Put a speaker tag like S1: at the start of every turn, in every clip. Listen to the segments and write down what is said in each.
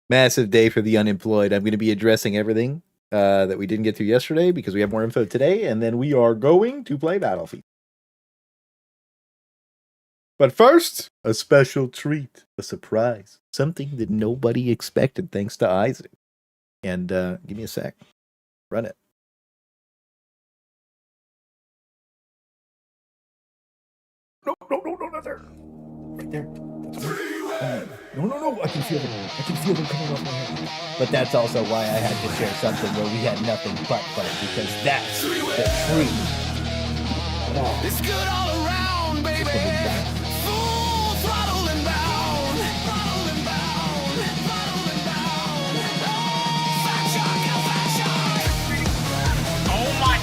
S1: Massive day for the unemployed. I'm going to be addressing everything that we didn't get to yesterday because we have more info today, and then we are going to play Battlefield. But first, a special treat, a surprise, something that nobody expected thanks to Isaac. And give me a sec. Run it. No, not there. Right there. No. I can feel them coming off my head. But that's also why I had to share something where we had nothing but fun, because that's the treat.
S2: It's good all around, baby. Full throttle and bound. Fat shark. Oh my.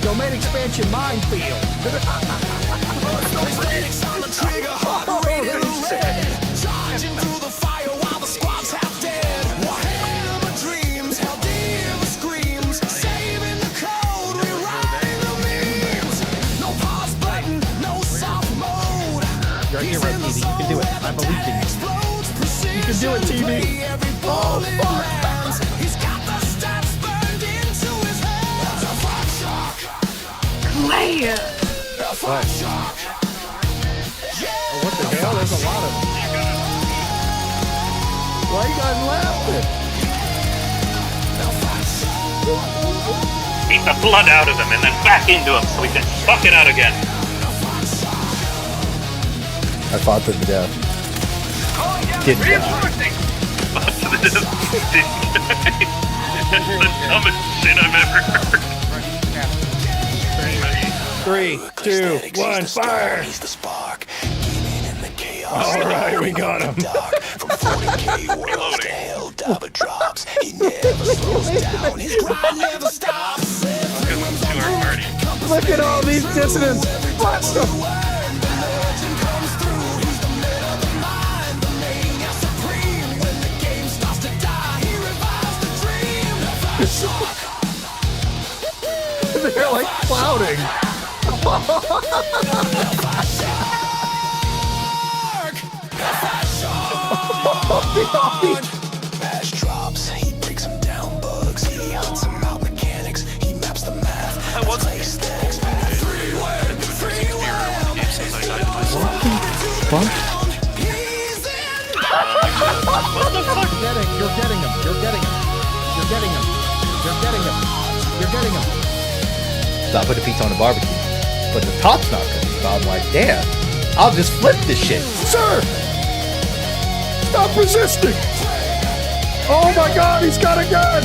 S3: Domain expansion minefield.
S2: Claysthetics on the trigger, heart rate in the red. Charging through the fire while the squad's half dead. Warhammer dreams, Helldivers screams. Saving the code, rewriting the memes. No pause button, no soft mode.
S3: You're a hero, TV. You can do it. I believe in you.
S2: You
S3: can do it, TV.
S2: Oh, fuck. He's got the stats burned into his head. A fat shark.
S4: Player.
S2: A fat shark.
S3: Oh, what the hell? There's a lot of them. Why are you guys laughing?
S5: Beat the blood out of him and then back into him so we can fuck it out again.
S1: I fought to the death. Didn't die.
S5: Fought to the death. That's the dumbest shit I've ever heard.
S3: 3, 2, 1, fire!
S2: He's the spark. Gaming in the chaos.
S3: All right, we got him.
S2: From 40K worlds to Helldiver drops. He never slows down. His grind never stops.
S5: Welcome to our party.
S3: Look at all these dissidents. Blast them. They're like clouding.
S2: Bash drops, he breaks them down bugs, he hunts them out mechanics, he maps the math. Claysthetics,
S3: You're getting him.
S1: So I put the pizza on the barbecue, but the top's not cooked. So I'm like, damn, I'll just flip this shit.
S3: Sir! Stop resisting! Oh my god, he's got a gun!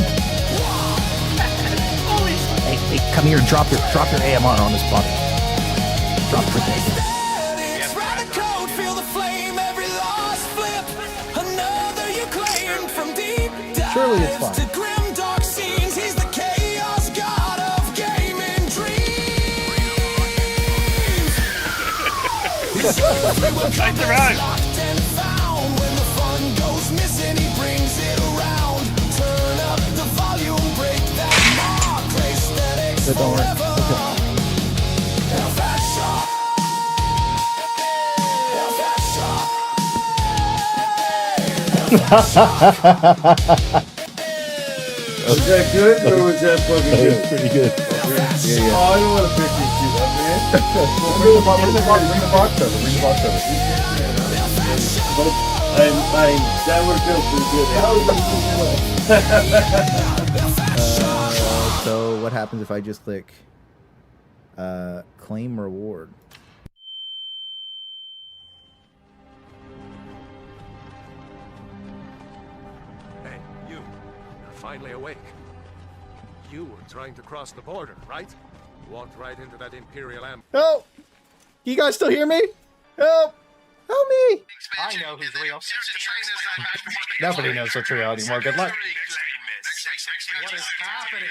S3: Hey, come here, drop your AM on this body. Drop for thing.
S2: write the code, feel the flame, every lost flip. Another you claim from deep dives
S3: Surely it's fine.
S2: to grim dark scenes. He's the chaos god of gaming dreams.
S5: I survived.
S2: Locked and found. When the fun goes missing, he brings it around. Turn up the volume, break that mark. Claysthetics
S3: Don't worry.
S2: forever. Now fat shark. Now fat shark.
S6: Was that good or was that fucking good?
S1: Pretty good.
S6: Oh, I don't want to pick these shit up, man. Bring the box over. That would have felt pretty good.
S1: So what happens if I just click claim reward?
S7: Hey, you're finally awake. You were trying to cross the border, right? Walked right into that Imperial amp.
S3: Help! You guys still hear me? Help! Help me!
S4: I know who's real.
S3: Nobody knows what's real anymore. Good luck.
S4: What is happening?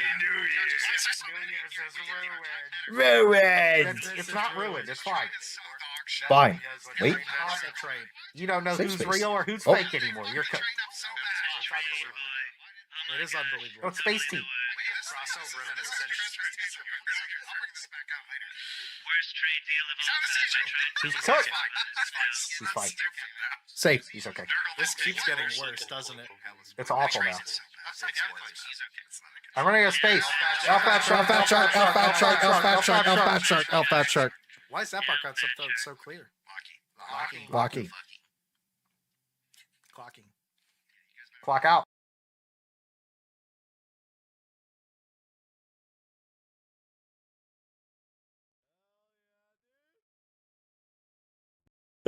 S3: Ruined!
S4: It's not ruined. It's fine.
S1: Fine. Wait.
S4: Concentrate. You don't know
S1: Safe
S4: who's
S1: space.
S4: real or who's
S1: Oh.
S4: fake anymore. You're cooked. It is unbelievable. What's Space Team? He's cooked. He's fine. Safe. He's okay.
S8: This keeps getting worse, doesn't it?
S4: It's awful now. I'm running out of space.
S3: L fat shark, L fat shark, L fat shark, L fat shark, L fat shark, L fat shark.
S8: Why is that part cut so clear?
S4: Locking.
S8: Clocking.
S4: Clock out.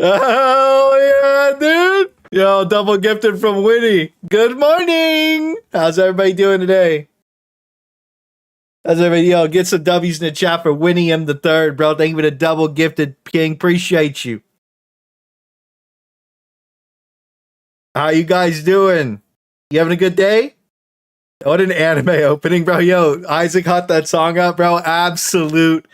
S1: Oh yeah, dude. Yo, double gifted from Winnie. Good morning. How's everybody doing today? How's everybody? Yo, get some W's in the chat for Winnie M the third, bro. Thank you for the double gifted, King. Appreciate you. How you guys doing? You having a good day? What an anime opening, bro. Yo, Isaac hot that song up, bro. Absolute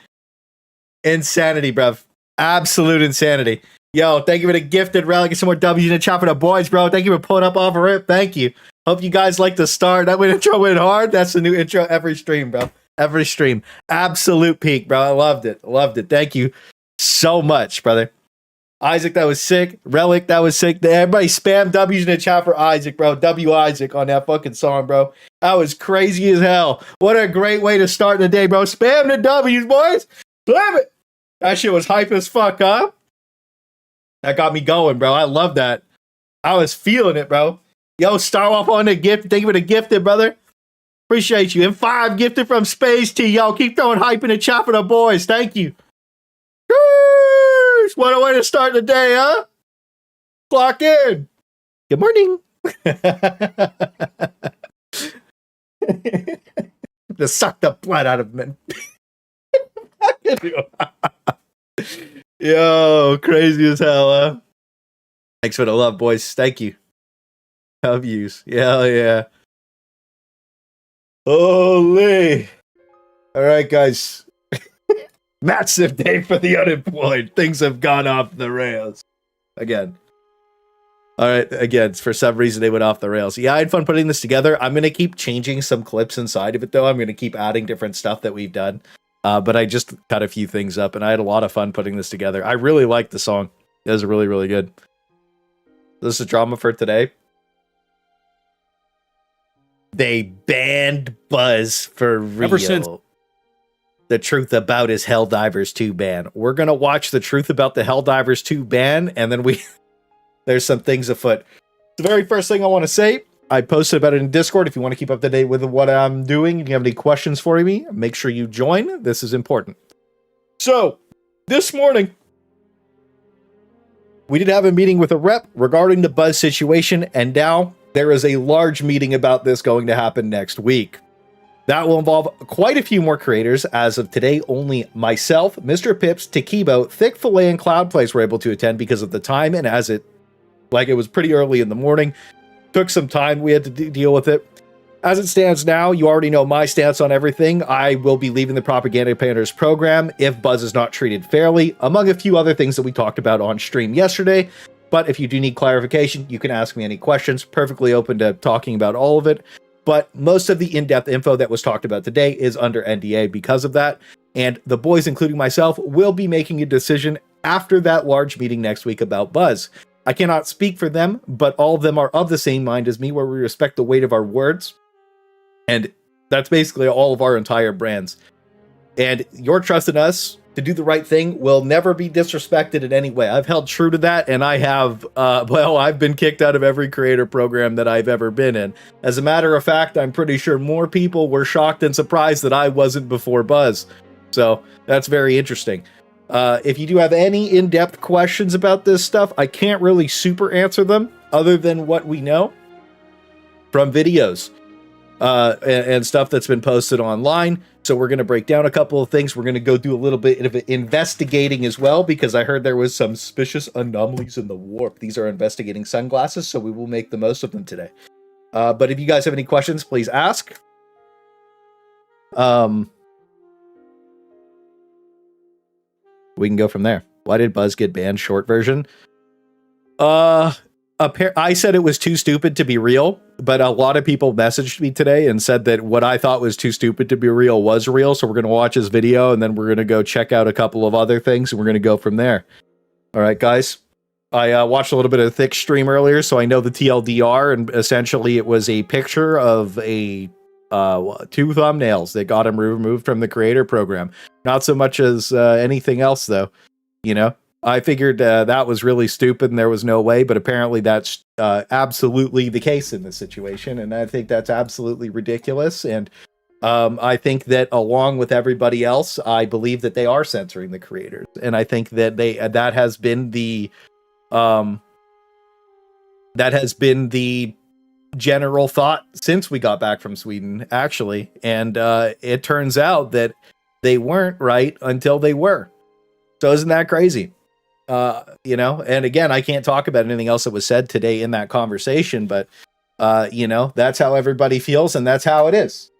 S1: insanity, bro. Absolute insanity. Yo, thank you for the gifted relic. Get some more W's in the chat for the boys, bro. Thank you for pulling up off of it. Thank you. Hope you guys like the start. That intro went hard. That's the new intro every stream, bro. Every stream. Absolute peak, bro. I loved it. Loved it. Thank you so much, brother. Isaac, that was sick. Relic, that was sick. Everybody spam W's in the chat for Isaac, bro. W Isaac on that fucking song, bro. That was crazy as hell. What a great way to start the day, bro. Spam the W's, boys. Spam it. That shit was hype as fuck, huh? That got me going, bro. I love that. I was feeling it, bro. Yo, start off on the gift. Thank you for the gifted, brother. Appreciate you. And 5 gifted from Space T. Yo, keep throwing hype in the chat for the boys. Thank you. Sheesh. What a way to start the day, huh? Clock in. Good morning. Just suck the blood out of men. Yo, crazy as hell, huh? Thanks for the love, boys. Thank you. Love yous. Hell yeah. Holy. All right, guys. Massive day for the unemployed. Things have gone off the rails. Again. All right, again, for some reason they went off the rails. Yeah, I had fun putting this together. I'm going to keep changing some clips inside of it, though. I'm going to keep adding different stuff that we've done. But I just cut a few things up, and I had a lot of fun putting this together. I really liked the song. It was really, really good. This is drama for today. They banned Buzz for real.
S3: Ever since
S1: The truth about his Helldivers 2 ban. We're going to watch the truth about the Helldivers 2 ban, and then there's some things afoot. The very first thing I want to say, I posted about it in Discord. If you want to keep up to date with what I'm doing, if you have any questions for me, make sure you join. This is important. So, this morning, we did have a meeting with a rep regarding the Buzz situation, and now there is a large meeting about this going to happen next week. That will involve quite a few more creators. As of today, only myself, Mr. Pips, Takibo, Thick Fillet, and Cloudplace were able to attend because of the time, and as it was pretty early in the morning. Took some time. We had to deal with it. As it stands now, you already know my stance on everything. I will be leaving the Propaganda Painters program if Buzz is not treated fairly, among a few other things that we talked about on stream yesterday. But if you do need clarification, you can ask me any questions. Perfectly open to talking about all of it. But most of the in-depth info that was talked about today is under NDA because of that. And the boys, including myself, will be making a decision after that large meeting next week about Buzz. I cannot speak for them, but all of them are of the same mind as me, where we respect the weight of our words. And that's basically all of our entire brands. And your trust in us to do the right thing will never be disrespected in any way. I've held true to that, and I have, I've been kicked out of every creator program that I've ever been in. As a matter of fact, I'm pretty sure more people were shocked and surprised that I wasn't before Buzz. So that's very interesting. If you do have any in-depth questions about this stuff, I can't really super answer them other than what we know from videos and stuff that's been posted online. So we're going to break down a couple of things. We're going to go do a little bit of investigating as well, because I heard there was some suspicious anomalies in the warp. These are investigating sunglasses, so we will make the most of them today. But if you guys have any questions, please ask. We can go from there. Why did Buzz get banned? Short version. I said it was too stupid to be real, but a lot of people messaged me today and said that what I thought was too stupid to be real was real. So we're going to watch this video and then we're going to go check out a couple of other things and we're going to go from there. All right, guys. I watched a little bit of Thick stream earlier, so I know the TLDR, and essentially it was a picture of a 2 thumbnails that got him removed from the creator program. Not so much as anything else, though. You know, I figured that was really stupid and there was no way, but apparently that's absolutely the case in this situation, and I think that's absolutely ridiculous. And I think that along with everybody else, I believe that they are censoring the creators, and I think that that has been the general thought since we got back from Sweden, actually. And it turns out that they weren't right until they were. So isn't that crazy? You know, and again, I can't talk about anything else that was said today in that conversation, but you know, that's how everybody feels, and that's how it is.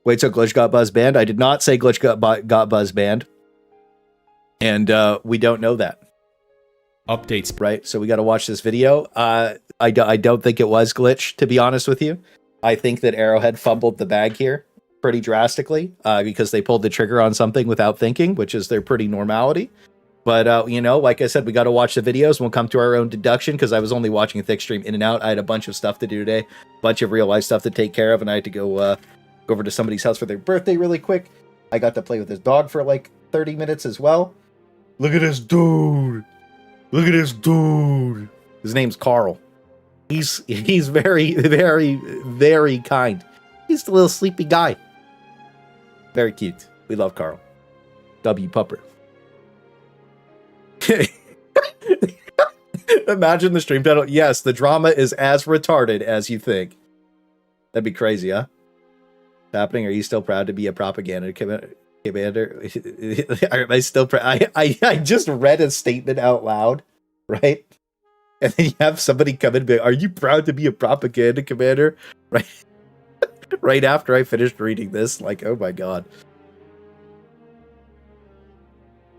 S1: Wait, so Glitch got Buzz banned? I did not say Glitch got Buzz banned. And we don't know that.
S9: Updates.
S1: Right, so we got to watch this video. I don't think it was Glitch, to be honest with you. I think that Arrowhead fumbled the bag here pretty drastically because they pulled the trigger on something without thinking, which is their pretty normality. But, you know, like I said, we got to watch the videos and we'll come to our own deduction, because I was only watching a Thick stream in and out. I had a bunch of stuff to do today, a bunch of real life stuff to take care of, and I had to go over to somebody's house for their birthday really quick. I got to play with his dog for like 30 minutes as well. Look at this dude. Look at this dude. His name's Carl. He's very, very, very kind. He's the little sleepy guy. Very cute. We love Carl. W Pupper. Imagine the stream title. Yes, the drama is as retarded as you think. That'd be crazy, huh? What's happening? Are you still proud to be a propaganda commander? Am I still I just read a statement out loud, right? And then you have somebody come in and be, are you proud to be a propaganda commander? Right? Right after I finished reading this, like, oh my god.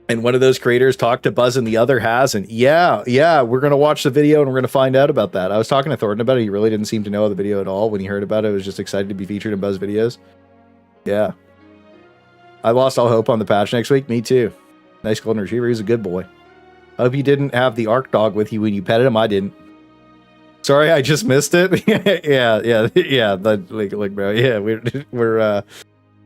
S1: And one of those creators talked to Buzz and the other has, and yeah, we're going to watch the video and we're going to find out about that. I was talking to Thornton about it. He really didn't seem to know the video at all. When he heard about it, he was just excited to be featured in Buzz videos. Yeah. I lost all hope on the patch next week. Me too. Nice golden retriever. He's a good boy. I hope you didn't have the ARC dog with you when you petted him. I didn't. Sorry, I just missed it. yeah. Like, bro. Yeah,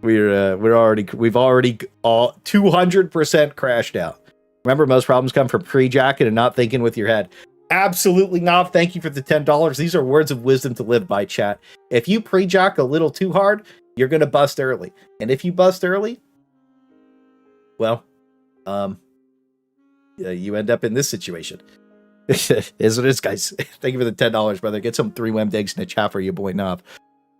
S1: we've already all 200% crashed out. Remember, most problems come from pre-jacking and not thinking with your head. Absolutely not. Thank you for the $10. These are words of wisdom to live by, chat. If you pre-jack a little too hard, you're gonna bust early. And if you bust early, well, you end up in this situation. Is what it is, guys. Thank you for the $10, brother. Get some 3-wem eggs in the chat for you, boy Knob.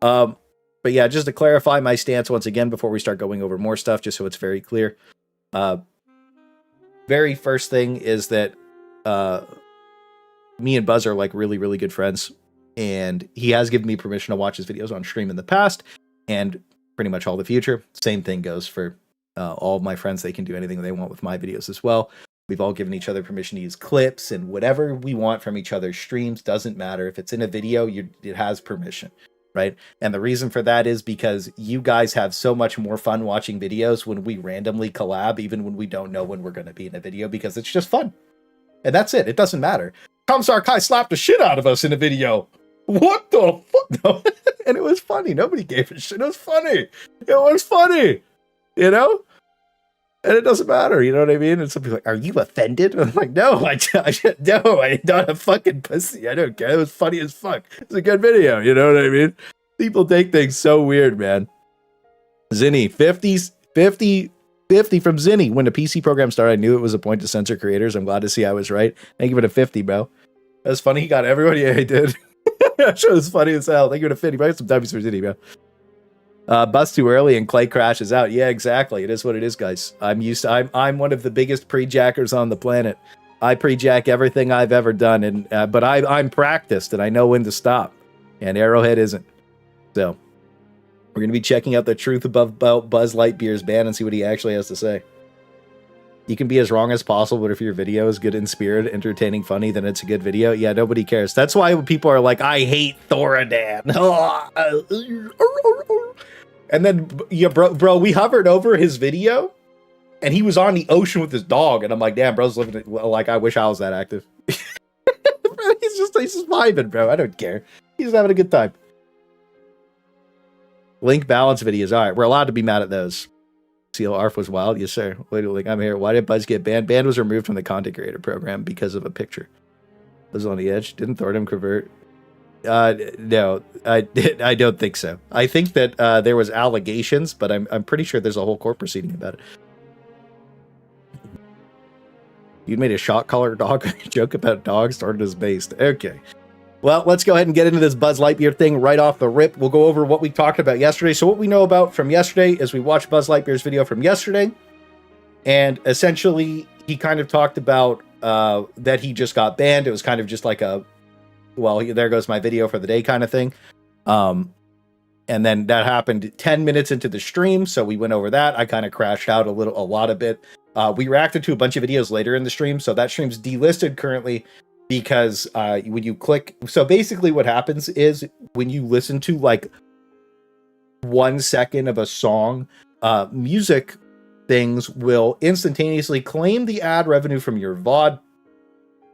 S1: But yeah, just to clarify my stance once again before we start going over more stuff, just so it's very clear. Very first thing is that me and Buzz are like really, really good friends, and he has given me permission to watch his videos on stream in the past and pretty much all the future. Same thing goes for all of my friends. They can do anything they want with my videos as well. We've all given each other permission to use clips and whatever we want from each other's streams. Doesn't matter. If it's in a video, it has permission, right? And the reason for that is because you guys have so much more fun watching videos when we randomly collab, even when we don't know when we're going to be in a video, because it's just fun. And that's it. It doesn't matter. Kamsar Kai slapped the shit out of us in a video. What the fuck? No. And it was funny. Nobody gave a shit. It was funny. It was funny. You know? And it doesn't matter, you know what I mean? And some people are like, are you offended? And I'm like, no, I'm not a fucking pussy. I don't care. It was funny as fuck. It's a good video, you know what I mean? People take things so weird, man. Zinni, 50 from Zinni. When the PC program started, I knew it was a point to censor creators. I'm glad to see I was right. Thank you for the 50, bro. That was funny. He got everybody. Yeah, he did. That show was funny as hell. Thank you for the 50. But I got some W's for Zinni, bro. Bust too early and Clay crashes out. Yeah, exactly. It is what it is, guys. I'm one of the biggest pre-jackers on the planet. I pre-jack everything I've ever done, and but I'm practiced and I know when to stop. And Arrowhead isn't. So we're gonna be checking out the truth above Buzz Lightyear's ban and see what he actually has to say. You can be as wrong as possible, but if your video is good in spirit, entertaining, funny, then it's a good video. Yeah, nobody cares. That's why people are like, I hate Thoradin. And then, yeah, bro, we hovered over his video, and he was on the ocean with his dog, and I'm like, damn, bro's living it. Well, like, I wish I was that active. he's just vibing, bro. I don't care. He's having a good time. Link balance videos. All right, we're allowed to be mad at those. Seal ARF was wild. Yes, sir. Wait, like, I'm here. Why did Buzz get banned? Ban was removed from the content creator program because of a picture. Was on the edge. Didn't Thornton convert? No, I don't think so. I think that there was allegations, but I'm pretty sure there's a whole court proceeding about it. You made a shot collar dog joke about dogs started as based. Okay. Well, let's go ahead and get into this Buzz Lightyear thing right off the rip. We'll go over what we talked about yesterday. So what we know about from yesterday is we watched Buzz Lightyear's video from yesterday. And essentially, he kind of talked about that he just got banned. It was kind of just like a, well, there goes my video for the day kind of thing. And then that happened 10 minutes into the stream. So we went over that. I kind of crashed out a lot of it. We reacted to a bunch of videos later in the stream. So that stream's delisted currently. Because when you click, so basically what happens is when you listen to like 1 second of a song, music things will instantaneously claim the ad revenue from your VOD.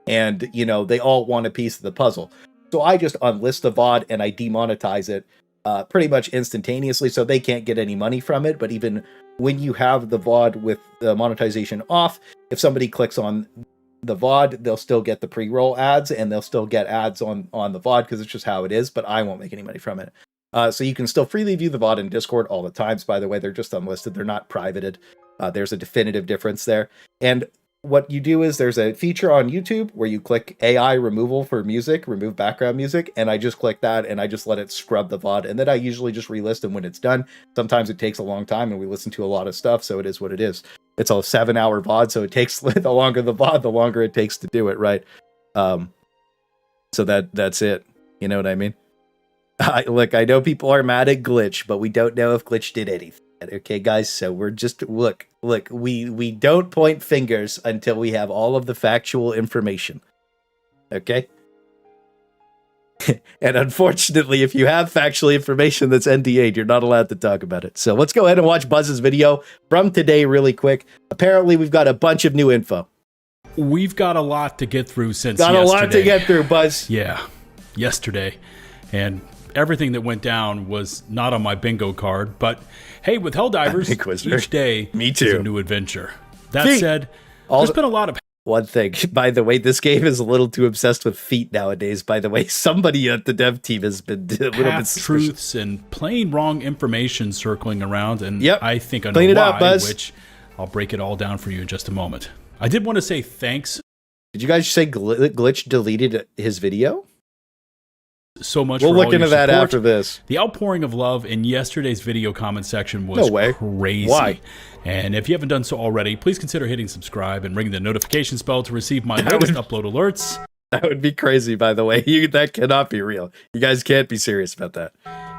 S1: And, you know, they all want a piece of the puzzle. So I just unlist the VOD and I demonetize it pretty much instantaneously. So they can't get any money from it. But even when you have the VOD with the monetization off, if somebody clicks on the VOD, they'll still get the pre-roll ads and they'll still get ads on the VOD because it's just how it is, but I won't make any money from it. So you can still freely view the VOD in Discord all the times. By the way, they're just unlisted. They're not privated. There's a definitive difference there. And what you do is there's a feature on YouTube where you click AI removal for music, remove background music. And I just click that and I just let it scrub the VOD. And then I usually just relist them when it's done. Sometimes it takes a long time and we listen to a lot of stuff. So it is what it is. It's a 7-hour VOD, so it takes the longer the VOD, the longer it takes to do it, right? So that's it. You know what I mean? Look, I know people are mad at Glitch, but we don't know if Glitch did anything. Okay, guys, so we're just look, we don't point fingers until we have all of the factual information. Okay? And unfortunately, if you have factual information that's NDA'd, you're not allowed to talk about it. So let's go ahead and watch Buzz's video from today really quick. Apparently, we've got a bunch of new info.
S9: We've got a lot to get through since
S1: yesterday.
S9: Got
S1: a lot to get through, Buzz.
S9: Yeah, yesterday. And everything that went down was not on my bingo card. But hey, with Helldivers, each day is a new adventure. That said, there's been a lot of...
S1: One thing, by the way, this game is a little too obsessed with feet nowadays. By the way, somebody at the dev team has been a little bit
S9: truths and plain wrong information circling around, and I think I know
S1: Clean it
S9: why,
S1: up, Buzz.
S9: Which I'll break it all down for you in just a moment. I did want to say thanks.
S1: Did you guys say Glitch deleted his video?
S9: So much.
S1: We'll
S9: for
S1: look
S9: all
S1: into
S9: your
S1: that
S9: support.
S1: after this.
S9: The outpouring of love in yesterday's video comment section was crazy.
S1: Why?
S9: And if you haven't done so already, please consider hitting subscribe and ringing the notifications bell to receive my latest upload alerts.
S1: That would be crazy, by the way. That cannot be real. You guys can't be serious about that.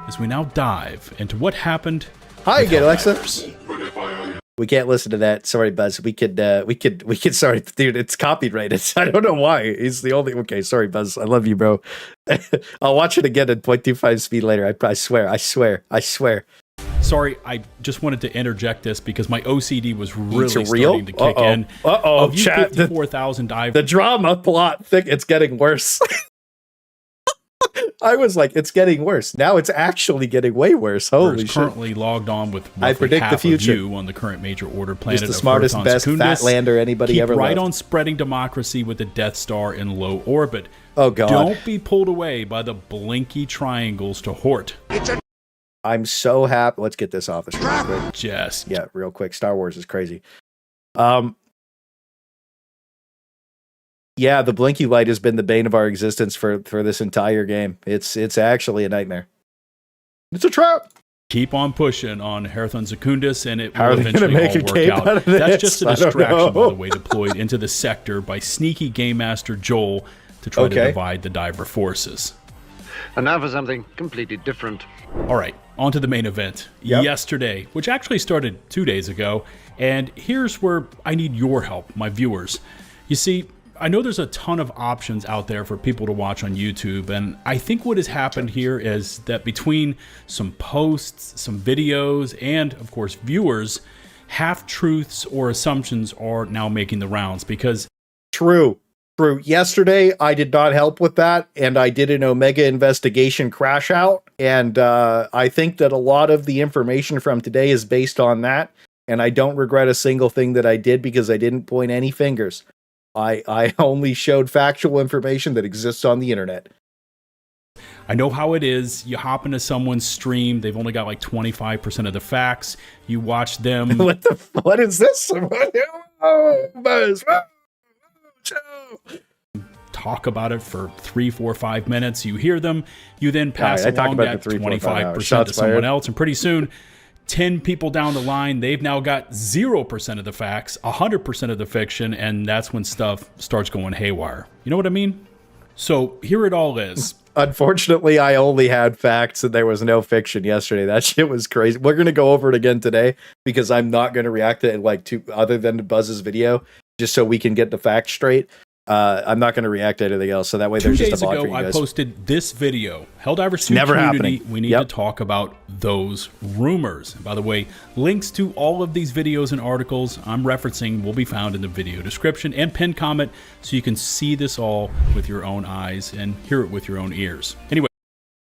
S9: As we now dive into what happened.
S1: Hi again, Alexa. We can't listen to that. Sorry, Buzz. We could. Sorry, dude. It's copyrighted. I don't know why. He's the only. Okay, sorry, Buzz. I love you, bro. I'll watch it again at 0.25 speed later. I swear.
S9: Sorry, I just wanted to interject this because my OCD was really starting to kick in.
S1: Of you
S9: chat. 54,000 dive.
S1: The drama plot thick. It's getting worse. I was like, it's getting worse. Now it's actually getting way worse. Holy shit.
S9: Currently logged on with
S1: I predict
S9: half
S1: the future.
S9: Of you on the current major order planet.
S1: Just the smartest, best fat lander anybody
S9: Keep
S1: ever
S9: right
S1: loved.
S9: on spreading democracy with the Death Star in low orbit.
S1: Oh, God.
S9: Don't be pulled away by the blinky triangles to Hort.
S1: I'm so happy. Let's get this off the screen real quick.
S9: Just.
S1: Yeah, real quick. Star Wars is crazy. Yeah, the blinky light has been the bane of our existence for this entire game. It's actually a nightmare. It's a trap.
S9: Keep on pushing on Herathon Secundus, and it
S1: How
S9: will
S1: are they gonna
S9: eventually
S1: make a
S9: all
S1: game
S9: work
S1: out
S9: out.
S1: of this?
S9: That's just a
S1: I don't
S9: distraction,
S1: know.
S9: by the way, deployed into the sector by sneaky Game Master Joel to try to divide the diver forces.
S10: And now for something completely different.
S9: All right, on to the main event. Yesterday, which actually started 2 days ago, and here's where I need your help, my viewers. You see, I know there's a ton of options out there for people to watch on YouTube, and I think what has happened here is that between some posts, some videos, and of course viewers, half-truths or assumptions are now making the rounds because...
S1: True. Yesterday, I did not help with that, and I did an Omega investigation crash out, and I think that a lot of the information from today is based on that, and I don't regret a single thing that I did because I didn't point any fingers. I only showed factual information that exists on the internet.
S9: I know how it is. You hop into someone's stream. They've only got like 25% of the facts. You watch them.
S1: What is this?
S9: Talk about it for 3, 4, 5 minutes. You hear them. You then pass along that 25% to someone else. And pretty soon, 10 people down the line, they've now got 0% of the facts, 100% of the fiction, and that's when stuff starts going haywire. You know what I mean? So here it all is.
S1: Unfortunately, I only had facts and there was no fiction yesterday. That shit was crazy. We're going to go over it again today because I'm not going to react to it other than Buzz's video, just so we can get the facts straight. I'm not going to react to anything else, so that way there's just a mod for you guys. 2 days ago, I posted this video. Helldivers 2 Never
S9: community,
S1: happening.
S9: We need to talk about those rumors. And by the way, links to all of these videos and articles I'm referencing will be found in the video description and pinned comment, so you can see this all with your own eyes and hear it with your own ears. Anyway.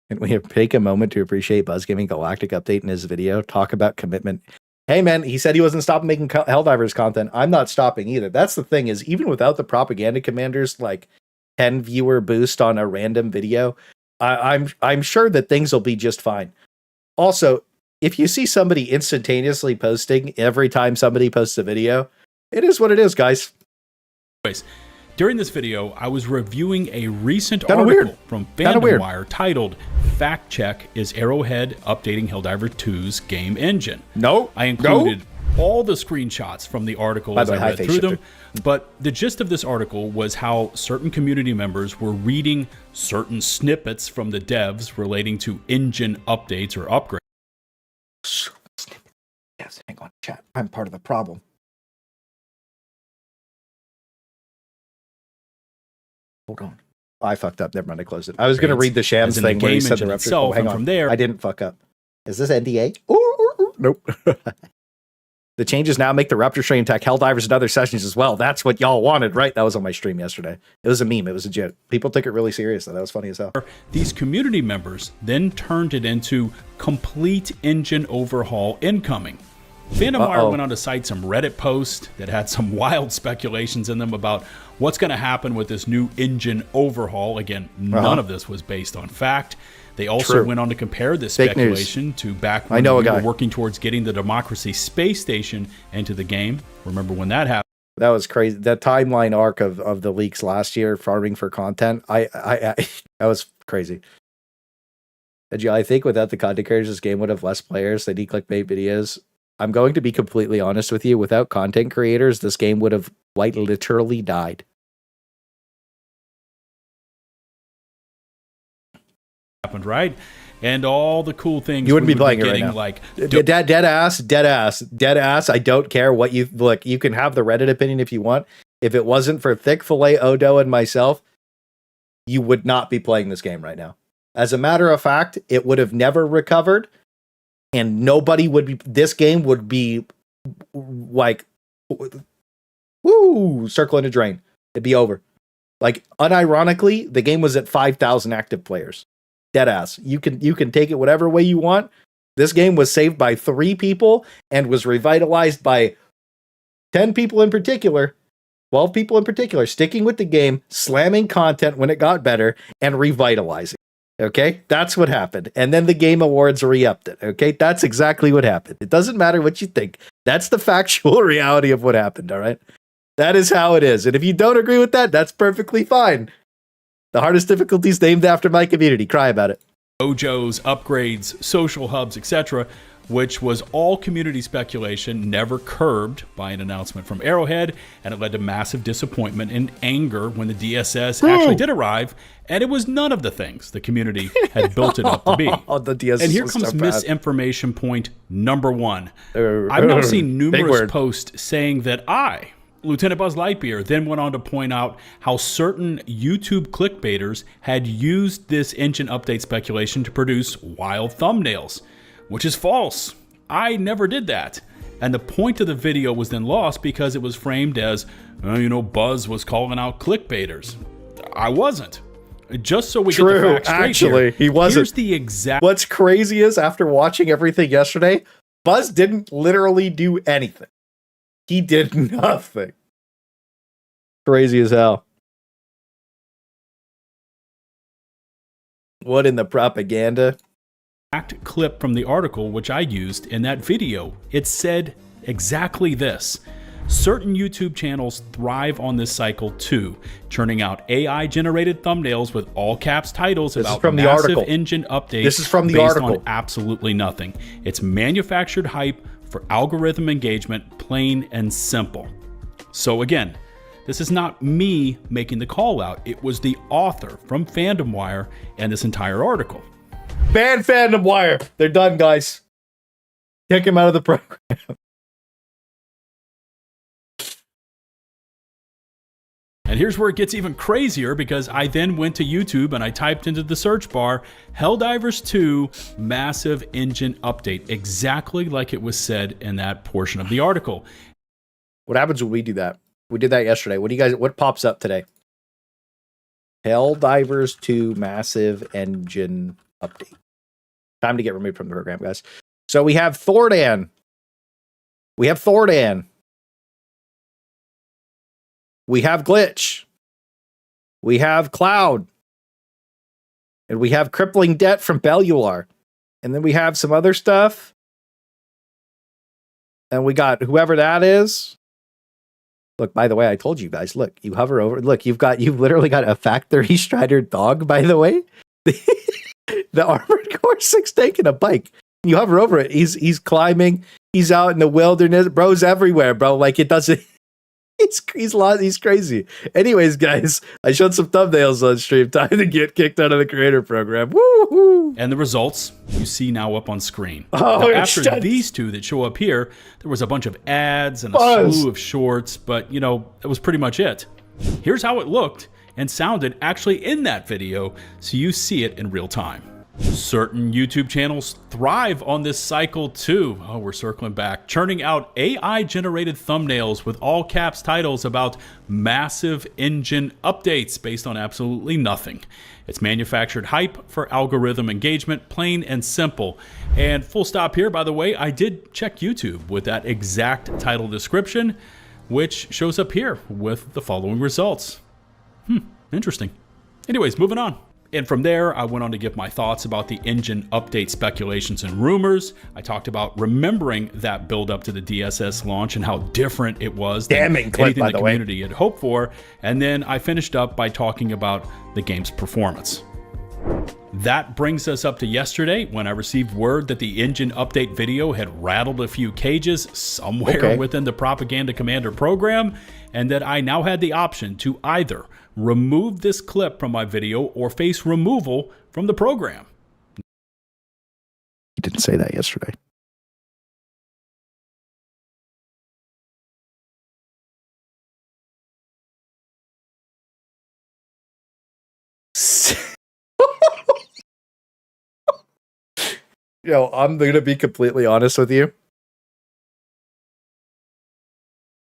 S1: Can we take a moment to appreciate Buzz giving Galactic Update in his video? Talk about commitment. Hey man, he said he wasn't stopping making Helldivers content. I'm not stopping either. That's the thing, is even without the propaganda commanders, like 10 viewer boost on a random video, I'm sure that things will be just fine. Also, if you see somebody instantaneously posting every time somebody posts a video, it is what it is, guys.
S9: Anyways, during this video, I was reviewing a recent article from Fandom Wire titled "Fact Check: Is Arrowhead Updating Helldiver 2's Game Engine?"
S1: No,
S9: I included all the screenshots from the article as I read through them. But the gist of this article was how certain community members were reading certain snippets from the devs relating to engine updates or upgrades.
S1: Yes, hang on, chat. I'm part of the problem. Hold on. I fucked up. Never mind. I closed it. I was going to read the Shams thing where he said the Raptor. Oh, hang on.
S9: From there,
S1: I didn't fuck up. Is this NDA? Ooh, nope. The changes now make the Raptor stream attack Helldivers and other sessions as well. That's what y'all wanted, right? That was on my stream yesterday. It was a meme. It was a joke. People took it really serious, though. That was funny as hell.
S9: These community members then turned it into complete engine overhaul incoming. Fandom Wire went on to cite some Reddit posts that had some wild speculations in them about what's going to happen with this new engine overhaul. Again, none of this was based on fact. They also went on to compare this speculation to back when we were working towards getting the Democracy space station into the game. Remember when that happened?
S1: That was crazy. That timeline arc of the leaks last year, farming for content, I that was crazy. I think without the content creators, this game would have less players. They need clickbait videos. I'm going to be completely honest with you. Without content creators, this game would have quite literally died.
S9: Happened, right? And all the cool things
S1: you wouldn't be playing it right now.
S9: Like
S1: dead ass. I don't care what you look. You can have the Reddit opinion if you want. If it wasn't for Thick Fillet, Odo, and myself, you would not be playing this game right now. As a matter of fact, it would have never recovered. And nobody would be, this game would be like, woo, circle in a drain. It'd be over. Like, unironically, the game was at 5,000 active players. Deadass. You can take it whatever way you want. This game was saved by 3 people and was revitalized by 10 people in particular, 12 people in particular, sticking with the game, slamming content when it got better, and revitalizing. Okay, that's what happened. And then the Game Awards re-upped it. Okay, that's exactly what happened. It doesn't matter what you think. That's the factual reality of what happened, all right? That is how it is. And if you don't agree with that, that's perfectly fine. The hardest difficulties named after my community. Cry about it.
S9: Dojos, upgrades, social hubs, etc. which was all community speculation, never curbed by an announcement from Arrowhead, and it led to massive disappointment and anger when the DSS actually did arrive, and it was none of the things the community had built it up to be.
S1: The DSS
S9: and here
S1: was
S9: comes
S1: so bad.
S9: misinformation point number one. I've now seen numerous posts saying that Lieutenant Buzz Lightyear, then went on to point out how certain YouTube clickbaiters had used this engine update speculation to produce wild thumbnails, which is false. I never did that. And the point of the video was then lost because it was framed as, Buzz was calling out clickbaiters. I wasn't. Just so we get the facts straight
S1: actually, he wasn't.
S9: Here's the exact...
S1: What's crazy is, after watching everything yesterday, Buzz didn't literally do anything. He did nothing. Crazy as hell. What in the propaganda?
S9: Exact clip from the article which I used in that video. It said exactly this. Certain YouTube channels thrive on this cycle too, churning out AI-generated thumbnails with all caps titles about massive engine updates.
S1: This is from the
S9: based
S1: article.
S9: On absolutely nothing. It's manufactured hype for algorithm engagement, plain and simple. So again, this is not me making the call out. It was the author from Fandom Wire and this entire article.
S1: Ban Fandom Wire. They're done, guys. Kick him out of the program.
S9: And here's where it gets even crazier, because I then went to YouTube and I typed into the search bar, Helldivers 2 massive engine update, exactly like it was said in that portion of the article.
S1: What happens when we do that? We did that yesterday. What pops up today? Helldivers 2 massive engine update. Time to get removed from the program, guys. So we have Thordan. We have Glitch. We have Cloud. And we have Crippling Debt from Bellular. And then we have some other stuff. And we got whoever that is. Look, by the way, I told you guys, look, you hover over. Look, you've literally got a factory strider dog, by the way. The Armored Core 6 tank and a bike. You hover over it. He's climbing. He's out in the wilderness. Bro's everywhere, bro. Like, it doesn't... He's crazy. Anyways, guys, I showed some thumbnails on stream. Time to get kicked out of the creator program. Woo-hoo!
S9: And the results you see now up on screen.
S1: Oh,
S9: now, after these two that show up here, there was a bunch of ads and a slew of shorts, but that was pretty much it. Here's how it looked and sounded actually in that video, so you see it in real time. Certain YouTube channels thrive on this cycle too. Oh, we're circling back. Churning out AI-generated thumbnails with all caps titles about massive engine updates based on absolutely nothing. It's manufactured hype for algorithm engagement, plain and simple. And full stop here, by the way, I did check YouTube with that exact title description, which shows up here with the following results. Interesting. Anyways, moving on. And from there, I went on to give my thoughts about the engine update speculations and rumors. I talked about remembering that build up to the DSS launch and how different it was than anything the community had hoped for. And then I finished up by talking about the game's performance. That brings us up to yesterday, when I received word that the engine update video had rattled a few cages somewhere within the Propaganda Commander program, and that I now had the option to either remove this clip from my video or face removal from the program.
S1: You didn't say that yesterday. I'm going to be completely honest with you.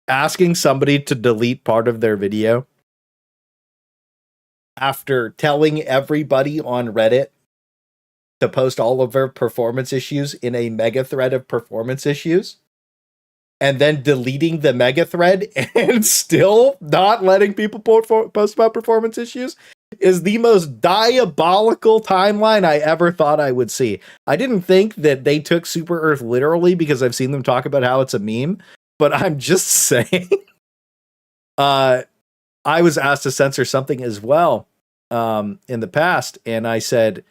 S1: Asking somebody to delete part of their video after telling everybody on Reddit to post all of their performance issues in a mega thread of performance issues, and then deleting the mega thread and still not letting people post about performance issues, is the most diabolical timeline I ever thought I would see. I didn't think that they took Super Earth literally, because I've seen them talk about how it's a meme, but I'm just saying. I was asked to censor something as well in the past, and I said,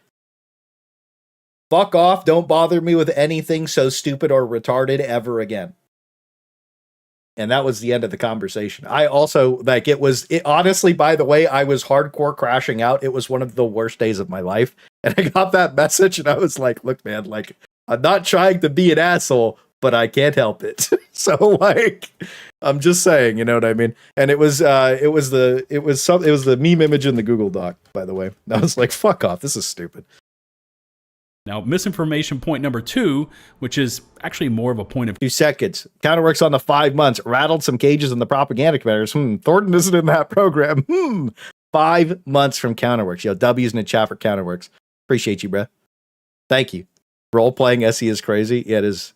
S1: Fuck off. Don't bother me with anything so stupid or retarded ever again. And that was the end of the conversation. I also, like, it honestly, by the way, I was hardcore crashing out. It was one of the worst days of my life. And I got that message and I was like, look, man, like, I'm not trying to be an asshole, but I can't help it. So, like, I'm just saying, you know what I mean? And it was the meme image in the Google Doc, by the way. I was like, fuck off. This is stupid.
S9: Now, misinformation point number 2, which is actually more of a point of
S1: 2 seconds. Counterworks on the 5 months, rattled some cages in the propaganda commanders. Thornton isn't in that program. 5 months from Counterworks. Yo, W's in the chat for Counterworks. Appreciate you, bro. Thank you. Role playing SE is crazy. Yeah, it is.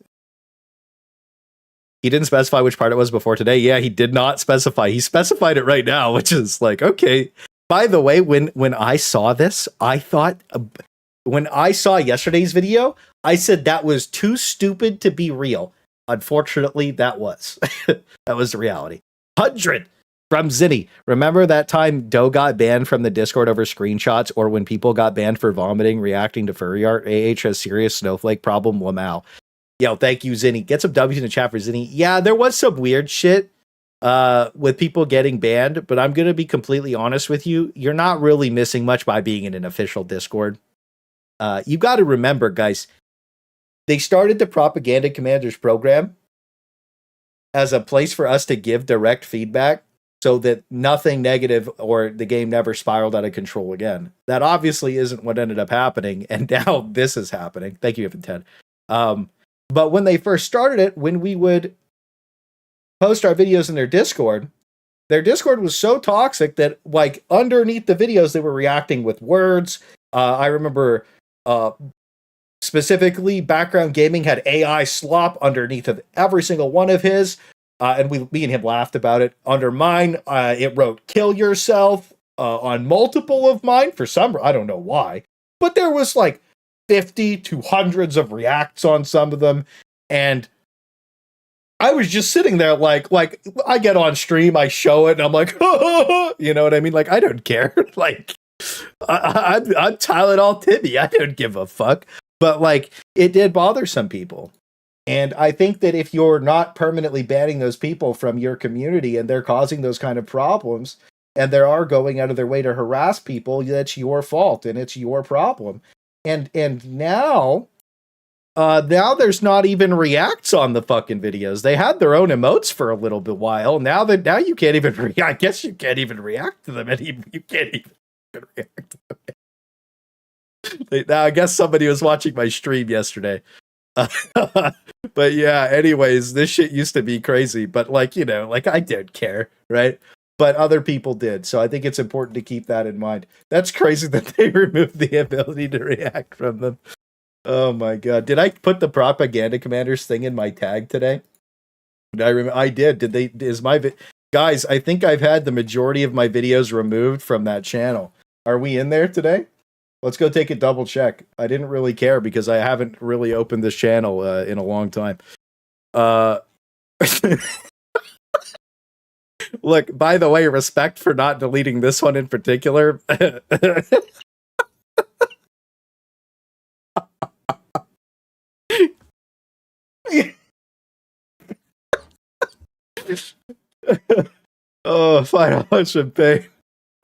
S1: He didn't specify which part it was before today. Yeah, he did not specify. He specified it right now, which is like, okay. By the way, when I saw this, I thought, when I saw yesterday's video, I said that was too stupid to be real. Unfortunately, that was. That was the reality. 100 from Zinni. Remember that time Doe got banned from the Discord over screenshots, or when people got banned for vomiting, reacting to furry art? AH has serious snowflake problem. Lamau. Yo, thank you, Zinni. Get some W's in the chat for Zinni. Yeah, there was some weird shit with people getting banned, but I'm going to be completely honest with you. You're not really missing much by being in an official Discord. You got to remember, guys, they started the Propaganda Commanders program as a place for us to give direct feedback so that nothing negative or the game never spiraled out of control again. That obviously isn't what ended up happening, and now this is happening. Thank you, Evan Ted. But when they first started it, when we would post our videos in their Discord was so toxic that, like, underneath the videos, they were reacting with words. I remember specifically Background Gaming had AI slop underneath of every single one of his. And me and him laughed about it. Under mine, it wrote "kill yourself" on multiple of mine for some, I don't know why, but there was like 50 to hundreds of reacts on some of them, and I was just sitting there like I get on stream, I show it, and I'm like, you know what I mean? Like, I don't care. Like, I'm Tylenol Timmy. I don't give a fuck. But like, it did bother some people. And I think that if you're not permanently banning those people from your community and they're causing those kind of problems, and they are going out of their way to harass people, that's your fault and it's your problem. And now there's not even reacts on the fucking videos. They had their own emotes for a little bit while. Now you can't even I guess you can't even react to them anymore. You can't even react to them. Now I guess somebody was watching my stream yesterday. But yeah, anyways, this shit used to be crazy, but like, you know, like I don't care, right? But other people did. So I think it's important to keep that in mind. That's crazy that they removed the ability to react from them. Oh my god. Did I put the Propaganda Commanders thing in my tag today? I did. Did they, guys, I think I've had the majority of my videos removed from that channel. Are we in there today? Let's go take a double check. I didn't really care because I haven't really opened this channel in a long time. Look, by the way, respect for not deleting this one in particular. Oh, $5 pay.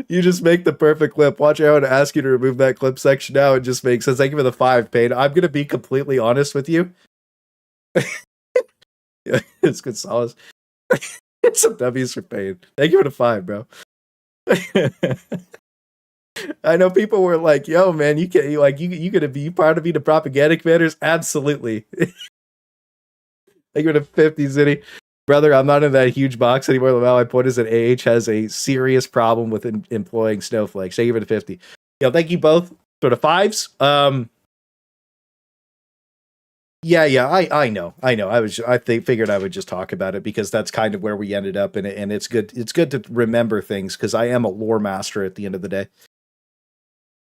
S1: You just make the perfect clip. Watch out and ask you to remove that clip section now. It just makes sense. Thank you for the 5, Payne. I'm going to be completely honest with you. Yeah, it's good solace. It's some W's for Payne. Thank you for the 5, bro. I know people were like, yo, man, you gonna be part of the Propaganda Commanders? Absolutely. Thank you for the 50, City. Brother, I'm not in that huge box anymore. My point is that AH has a serious problem with employing snowflakes. Thank you for the 50. Yo, thank you both for the 5s. Yeah, I know. I figured I would just talk about it because that's kind of where we ended up, and it's good. It's good to remember things because I am a lore master at the end of the day.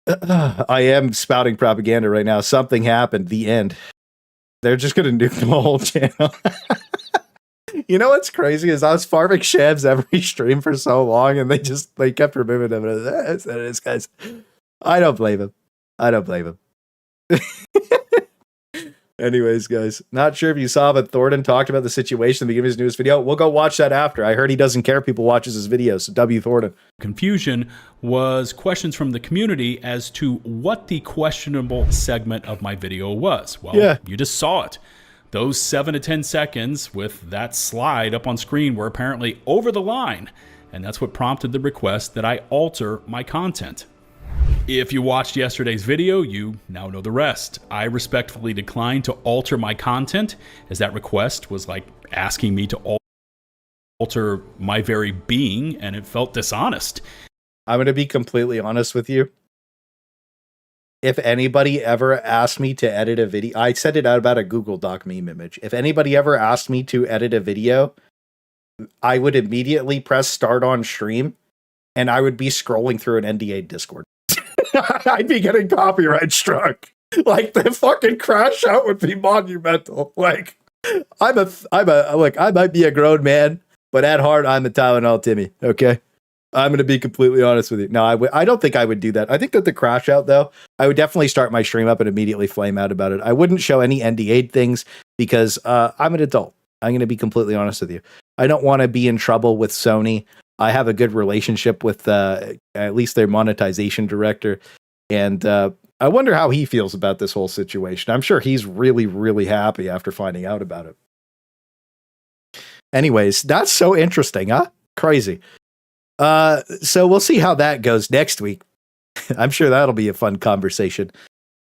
S1: I am spouting propaganda right now. Something happened. The end. They're just gonna nuke the whole channel. You know what's crazy is I was farming shavs every stream for so long, and they kept removing them. That's guys. I don't blame him. Anyways, guys, not sure if you saw, but Thornton talked about the situation at the beginning of his newest video. We'll go watch that after. I heard he doesn't care if people watches his videos. So W. Thornton.
S9: Confusion was questions from the community as to what the questionable segment of my video was. Well, you just saw it. Those 7 to 10 seconds with that slide up on screen were apparently over the line, and that's what prompted the request that I alter my content. If you watched yesterday's video, you now know the rest. I respectfully declined to alter my content, as that request was like asking me to alter my very being, and it felt dishonest.
S1: I'm going to be completely honest with you. If anybody ever asked me to edit a video, I said it out about a Google Doc meme image. If anybody ever asked me to edit a video, I would immediately press start on stream, and I would be scrolling through an NDA Discord. I'd be getting copyright struck. Like, the fucking crash out would be monumental. Like, I might be a grown man, but at heart, I'm a Tylenol Timmy. Okay, I'm gonna be completely honest with you. No, I don't think I would do that. I think that the crash out, though, I would definitely start my stream up and immediately flame out about it. I wouldn't show any NDA things because I'm an adult. I'm gonna be completely honest with you. I don't want to be in trouble with Sony. I have a good relationship with at least their monetization director. And I wonder how he feels about this whole situation. I'm sure he's really, really happy after finding out about it. Anyways, that's so interesting, huh? Crazy. So we'll see how that goes next week. I'm sure that'll be a fun conversation.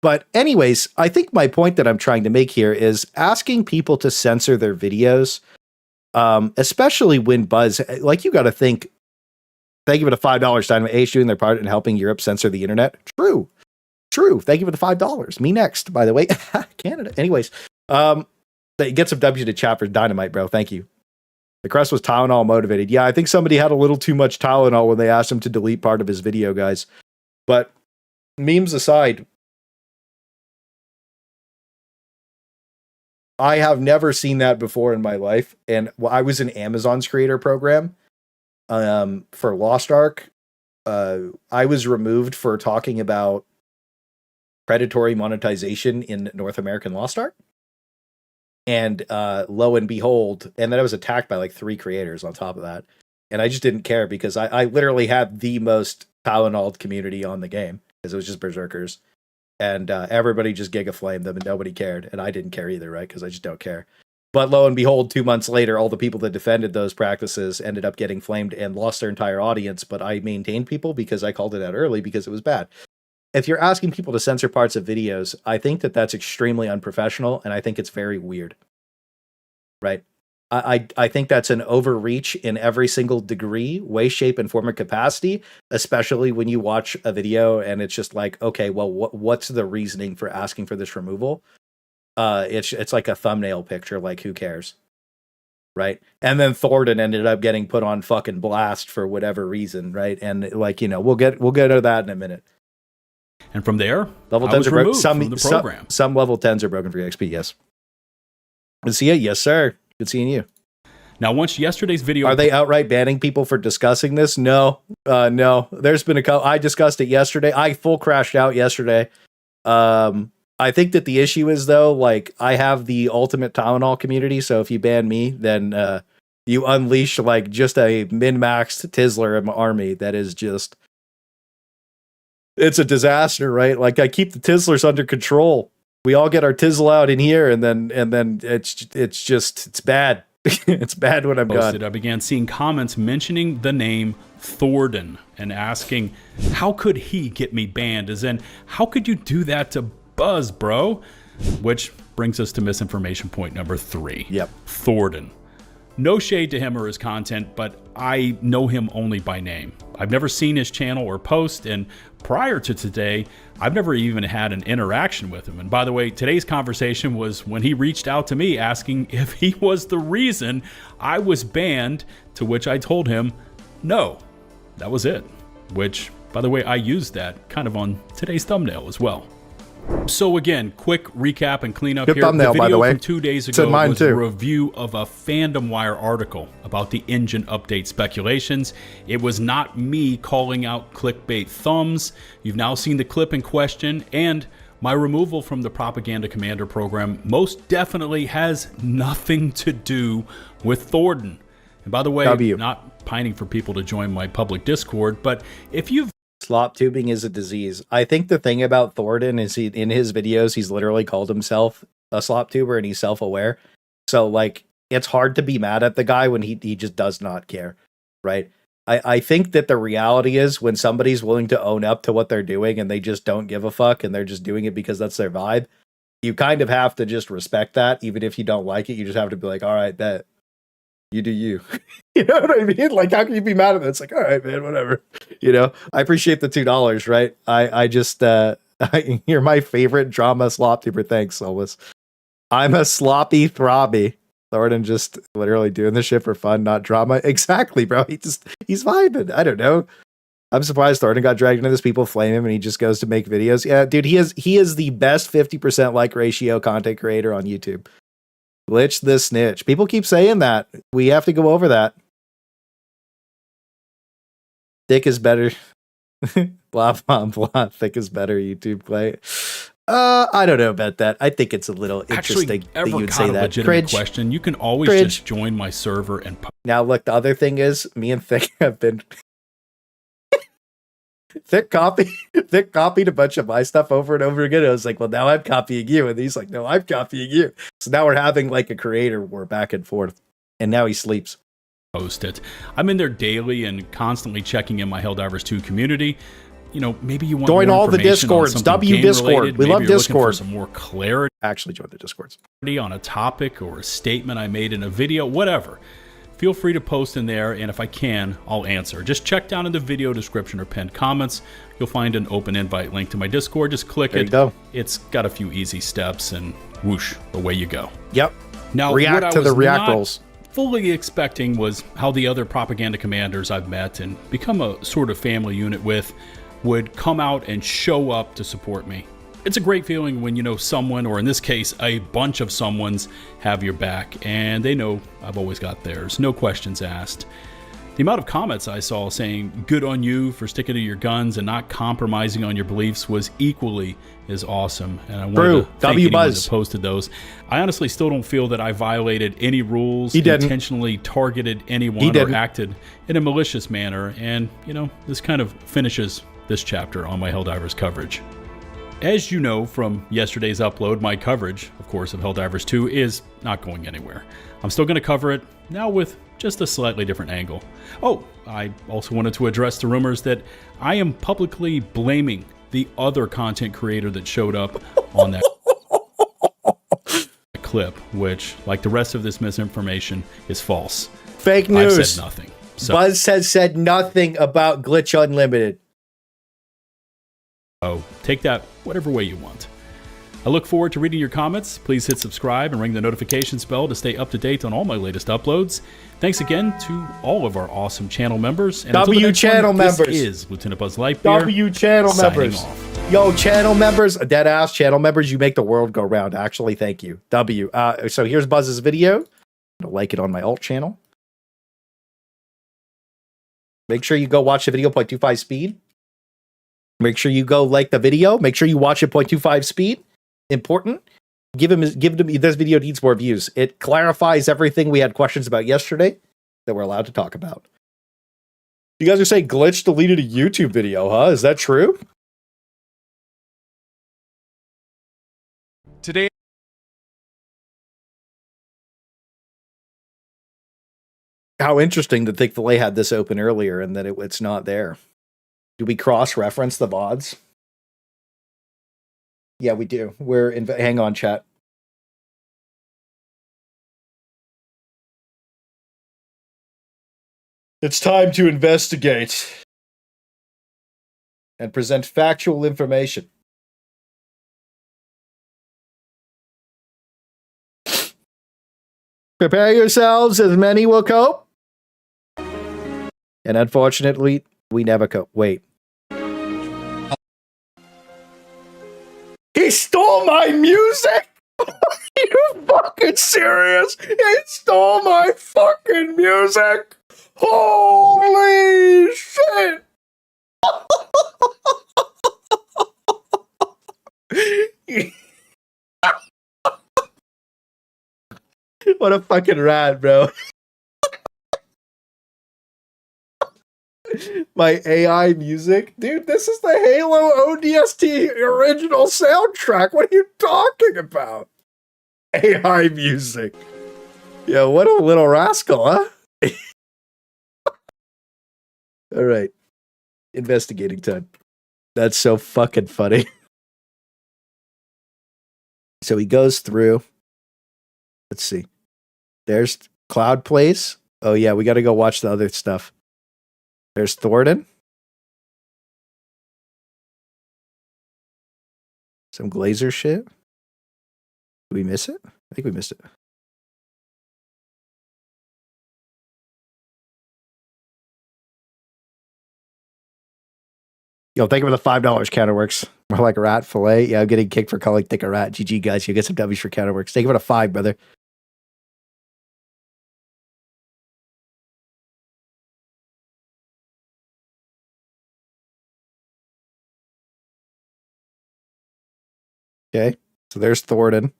S1: But anyways, I think my point that I'm trying to make here is asking people to censor their videos. Especially when Buzz, like, you got to think, thank you for the $5, Dynamite H doing their part in helping Europe censor the internet. True. Thank you for the $5. Me next, by the way. Canada. Anyways, get some W to chat for Dynamite, bro. Thank you. The crest was Tylenol motivated. Yeah, I think somebody had a little too much Tylenol when they asked him to delete part of his video, guys. But memes aside, I have never seen that before in my life. And I was in Amazon's creator program for Lost Ark. I was removed for talking about predatory monetization in North American Lost Ark. And lo and behold, and then I was attacked by like 3 creators on top of that. And I just didn't care because I literally had the most Tylenol community on the game because it was just berserkers. And everybody just giga-flamed them and nobody cared. And I didn't care either, right? Because I just don't care. But lo and behold, 2 months later, all the people that defended those practices ended up getting flamed and lost their entire audience. But I maintained people because I called it out early because it was bad. If you're asking people to censor parts of videos, I think that that's extremely unprofessional. And I think it's very weird. Right? I think that's an overreach in every single degree, way, shape, and form of capacity, especially when you watch a video and it's just like, okay, well, what's the reasoning for asking for this removal? It's like a thumbnail picture, like, who cares? Right? And then Thornton ended up getting put on fucking blast for whatever reason, right? And like, we'll get to that in a minute.
S9: And from there,
S1: level 10s are broken from the program. Some level 10s are broken for XP, yes. Good to see you, yes, sir. Good seeing you.
S9: Now, once yesterday's video...
S1: Are they outright banning people for discussing this? No. No. There's been a couple... I discussed it yesterday. I full crashed out yesterday. I think that the issue is, though, like, I have the ultimate Tylenol community, so if you ban me, then you unleash, like, just a min-maxed Tizzler in my army that is just... It's a disaster, right? Like, I keep the Tizzlers under control. We all get our Tizzle out in here, and then it's bad. It's bad when I'm gone.
S9: I began seeing comments mentioning the name Thornton and asking, how could he get me banned? As in, how could you do that to Buzz, bro? Which brings us to misinformation point number 3.
S1: Yep.
S9: Thornton. No shade to him or his content, but I know him only by name. I've never seen his channel or post, and prior to today, I've never even had an interaction with him. And by the way, today's conversation was when he reached out to me asking if he was the reason I was banned, to which I told him, no, that was it. Which, by the way, I used that kind of on today's thumbnail as well. So again, quick recap and cleanup
S1: Good
S9: here.
S1: Thumbnail,
S9: the
S1: by the
S9: video
S1: way.
S9: from 2 days ago was
S1: too.
S9: a review of a Fandom Wire article about the engine update speculations. It was not me calling out clickbait thumbs. You've now seen the clip in question, and My removal from the Propaganda Commander program most definitely has nothing to do with Thornton. And by the way, not pining for people to join my public Discord, but if you've...
S1: Slop tubing is a disease. I think the thing about Thornton is in his videos, he's literally called himself a slop tuber and he's self-aware. So, like, it's hard to be mad at the guy when he just does not care, right? I think that the reality is when somebody's willing to own up to what they're doing and they just don't give a fuck and they're just doing it because that's their vibe, you kind of have to just respect that. Even if you don't like it, you just have to be like, all right, bet. You do you. You know what I mean? Like, how can you be mad at it? It's like, all right, man, whatever. You know, I appreciate the $2, right? I just, you're my favorite drama slop tuber. Thanks, Solus. I'm a sloppy throbby. Thornton just literally doing this shit for fun, not drama. Exactly, bro. He's vibing. I don't know. I'm surprised Thornton got dragged into this. People flame him and he just goes to make videos. Yeah, dude, he is the best 50% like ratio content creator on YouTube. Glitch the snitch. People keep saying that. We have to go over that. Thick is better. Blah, blah, blah. Thick is better, YouTube Clay. I don't know about that. I think it's a little interesting that you would say that.
S9: Legitimate question. You can always just join my server and...
S1: Now, look, the other thing is, me and Thick have been... Thick copied a bunch of my stuff over and over again. I was like, well, now I'm copying you. And he's like, no, I'm copying you. So now we're having like a creator war back and forth. And now he sleeps.
S9: Post it. I'm in there daily and constantly checking in my Helldivers 2 community. You know, maybe you want
S1: join
S9: more
S1: all the Discords. W Discord. We love Discord.
S9: Some more clarity.
S1: Actually, join the Discords.
S9: On a topic or a statement I made in a video, whatever. Feel free to post in there, and if I can, I'll answer. Just check down in the video description or pinned comments. You'll find an open invite link to my Discord. Just click it.
S1: There you go.
S9: It's got a few easy steps, and whoosh, away you go.
S1: Yep.
S9: Now,
S1: react to the react rolls.
S9: Fully expecting was how the other propaganda commanders I've met and become a sort of family unit with would come out and show up to support me. It's a great feeling when you know someone, or in this case, a bunch of someone's, have your back, and they know I've always got theirs. No questions asked. The amount of comments I saw saying, good on you for sticking to your guns and not compromising on your beliefs was equally as awesome. And I wanted to thank anyone that posted those. I honestly still don't feel that I violated any rules, intentionally targeted anyone, or acted in a malicious manner. And, you know, this kind of finishes this chapter on my Helldivers coverage. As you know from yesterday's upload, my coverage, of course, of Helldivers 2 is not going anywhere. I'm still going to cover it, now with just a slightly different angle. Oh, I also wanted to address the rumors that I am publicly blaming the other content creator that showed up on that clip, which, like the rest of this misinformation, is false.
S1: Fake news.
S9: I've said nothing. So,
S1: Buzz has said nothing about Glitch Unlimited.
S9: Oh, take that whatever way you want. I look forward to reading your comments. Please hit subscribe and ring the notifications bell to stay up to date on all my latest uploads. Thanks again to all of our awesome channel members. And
S1: W channel members.
S9: This is Lieutenant Buzz Lightyear.
S1: W channel members. Yo, channel members, dead ass channel members, you make the world go round. Actually, thank you. W. So here's Buzz's video. Like it on my alt channel. Make sure you go watch the video 0.25 speed. Make sure you go like the video. Make sure you watch it 0.25 speed. Important. Give him this video needs more views. It clarifies everything we had questions about yesterday that we're allowed to talk about. You guys are saying Glitch deleted a YouTube video, huh? Is that true?
S11: Today.
S1: How interesting that Thick-Fillet had this open earlier and that it's not there. Do we cross-reference the VODs? Yeah, we do. Hang on, chat. It's time to investigate and present factual information. Prepare yourselves, as many will cope. And unfortunately, we never cope. Wait. He stole my music? Are you fucking serious? He stole my fucking music? Holy shit! What a fucking rat, bro. My AI music? Dude, this is the Halo ODST original soundtrack. What are you talking about? AI music. Yeah, what a little rascal, huh? All right. Investigating time. That's so fucking funny. So he goes through. Let's see. There's Cloud Place. Oh, yeah, we got to go watch the other stuff. There's Thornton. Some Glazer shit. Did we miss it? I think we missed it. Yo, thank you for the $5 counterworks. More like a rat fillet. Yeah, I'm getting kicked for calling thick a rat. GG, guys. You get some W's for counterworks. Thank you for the 5, brother. Okay, so there's Thornton.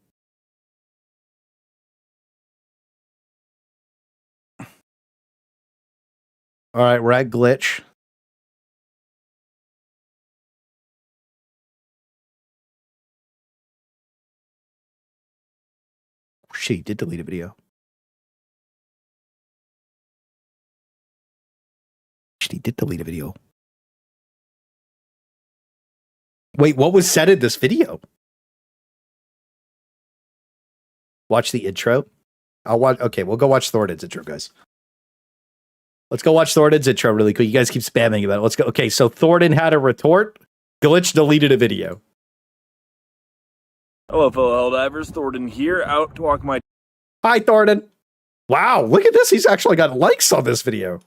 S1: All right, we're at Glitch. Shit, he did delete a video. Shit, he did delete a video. Wait, what was said in this video? Watch the intro. I'll watch. Okay, we'll go watch Thornton's intro, guys. Let's go watch Thornton's intro really quick. You guys keep spamming about it. Let's go. Okay, so Thornton had a retort. Glitch deleted a video.
S11: Hello, fellow Helldivers. Thornton here, out to walk my...
S1: Hi, Thornton. Wow, look at this. He's actually got likes on this video.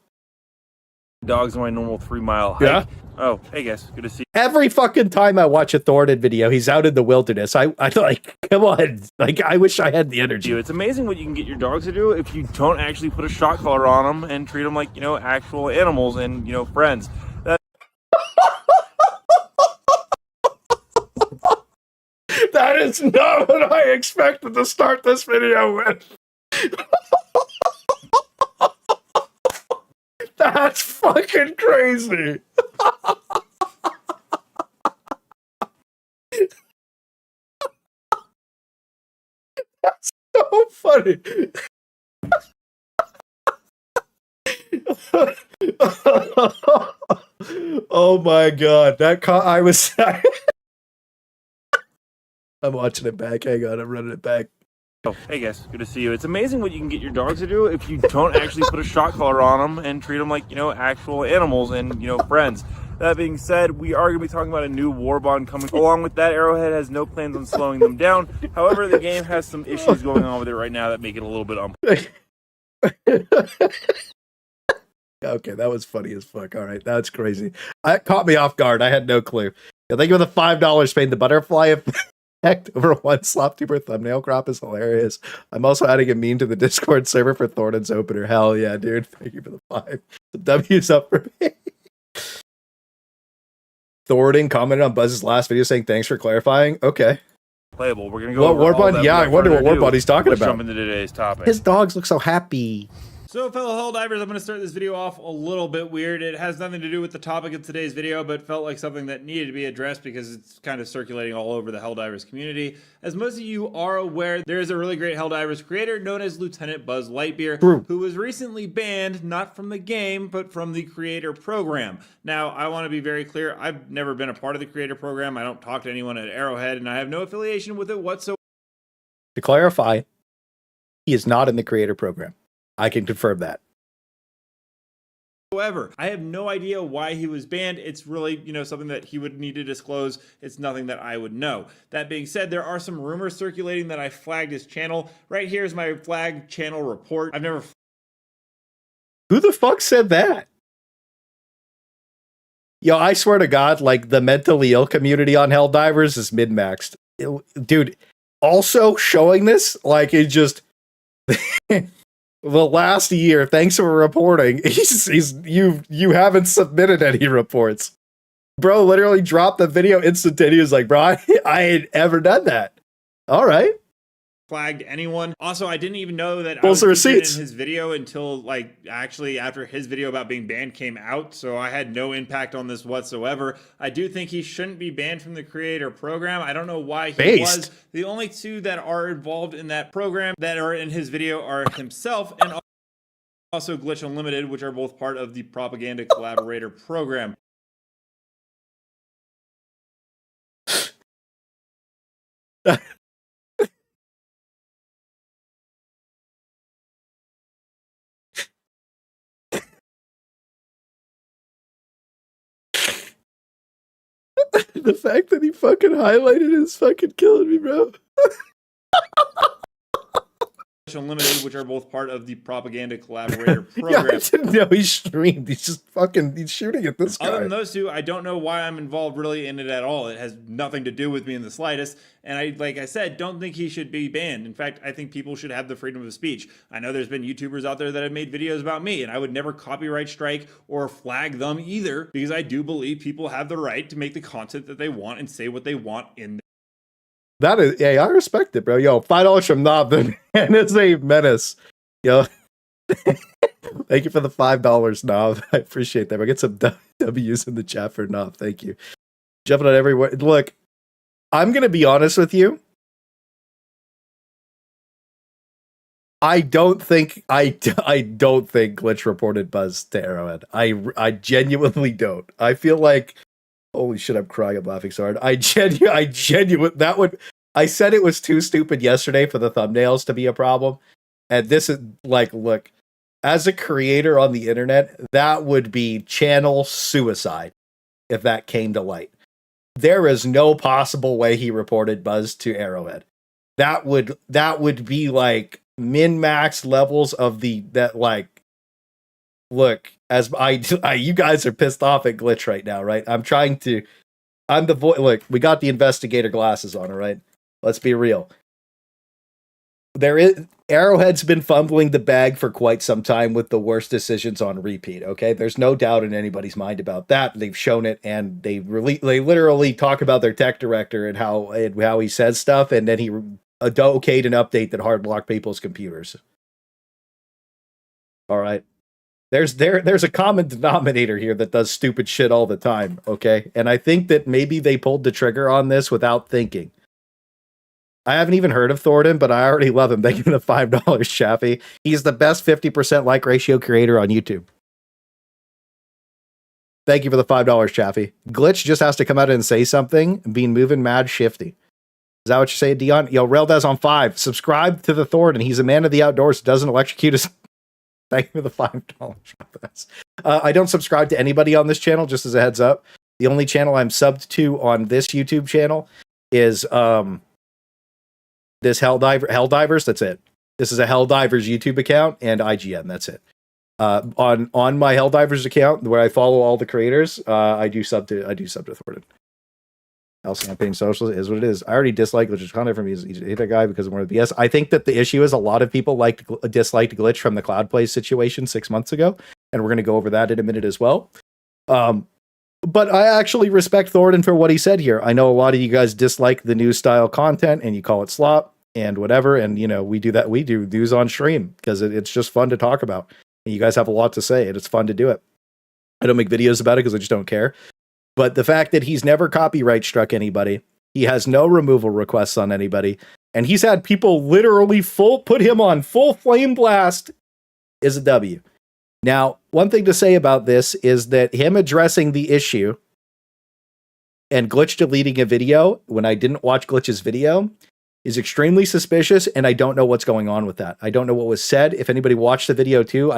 S11: Dogs on my normal 3-mile hike.
S1: Yeah.
S11: Oh, hey guys, good to see you.
S1: Every fucking time I watch a Thornton video, he's out in the wilderness. I like, come on. Like, I wish I had the energy.
S11: It's amazing what you can get your dogs to do if you don't actually put a shock collar on them and treat them like, actual animals and, friends.
S1: That is not what I expected to start this video with. That's fucking crazy. That's so funny. Oh my god, I was. I'm watching it back. Hang on, I'm running it back.
S11: Oh, hey guys, good to see you. It's amazing what you can get your dogs to do if you don't actually put a shock collar on them and treat them like, actual animals and, friends. That being said, we are going to be talking about a new war bond coming. Along with that, Arrowhead has no plans on slowing them down. However, the game has some issues going on with it right now that make it a little bit
S1: Okay, that was funny as fuck. All right, that's crazy. That caught me off guard. I had no clue. Yeah, thank you for the $5 paying the butterfly effect over one slop tuber thumbnail crop is hilarious. I'm also adding a meme to the Discord server for Thornton's opener. Hell yeah, dude. Thank you for the 5. The W's up for me. Thornton commented on Buzz's last video saying thanks for clarifying. Okay.
S11: Playable. We're gonna go.
S1: What Warbud? Yeah, I wonder what Warbuddy's talking about.
S11: Jump into today's topic.
S1: His dogs look so happy.
S12: So fellow Helldivers, I'm going to start this video off a little bit weird. It has nothing to do with the topic of today's video, but felt like something that needed to be addressed because it's kind of circulating all over the Helldivers community. As most of you are aware, there is a really great Helldivers creator known as Lieutenant Buzz Lightyear, who was recently banned not from the game, but from the creator program. Now, I want to be very clear. I've never been a part of the creator program. I don't talk to anyone at Arrowhead, and I have no affiliation with it whatsoever.
S1: To clarify, he is not in the creator program. I can confirm that.
S12: However, I have no idea why he was banned. It's really, something that he would need to disclose. It's nothing that I would know. That being said, there are some rumors circulating that I flagged his channel. Right here is my flag channel report. I've never...
S1: Who the fuck said that? Yo, I swear to God, like, the mentally ill community on Helldivers is min-maxed. Dude, also showing this, like, it just... The last year, thanks for reporting. You haven't submitted any reports. Bro literally dropped the video instantaneous. Like, bro, I ain't ever done that. All right.
S12: Flagged anyone. Also, I didn't even know that I
S1: Pulls
S12: was
S1: the
S12: featured
S1: receipts
S12: in his video until like actually after his video about being banned came out. So I had no impact on this whatsoever. I do think he shouldn't be banned from the creator program. I don't know why he was. The only two that are involved in that program that are in his video are himself and also Glitch Unlimited, which are both part of the propaganda collaborator program.
S1: The fact that he fucking highlighted is fucking killing me, bro.
S12: Unlimited, which are both part of the propaganda collaborator program.
S1: Yeah, I didn't know he streamed. He's just fucking, he's shooting at this guy.
S12: Other than those two, I don't know why I'm involved really in it at all. It has nothing to do with me in the slightest. And I, like I said, don't think he should be banned. In fact, I think people should have the freedom of speech. I know there's been YouTubers out there that have made videos about me, and I would never copyright strike or flag them either, because I do believe people have the right to make the content that they want and say what they want in
S1: That is, hey, I respect it, bro. Yo, $5 from Knob, the man is a menace. Yo, thank you for the $5, Knob. I appreciate that. I get some W's in the chat for Knob. Thank you. Jumping on everywhere. Look, I'm gonna be honest with you. I don't think Glitch reported Buzz to Arrowhead. I genuinely don't. I feel like, holy shit, I'm crying. I'm laughing so hard. I genuinely that would. I said it was too stupid yesterday for the thumbnails to be a problem, and this is like, look, as a creator on the internet, that would be channel suicide if that came to light. There is no possible way he reported Buzz to Arrowhead. That would be like min-max levels of that like. Look, as you guys are pissed off at Glitch right now, right? I'm the voice. Look, we got the investigator glasses on, all right? Let's be real. Arrowhead's been fumbling the bag for quite some time with the worst decisions on repeat, okay? There's no doubt in anybody's mind about that. They've shown it, and they literally talk about their tech director and how he says stuff, and then he okayed an update that hard blocked people's computers. All right. There's a common denominator here that does stupid shit all the time, okay? And I think that maybe they pulled the trigger on this without thinking. I haven't even heard of Thornton, but I already love him. Thank you for the $5, Chaffee. He's the best 50% like ratio creator on YouTube. Thank you for the $5, Chaffee. Glitch just has to come out and say something, being moving mad shifty. Is that what you're saying, Dion? Yo, Reldas on 5. Subscribe to the Thornton. He's a man of the outdoors, doesn't electrocute his... Thank you for the $5. I don't subscribe to anybody on this channel, just as a heads up. The only channel I'm subbed to on this YouTube channel is this Helldivers. That's it. This is a Helldivers YouTube account and IGN. That's it. On my Helldivers account, where I follow all the creators, I do sub to Thornton. House campaign social is what it is. I already dislike Glitch's content from he's a hate guy because of more of the BS. I think that the issue is a lot of people disliked Glitch from the Cloud Plays situation 6 months ago, and we're going to go over that in a minute as well. But I actually respect Thornton for what he said here. I know a lot of you guys dislike the news style content and you call it slop and whatever, and you know we do that. We do news on stream because it's just fun to talk about. And you guys have a lot to say, and it's fun to do it. I don't make videos about it because I just don't care. But the fact that he's never copyright struck anybody, he has no removal requests on anybody, and he's had people literally put him on full flame blast is a W. Now, one thing to say about this is that him addressing the issue and Glitch deleting a video when I didn't watch Glitch's video is extremely suspicious, and I don't know what's going on with that. I don't know what was said. If anybody watched the video too,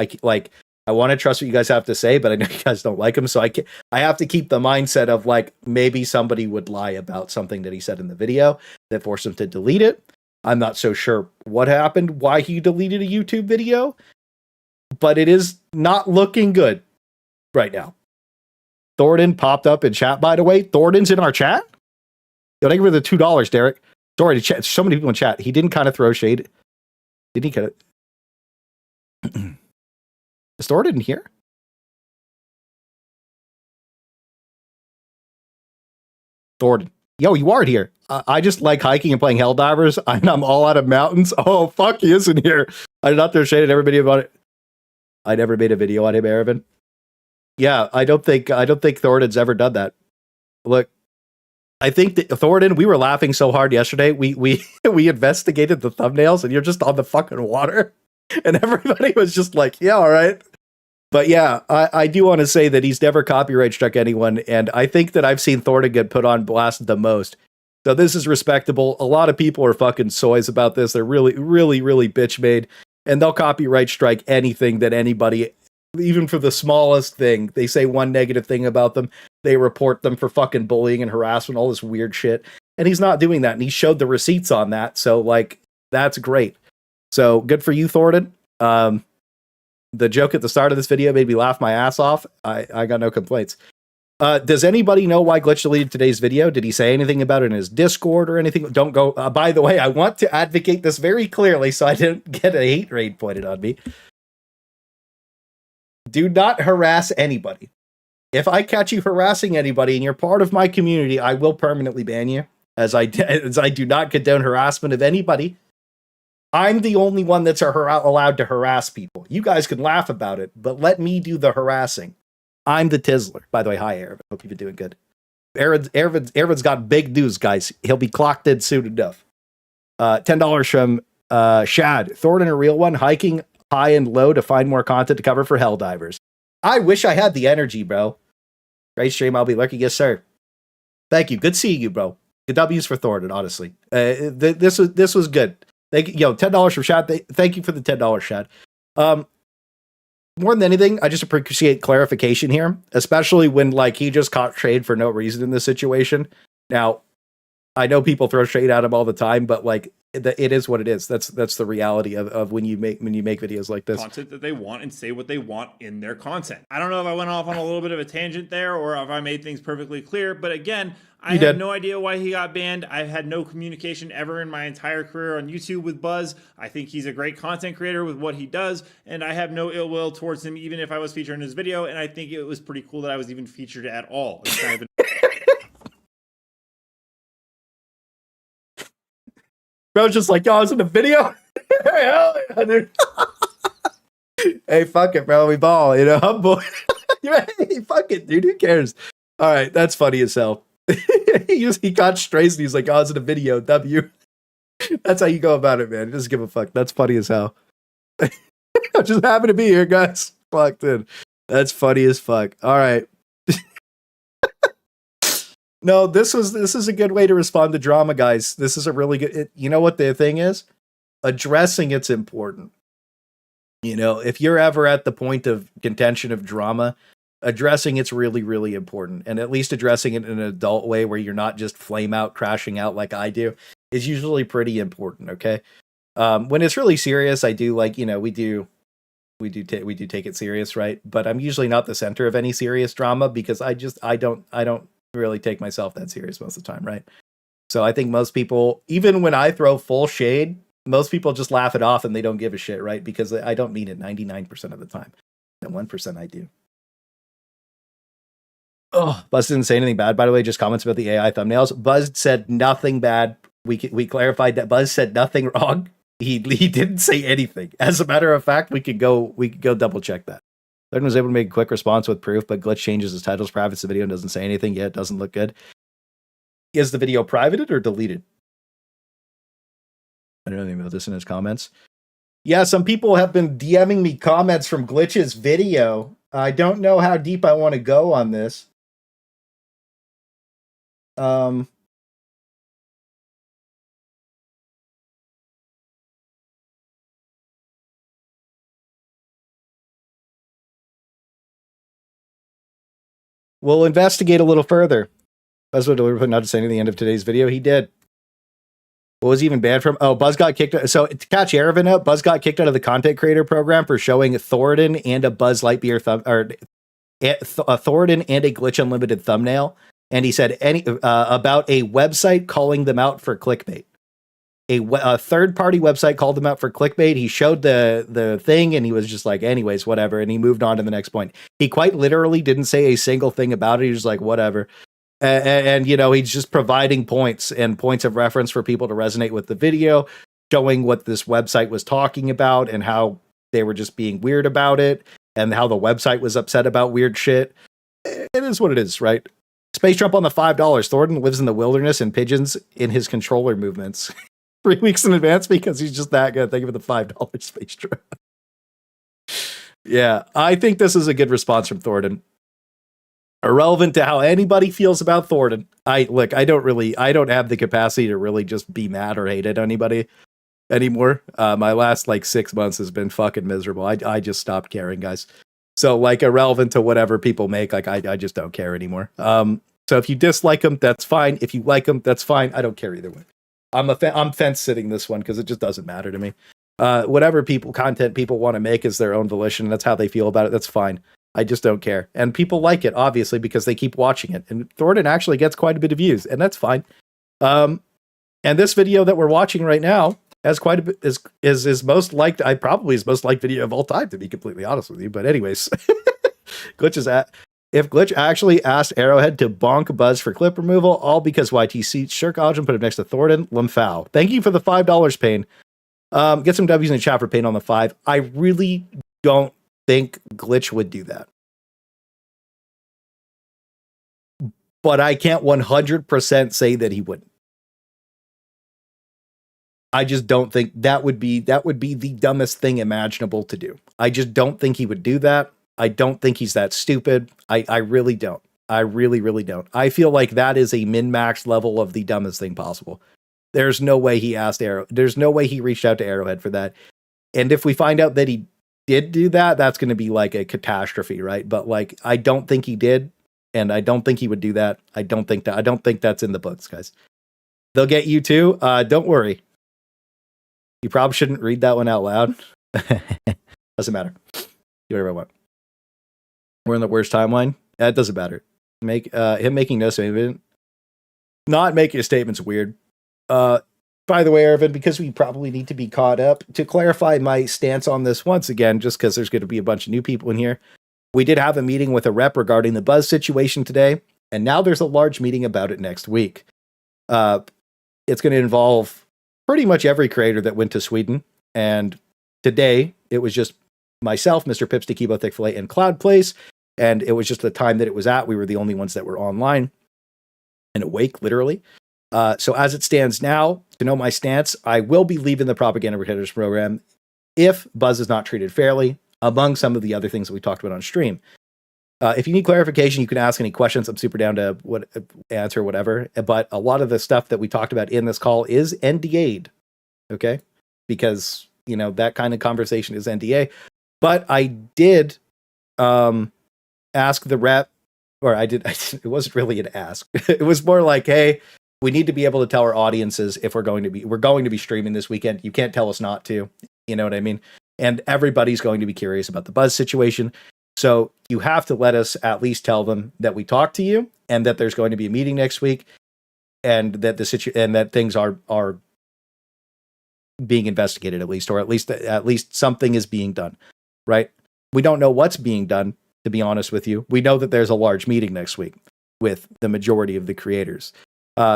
S1: I want to trust what you guys have to say, but I know you guys don't like him, so I have to keep the mindset of like maybe somebody would lie about something that he said in the video that forced him to delete it. I'm not so sure what happened, why he deleted a YouTube video, but it is not looking good right now. Thornton popped up in chat, by the way. Thornton's in our chat? Yo, thank you for the $2, Derek. Sorry to chat. So many people in chat. He didn't kind of throw shade. Didn't he kind of... Is Thornton here? Thornton. Yo, you aren't here. I just like hiking and playing Helldivers. I'm all out of mountains. Oh, fuck, he isn't here. I did not throw shade at everybody about it. I never made a video on him, Aravan. Yeah, I don't think Thornton's ever done that. Look, I think that Thornton, we were laughing so hard yesterday. We investigated the thumbnails, and you're just on the fucking water, and everybody was just like, "Yeah, all right." But yeah, I do want to say that he's never copyright struck anyone, and I think that I've seen Thornton get put on blast the most. So this is respectable. A lot of people are fucking soys about this. They're really, really, really bitch made, and they'll copyright strike anything that anybody, even for the smallest thing. They say one negative thing about them, they report them for fucking bullying and harassment, all this weird shit. And he's not doing that, and he showed the receipts on that. So like, that's great. So good for you, Thornton. The joke at the start of this video made me laugh my ass off. I got no complaints. Does anybody know why Glitch deleted today's video? Did he say anything about it in his Discord or anything? Don't go. By the way, I want to advocate this very clearly so I didn't get a hate raid pointed on me. Do not harass anybody. If I catch you harassing anybody and you're part of my community, I will permanently ban you, as I do not condone harassment of anybody. I'm the only one that's allowed to harass people. You guys can laugh about it, but let me do the harassing. I'm the Tizzler. By the way, hi, Aaron. Hope you've been doing good. Aaron's got big news, guys. He'll be clocked in soon enough. $10 from Shad. Thornton, a real one, hiking high and low to find more content to cover for Helldivers. I wish I had the energy, bro. Great stream. I'll be lurking. Yes, sir. Thank you. Good seeing you, bro. Good W's for Thornton, honestly. This was good. Thank you. Yo, $10 from Shad. Thank you for the $10, Shad. More than anything, I just appreciate clarification here, especially when like he just caught shade for no reason in this situation. Now, I know people throw shade at him all the time, but like it is what it is. That's the reality of when you make videos like this.
S12: Content that they want and say what they want in their content. I don't know if I went off on a little bit of a tangent there or if I made things perfectly clear, but again, I have no idea why he got banned. I've had no communication ever in my entire career on YouTube with Buzz. I think he's a great content creator with what he does, and I have no ill will towards him, even if I was featured in his video, and I think it was pretty cool that I was even featured at all. It's kind of
S1: Bro's just like, yo, I was in the video. Hell yeah, dude. Hey, fuck it, bro. We ball, you know. I'm boy. Hey, fuck it, dude. Who cares? All right, that's funny as hell. he got strays and he's like, oh, I was in a video. W. That's how you go about it, man. Just give a fuck. That's funny as hell. I'm just happy to be here, guys. Fucked in. That's funny as fuck. All right. No, this is a good way to respond to drama, guys. This is a really good. You know what the thing is? Addressing it's important. You know, if you're ever at the point of contention of drama, addressing it's really, really important. And at least addressing it in an adult way where you're not just flame out, crashing out like I do is usually pretty important. Okay. When it's really serious, I do like, you know, we do take it serious, right? But I'm usually not the center of any serious drama because I don't really take myself that serious most of the time, right? So I think most people, even when I throw full shade, most people just laugh it off and they don't give a shit, right? Because I don't mean it 99% of the time. And 1% I do. Oh, Buzz didn't say anything bad, by the way, just comments about the AI thumbnails. Buzz said nothing bad. We clarified that Buzz said nothing wrong. He didn't say anything. As a matter of fact, we could go double check that. Thornton was able to make a quick response with proof, but Glitch changes his titles, privates the video, and doesn't say anything yet. It doesn't look good. Is the video privated or deleted? I don't know anything about this in his comments. Yeah, some people have been DMing me comments from Glitch's video. I don't know how deep I want to go on this. We'll investigate a little further. Buzz would deliver not to say anything at the end of today's video. He did. What was he even banned from? Oh, Buzz got kicked out. So to catch Aravan up, Buzz got kicked out of the content creator program for showing Thornton and a Buzz Lightyear a Thornton and a Glitch Unlimited thumbnail. And he said about a website calling them out for clickbait. A third-party website called him out for clickbait. He showed the thing, and he was just like, anyways, whatever, and he moved on to the next point. He quite literally didn't say a single thing about it. He was like, whatever. And you know, he's just providing points and points of reference for people to resonate with the video, showing what this website was talking about and how they were just being weird about it and how the website was upset about weird shit. It is what it is, right? Space Trump on the $5. Thornton lives in the wilderness and pigeons in his controller movements 3 weeks in advance because he's just that good. Thank you for the $5 Space Trump. Yeah, I think this is a good response from Thornton. Irrelevant to how anybody feels about Thornton. I don't have the capacity to really just be mad or hate at anybody anymore. My last 6 months has been fucking miserable. I just stopped caring, guys. So irrelevant to whatever people make, I just don't care anymore. So if you dislike them, that's fine. If you like them, that's fine. I don't care either way. I'm fence sitting this one because it just doesn't matter to me. Whatever content people want to make is their own volition. That's how they feel about it. That's fine. I just don't care. And people like it, obviously, because they keep watching it. And Thornton actually gets quite a bit of views, and that's fine. And this video that we're watching right now has quite a bit, is most liked. Probably his most liked video of all time, to be completely honest with you. But anyways, if Glitch actually asked Arrowhead to bonk Buzz for clip removal, all because YTC Shirk Algin put him next to Thornton, Limfow. Thank you for the $5, Payne. Get some W's in the chat for Payne on the 5. I really don't think Glitch would do that. But I can't 100% say that he wouldn't. I just don't think that would be the dumbest thing imaginable to do. I just don't think he would do that. I don't think he's that stupid. I really don't. I really, really don't. I feel like that is a min-max level of the dumbest thing possible. There's no way he there's no way he reached out to Arrowhead for that. And if we find out that he did do that, that's going to be a catastrophe, right? But I don't think he did, and I don't think he would do that. I don't think that's in the books, guys. They'll get you too. Don't worry. You probably shouldn't read that one out loud. Doesn't matter. Do whatever I want. We're in the worst timeline. That doesn't matter. Him making no statement, not making a statement's weird. By the way, Irvin, because we probably need to be caught up, to clarify my stance on this once again, just because there's going to be a bunch of new people in here. We did have a meeting with a rep regarding the Buzz situation today, and now there's a large meeting about it next week. It's going to involve pretty much every creator that went to Sweden, and today it was just myself, Mr. Pips, Kibo, Thickfillet, and Cloud Place, and it was just the time that it was at. We were the only ones that were online and awake, literally. So as it stands now, to know my stance, I will be leaving the Propaganda Protectors program if Buzz is not treated fairly, among some of the other things that we talked about on stream. If you need clarification, you can ask any questions. I'm super down to answer whatever. But a lot of the stuff that we talked about in this call is NDA'd, okay? Because, that kind of conversation is NDA. But I did ask the rep, or I did, it wasn't really an ask. It was more like, hey, we need to be able to tell our audiences if we're going to be streaming this weekend. You can't tell us not to. You know what I mean? And everybody's going to be curious about the Buzz situation. So you have to let us at least tell them that we talked to you and that there's going to be a meeting next week and that that things are being investigated at least, or at least something is being done, right? We don't know what's being done, to be honest with you. We know that there's a large meeting next week with the majority of the creators.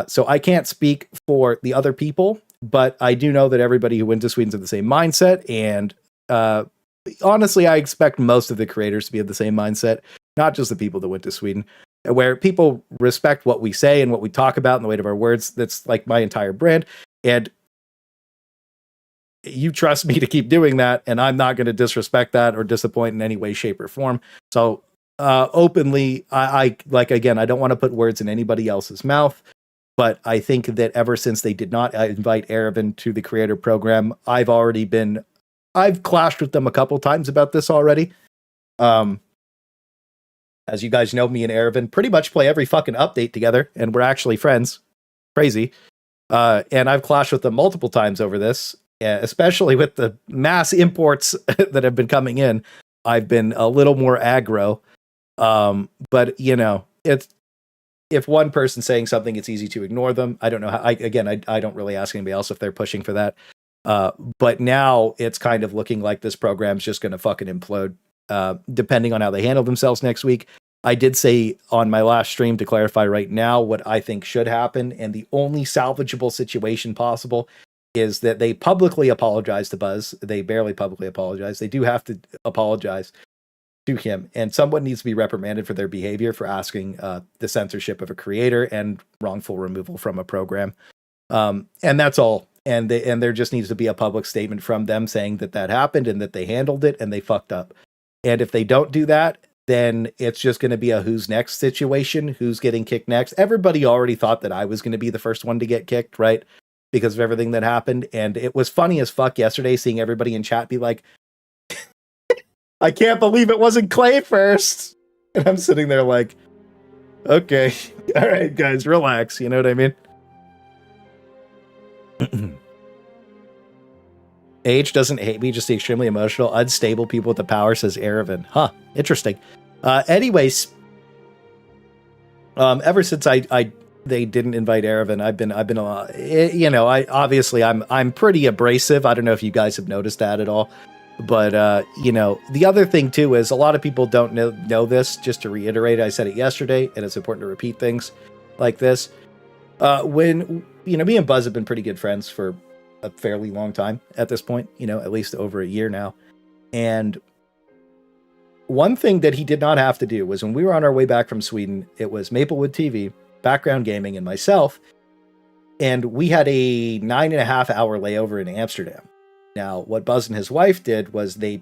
S1: So I can't speak for the other people, but I do know that everybody who went to Sweden's in the same mindset. And honestly, I expect most of the creators to be of the same mindset, not just the people that went to Sweden, where people respect what we say and what we talk about in the weight of our words. That's my entire brand. And you trust me to keep doing that, and I'm not going to disrespect that or disappoint in any way, shape, or form. So openly, I don't want to put words in anybody else's mouth. But I think that ever since they did not invite Aravan to the creator program, I've clashed with them a couple times about this already. As you guys know, me and Aravan pretty much play every fucking update together, and we're actually friends. Crazy. And I've clashed with them multiple times over this, especially with the mass imports that have been coming in. I've been a little more aggro. But, it's, if one person's saying something, it's easy to ignore them. I don't know how, I don't really ask anybody else if they're pushing for that. But now it's kind of looking like this program's just going to fucking implode, depending on how they handle themselves next week. I did say on my last stream, to clarify right now, what I think should happen, and the only salvageable situation possible is that they publicly apologize to Buzz. They barely publicly apologize. They do have to apologize to him, and someone needs to be reprimanded for their behavior for asking the censorship of a creator and wrongful removal from a program. And that's all. And there just needs to be a public statement from them saying that happened and that they handled it and they fucked up. And if they don't do that, then it's just going to be a who's next situation. Who's getting kicked next? Everybody already thought that I was going to be the first one to get kicked, right? Because of everything that happened. And it was funny as fuck yesterday seeing everybody in chat be like, I can't believe it wasn't Clay first. And I'm sitting there like, okay, all right, guys, relax. You know what I mean? Age doesn't hate me, just the extremely emotional, unstable people with the power, says Aravan. Huh, interesting. Anyways, ever since they didn't invite Aravan, I've been you know, I'm pretty abrasive. I don't know if you guys have noticed that at all. But you know, the other thing too is a lot of people don't know this. Just to reiterate, I said it yesterday, and it's important to repeat things like this. When, you know, me and Buzz have been pretty good friends for a fairly long time at this point, you know, at least over a year now. And one thing that he did not have to do was when we were on our way back from Sweden, it was Maplewood TV, Background Gaming, and myself. And we had a 9.5 hour layover in Amsterdam. Now, what Buzz and his wife did was he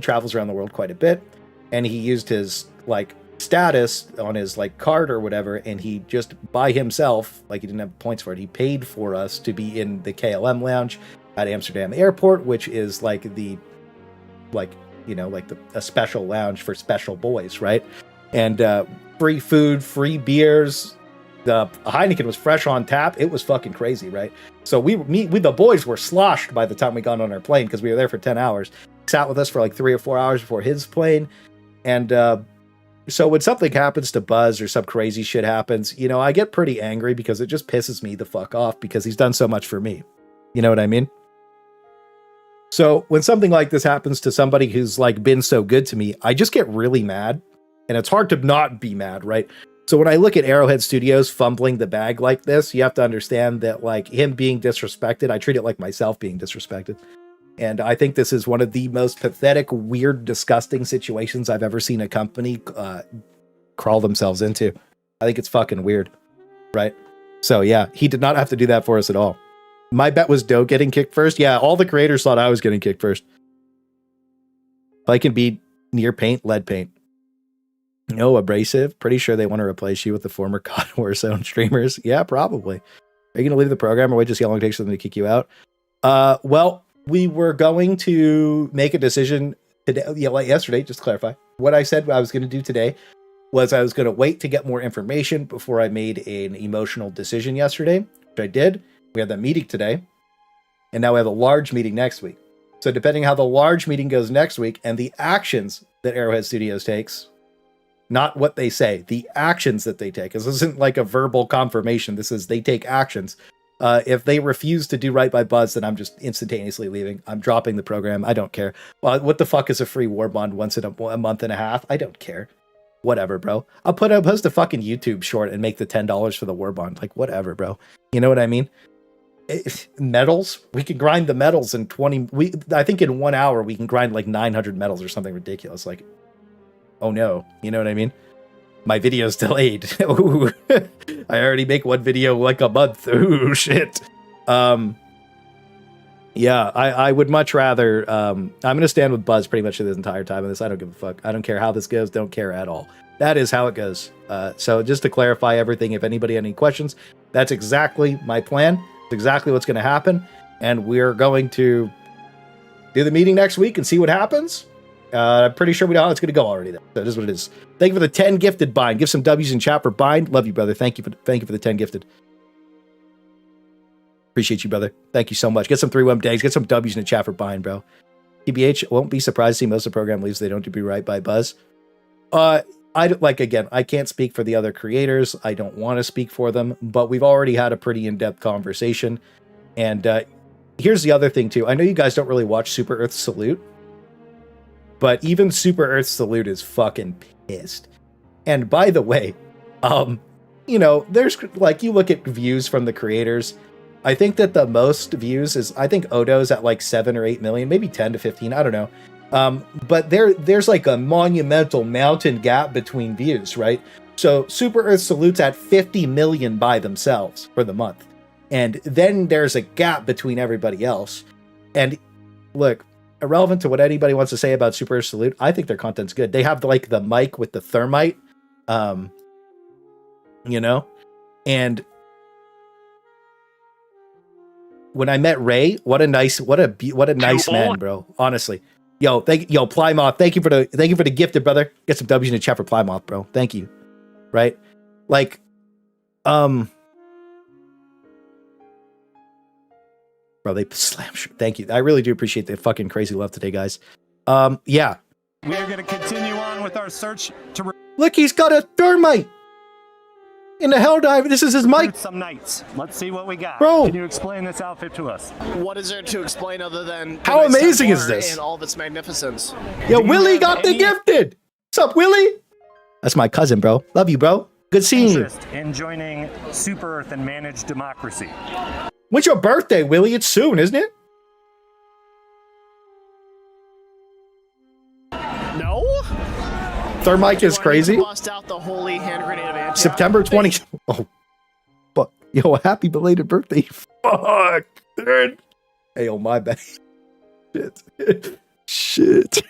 S1: travels around the world quite a bit, and he used his like status on his like card or whatever, and he just by himself, like he didn't have points for it, he paid for us to be in the KLM lounge at Amsterdam airport, which is like a special lounge for special boys, right? And free food, free beers. The Heineken was fresh on tap. It was fucking crazy, right? So we the boys were sloshed by the time we got on our plane because we were there for 10 hours. Sat with us for like 3 or 4 hours before his plane. And so when something happens to Buzz or some crazy shit happens, you know, I get pretty angry because it just pisses me the fuck off because he's done so much for me. You know what I mean? So when something like this happens to somebody who's like been so good to me, I just get really mad. And it's hard to not be mad, right? So when I look at Arrowhead Studios fumbling the bag like this, you have to understand that like him being disrespected, I treat it like myself being disrespected. And I think this is one of the most pathetic, weird, disgusting situations I've ever seen a company crawl themselves into. I think it's fucking weird, right? So yeah, he did not have to do that for us at all. My bet was Doe getting kicked first. Yeah, all the creators thought I was getting kicked first. If I can be near paint, lead paint. No, abrasive. Pretty sure they want to replace you with the former COD Warzone streamers. Yeah, probably. Are you going to leave the program or wait to see how long it takes for them to kick you out? Well, we were going to make a decision today, like yesterday, just to clarify. What I said I was going to do today was I was going to wait to get more information before I made an emotional decision yesterday, which I did. We had that meeting today, and now we have a large meeting next week. So depending how the large meeting goes next week and the actions that Arrowhead Studios takes, not what they say, the actions that they take. This isn't like a verbal confirmation. This is they take actions. If they refuse to do right by Buzz, then I'm just instantaneously leaving. I'm dropping the program. I don't care. Well, what the fuck is a free war bond once in a month and a half? I don't care. Whatever, bro. I'll post a fucking YouTube short and make the $10 for the war bond. Like, whatever, bro. You know what I mean? Metals? We can grind the metals in 20... I think in 1 hour, we can grind like 900 metals or something ridiculous. Like, oh no. You know what I mean? My video's delayed. Ooh. I already make one video like a month. Ooh, shit. Yeah, I would much rather... I'm going to stand with Buzz pretty much this entire time of this. I don't give a fuck. I don't care how this goes. Don't care at all. That is how it goes. So just to clarify everything, if anybody had any questions, that's exactly my plan. It's exactly what's going to happen. And we're going to do the meeting next week and see what happens. I'm pretty sure we know how it's going to go already. That is what it is. Thank you for the 10 gifted, Bind. Give some W's in chat for Bind. Love you, brother. Thank you for the 10 gifted. Appreciate you, brother. Thank you so much. Get some 3-1 days. Get some W's in the chat for Bind, bro. TBH, won't be surprised to see most of the program leaves. They don't do right by Buzz. I can't speak for the other creators. I don't want to speak for them, but we've already had a pretty in-depth conversation. And here's the other thing too. I know you guys don't really watch Super Earth Salute, but even Super Earth Salute is fucking pissed. And by the way, you know, there's like, you look at views from the creators. I think that the most views is, I think Odo's at like 7 or 8 million, maybe 10 to 15. I don't know. But there's like a monumental mountain gap between views, right? So Super Earth Salutes at 50 million by themselves for the month. And then there's a gap between everybody else. And look, irrelevant to what anybody wants to say about Super Earth Salute, I think their content's good. They have like the mic with the thermite, you know, and when I met Ray, what a nice man, bro. Honestly, yo, Plymouth, thank you for the gifted, brother. Get some W's in the chat for Plymouth, bro. Thank you. Right, like, bro, they slam. Thank you. I really do appreciate the fucking crazy love today, guys. Yeah.
S13: We are going to continue on with our search to.
S1: Look, he's got a thermite in the Helldive. This is his mic.
S13: Some knights. Let's see what we got.
S1: Bro,
S13: can you explain this outfit to us?
S14: What is there to explain other than
S1: how amazing is this?
S14: And all of its magnificence.
S1: Yo, Willie got the gifted. What's up, Willie? That's my cousin, bro. Love you, bro. Good seeing you.
S13: In joining Super Earth and managed democracy.
S1: When's your birthday, Willie? It's soon, isn't it?
S14: No.
S1: Thermite is crazy.
S14: Bust out the holy hand grenade of Antioch.
S1: September 20. Oh, fuck. Yo, happy belated birthday. Fuck, dude. Hey, oh, my bad. Shit. Shit.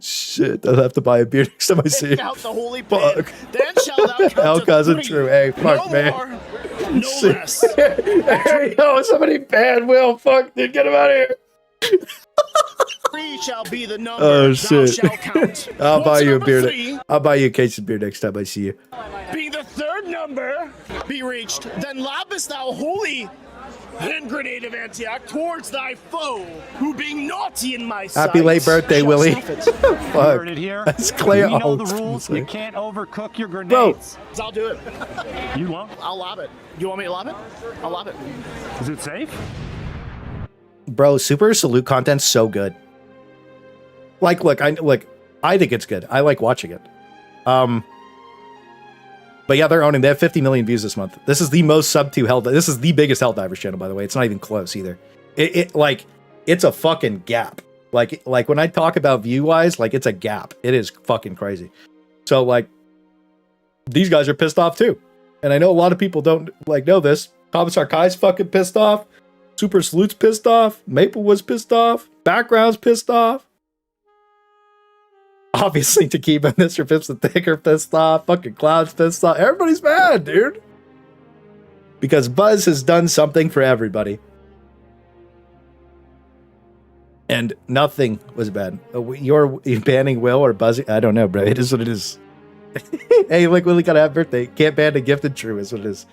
S1: Shit. I'll have to buy a beer next time I see you.
S14: Out the holy
S1: fuck.
S14: Then shall thou come
S1: Hell
S14: to
S1: cousin
S14: three.
S1: true. Hey, fuck,
S14: No
S1: man.
S14: more, no less.
S1: Hey, yo, somebody banned Will. Fuck, dude. Get him out of here.
S14: 3 shall be the number.
S1: Oh,
S14: Thou
S1: shit.
S14: shalt count.
S1: I'll buy
S14: What's
S1: you a
S14: number
S1: beer.
S14: 3?
S1: I'll buy you a case of beer next time I see you.
S14: Being the 3rd number be reached, then lobbest thou holy hand grenade of Antioch towards thy foe, who being naughty in my sight.
S1: Happy late birthday,
S14: shall
S1: Willie.
S14: self it.
S1: Fuck.
S13: Here.
S1: That's Clay.
S13: We know
S1: Oh,
S13: the rules. You can't overcook your
S1: bro.
S13: grenades.
S14: I'll do it.
S13: You won't?
S14: I'll lob it. You want me to lob it? I'll lob it.
S13: Is it safe?
S1: Bro, Super Salute content's so good. Like, look, I think it's good. I like watching it. But yeah, they're owning. They have 50 million views this month. This is the most sub to Hell. This is the biggest Helldivers channel, by the way. It's not even close either. It's a fucking gap. Like when I talk about view wise, like it's a gap. It is fucking crazy. So like, these guys are pissed off too, and I know a lot of people don't know this. Thomas Archive's fucking pissed off. Super Salute's pissed off. Maple was pissed off. Background's pissed off. Obviously, Takiba and Mr. Pips the Thick are pissed off. Fucking Cloud's pissed off. Everybody's mad, dude. Because Buzz has done something for everybody. And nothing was bad. You're banning Will or Buzz? I don't know, bro. It is what it is. Hey, look, Willie got a happy birthday. Can't ban a gifted true is what it is.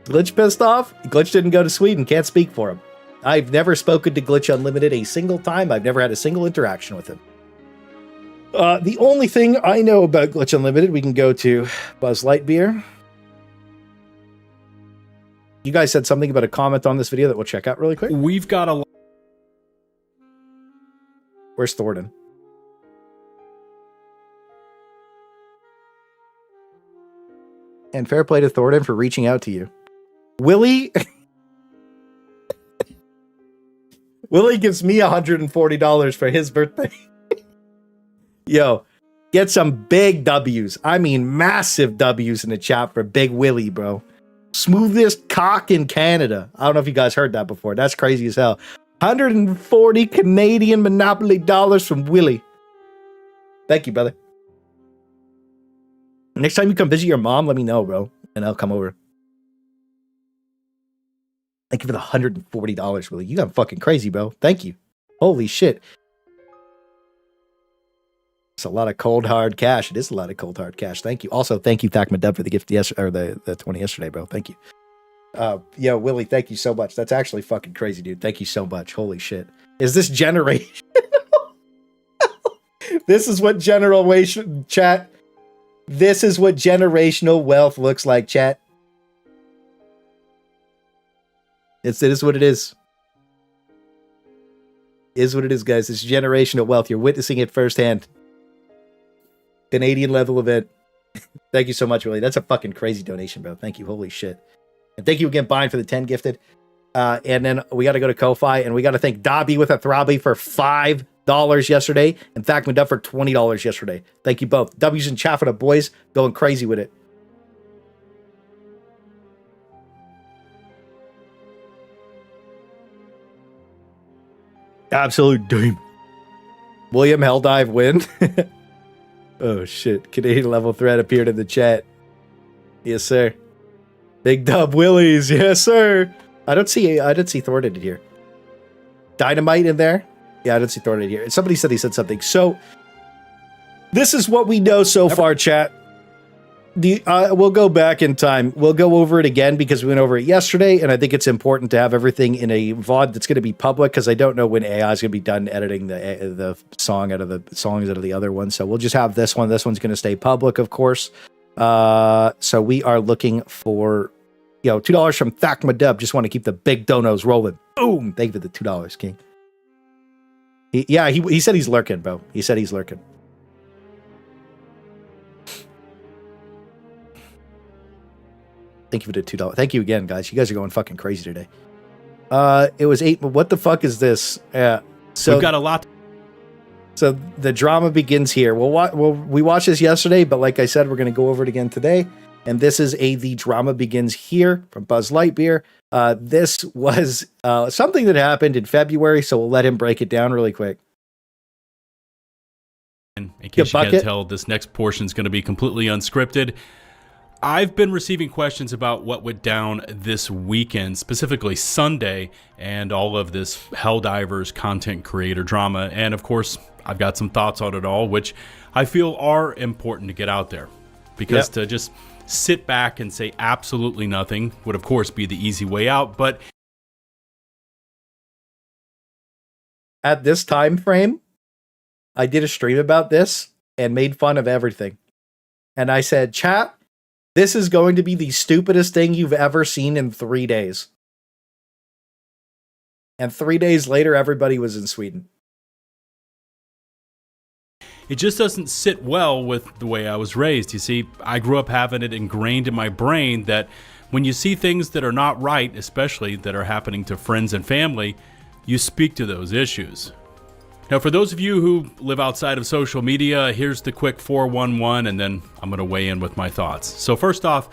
S1: Glitch pissed off? Glitch didn't go to Sweden. Can't speak for him. I've never spoken to Glitch Unlimited a single time. I've never had a single interaction with him. The only thing I know about Glitch Unlimited, we can go to Buzz Lightbeer. You guys said something about a comment on this video that we'll check out really quick.
S9: We've got a...
S1: Where's Thornton? And fair play to Thornton for reaching out to you. Willie... Willie gives me $140 for his birthday. Yo, get some big W's. I mean, massive W's in the chat for Big Willie, bro. Smoothest cock in Canada. I don't know if you guys heard that before. That's crazy as hell. 140 Canadian Monopoly dollars from Willie. Thank you, brother. Next time you come visit your mom, let me know, bro, and I'll come over. Thank you for the $140, Willie. You got fucking crazy, bro. Thank you. Holy shit. It's a lot of cold hard cash. It is a lot of cold hard cash. Thank you. Also, thank you, Thakma Dub, for the gift or the 20 yesterday, bro. Thank you. Yo, Willie, thank you so much. That's actually fucking crazy, dude. Thank you so much. Holy shit. Is this generation? This is what chat. This is what generational wealth looks like, chat. It is what it is. It is what it is, guys. It's generational wealth. You're witnessing it firsthand. Canadian level event. Thank you so much, Willie. That's a fucking crazy donation, bro. Thank you. Holy shit. And thank you again, Bind, for the 10 gifted. And then we got to go to Ko-Fi, and we got to thank Dobby with a Throbby for $5 yesterday, and Thakman for $20 yesterday. Thank you both. W's and chat for the boys, going crazy with it. Absolute doom. William Helldive win. Oh shit. Canadian level threat appeared in the chat. Yes, sir. Big dub Willies. Yes, sir. I didn't see Thornton here. Dynamite in there. Yeah, I didn't see Thornton here. Somebody said he said something. So this is what we know so far, chat. We'll go back in time. We'll go over it again because we went over it yesterday, and I think it's important to have everything in a VOD that's going to be public because I don't know when AI is going to be done editing the songs out of the other one. So we'll just have this one. This one's going to stay public, of course. So we are looking for, $2 from Thakma Dub. Just want to keep the big donos rolling. Boom! Thank you for the $2, King. He said he's lurking, bro. He said he's lurking. Thank you for the $2. Thank you again, guys. You guys are going fucking crazy today. It was 8. What the fuck is this? Yeah. So
S9: we've got a lot.
S1: So the drama begins here. We watched this yesterday, but like I said, we're going to go over it again today. And this is the drama begins here from Buzz Lightyear. This was something that happened in February, so we'll let him break it down really quick.
S9: And in case you can't tell, this next portion is going to be completely unscripted. I've been receiving questions about what went down this weekend, specifically Sunday, and all of this Helldivers content creator drama. And of course, I've got some thoughts on it all, which I feel are important to get out there. Because to just sit back and say absolutely nothing would, of course, be the easy way out. But
S1: at this time frame, I did a stream about this and made fun of everything. And I said, chat, this is going to be the stupidest thing you've ever seen in 3 days. And 3 days later, everybody was in Sweden.
S9: It just doesn't sit well with the way I was raised. You see, I grew up having it ingrained in my brain that when you see things that are not right, especially that are happening to friends and family, you speak to those issues. Now, for those of you who live outside of social media, here's the quick 411, and then I'm going to weigh in with my thoughts. So first off,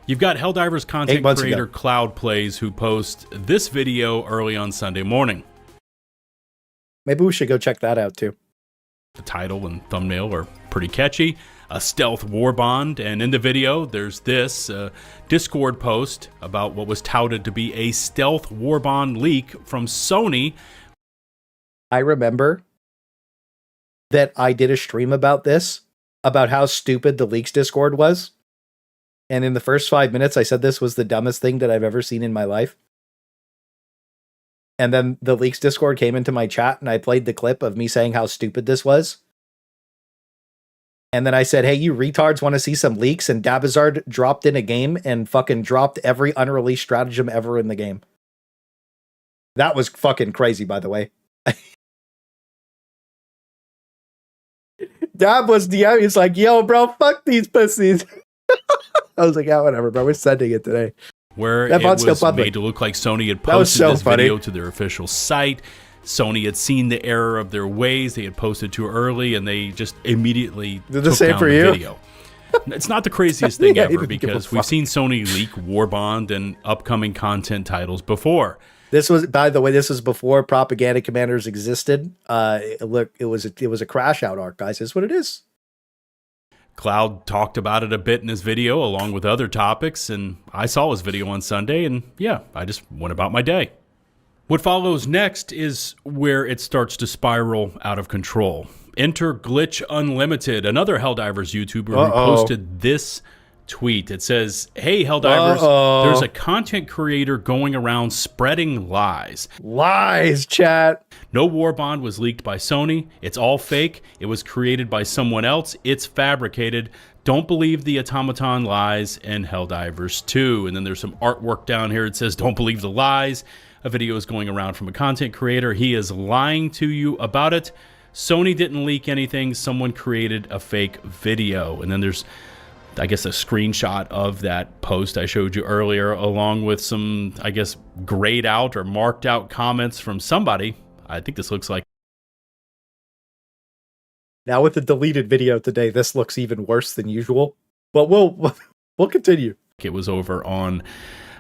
S9: you've got Helldivers content creator Cloud Plays who posts this video early on Sunday morning.
S1: Maybe we should go check that out too.
S9: The title and thumbnail are pretty catchy. A stealth war bond, and in the video, there's this Discord post about what was touted to be a stealth war bond leak from Sony.
S1: I remember that I did a stream about this, about how stupid the leaks Discord was. And in the first 5 minutes, I said this was the dumbest thing that I've ever seen in my life. And then the leaks Discord came into my chat and I played the clip of me saying how stupid this was. And then I said, hey, you retards want to see some leaks? And Dabizard dropped in a game and fucking dropped every unreleased stratagem ever in the game. That was fucking crazy, by the way. Dab was DM. He's like, yo, bro, fuck these pussies. I was like, yeah, whatever, bro. We're sending it today.
S9: Where it was made to look like Sony had posted this video to their official site. Sony had seen the error of their ways. They had posted too early, and they just immediately took down the video. It's not the craziest thing ever, because we've seen Sony leak Warbond and upcoming content titles before.
S1: This was, by the way, this was before Propaganda Commanders existed. Look, it was a crash out arc, guys. It's what it is.
S9: Cloud talked about it a bit in his video, along with other topics, and I saw his video on Sunday, and yeah, I just went about my day. What follows next is where it starts to spiral out of control. Enter Glitch Unlimited, another Helldivers YouTuber who posted this tweet. It says, hey, Helldivers, there's a content creator going around spreading lies.
S1: Lies, chat.
S9: No war bond was leaked by Sony. It's all fake. It was created by someone else. It's fabricated. Don't believe the automaton lies in Helldivers 2. And then there's some artwork down here. It says, don't believe the lies. A video is going around from a content creator. He is lying to you about it. Sony didn't leak anything. Someone created a fake video. And then there's, I guess, a screenshot of that post I showed you earlier, along with some, I guess, grayed out or marked out comments from somebody. I think this looks like.
S1: Now with the deleted video today, this looks even worse than usual. But we'll continue.
S9: It was over on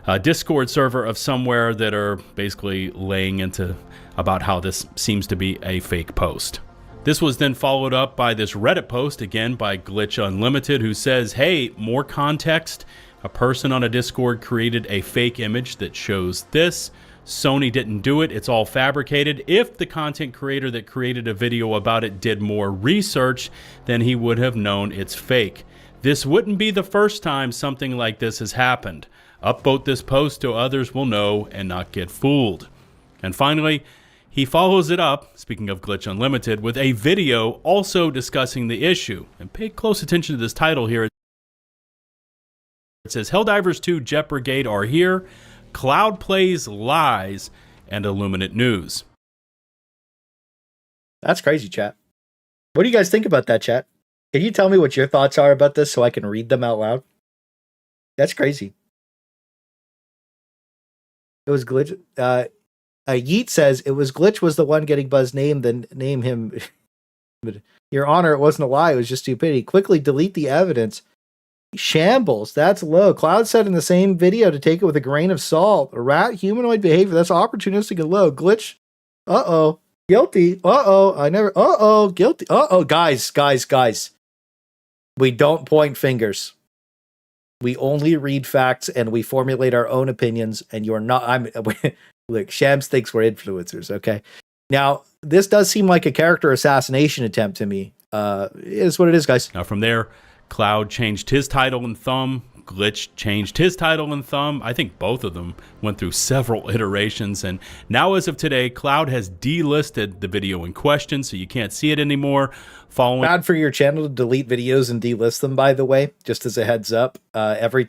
S9: a Discord server of somewhere that are basically laying into about how this seems to be a fake post. This was then followed up by this Reddit post, again by Glitch Unlimited, who says, hey, more context. A person on a Discord created a fake image that shows this. Sony didn't do it. It's all fabricated. If the content creator that created a video about it did more research, then he would have known it's fake. This wouldn't be the first time something like this has happened. Upvote this post so others will know and not get fooled. And finally, he follows it up, speaking of Glitch Unlimited, with a video also discussing the issue. And pay close attention to this title here. It says, Helldivers 2 Jet Brigade are here. Cloud plays lies and illuminate news.
S1: That's crazy, chat. What do you guys think about that, chat? Can you tell me what your thoughts are about this so I can read them out loud? That's crazy. It was Glitch. Yeet says, it was Glitch was the one getting Buzz named, then name him. But Your Honor, it wasn't a lie. It was just stupidity. Quickly delete the evidence. Shambles. That's low. Cloud said in the same video to take it with a grain of salt. A rat humanoid behavior. That's opportunistic and low. Glitch. Uh-oh. Guilty. Uh-oh. I never. Uh-oh. Guilty. Uh-oh. Guys. We don't point fingers. We only read facts and we formulate our own opinions. And you're not. Look, Shams thinks we're influencers, okay? Now, this does seem like a character assassination attempt to me. It is what it is, guys.
S9: Now, from there, Cloud changed his title and thumb. Glitch changed his title and thumb. I think both of them went through several iterations. And now, as of today, Cloud has delisted the video in question, so you can't see it anymore.
S1: Bad for your channel to delete videos and delist them, by the way, just as a heads up. Every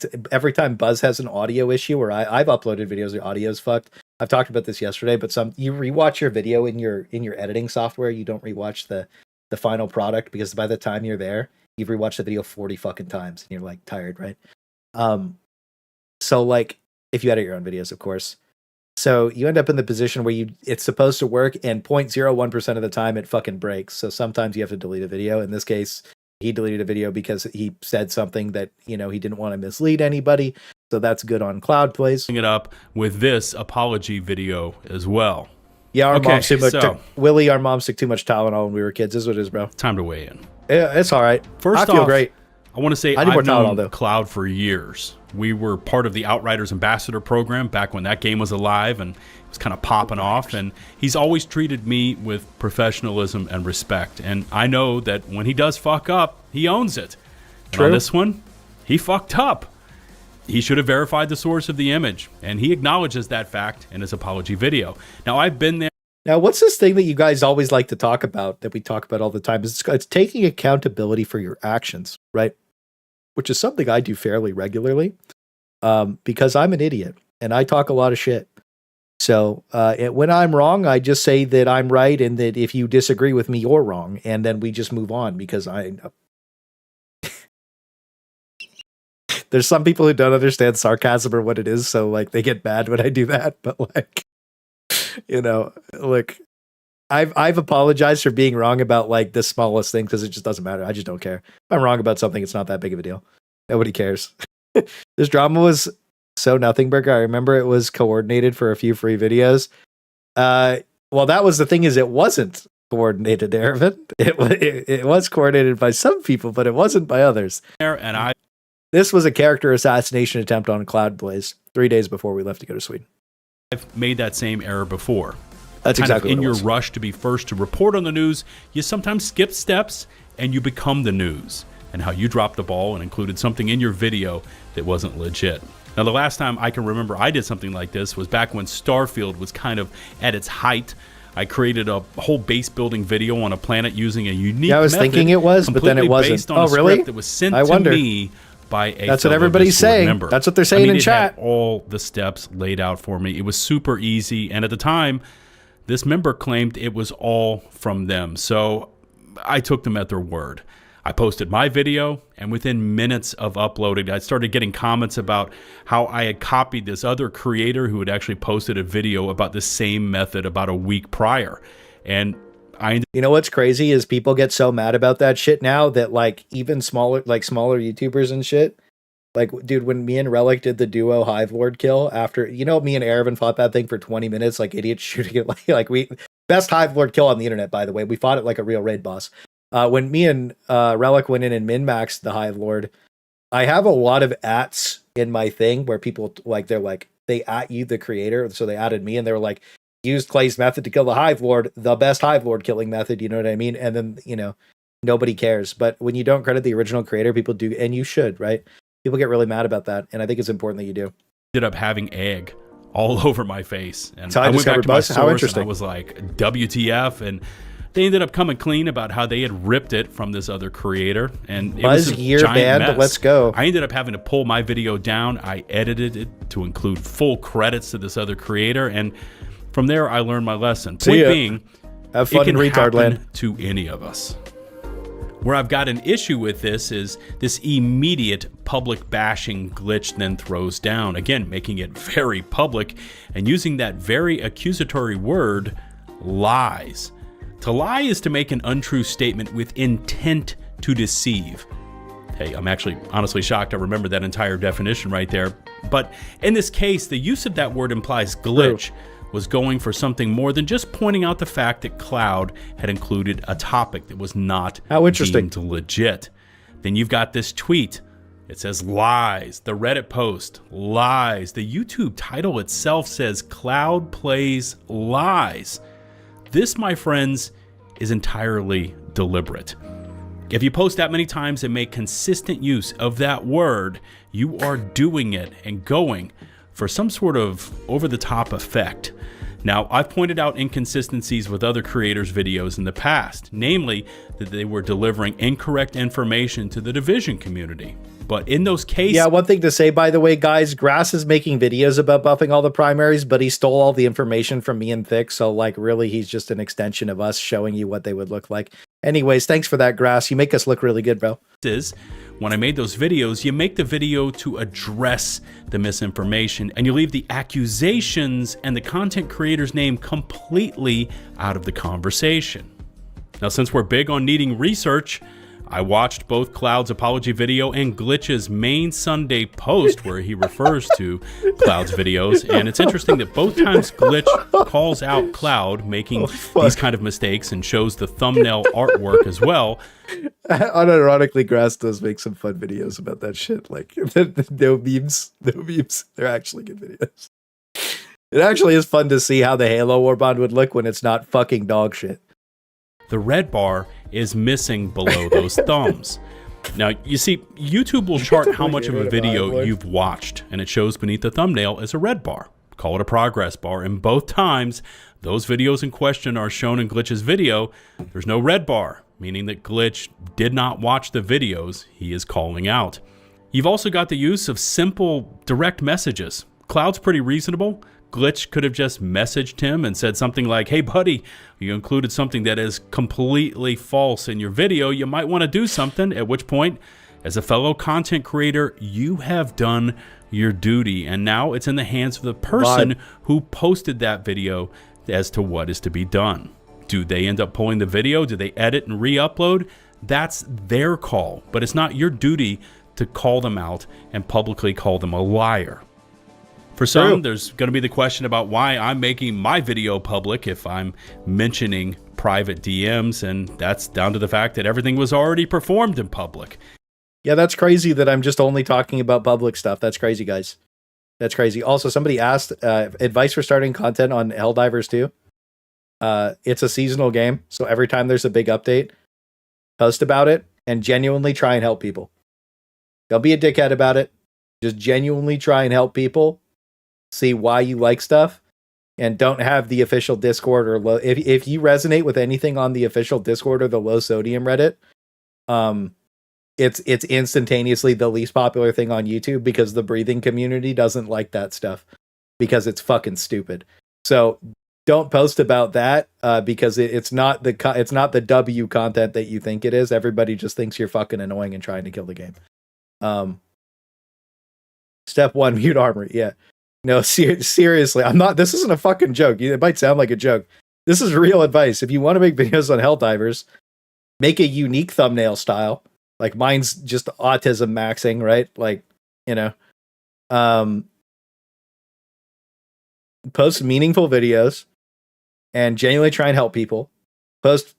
S1: time Buzz has an audio issue, or I've uploaded videos, the audio's fucked. I've talked about this yesterday, but you rewatch your video in your editing software. You don't rewatch the final product, because by the time you're there, you've rewatched the video 40 fucking times and you're like tired, right? So like if you edit your own videos, of course. So you end up in the position where it's supposed to work, and 0.01% of the time it fucking breaks. So sometimes you have to delete a video. In this case, he deleted a video because he said something that, he didn't want to mislead anybody. So that's good on Cloud Plays.
S9: It up with this apology video as well.
S1: Yeah, our moms took too much Tylenol when we were kids. This is what it is, bro.
S9: Time to weigh in.
S1: Yeah, it's all right.
S9: First
S1: I feel great.
S9: I want to say I've known Cloud for years. We were part of the Outriders Ambassador program back when that game was alive and it was kind of popping off. And he's always treated me with professionalism and respect. And I know that when he does fuck up, he owns it. And on this one, he fucked up. He should have verified the source of the image, and he acknowledges that fact in his apology video. Now, I've been there.
S1: Now, what's this thing that you guys always like to talk about, that we talk about all the time? It's taking accountability for your actions, right? Which is something I do fairly regularly, because I'm an idiot and I talk a lot of shit. So when I'm wrong, I just say that I'm right, and that if you disagree with me, you're wrong, and then we just move on, because there's some people who don't understand sarcasm or what it is, so like they get mad when I do that. But like, look, I've apologized for being wrong about like the smallest thing, because it just doesn't matter. I just don't care. If I'm wrong about something, it's not that big of a deal. Nobody cares. This drama was so nothing burger. I remember it was coordinated for a few free videos. Well, that was the thing, is it wasn't coordinated, Arvin. It was coordinated by some people, but it wasn't by others.
S9: And
S1: this was a character assassination attempt on Cloud Blaze 3 days before we left to go to Sweden.
S9: I've made that same error before.
S1: That's exactly
S9: in
S1: what it
S9: your
S1: was.
S9: rush to be first to report on the news, you sometimes skip steps and you become the news. And how you dropped the ball and included something in your video that wasn't legit. Now, the last time I can remember I did something like this was back when Starfield was kind of at its height. I created a whole base building video on a planet using a unique
S1: I was
S9: method,
S1: thinking it was, but then it wasn't.
S9: Based on
S1: Oh,
S9: a script
S1: really?
S9: that was sent
S1: I wonder.
S9: to me by a
S1: That's what
S9: fellow
S1: everybody's
S9: Discord
S1: saying.
S9: member.
S1: That's what they're saying in
S9: it
S1: chat.
S9: Had all the steps laid out for me. It was super easy, and at the time, This member claimed it was all from them, so I took them at their word. I posted my video, and within minutes of uploading, I started getting comments about how I had copied this other creator who had actually posted a video about the same method about a week prior. And
S1: you know what's crazy is people get so mad about that shit now that like even smaller YouTubers and shit. Like, dude, when me and Relic did the duo Hive Lord kill after, me and Aravan fought that thing for 20 minutes like idiots shooting it like we best Hive Lord kill on the internet, by the way. We fought it like a real raid boss. When me and Relic went in and min-maxed the Hive Lord, I have a lot of ats in my thing where people they at you, the creator. So they added me and they were like, used Clay's method to kill the Hive Lord, the best Hive Lord killing method. You know what I mean? And then, nobody cares. But when you don't credit the original creator, people do. And you should, right? People get really mad about that. And I think it's important that you do.
S9: Ended up having egg all over my face. And
S1: so I
S9: went back to my source
S1: How interesting.
S9: And I was like, WTF? And they ended up coming clean about how they had ripped it from this other creator, and it was a giant mess.
S1: Let's go.
S9: I ended up having to pull my video down. I edited it to include full credits to this other creator, and from there I learned my lesson. Point being,
S1: have fun in retard land
S9: to any of us. Where I've got an issue with this is this immediate public bashing Glitch then throws down, again making it very public and using that very accusatory word, lies. To lie is to make an untrue statement with intent to deceive. Hey, I'm actually honestly shocked I remember that entire definition right there. But in this case, the use of that word implies Glitch was going for something more than just pointing out the fact that Cloud had included a topic that was not deemed legit. Then you've got this tweet. It says lies. The Reddit post, lies. The YouTube title itself says Cloud plays lies. This, my friends, is entirely deliberate. If you post that many times and make consistent use of that word, you are doing it and going for some sort of over-the-top effect. Now, I've pointed out inconsistencies with other creators' videos in the past, namely that they were delivering incorrect information to the Division community. But in those cases...
S1: Yeah, one thing to say, by the way, guys, Grass is making videos about buffing all the primaries, but he stole all the information from me and Thick, so, really, he's just an extension of us showing you what they would look like. Anyways, thanks for that, Grass. You make us look really good, bro.
S9: When I made those videos, you make the video to address the misinformation, and you leave the accusations and the content creator's name completely out of the conversation. Now, since we're big on needing research, I watched both Cloud's apology video and Glitch's main Sunday post where he refers to Cloud's videos, and it's interesting that both times Glitch calls out Cloud making these kind of mistakes and shows the thumbnail artwork as well.
S1: Unironically, Grass does make some fun videos about that shit. No memes. They're actually good videos. It actually is fun to see how the Halo Warbond would look when it's not fucking dog shit.
S9: The red bar is missing below those thumbs. Now, you see, YouTube will chart how much of a video you've watched, and it shows beneath the thumbnail as a red bar. Call it a progress bar, and both times those videos in question are shown in Glitch's video, there's no red bar, meaning that Glitch did not watch the videos he is calling out. You've also got the use of simple, direct messages. Cloud's pretty reasonable. Glitch could have just messaged him and said something like, hey buddy, you included something that is completely false in your video. You might want to do something, at which point, as a fellow content creator, you have done your duty. And now it's in the hands of the person who posted that video as to what is to be done. Do they end up pulling the video? Do they edit and re-upload? That's their call, but it's not your duty to call them out and publicly call them a liar. For some, there's going to be the question about why I'm making my video public if I'm mentioning private DMs, and that's down to the fact that everything was already performed in public.
S1: Yeah, that's crazy that I'm just only talking about public stuff. That's crazy, guys. That's crazy. Also, somebody asked advice for starting content on Helldivers 2. It's a seasonal game, so every time there's a big update, post about it and genuinely try and help people. Don't be a dickhead about it. Just genuinely try and help people. See why you like stuff, and don't have the official Discord or low. If you resonate with anything on the official Discord or the low sodium Reddit, it's instantaneously the least popular thing on YouTube because the breathing community doesn't like that stuff because it's fucking stupid. So don't post about that because it's not the W content that you think it is. Everybody just thinks you're fucking annoying and trying to kill the game. Step 1, mute armor. Yeah. No, seriously, I'm not. This isn't a fucking joke. It might sound like a joke. This is real advice. If you want to make videos on Helldivers, make a unique thumbnail style. Like mine's just autism maxing, right? Like, you know, post meaningful videos and genuinely try and help people. Post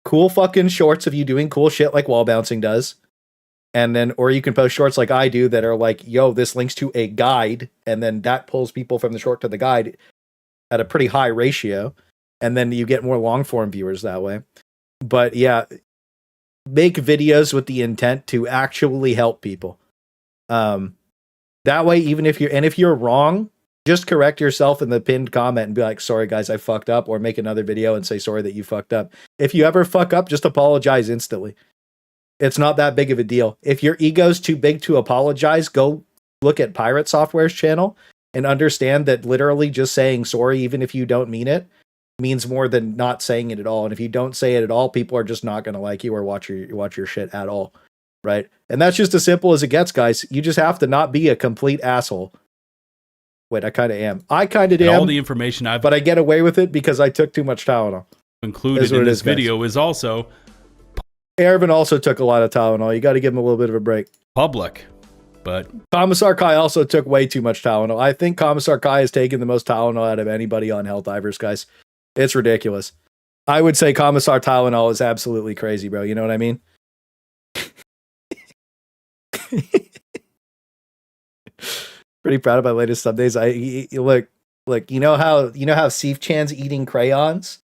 S1: cool fucking shorts of you doing cool shit like wall bouncing does. And then, or you can post shorts like I do that are like, yo, this links to a guide. And then that pulls people from the short to the guide at a pretty high ratio. And then you get more long form viewers that way. But yeah, make videos with the intent to actually help people. That way, even if you're wrong, just correct yourself in the pinned comment and be like, sorry guys, I fucked up, or make another video and say sorry that you fucked up. If you ever fuck up, just apologize instantly. It's not that big of a deal. If your ego's too big to apologize, go look at Pirate Software's channel and understand that literally just saying sorry, even if you don't mean it, means more than not saying it at all. And if you don't say it at all, people are just not going to like you or watch your shit at all. Right? And that's just as simple as it gets, guys. You just have to not be a complete asshole. Wait, I kind of am. I kind of am.
S9: All the information but
S1: I get away with it because I took too much Tylenol.
S9: Included in this video is also...
S1: Ervin also took a lot of Tylenol. You got to give him a little bit of a break.
S9: Public, but...
S1: Commissar Kai also took way too much Tylenol. I think Commissar Kai has taken the most Tylenol out of anybody on Helldivers, guys. It's ridiculous. I would say Commissar Tylenol is absolutely crazy, bro. You know what I mean? Pretty proud of my latest sub days. Look, you know how Sif Chan's eating crayons,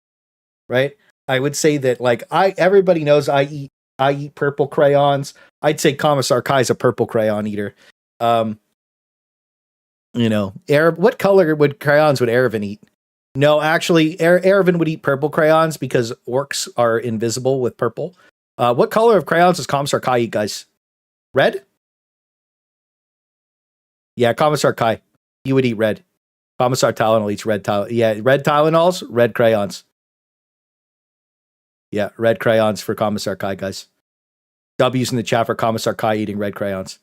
S1: right? I would say that everybody knows I eat purple crayons. I'd say Commissar Kai's a purple crayon eater. What color crayons would Erevin eat? No, actually, Erevin would eat purple crayons because orcs are invisible with purple. What color of crayons does Commissar Kai eat, guys? Red? Yeah, Commissar Kai. You would eat red. Commissar Tylenol eats red Tylenol. Yeah, red Tylenols, red crayons. Yeah, red crayons for Commissar Kai, guys. W's in the chat for Commissar Kai eating red crayons.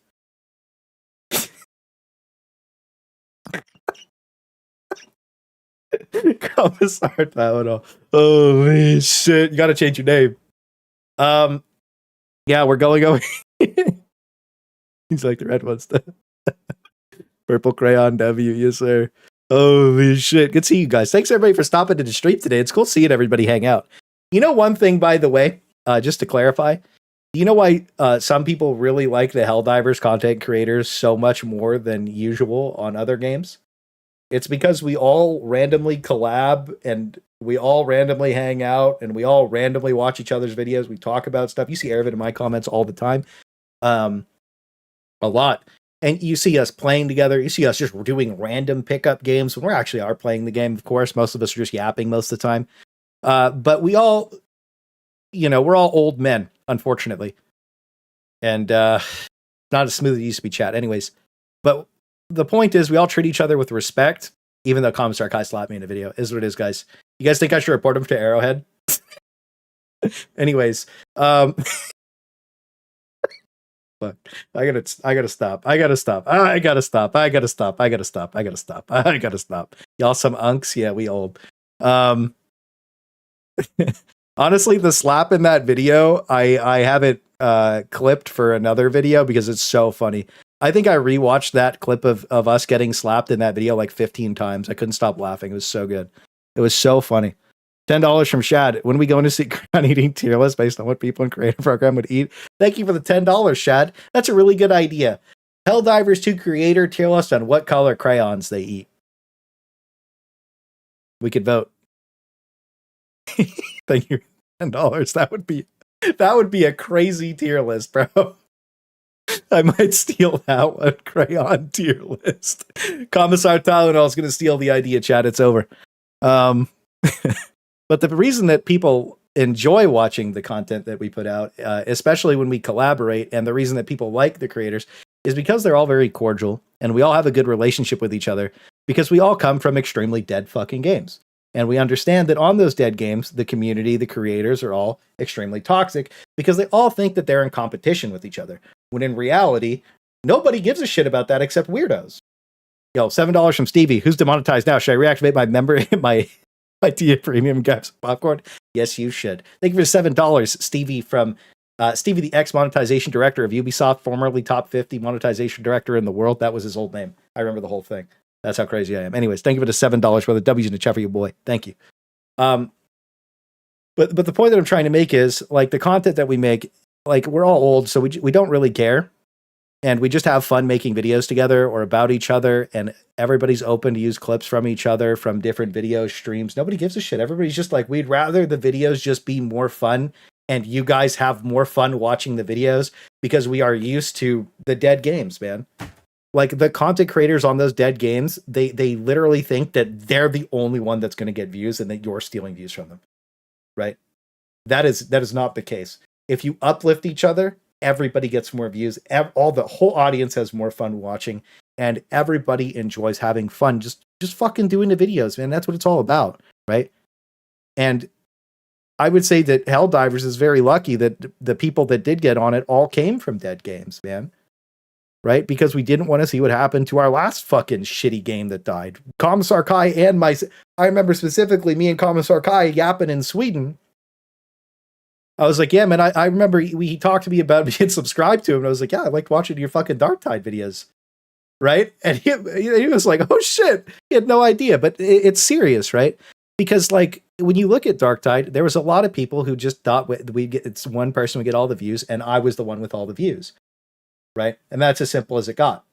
S1: Commissar Tylenol. Holy shit. You gotta change your name. Yeah, we're going over. He's like the red ones. Purple crayon W, yes sir. Holy shit. Good to see you guys. Thanks everybody for stopping to the stream today. It's cool seeing everybody hang out. You know one thing, by the way, just to clarify, you know why some people really like the Helldivers content creators so much more than usual on other games? It's because we all randomly collab and we all randomly hang out and we all randomly watch each other's videos. We talk about stuff. You see Ervin in my comments all the time. A lot. And you see us playing together. You see us just doing random pickup games when we actually are playing the game, of course. Most of us are just yapping most of the time. But we all, we're all old men, unfortunately. And not as smooth as it used to be, chat. Anyways, but the point is we all treat each other with respect, even though Commissar Kai slapped me in a video. Is what it is, guys. You guys think I should report him to Arrowhead? Anyways, fuck. I gotta stop. Y'all some unks? Yeah, we old. Honestly, the slap in that video, I have it clipped for another video because it's so funny. I think I rewatched that clip of us getting slapped in that video like 15 times. I couldn't stop laughing. It was so good. It was so funny. $10 from Shad. When are we going to see on eating tier list based on what people in creative program would eat? Thank you for the $10, Shad. That's a really good idea. Helldivers 2 creator tier list on what color crayons they eat. We could vote. Thank you. $10. That would be a crazy tier list, bro. I might steal that one. Crayon tier list. Commissar Tylenol is going to steal the idea, chat. It's over. But the reason that people enjoy watching the content that we put out, especially when we collaborate, and the reason that people like the creators is because they're all very cordial and we all have a good relationship with each other because we all come from extremely dead fucking games. And we understand that on those dead games, the community, the creators are all extremely toxic because they all think that they're in competition with each other. When in reality, nobody gives a shit about that except weirdos. Yo, $7 from Stevie. Who's demonetized now? Should I reactivate my member, my Tia Premium Gaps Popcorn? Yes, you should. Thank you for $7, Stevie from Stevie, the ex-monetization director of Ubisoft, formerly top 50 monetization director in the world. That was his old name. I remember the whole thing. That's how crazy I am. Anyways, thank you for the $7 for the W's in the chat for you, boy. Thank you. But the point that I'm trying to make is, like, the content that we make, like, we're all old, so we don't really care. And we just have fun making videos together or about each other. And everybody's open to use clips from each other from different videos, streams. Nobody gives a shit. Everybody's just like, we'd rather the videos just be more fun and you guys have more fun watching the videos because we are used to the dead games, man. Like, the content creators on those dead games, they literally think that they're the only one that's going to get views and that you're stealing views from them, right? That is not the case. If you uplift each other, everybody gets more views. The whole audience has more fun watching, and everybody enjoys having fun. Just fucking doing the videos, man. That's what it's all about, right? And I would say that Helldivers is very lucky that the people that did get on it all came from dead games, man. Right? Because we didn't want to see what happened to our last fucking shitty game that died. Commissar Kai and I remember specifically me and Commissar Kai yapping in Sweden. I was like, yeah, man, I remember he talked to me about being subscribed to him. And I was like, yeah, I liked watching your fucking Dark Tide videos. Right? And he was like, oh shit. He had no idea, but it's serious, right? Because, like, when you look at Dark Tide, there was a lot of people who just thought it's one person would get all the views, and I was the one with all the views. Right? And that's as simple as it got.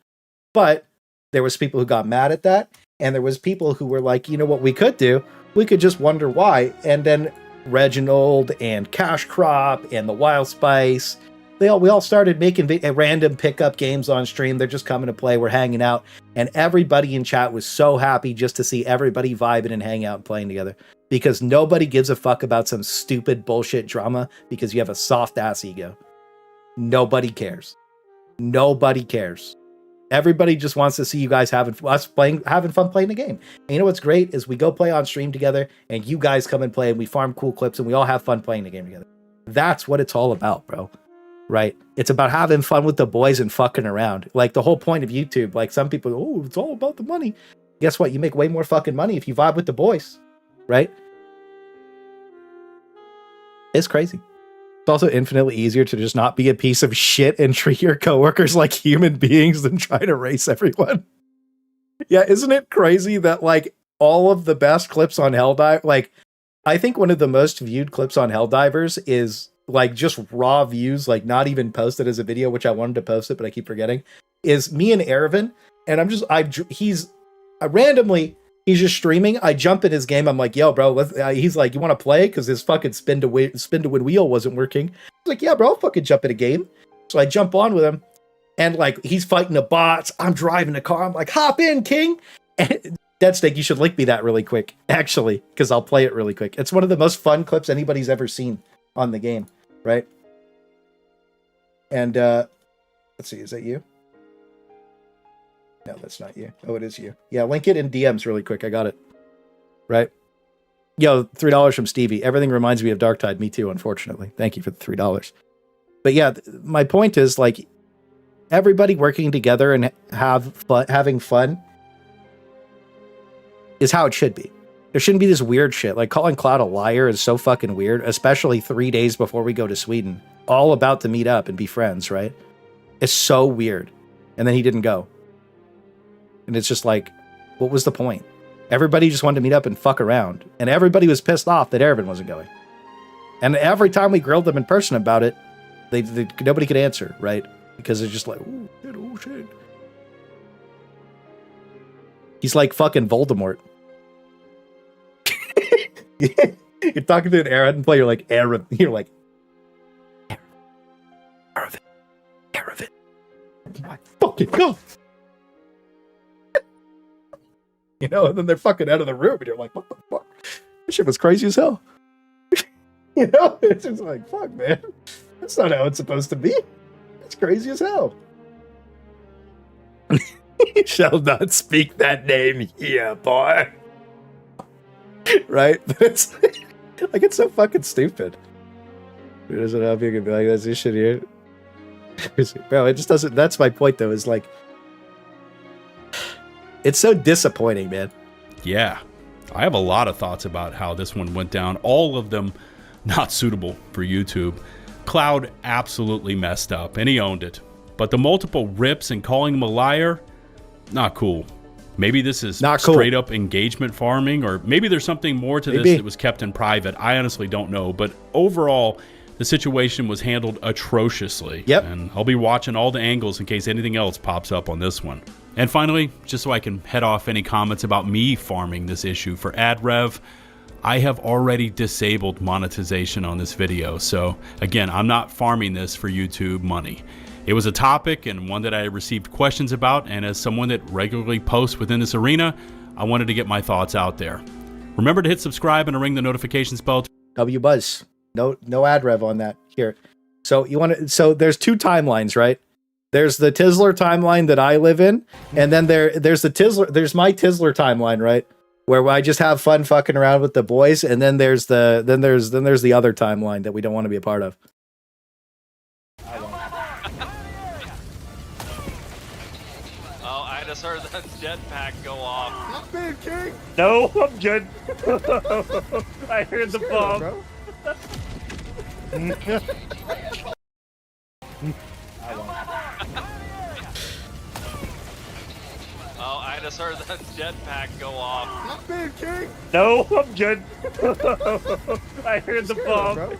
S1: But there was people who got mad at that, and there was people who were like, you know what we could do? We could just wonder why. And then Reginald and Cash Crop and the Wild Spice, we all started making random pickup games on stream. They're just coming to play. We're hanging out. And everybody in chat was so happy just to see everybody vibing and hanging out and playing together. Because nobody gives a fuck about some stupid bullshit drama because you have a soft ass ego. Nobody cares. Nobody cares. Everybody just wants to see you guys having fun playing the game. And you know what's great is we go play on stream together, and you guys come and play, and we farm cool clips, and we all have fun playing the game together. That's what it's all about, bro. Right? It's about having fun with the boys and fucking around. Like, the whole point of YouTube, like, some people, oh, it's all about the money. Guess what? You make way more fucking money if you vibe with the boys. Right? It's crazy. It's also infinitely easier to just not be a piece of shit and treat your coworkers like human beings than try to race everyone. Yeah, isn't it crazy that, like, all of the best clips on Helldive, like, I think one of the most viewed clips on Helldivers is, like, just raw views, like, not even posted as a video, which I wanted to post it, but I keep forgetting, is me and Ervin, and he's just streaming. I jump in his game. I'm like, yo, bro, he's like, you want to play? Because his fucking spin to win wheel wasn't working. He's like, yeah, bro, I'll fucking jump in a game. So I jump on with him, and, like, he's fighting the bots. I'm driving the car. I'm like, hop in, king. And Deadsteak, you should link me that really quick, actually, because I'll play it really quick. It's one of the most fun clips anybody's ever seen on the game, right? And let's see, is that you? No, that's not you. Oh, it is you. Yeah, link it in DMs really quick. I got it. Right? Yo, $3 from Stevie. Everything reminds me of Dark Tide. Me too, unfortunately. Thank you for the $3. But yeah, my point is, like, everybody working together and having fun is how it should be. There shouldn't be this weird shit. Like, calling Cloud a liar is so fucking weird, especially 3 days before we go to Sweden. All about to meet up and be friends, right? It's so weird. And then he didn't go. And it's just like, what was the point? Everybody just wanted to meet up and fuck around. And everybody was pissed off that Ervin wasn't going. And every time we grilled them in person about it, nobody could answer, right? Because they're just like, oh shit. He's like fucking Voldemort. You're talking to an Ervin player, you're like, Ervin. You're like, Ervin. Oh my fucking God. You know, and then they're fucking out of the room, and you're like, what the fuck? This shit was crazy as hell. You know? It's just like, fuck, man. That's not how it's supposed to be. It's crazy as hell. Shall not speak that name here, boy. right? But it's like it's so fucking stupid. It doesn't help you can be like, that's this shit here. Bro, it just doesn't. That's my point, though. Is like, it's so disappointing, man.
S9: Yeah, I have a lot of thoughts about how this one went down. All of them not suitable for YouTube. Cloud absolutely messed up, and he owned it. But the multiple rips and calling him a liar, not cool. Maybe this is not straight up engagement farming, or maybe there's something more to this that was kept in private. I honestly don't know. But overall, the situation was handled atrociously.
S1: Yep.
S9: And I'll be watching all the angles in case anything else pops up on this one. And finally, just so I can head off any comments about me farming this issue for ad rev, I have already disabled monetization on this video. So again, I'm not farming this for YouTube money. It was a topic and one that I received questions about, and as someone that regularly posts within this arena, I wanted to get my thoughts out there. Remember to hit subscribe and to ring the notifications bell.
S1: W Buzz. No ad rev on that here. So you want to, so there's two timelines, right? There's the Tizzler timeline that I live in, and then there's my Tizzler timeline, right? Where I just have fun fucking around with the boys, and then there's the other timeline that we don't want to be a part of.
S15: I just heard that jetpack go off.
S6: Not bad, King.
S13: No, I'm good. I heard the bomb.
S15: I just heard that jetpack go off.
S6: Not bad, King.
S13: No, I'm good. I heard the bomb.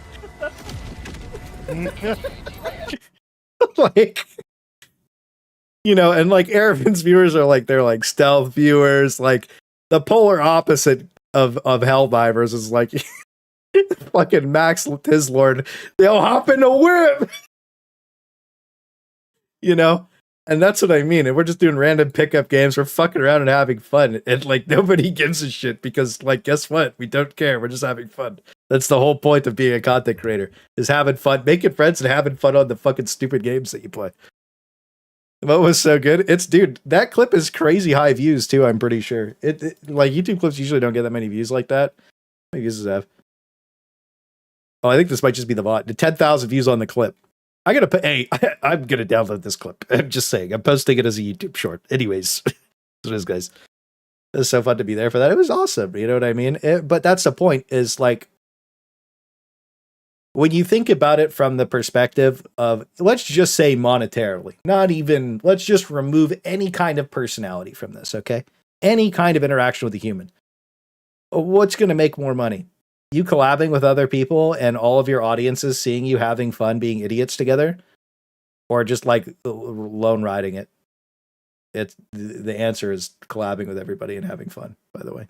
S1: Like, you know, and like Aravin's viewers are like, they're like stealth viewers. Like the polar opposite of Helldivers is like fucking Max Tizzlord. They'll hop in a whip, you know, and that's what I mean. And we're just doing random pickup games. We're fucking around and having fun, and like nobody gives a shit because, like, guess what? We don't care. We're just having fun. That's the whole point of being a content creator: is having fun, making friends, and having fun on the fucking stupid games that you play. What was so good? Dude, that clip is crazy high views too. I'm pretty sure it like YouTube clips usually don't get that many views like that. How many views does it have? Oh, I think this might just be the bot. The 10,000 views on the clip. I gotta put. Hey, I'm gonna download this clip. I'm just saying. I'm posting it as a YouTube short. Anyways, that's what it is, guys. It was so fun to be there for that. It was awesome. You know what I mean? But that's the point. Is like, when you think about it from the perspective of, let's just say monetarily, not even, let's just remove any kind of personality from this, okay? Any kind of interaction with a human. What's going to make more money? You collabing with other people and all of your audiences seeing you having fun being idiots together? Or just like lone riding it? The answer is collabing with everybody and having fun, by the way.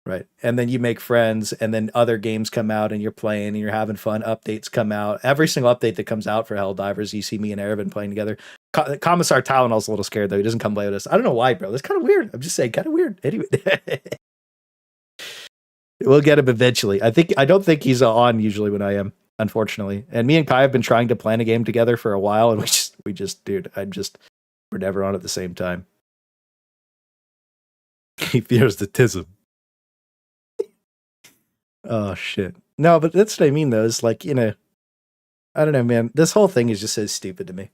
S1: Right. And then you make friends, and then other games come out and you're playing and you're having fun. Updates come out. Every single update that comes out for Helldivers, you see me and Erevan playing together. Commissar Tylenol's a little scared, though. He doesn't come play with us. I don't know why, bro. That's kind of weird. I'm just saying, kind of weird. Anyway. We'll get him eventually. I don't think he's on usually when I am, unfortunately. And me and Kai have been trying to plan a game together for a while, and we just, dude, we're never on at the same time. He fears the tism. Oh shit. No, but that's what I mean though. It's like, you know, I don't know, man. This whole thing is just so stupid to me.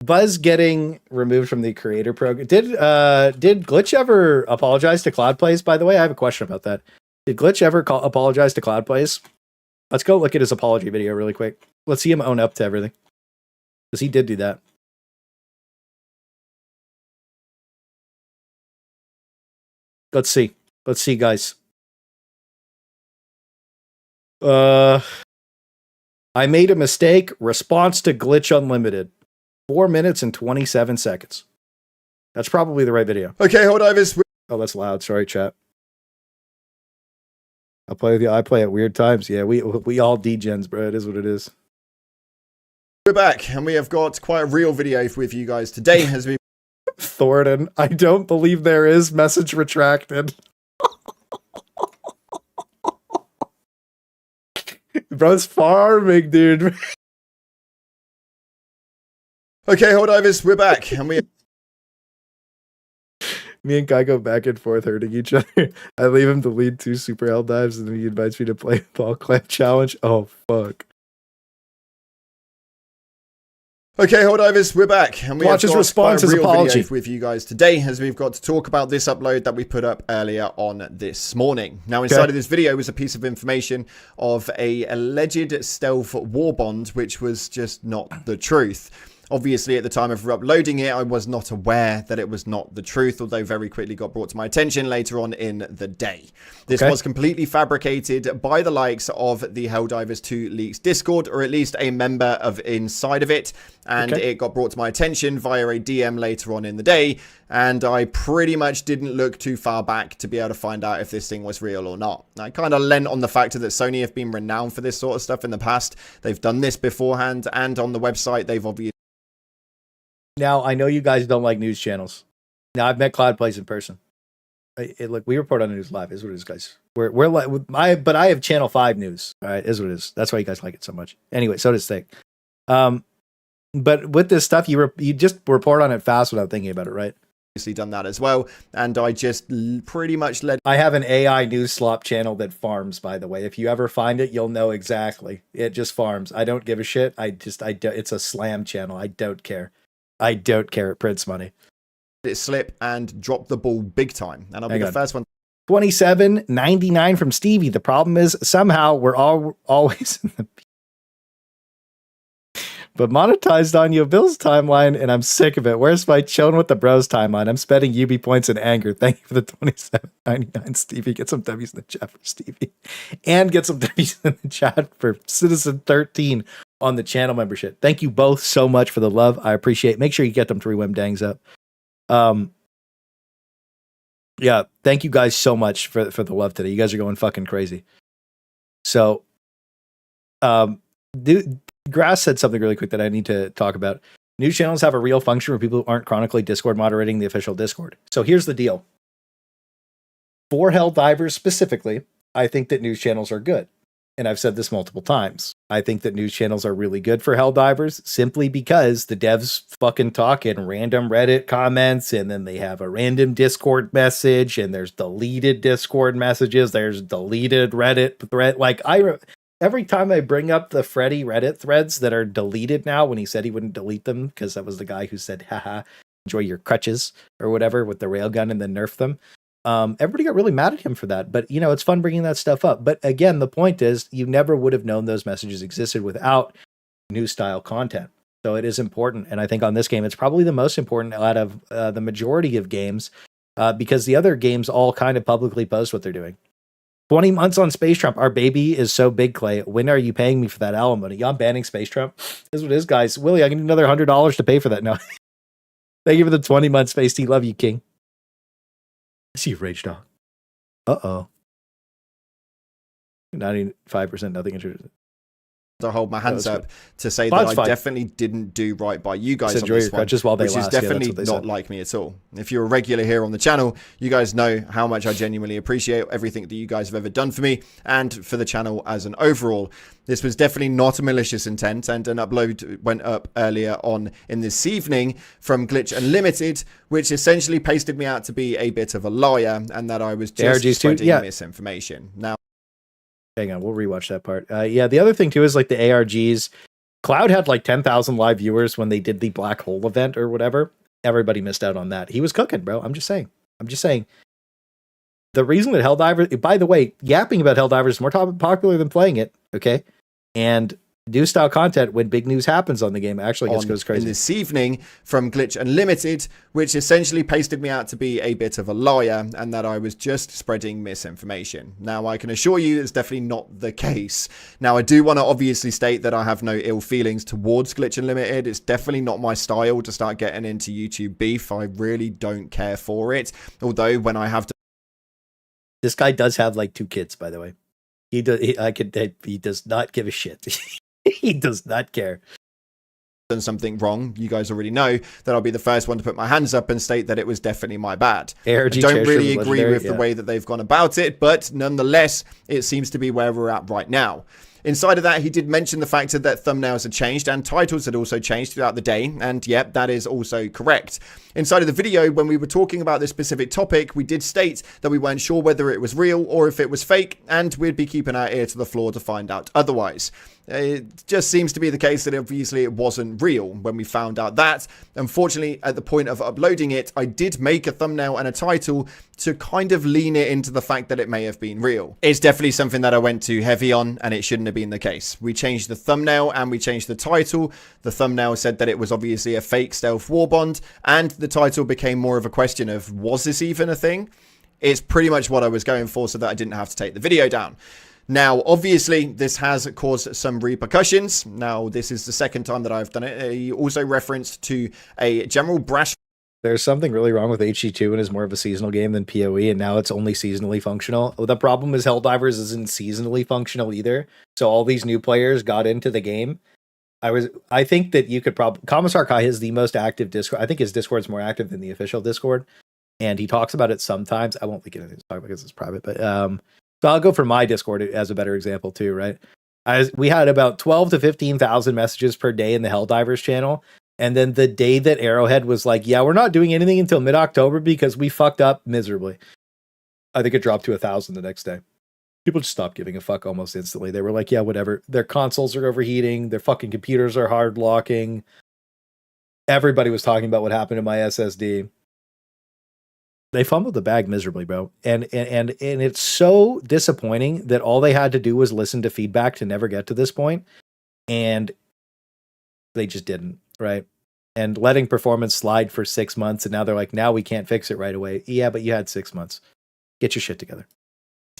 S1: Buzz getting removed from the creator program. Did Glitch ever apologize to Cloudplays, by the way? I have a question about that. Did Glitch ever apologize to Cloudplays? Let's go look at his apology video really quick. Let's see him own up to everything. Because he did do that. Let's see. Let's see, guys. I made a mistake. Response to Glitch Unlimited. 4 minutes and 27 seconds. That's probably the right video.
S3: Okay, Helldivers.
S1: Oh, that's loud. Sorry, chat. I play at weird times. Yeah, we all degens, bro. It is what it is.
S3: We're back, and we have got quite a real video with you guys today. As we
S1: Thornton, I don't believe there is. Message retracted. Bro's farming, dude.
S3: Okay, Helldivers, we're back, and we
S1: Me and Kai go back and forth hurting each other. I leave him to lead 2 super hell dives, and then he invites me to play ball clamp challenge. Oh, fuck.
S16: Okay, Helldivers, we're back. And we
S1: Watch his response, his apology
S16: with you guys today, as we've got to talk about this upload that we put up earlier on this morning. Now, inside of this video was a piece of information of a alleged stealth war bond, which was just not the truth. Obviously, at the time of uploading it, I was not aware that it was not the truth, although very quickly got brought to my attention later on in the day. This was completely fabricated by the likes of the Helldivers 2 Leaks Discord, or at least a member of inside of it, and it got brought to my attention via a DM later on in the day, and I pretty much didn't look too far back to be able to find out if this thing was real or not. I kind of lent on the fact that Sony have been renowned for this sort of stuff in the past. They've done this beforehand, and on the website, they've obviously...
S1: Now, I know you guys don't like news channels. Now, I've met Cloud Plays in person. Look, we report on the news live, is what it is, guys. We're like, but I have Channel 5 news. All right, is what it is. That's why you guys like it so much. Anyway, so does Thick. But with this stuff, you just report on it fast without thinking about it, right?
S16: Done that as well, and I just pretty much
S1: I have an AI news slop channel that farms, by the way. If you ever find it, you'll know exactly. It just farms. I don't give a shit. It's a slam channel. I don't care. I don't care. It prints money.
S16: It slip and drop the ball big time, and I'll be the first one.
S1: 27.99 from Stevie. The problem is somehow we're always in the but monetized on your Bill's timeline, and I'm sick of it. Where's my chilling with the bros timeline? I'm spending UB points in anger. Thank you for the 27.99, Stevie. Get some W's in the chat for Stevie, and get some W's in the chat for Citizen 13 on the channel membership. Thank you both so much for the love. I appreciate it. Make sure you get them 3 Wim Dangs up. Yeah, thank you guys so much for the love today. You guys are going fucking crazy. So, Grass said something really quick that I need to talk about. News channels have a real function for people who aren't chronically Discord moderating the official Discord. So here's the deal. For Helldivers specifically, I think that news channels are good. And I've said this multiple times. I think that news channels are really good for Helldivers simply because the devs fucking talk in random Reddit comments, and then they have a random Discord message, and there's deleted Discord messages, there's deleted Reddit thread. Like, every time I bring up the Freddy Reddit threads that are deleted now, when he said he wouldn't delete them because that was the guy who said, haha, enjoy your crutches or whatever with the railgun and then nerf them. Everybody got really mad at him for that, but it's fun bringing that stuff up. But again, the point is you never would have known those messages existed without new style content. So it is important. And I think on this game, it's probably the most important out of the majority of games because the other games all kind of publicly post what they're doing. 20 months on Space Trump. Our baby is so big, Clay. When are you paying me for that alimony? Yeah, I'm banning Space Trump. This is what it is, guys. Willie, I need another $100 to pay for that now. Thank you for the 20 months, Space T. Love you, King. I see you, Rage Dog. Uh-oh. 95% nothing interested.
S16: To hold my hands up to say that I definitely didn't do right by you guys on this one, which is definitely not like me at all. If you're a regular here on the channel, you guys know how much I genuinely appreciate everything that you guys have ever done for me and for the channel as an overall. This was definitely not a malicious intent, and an upload went up earlier on in this evening from Glitch Unlimited, which essentially pasted me out to be a bit of a liar and that I was just spreading misinformation. Now,
S1: hang on, we'll rewatch that part. Yeah, the other thing too is like the ARGs. Cloud had like 10,000 live viewers when they did the Black Hole event or whatever. Everybody missed out on that. He was cooking, bro. I'm just saying. The reason that Helldivers, by the way, yapping about Helldivers is more popular than playing it, okay? And new style content when big news happens on the game actually goes crazy.
S16: This evening from Glitch Unlimited, which essentially pasted me out to be a bit of a liar and that I was just spreading misinformation. Now, I can assure you it's definitely not the case. Now, I do want to obviously state that I have no ill feelings towards Glitch Unlimited. It's definitely not my style to start getting into YouTube beef. I really don't care for it. Although when I have to...
S1: This guy does have like 2 kids, by the way. He does not give a shit. He does not care.
S16: Done something wrong, you guys already know that I'll be the first one to put my hands up and state that it was definitely my bad. I don't really agree with the way that they've gone about it, but nonetheless, it seems to be where we're at right now. Inside of that, he did mention the fact that thumbnails had changed and titles had also changed throughout the day. And yep, that is also correct. Inside of the video, when we were talking about this specific topic, we did state that we weren't sure whether it was real or if it was fake, and we'd be keeping our ear to the floor to find out otherwise. It just seems to be the case that obviously it wasn't real when we found out that. Unfortunately, at the point of uploading it, I did make a thumbnail and a title to kind of lean it into the fact that it may have been real. It's definitely something that I went too heavy on, and it shouldn't have been the case. We changed the thumbnail and we changed the title. The thumbnail said that it was obviously a fake stealth war bond, and the title became more of a question of, was this even a thing? It's pretty much what I was going for so that I didn't have to take the video down. Now, obviously, this has caused some repercussions. Now, this is the second time that I've done it. He also referenced to a general brash.
S1: There's something really wrong with HG2 and is more of a seasonal game than PoE, and now it's only seasonally functional. The problem is Helldivers isn't seasonally functional either. So all these new players got into the game. I think that you could probably... Commissar Kai is the most active Discord. I think his Discord's more active than the official Discord. And he talks about it sometimes. I won't get into this because it's private, but... So I'll go for my Discord as a better example too, right? We had about 12 to 15,000 messages per day in the Helldivers channel. And then the day that Arrowhead was like, yeah, we're not doing anything until mid-October because we fucked up miserably, I think it dropped to 1,000 the next day. People just stopped giving a fuck almost instantly. They were like, yeah, whatever. Their consoles are overheating. Their fucking computers are hard locking. Everybody was talking about what happened to my SSD. They fumbled the bag miserably, bro. And it's so disappointing that all they had to do was listen to feedback to never get to this point. And they just didn't, right? And letting performance slide for 6 months. And now they're like, now we can't fix it right away. Yeah, but you had 6 months. Get your shit together.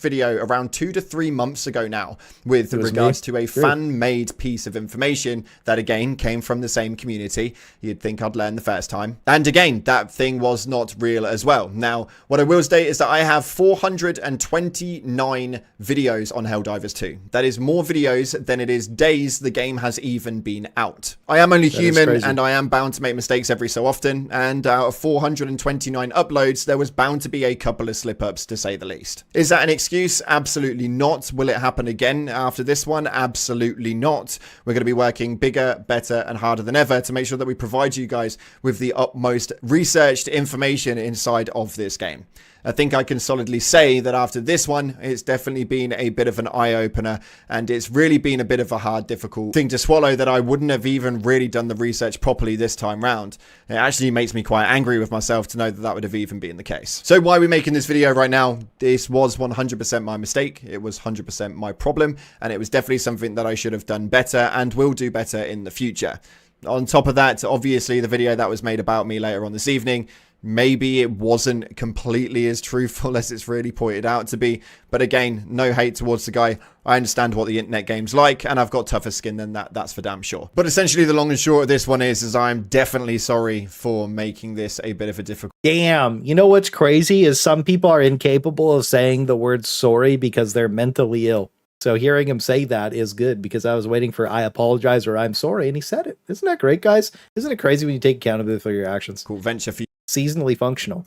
S16: Video around 2 to 3 months ago now with regards to a fan-made piece of information that again came from the same community. You'd think I'd learn the first time. And again, that thing was not real as well. Now, what I will state is that I have 429 videos on Helldivers 2. That is more videos than it is days the game has even been out. I am only human and I am bound to make mistakes every so often. And out of 429 uploads, there was bound to be a couple of slip-ups to say the least. Is that an excuse? Absolutely not. Will it happen again after this one? Absolutely not. We're going to be working bigger, better, and harder than ever to make sure that we provide you guys with the utmost researched information inside of this game. I think I can solidly say that after this one, it's definitely been a bit of an eye-opener, and it's really been a bit of a hard, difficult thing to swallow that I wouldn't have even really done the research properly this time round. It actually makes me quite angry with myself to know that that would have even been the case. So why are we making this video right now? This was 100% my mistake. It was 100% my problem, and it was definitely something that I should have done better and will do better in the future. On top of that, obviously, the video that was made about me later on this evening, maybe it wasn't completely as truthful as it's really pointed out to be. But again, no hate towards the guy. I understand what the internet game's like, and I've got tougher skin than that, that's for damn sure. But essentially, the long and short of this one is I'm definitely sorry for making this a bit of a difficult...
S1: Damn, you know what's crazy is some people are incapable of saying the word sorry because they're mentally ill. So hearing him say that is good because I was waiting for I apologize or I'm sorry, and he said it. Isn't that great, guys? Isn't it crazy when you take accountability for your actions?
S16: Cool venture for you.
S1: Seasonally functional.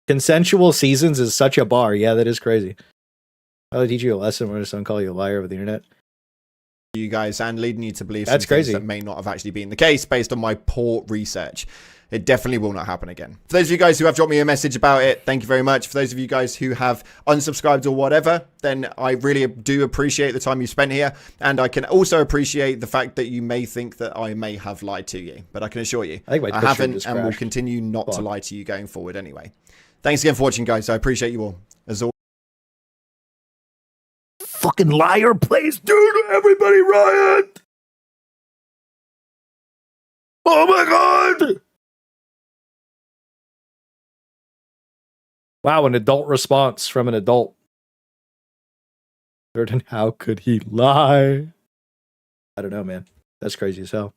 S1: Consensual seasons is such a bar. Yeah, that is crazy. I'll teach you a lesson when someone call you a liar over the internet.
S16: You guys, and leading you to believe
S1: that's crazy.
S16: That may not have actually been the case based on my poor research. It definitely will not happen again. For those of you guys who have dropped me a message about it, thank you very much. For those of you guys who have unsubscribed or whatever, then I really do appreciate the time you spent here. And I can also appreciate the fact that you may think that I may have lied to you. But I can assure you, I haven't and will continue not to lie to you going forward anyway. Thanks again for watching, guys. I appreciate you all. As always.
S3: Fucking liar, please, dude. Everybody riot. Oh my God.
S1: Wow, an adult response from an adult. Certain, how could he lie? I don't know, man. That's crazy as hell.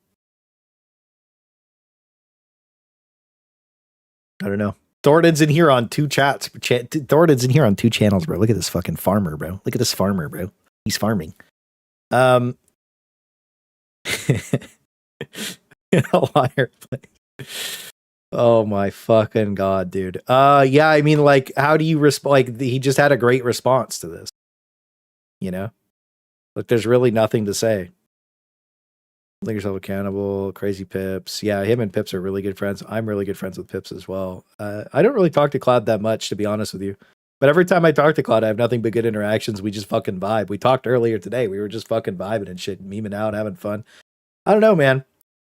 S1: I don't know. Thornton's in here on 2 chats. Thornton's in here on 2 channels, bro. Look at this fucking farmer, bro. Look at this farmer, bro. He's farming. A liar. Oh my fucking God, dude. Yeah, I mean, like, how do you respond? Like, he just had a great response to this, you know? Like, there's really nothing to say. Think yourself a cannibal, crazy Pips. Yeah, him and Pips are really good friends. I'm really good friends with Pips as well. I don't really talk to Cloud that much, to be honest with you. But every time I talk to Cloud, I have nothing but good interactions. We just fucking vibe. We talked earlier today. We were just fucking vibing and shit, memeing out, having fun. I don't know, man.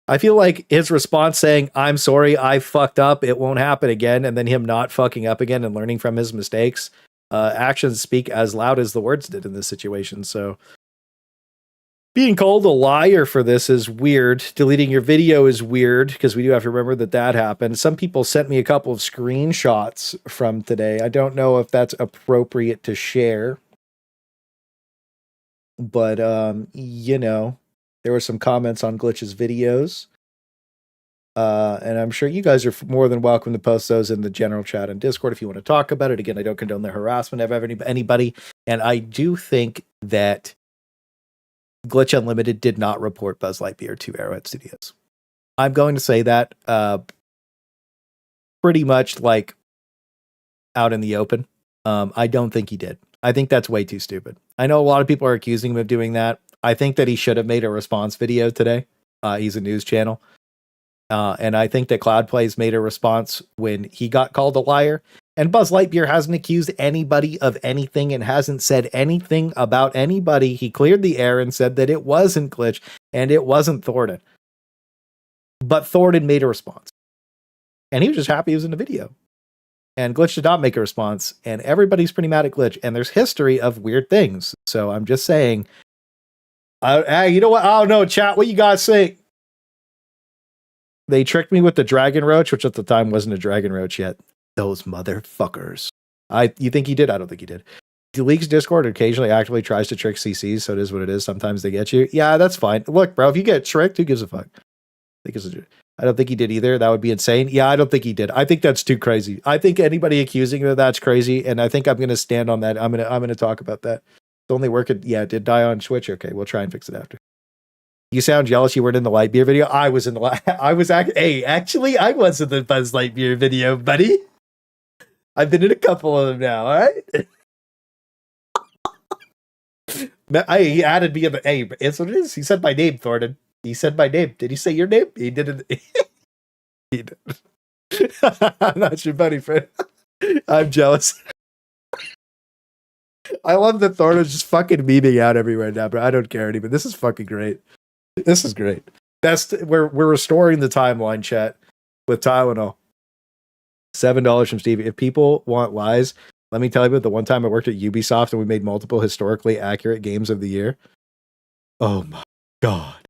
S1: I feel like his response saying, I'm sorry, I fucked up, it won't happen again, and then him not fucking up again and learning from his mistakes, actions speak as loud as the words did in this situation. So being called a liar for this is weird. Deleting your video is weird because we do have to remember that that happened. Some people sent me a couple of screenshots from today. I don't know if that's appropriate to share. But, you know, there were some comments on Glitch's videos. And I'm sure you guys are more than welcome to post those in the general chat and Discord if you want to talk about it. Again, I don't condone the harassment of anybody. And I do think that Glitch Unlimited did not report Buzz Lightyear to Arrowhead Studios. I'm going to say that pretty much like out in the open. I don't think he did. I think that's way too stupid. I know a lot of people are accusing him of doing that. I think that he should have made a response video today. He's a news channel. And I think that Cloud Plays made a response when he got called a liar. And Buzz Lightyear hasn't accused anybody of anything and hasn't said anything about anybody. He cleared the air and said that it wasn't Glitch and it wasn't Thornton. But Thornton made a response. And he was just happy he was in the video. And Glitch did not make a response. And everybody's pretty mad at Glitch. And there's history of weird things. So I'm just saying, hey, you know what? I don't know, chat. What you guys say? They tricked me with the Dragon Roach, which at the time wasn't a Dragon Roach yet. Those motherfuckers. You think he did? I don't think he did. He leaks Discord occasionally actively tries to trick CCs, so it is what it is. Sometimes they get you. Yeah, that's fine. Look, bro, if you get tricked, who gives a fuck? I don't think he did either. That would be insane. Yeah, I don't think he did. I think that's too crazy. I think anybody accusing him of that's crazy, and I think I'm gonna stand on that. I'm gonna talk about that. It's only working. Yeah, it did die on Switch. Okay, we'll try and fix it after. You sound jealous you weren't in the Lightyear video. I was in the actually I was in the Buzz Lightyear video, buddy. I've been in a couple of them now, all right? He added me in the... Hey, it's what it is. He said my name, Thornton. He said my name. Did he say your name? He didn't. He did. I'm not your buddy, friend. I'm jealous. I love that Thornton's just fucking memeing out everywhere now, but I don't care anymore. This is fucking great. This is great. We're restoring the timeline, chat, with Tylenol. $7 from Steve. If people want lies, let me tell you about the one time I worked at Ubisoft and we made multiple historically accurate games of the year. Oh my God.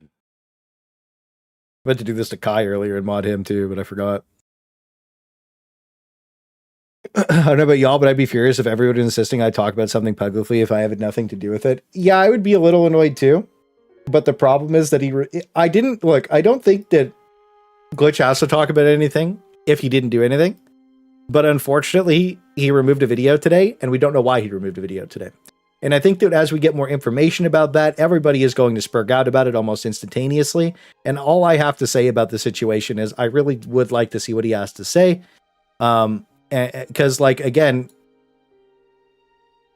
S1: I meant to do this to Kai earlier and mod him too, but I forgot. I don't know about y'all, but I'd be furious if everyone is insisting I talk about something publicly if I have nothing to do with it. Yeah, I would be a little annoyed too. But the problem is that I don't think that Glitch has to talk about anything if he didn't do anything. But unfortunately, he removed a video today, and we don't know why he removed a video today. And I think that as we get more information about that, everybody is going to spurg out about it almost instantaneously. And all I have to say about the situation is I really would like to see what he has to say. Because, like, again,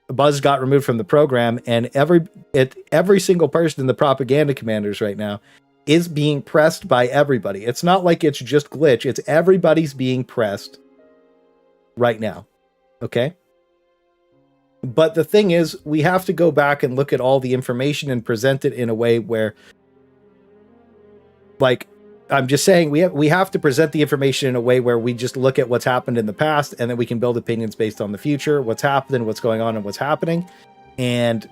S1: Buzz got removed from the program, and every single person in the propaganda commanders right now is being pressed by everybody. It's not like it's just Glitch. It's everybody's being pressed right now. Okay? But the thing is, we have to go back and look at all the information and present it in a way where, like, I'm just saying we have to present the information in a way where we just look at what's happened in the past and then we can build opinions based on the future, what's happened, what's going on, and what's happening. And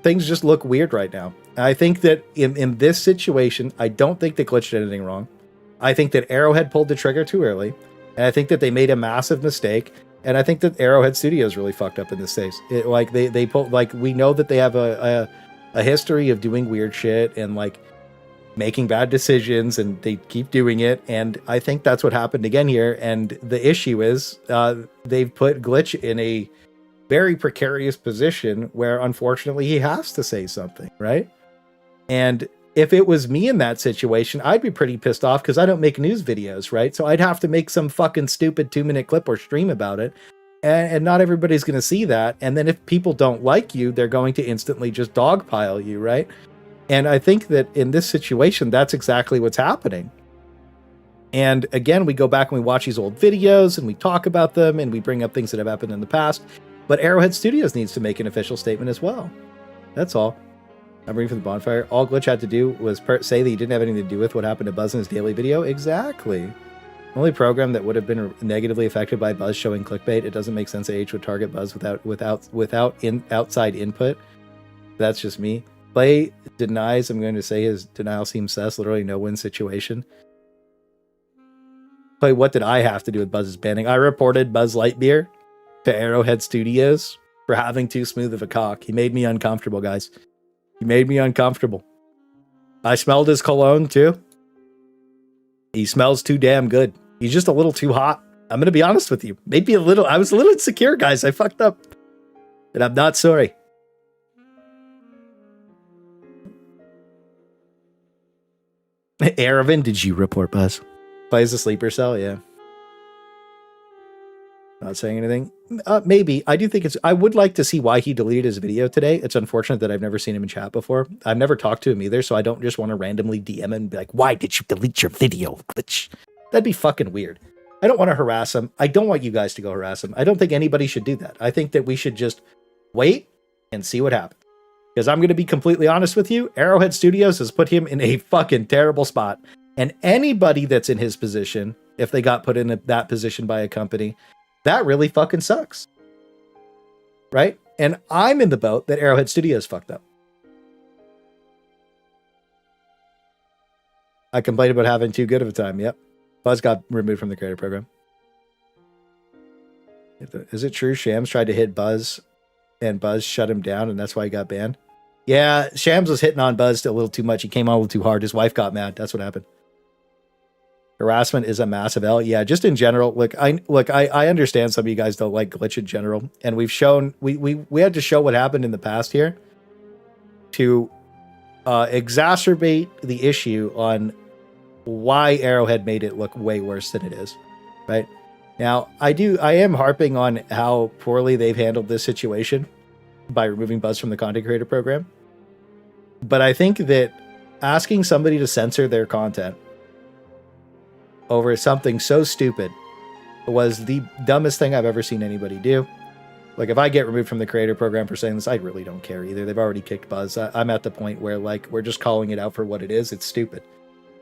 S1: things just look weird right now. I think that in this situation, I don't think that Glitch did anything wrong. I think that Arrowhead pulled the trigger too early. And I think that they made a massive mistake. And I think that Arrowhead Studios really fucked up in this case. They pulled, like, we know that they have a history of doing weird shit and, like, making bad decisions, and they keep doing it. And I think that's what happened again here. And the issue is they've put Glitch in a very precarious position where unfortunately he has to say something, right? And if it was me in that situation, I'd be pretty pissed off because I don't make news videos, right? So I'd have to make some fucking stupid 2-minute clip or stream about it. And not everybody's going to see that. And then if people don't like you, they're going to instantly just dogpile you, right? And I think that in this situation, that's exactly what's happening. And again, we go back and we watch these old videos and we talk about them and we bring up things that have happened in the past. But Arrowhead Studios needs to make an official statement as well. That's all. I'm reading for the bonfire. All Glitch had to do was say that he didn't have anything to do with what happened to Buzz in his daily video. Exactly. Only program that would have been negatively affected by Buzz showing clickbait. It doesn't make sense that H would target Buzz without outside input. That's just me. Clay denies. I'm going to say his denial seems sus. Literally no win situation. Clay, what did I have to do with Buzz's banning? I reported Buzz Lightyear to Arrowhead Studios for having too smooth of a cock. He made me uncomfortable, guys. He made me uncomfortable. I smelled his cologne too. He smells too damn good. He's just a little too hot. I'm going to be honest with you. Maybe a little. I was a little insecure, guys. I fucked up. And I'm not sorry. Aravan, did you report Buzz? Plays the sleeper cell? Yeah. Not saying anything. Maybe. I do think I would like to see why he deleted his video today. It's unfortunate that I've never seen him in chat before. I've never talked to him either, so I don't just want to randomly DM him and be like, why did you delete your video, Glitch? That'd be fucking weird. I don't want to harass him. I don't want you guys to go harass him. I don't think anybody should do that. I think that we should just wait and see what happens. Because I'm going to be completely honest with you, Arrowhead Studios has put him in a fucking terrible spot. And anybody that's in his position, if they got put in that position by a company, that really fucking sucks. Right? And I'm in the boat that Arrowhead Studios fucked up. I complained about having too good of a time. Yep. Buzz got removed from the creator program. Is it true Shams tried to hit Buzz and Buzz shut him down and that's why he got banned? Yeah, Shams was hitting on Buzz a little too much. He came on a little too hard. His wife got mad. That's what happened. Harassment is a massive L. Yeah, just in general. I understand some of you guys don't like Glitch in general, and we've shown we had to show what happened in the past here to exacerbate the issue on why Arrowhead made it look way worse than it is. Right now, I am harping on how poorly they've handled this situation by removing Buzz from the content creator program, but I think that asking somebody to censor their content over something so stupid was the dumbest thing I've ever seen anybody do. Like, if I get removed from the creator program for saying this, I really don't care either. They've already kicked Buzz. I'm at the point where, like, we're just calling it out for what it is. It's stupid,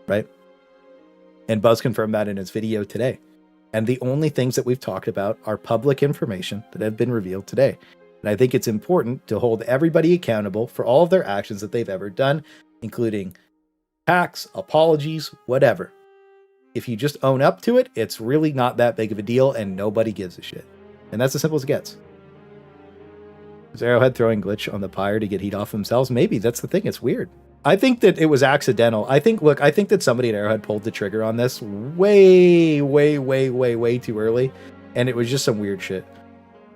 S1: right? And Buzz confirmed that in his video today. And the only things that we've talked about are public information that have been revealed today. And I think it's important to hold everybody accountable for all of their actions that they've ever done, including hacks, apologies, whatever. If you just own up to it, it's really not that big of a deal and nobody gives a shit. And that's as simple as it gets. Is Arrowhead throwing Glitch on the pyre to get heat off themselves? Maybe. That's the thing. It's weird. I think that it was accidental. I think that somebody at Arrowhead pulled the trigger on this way too early. And it was just some weird shit.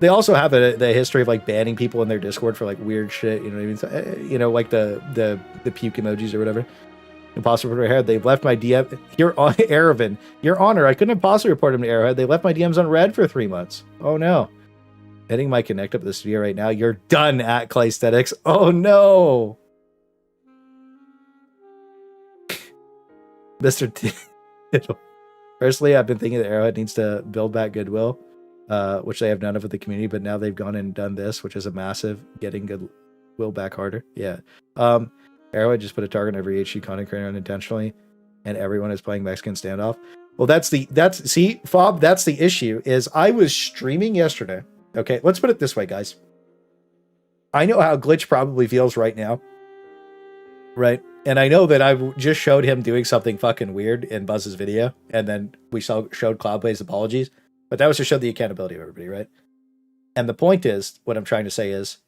S1: They also have the history of like banning people in their Discord for like weird shit. You know what I mean? You know, like the puke emojis or whatever. Imposter report Arrowhead. They've left my DM. You're on Aravan. Your Honor, I couldn't imposter report him to Arrowhead. They left my DMs on red for 3 months. Oh no. Hitting my connect up to the studio right now. You're done at Claysthetics. Oh no. Mr. T. Personally, I've been thinking that Arrowhead needs to build back goodwill, which they have none of with the community, but now they've gone and done this, which is a massive getting goodwill back harder. Yeah. Arrowhead just put a target on every HG content creator unintentionally, and everyone is playing Mexican standoff. Well, see, Fob, that's the issue, is I was streaming yesterday. Okay, let's put it this way, guys. I know how Glitch probably feels right now. Right? And I know that I just showed him doing something fucking weird in Buzz's video, and then we showed Cloudplay's apologies, but that was to show the accountability of everybody, right? And the point is, what I'm trying to say is,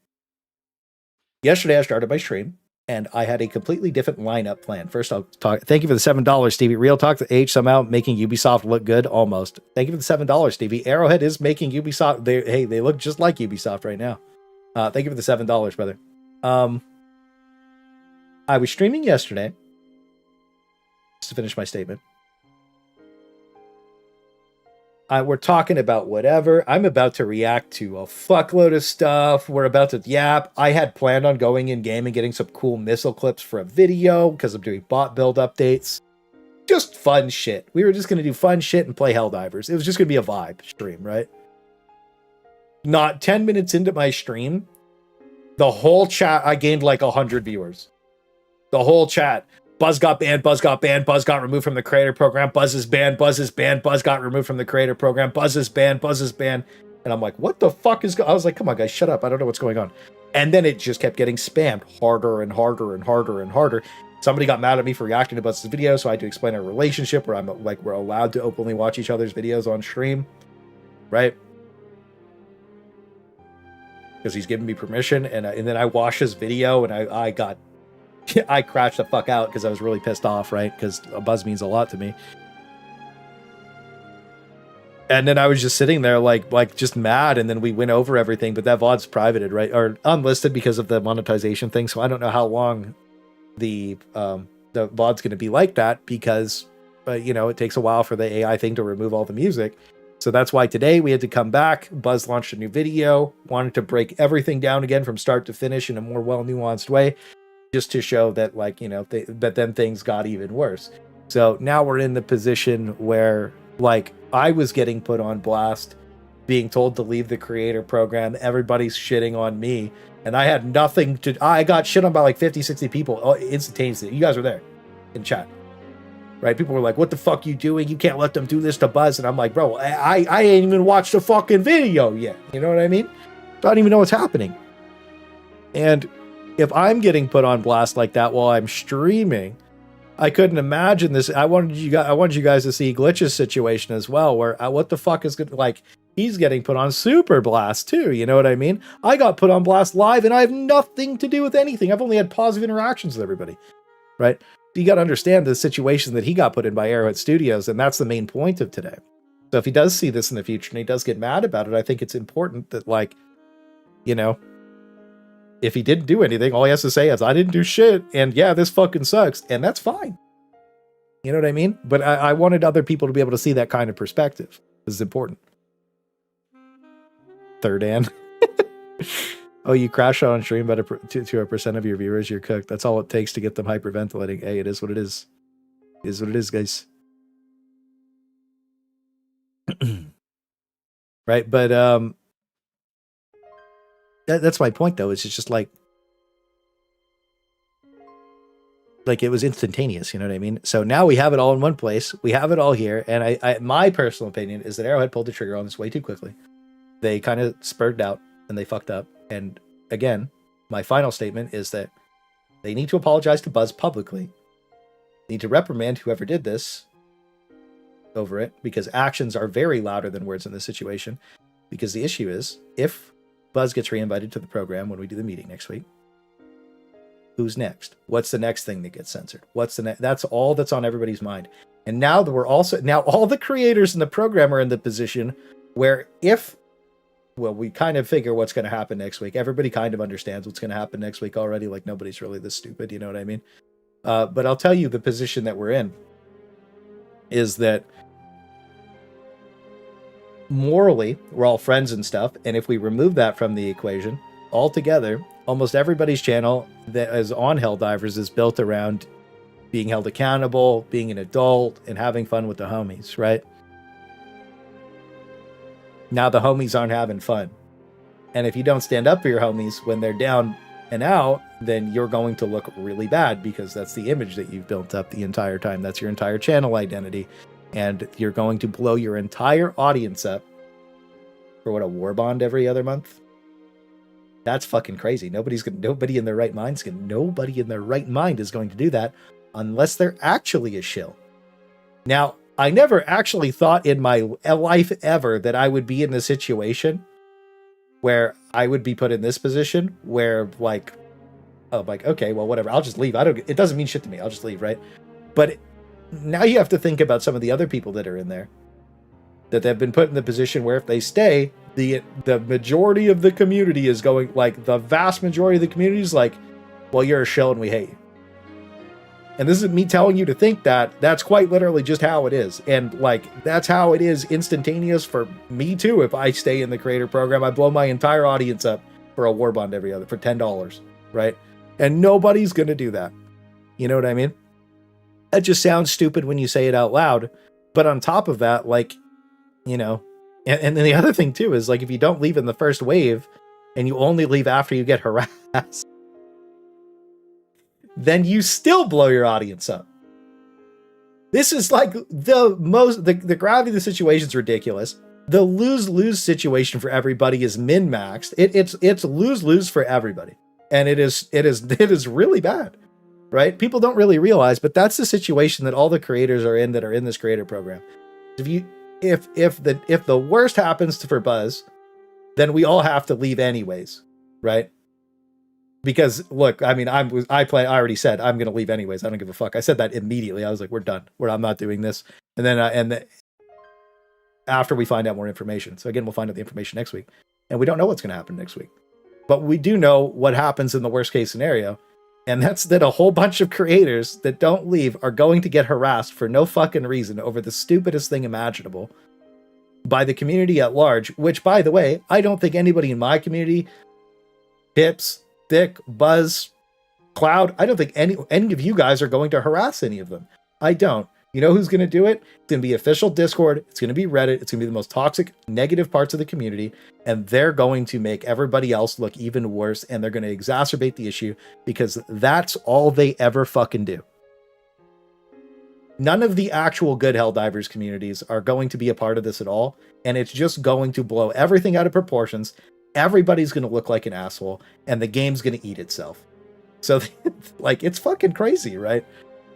S1: yesterday I started my stream, and I had a completely different lineup plan. First, I'll talk. Thank you for the $7, Stevie. Real talk, the H somehow making Ubisoft look good, almost. Thank you for the $7, Stevie. Arrowhead is making Ubisoft. They look just like Ubisoft right now. Thank you for the $7, brother. I was streaming yesterday. Just to finish my statement. We're talking about whatever. I'm about to react to a fuckload of stuff. We're about to yap. I had planned on going in game and getting some cool missile clips for a video because I'm doing bot build updates. Just fun shit. We were just going to do fun shit and play Helldivers. It was just going to be a vibe stream, right? Not 10 minutes into my stream, the whole chat, I gained like 100 viewers. The whole chat. Buzz got banned, Buzz got banned, Buzz got removed from the creator program, Buzz is banned, Buzz is banned, Buzz got removed from the creator program, Buzz is banned, Buzz is banned. And I'm like, what the fuck is I was like, come on, guys, shut up. I don't know what's going on. And then it just kept getting spammed harder and harder and harder and harder. Somebody got mad at me for reacting to Buzz's video, so I had to explain our relationship where I'm like, we're allowed to openly watch each other's videos on stream, right? Because he's giving me permission, and then I watched his video, and I crashed the fuck out because I was really pissed off, right? Because a Buzz means a lot to me. And then I was just sitting there like just mad, and then we went over everything, but that VOD's privated, right? Or unlisted because of the monetization thing, so I don't know how long the VOD's going to be like that because, it takes a while for the AI thing to remove all the music. So that's why today we had to come back. Buzz launched a new video, wanted to break everything down again from start to finish in a more well-nuanced way, just to show that, but then things got even worse. So now we're in the position where, I was getting put on blast, being told to leave the creator program. Everybody's shitting on me. And I had nothing to... I got shit on by 50, 60 people instantaneously. You guys were there in chat. Right? People were like, what the fuck you doing? You can't let them do this to Buzz. And I'm like, bro, I ain't even watched the fucking video yet. You know what I mean? I don't even know what's happening. And if I'm getting put on blast like that while I'm streaming, I couldn't imagine this. I wanted you guys to see Glitch's situation as well, where what the fuck is good? He's getting put on super blast too. You know what I mean? I got put on blast live, and I have nothing to do with anything. I've only had positive interactions with everybody, right? You got to understand the situation that he got put in by Arrowhead Studios, and that's the main point of today. So if he does see this in the future and he does get mad about it, I think it's important that, if he didn't do anything, all he has to say is, I didn't do shit, and yeah, this fucking sucks, and that's fine. You know what I mean? But I wanted other people to be able to see that kind of perspective. This is important. Third Ann. Oh, you crash out on stream, but to a percent of your viewers, you're cooked. That's all it takes to get them hyperventilating. Hey, it is what it is. It is what it is, guys. Right, but that's my point, though. It's just like it was instantaneous, you know what I mean? So now we have it all in one place. We have it all here, and my personal opinion is that Arrowhead pulled the trigger on this way too quickly. They kind of spurred out, and they fucked up. And again, my final statement is that they need to apologize to Buzz publicly. They need to reprimand whoever did this over it, because actions are very louder than words in this situation. Because the issue is, if Buzz gets re-invited to the program when we do the meeting next week, who's next? What's the next thing that gets censored? What's the next? That's all that's on everybody's mind. And now that now all the creators in the program are in the position where we kind of figure what's going to happen next week. Everybody kind of understands what's going to happen next week already. Nobody's really this stupid, you know what I mean? But I'll tell you, the position that we're in is that morally, we're all friends and stuff. And if we remove that from the equation altogether, almost everybody's channel that is on Helldivers is built around being held accountable, being an adult, and having fun with the homies, right? Now the homies aren't having fun. And if you don't stand up for your homies when they're down and out, then you're going to look really bad, because that's the image that you've built up the entire time. That's your entire channel identity. And you're going to blow your entire audience up for a war bond every other month. That's fucking crazy. Nobody in their right mind is going to do that unless they're actually a shill. Now, I never actually thought in my life ever that I would be in a situation where I would be put in this position where okay, well, whatever, I'll just leave. It doesn't mean shit to me. I'll just leave, right? But now you have to think about some of the other people that are in there, that they've been put in the position where if they stay, the majority of the community is going, the vast majority of the community is like, well, you're a shill and we hate you. And this is me telling you to think that. That's quite literally just how it is. And like, that's how it is instantaneous for me too. If I stay in the creator program, I blow my entire audience up for a war bond for $10, right? And nobody's going to do that. You know what I mean? That just sounds stupid when you say it out loud. But on top of that, like, you know, and then the other thing too is like, if you don't leave in the first wave and you only leave after you get harassed, then you still blow your audience up. This is like the gravity of the situation is ridiculous. The lose-lose situation for everybody is min-maxed. It's lose-lose for everybody. And it is really bad, right? People don't really realize, but that's the situation that all the creators are in that are in this creator program. If the worst happens for Buzz, then we all have to leave anyways, right? Because look, I mean, I already said I'm going to leave anyways. I don't give a fuck. I said that immediately. I was like, we're done. I'm not doing this. And then, after we find out more information. So again, we'll find out the information next week, and we don't know what's going to happen next week, but we do know what happens in the worst case scenario. And that's that a whole bunch of creators that don't leave are going to get harassed for no fucking reason over the stupidest thing imaginable by the community at large, which by the way, I don't think anybody in my community, Pips, Thick, Buzz, Cloud, I don't think any of you guys are going to harass any of them. I don't. You know who's going to do it? It's going to be official Discord. It's going to be Reddit. It's going to be the most toxic, negative parts of the community. And they're going to make everybody else look even worse. And they're going to exacerbate the issue because that's all they ever fucking do. None of the actual good Helldivers communities are going to be a part of this at all. And it's just going to blow everything out of proportions. Everybody's going to look like an asshole. And the game's going to eat itself. So, like, it's fucking crazy, right?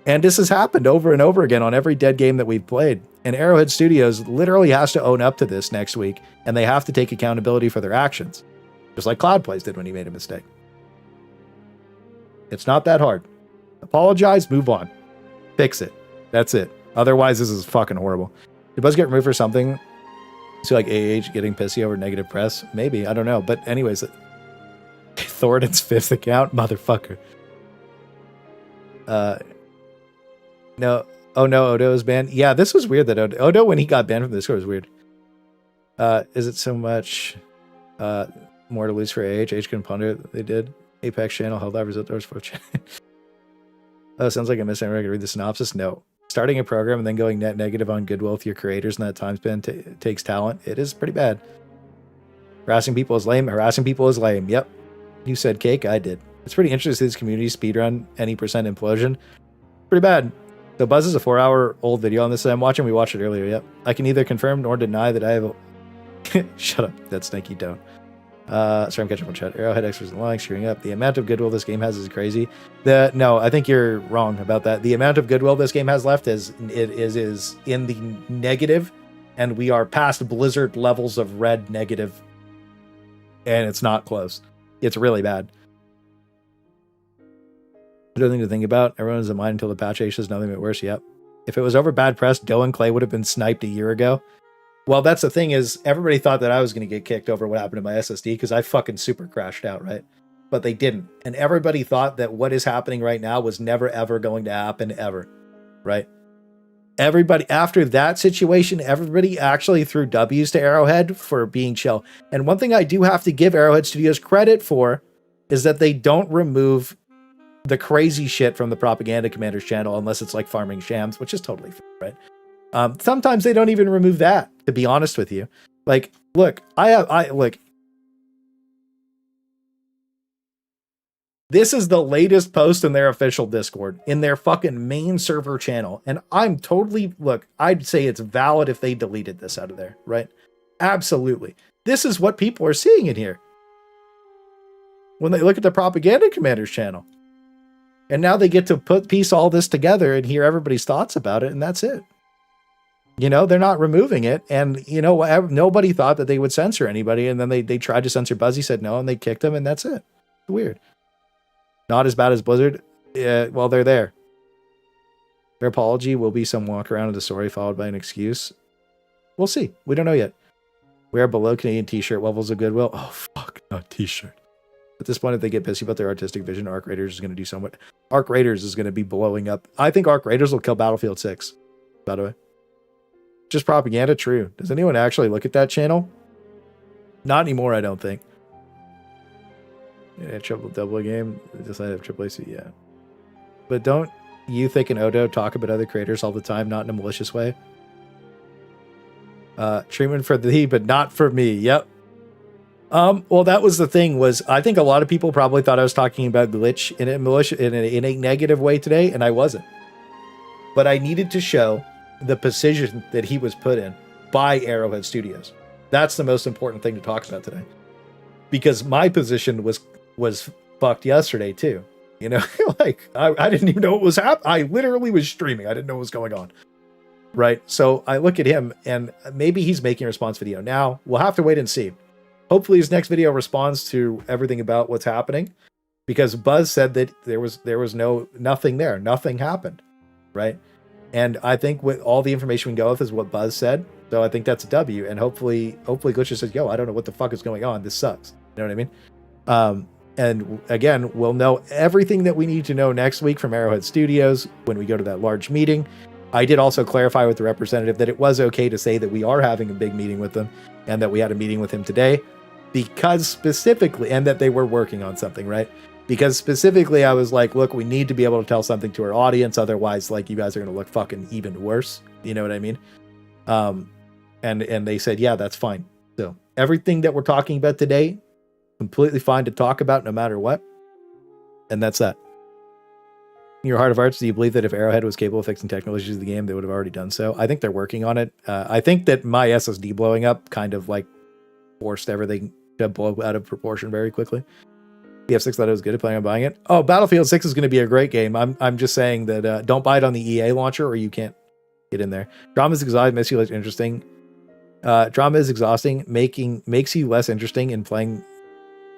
S1: And this has happened over and over again on every dead game that we've played. And Arrowhead Studios literally has to own up to this next week, and they have to take accountability for their actions. Just like Cloud Plays did when he made a mistake. It's not that hard. Apologize, move on. Fix it. That's it. Otherwise, this is fucking horrible. Did Buzz get removed for something? So like AH getting pissy over negative press? Maybe, I don't know. But anyways, Thoradin's 5th account? Motherfucker. No. Oh no, Odo is banned. Yeah, this was weird that Odo when he got banned from the Discord was weird. Is it so much more to lose for AH? AH can ponder. They did. Apex channel, Helldivers Outdoors 4 channel. Oh, sounds like I missed. I'm going to read the synopsis. No. Starting a program and then going net negative on goodwill with your creators in that time span takes talent. It is pretty bad. Harassing people is lame. Harassing people is lame. Yep. You said cake. I did. It's pretty interesting to see this community speedrun any percent implosion. Pretty bad. So Buzz is a 4-hour-old video on this that I'm watching. We watched it earlier. Yep. I can neither confirm nor deny that I have a... Shut up. That's Snakey. Don't. Sorry, I'm catching up on chat. Arrowhead extras and lying, screwing up. The amount of goodwill this game has is crazy. No, I think you're wrong about that. The amount of goodwill this game has left is in the negative, and we are past Blizzard levels of red negative, and it's not close. It's really bad. Another thing to think about. Everyone is in mind until the patch H says nothing but worse. Yep. If it was over bad press, Doe and Clay would have been sniped a year ago. Well, that's the thing is everybody thought that I was going to get kicked over what happened to my SSD because I fucking super crashed out, right? But they didn't. And everybody thought that what is happening right now was never, ever going to happen ever, right? Everybody, after that situation, everybody actually threw W's to Arrowhead for being chill. And one thing I do have to give Arrowhead Studios credit for is that they don't remove the crazy shit from the Propaganda Commander's channel unless it's like farming shams, which is totally fair, right? Sometimes they don't even remove that, to be honest with you. Like, look, look. This is the latest post in their official Discord, in their fucking main server channel. And I'm totally, look, I'd say it's valid if they deleted this out of there, right? Absolutely. This is what people are seeing in here when they look at the Propaganda Commander's channel. And now they get to piece all this together and hear everybody's thoughts about it, and that's it. You know, they're not removing it. And, you know, nobody thought that they would censor anybody. And then they tried to censor Buzzy, said no, and they kicked him, and that's it. Weird. Not as bad as Blizzard. Well, they're there. Their apology will be some walk around of the story followed by an excuse. We'll see. We don't know yet. We are below Canadian t-shirt levels of goodwill. Oh, fuck. Not t-shirt. At this point, if they get pissy about their artistic vision, Arc Raiders is going to do somewhat. Arc Raiders is going to be blowing up. I think Arc Raiders will kill Battlefield 6, by the way. Just propaganda, true. Does anyone actually look at that channel? Not anymore, I don't think. Yeah, triple double game. Just I have triple AC, yeah. But don't you think an Odo talk about other creators all the time, not in a malicious way? Treatment for thee, but not for me. Yep. Well, that was the thing. Was I think a lot of people probably thought I was talking about Glitch in a negative way today, and I wasn't. But I needed to show the position that he was put in by Arrowhead Studios. That's the most important thing to talk about today, because my position was fucked yesterday too. You know, like I didn't even know what was happening. I literally was streaming. I didn't know what was going on. Right. So I look at him, and maybe he's making a response video now. We'll have to wait and see. Hopefully his next video responds to everything about what's happening, because Buzz said that there was nothing there. Nothing happened. Right. And I think with all the information we go with is what Buzz said. So I think that's a W. And hopefully Glitcher says, yo, I don't know what the fuck is going on. This sucks. You know what I mean? And again, we'll know everything that we need to know next week from Arrowhead Studios when we go to that large meeting. I did also clarify with the representative that it was okay to say that we are having a big meeting with them, and that we had a meeting with him today, because specifically, and that they were working on something, right? Because specifically I was like, look, we need to be able to tell something to our audience. Otherwise, like, you guys are going to look fucking even worse. You know what I mean? And they said, yeah, that's fine. So everything that we're talking about today, completely fine to talk about no matter what. And that's that. In your heart of hearts, do you believe that if Arrowhead was capable of fixing technical issues of the game, they would have already done so? I think they're working on it. I think that my SSD blowing up kind of like forced everything to blow out of proportion very quickly. BF6 thought it was good at playing on buying it. Oh, Battlefield 6 is going to be a great game. I'm just saying that don't buy it on the EA launcher, or you can't get in there. Drama is exhausting, makes you less interesting. Drama is exhausting, makes you less interesting in playing.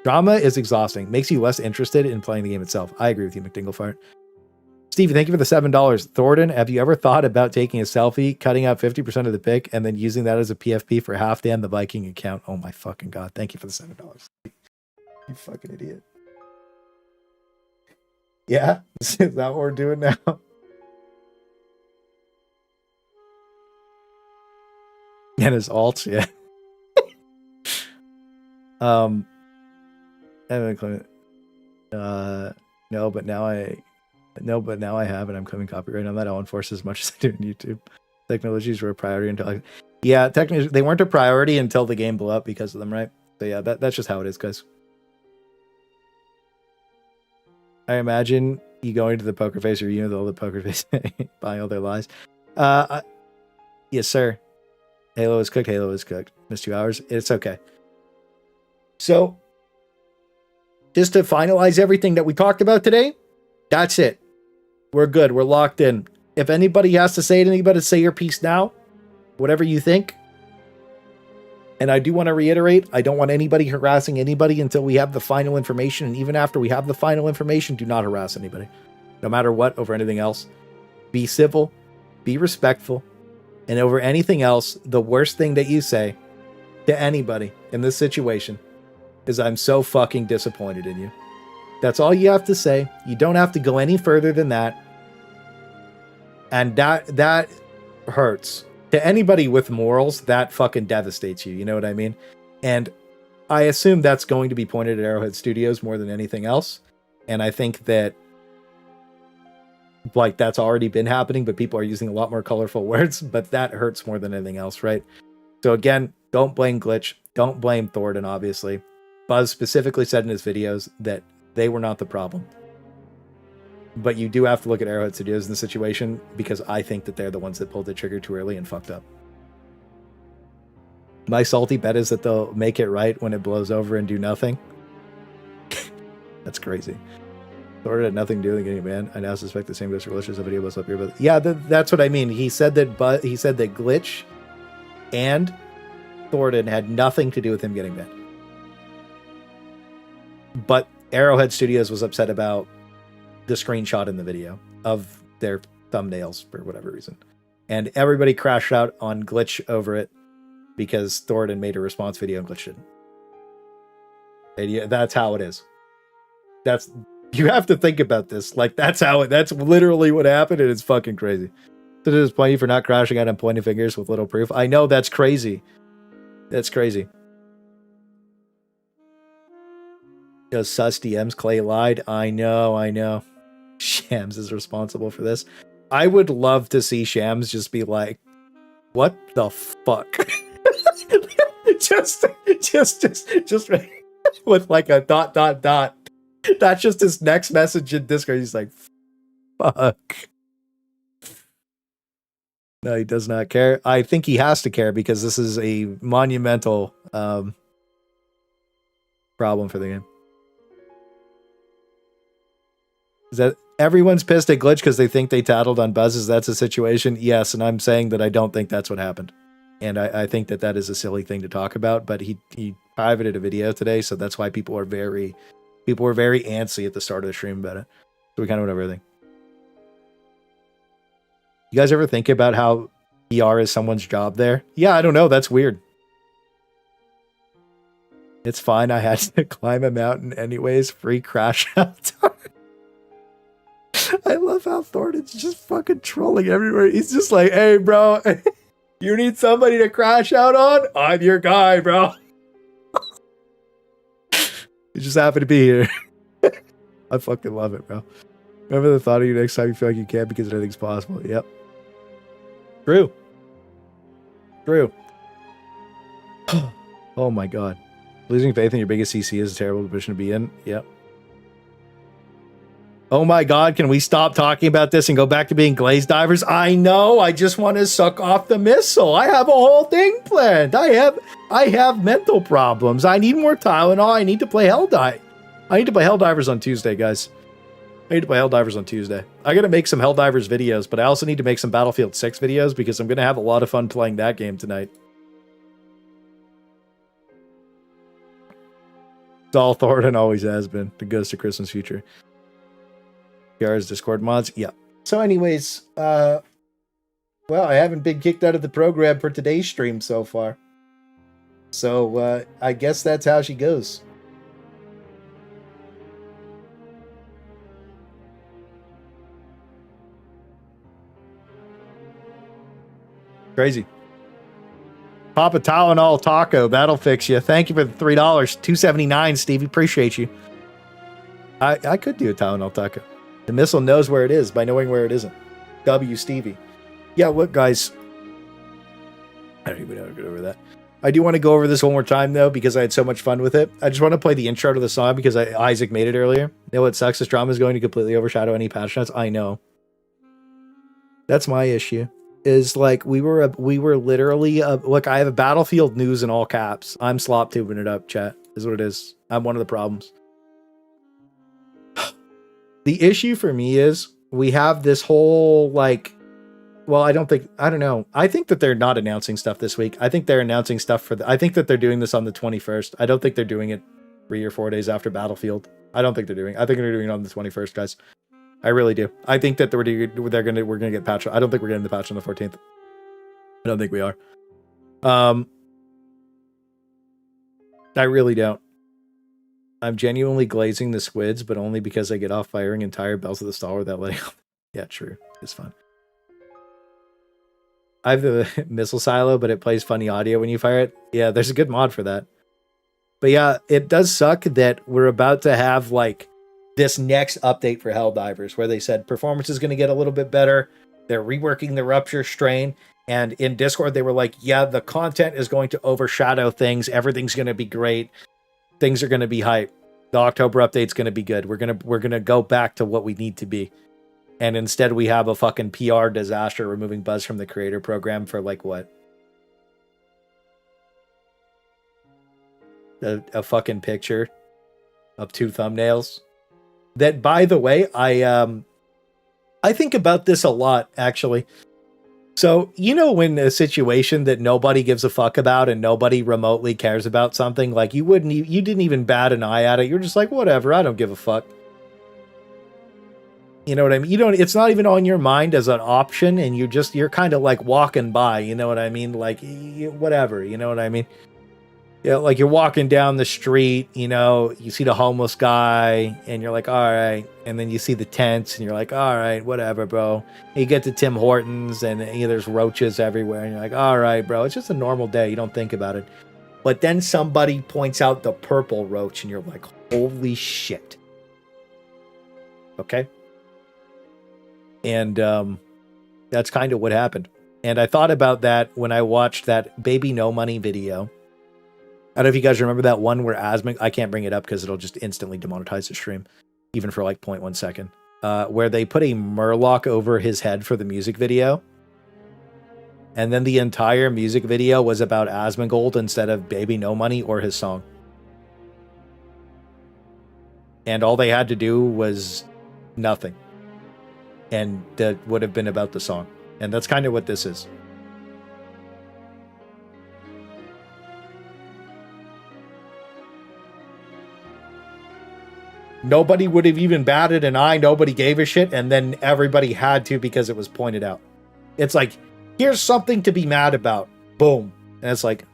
S1: Drama is exhausting, makes you less interested in playing the game itself. I agree with you, McDinglefart. Stevie, thank you for the $7. Thornton, have you ever thought about taking a selfie, cutting out 50% of the pic, and then using that as a PFP for Halfdan the Viking account? Oh my fucking god! Thank you for the $7. You fucking idiot. Yeah, is that what we're doing now? And his alts, yeah. No, but now I have, and I'm claiming copyright on that. I'll enforce as much as I do on YouTube. Technologies were a priority until technically they weren't a priority until the game blew up because of them, right? So yeah, that's just how it is, guys. I imagine you going to the poker face, or you know, all the poker face buying all their lies. Yes, sir. Halo is cooked. Missed 2 hours. It's okay. So, just to finalize everything that we talked about today, that's it. We're good. We're locked in. If anybody has to say anything about it, say your piece now. Whatever you think. And I do want to reiterate, I don't want anybody harassing anybody until we have the final information. And even after we have the final information, do not harass anybody. No matter what, over anything else. Be civil. Be respectful. And over anything else, the worst thing that you say to anybody in this situation is, I'm so fucking disappointed in you. That's all you have to say. You don't have to go any further than that. And that hurts. To anybody with morals, that fucking devastates you. You know what I mean? And I assume that's going to be pointed at Arrowhead Studios more than anything else. And I think that, like, that's already been happening, but people are using a lot more colorful words. But that hurts more than anything else, right? So again, don't blame Glitch. Don't blame Thornton, obviously. Buzz specifically said in his videos that they were not the problem. But you do have to look at Arrowhead Studios in the situation, because I think that they're the ones that pulled the trigger too early and fucked up. My salty bet is that they'll make it right when it blows over and do nothing. That's crazy. Thornton had nothing to do with getting banned. I now suspect the same goes for Glitch's video blows up here. But yeah, that's what I mean. He said that Glitch and Thornton had nothing to do with him getting banned. But Arrowhead Studios was upset about the screenshot in the video of their thumbnails for whatever reason. And everybody crashed out on Glitch over it because Thornton made a response video and Glitch didn't. And yeah, that's how it is. you have to think about this. Like, that's literally what happened, and it's fucking crazy. So disappoint you for not crashing out and pointing fingers with little proof. I know, that's crazy. That's crazy. Does sus DMs Clay lied? I know. Shams is responsible for this. I would love to see Shams just be like, what the fuck? just with like a ... That's just his next message in Discord. He's like, fuck. No, he does not care. I think he has to care because this is a monumental problem for the game. Is that everyone's pissed at Glitch because they think they tattled on buzzes? That's a situation. Yes, and I'm saying that I don't think that's what happened. And I think that is a silly thing to talk about, but he privated a video today, so that's why people were very antsy at the start of the stream about it. So we kind of went over everything. You guys ever think about how PR is someone's job there? Yeah, I don't know. That's weird. It's fine. I had to climb a mountain anyways. Free crash out. I love how Thornton's just fucking trolling everywhere. He's just like, hey, bro, you need somebody to crash out on? I'm your guy, bro. You just happen to be here. I fucking love it, bro. Remember the thought of you next time you feel like you can't because anything's possible. Yep. True. Oh my god. Losing faith in your biggest CC is a terrible position to be in. Yep. Oh my god, can we stop talking about this and go back to being Claysthetics? I know, I just want to suck off the missile. I have a whole thing planned. I have mental problems. I need more Tylenol. I need to play Helldive. I need to play Helldivers on Tuesday, guys. I need to play Helldivers on Tuesday. I gotta make some Helldivers videos, but I also need to make some Battlefield 6 videos because I'm gonna have a lot of fun playing that game tonight. It's all Thornton always has been. The Ghost of Christmas Future. PR's Discord mods. Yeah. So anyways, well, I haven't been kicked out of the program for today's stream so far. So I guess that's how she goes. Crazy. Papa Tylenol Taco, that'll fix you. Thank you for the $3. $2.79, Stevie. Appreciate you. I could do a Tylenol Taco. The missile knows where it is by knowing where it isn't. W Stevie. Yeah, look, guys. I don't even know how to get over that. I do want to go over this one more time, though, because I had so much fun with it. I just want to play the intro to the song because Isaac made it earlier. You know what sucks? This drama is going to completely overshadow any patch notes. I know. That's my issue. Is like we were literally look, I have a Battlefield news in all caps. I'm slop tubing it up, chat. Is what it is. I'm one of the problems. The issue for me is we have this whole like, well, I don't know. I think that they're not announcing stuff this week. I think they're announcing stuff I think that they're doing this on the 21st. I don't think they're doing it 3 or 4 days after Battlefield. I think they're doing it on the 21st, guys. I really do. I think that we're gonna get patched. I don't think we're getting the patch on the 14th. I don't think we are. I really don't. I'm genuinely glazing the squids, but only because I get off firing entire bells of the stall without letting off. Yeah, true. It's fun. I have the missile silo, but it plays funny audio when you fire it. Yeah, there's a good mod for that. But yeah, it does suck that we're about to have like this next update for Helldivers, where they said performance is going to get a little bit better. They're reworking the rupture strain. And in Discord, they were like, yeah, the content is going to overshadow things. Everything's going to be great. Things are going to be hype. The October update's going to be good. We're going to go back to what we need to be. And instead we have a fucking PR disaster removing Buzz from the creator program for like what? A fucking picture of 2 thumbnails. That, by the way, I think about this a lot, actually. So, you know, when a situation that nobody gives a fuck about and nobody remotely cares about something, like you didn't even bat an eye at it. You're just like, whatever, I don't give a fuck. You know what I mean? It's not even on your mind as an option, and you're kind of like walking by, you know what I mean? Like, whatever, you know what I mean? Yeah, like you're walking down the street, you know, you see the homeless guy and you're like, all right. And then you see the tents and you're like, all right, whatever, bro. And you get to Tim Hortons and there's roaches everywhere and you're like, all right, bro, it's just a normal day. You don't think about it. But then somebody points out the purple roach and you're like, holy shit. Okay. And that's kind of what happened. And I thought about that when I watched that Baby No Money video. I don't know if you guys remember that one where Asmik, I can't bring it up because it'll just instantly demonetize the stream, even for like 0.1 second, where they put a murloc over his head for the music video. And then the entire music video was about Asmongold instead of Baby No Money or his song. And all they had to do was nothing. And that would have been about the song. And that's kind of what this is. Nobody would have even batted an eye. Nobody gave a shit. And then everybody had to because it was pointed out. It's like, here's something to be mad about. Boom. And it's like,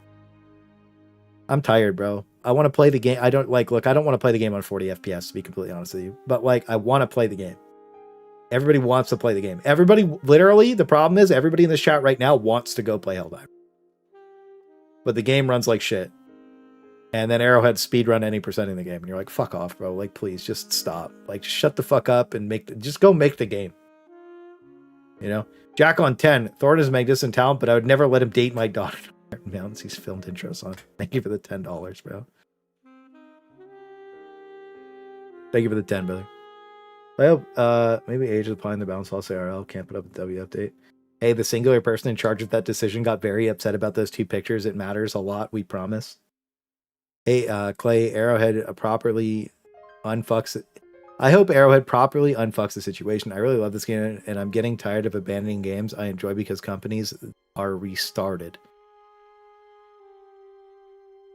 S1: I'm tired, bro. I want to play the game. I don't want to play the game on 40 FPS, to be completely honest with you. But like, I want to play the game. Everybody wants to play the game. Everybody, literally, the problem is everybody in this chat right now wants to go play Helldive. But the game runs like shit. And then Arrowhead speedrun any percent in the game. And you're like, fuck off, bro. Like, please, just stop. Like, just shut the fuck up and just go make the game. You know? Jack on 10. Thorn is a magnificent talent, but I would never let him date my daughter. Mountains he's filmed intros on. Thank you for the $10, bro. Thank you for the 10, brother. I hope maybe Age is applying the balance loss ARL. Can't put up a W update. Hey, the singular person in charge of that decision got very upset about those two pictures. It matters a lot, we promise. Hey, Clay, Arrowhead properly unfucks it. I hope Arrowhead properly unfucks the situation. I really love this game, and I'm getting tired of abandoning games I enjoy because companies are restarted.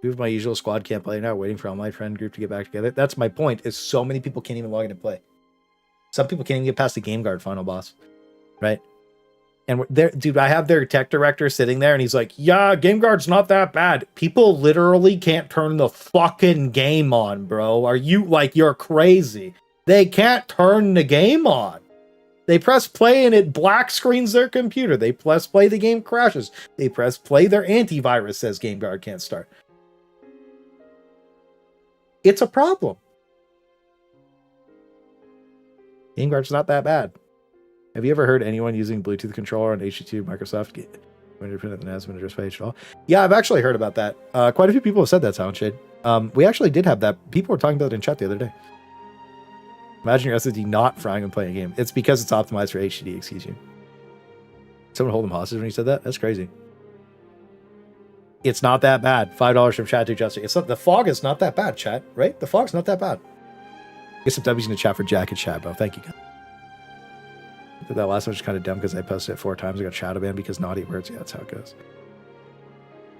S1: Two of my usual squad can't play now, waiting for all my friend group to get back together. That's my point, is so many people can't even log in and play. Some people can't even get past the Game Guard final boss, right? And there, dude, I have their tech director sitting there and he's like, yeah, Game Guard's not that bad. People literally can't turn the fucking game on, bro. Are you like, you're crazy. They can't turn the game on. They press play and it black screens their computer. They press play, the game crashes. They press play, their antivirus says Game Guard can't start. It's a problem. Game Guard's not that bad. Have you ever heard anyone using Bluetooth controller on HT2 Microsoft independent than has been addressed page at all? Yeah, I've actually heard about that. Quite a few people have said that, Soundshade. We actually did have that. People were talking about it in chat the other day. Imagine your SSD not frying when playing a game. It's because it's optimized for HDD, excuse you. Someone hold them hostage when you said that? That's crazy. It's not that bad. $5 from chat to adjust it. It's not, the fog is not that bad, chat, right? The fog's not that bad. Get some W's in the chat for Jack and chat, bro. Thank you, guys. That last one was kind of dumb because I posted it 4 times. I got shadow banned because naughty words. Yeah, that's how it goes.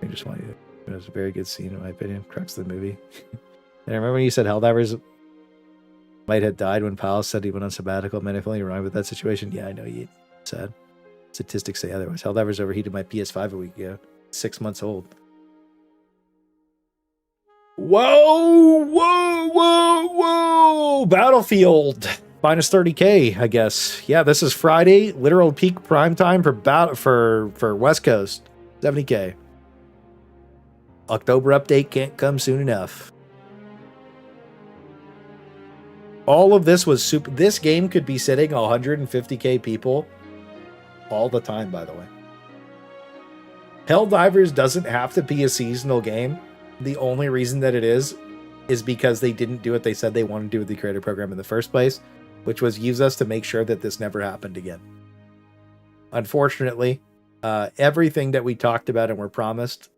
S1: I just want you. It was a very good scene, in my opinion. Crux of the movie. And I remember when you said Helldivers might have died when Powell said he went on sabbatical. Man, if only you're wrong with that situation. Yeah, I know you said. Statistics say otherwise. Helldivers overheated my PS5 a week ago. 6 months old. Whoa, whoa, whoa, whoa! Battlefield. Minus 30K, I guess. Yeah, this is Friday. Literal peak prime time for West Coast. 70K. October update can't come soon enough. All of this was super. This game could be sitting 150K people all the time, by the way. Helldivers doesn't have to be a seasonal game. The only reason that it is because they didn't do what they said they wanted to do with the creator program in the first place, which was use us to make sure that this never happened again. Unfortunately, everything that we talked about and were promised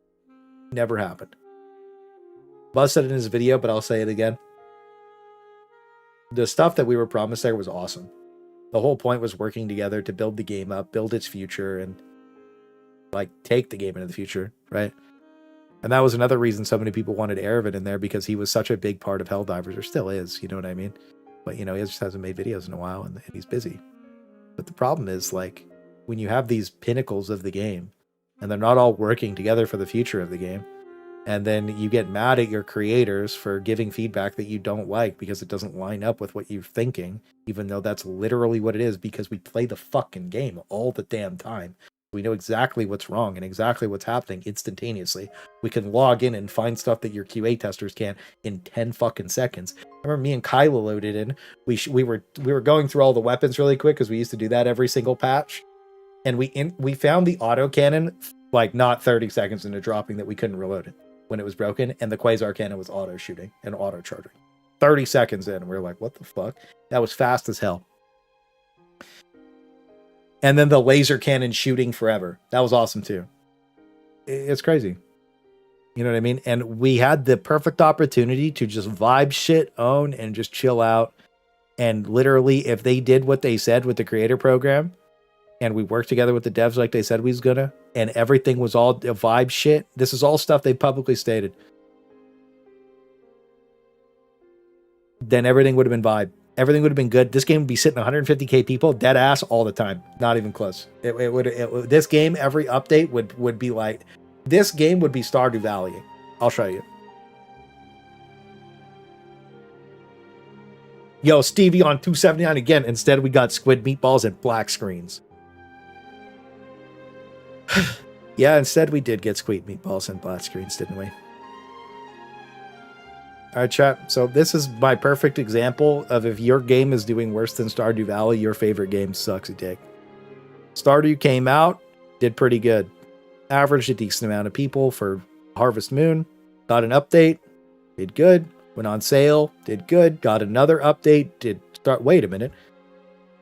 S1: never happened. Buzz said it in his video, but I'll say it again. The stuff that we were promised there was awesome. The whole point was working together to build the game up, build its future, and like take the game into the future, right? And that was another reason so many people wanted Erevan in there, because he was such a big part of Helldivers, or still is, you know what I mean? But, you know, he just hasn't made videos in a while, and he's busy. But the problem is, like, when you have these pinnacles of the game, and they're not all working together for the future of the game, And then you get mad at your creators for giving feedback that you don't like because it doesn't line up with what you're thinking, even though that's literally what it is, because we play the fucking game all the damn time. We know exactly what's wrong and exactly what's happening instantaneously. We can log in and find stuff that your QA testers can't in 10 fucking seconds. I remember me and Kyla loaded in. We were going through all the weapons really quick because we used to do that every single patch. And we found the autocannon like not 30 seconds into dropping that we couldn't reload it when it was broken, and the Quasar cannon was auto shooting and auto charging. 30 seconds in, we were like, what the fuck? That was fast as hell. And then the laser cannon shooting forever. That was awesome too. It's crazy. You know what I mean? And we had the perfect opportunity to just vibe shit, own, and just chill out. And literally, if they did what they said with the creator program, and we worked together with the devs like they said we was gonna, and everything was all vibe shit. This is all stuff they publicly stated. Then everything would have been vibe. Everything would have been good. This game would be sitting 150k people, dead ass all the time. Not even close. It would. This game, every update would be like, this game would be Stardew Valley. I'll show you. Yo, Stevie on 279 again. Instead, we got squid meatballs and black screens. Yeah, instead we did get squid meatballs and black screens, didn't we? Alright, chat. So this is my perfect example of if your game is doing worse than Stardew Valley, your favorite game sucks a dick. Stardew came out, did pretty good. Averaged a decent amount of people for Harvest Moon. Got an update, did good. Went on sale, did good. Got another update, wait a minute.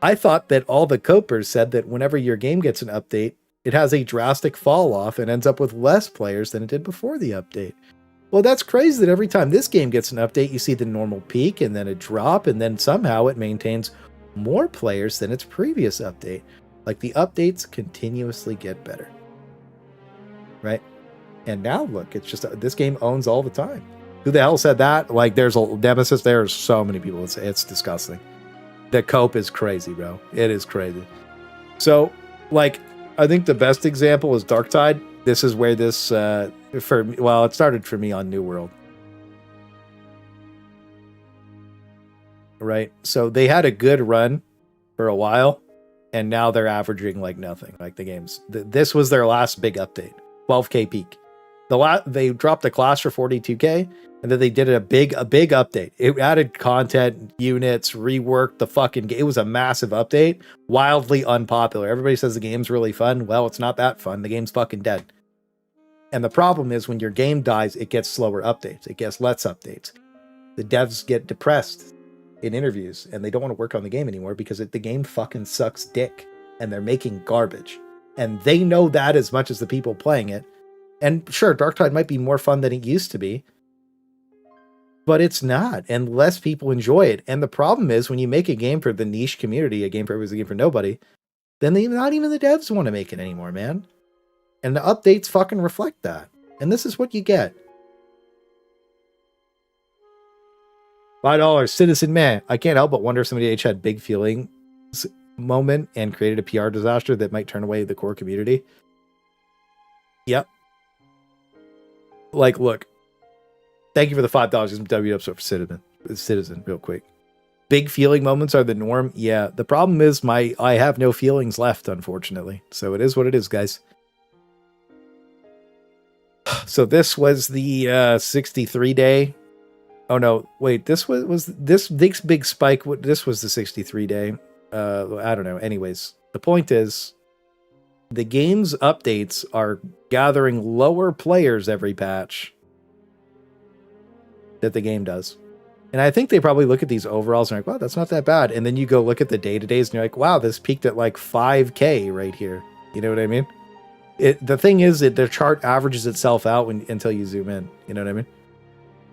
S1: I thought that all the copers said that whenever your game gets an update, it has a drastic fall off and ends up with less players than it did before the update. Well, that's crazy that every time this game gets an update, you see the normal peak and then a drop, and then somehow it maintains more players than its previous update. Like the updates continuously get better. Right? And now look, it's just, this game owns all the time. Who the hell said that? Like there's a Nemesis, there's so many people that say it's disgusting. The cope is crazy, bro. It is crazy. So, like, I think the best example is Darktide. This is where this, it started for me on New World. Right? So they had a good run for a while, and now they're averaging like nothing. Like the games. This was their last big update. 12k peak. They dropped a class for 42k, and then they did a big update. It added content, units, reworked the fucking game. It was a massive update, wildly unpopular. Everybody says the game's really fun. Well, it's not that fun. The game's fucking dead. And the problem is when your game dies, it gets slower updates. It gets less updates. The devs get depressed in interviews, and they don't want to work on the game anymore because the game fucking sucks dick, and they're making garbage. And they know that as much as the people playing it. And sure, Darktide might be more fun than it used to be, but it's not, and less people enjoy it. And the problem is when you make a game for the niche community, a game for everybody, a game for nobody, then not even the devs want to make it anymore, man. And the updates fucking reflect that. And this is what you get. $5 Citizen Man. I can't help but wonder if somebody had big feelings moment and created a PR disaster that might turn away the core community. Yep. Like, look. Thank you for the $5 W episode for Citizen, real quick. Big feeling moments are the norm. Yeah, the problem is I have no feelings left, unfortunately. So it is what it is, guys. So this was the 63 day. Oh no, wait, this was this big spike. This was the 63 day. I don't know. Anyways, the point is the game's updates are gathering lower players every patch that the game does. And I think they probably look at these overalls and are like, wow, that's not that bad. And then you go look at the day-to-days and you're like, wow, this peaked at like 5k right here. You know what I mean? The thing is that the chart averages itself out until you zoom in. You know what I mean?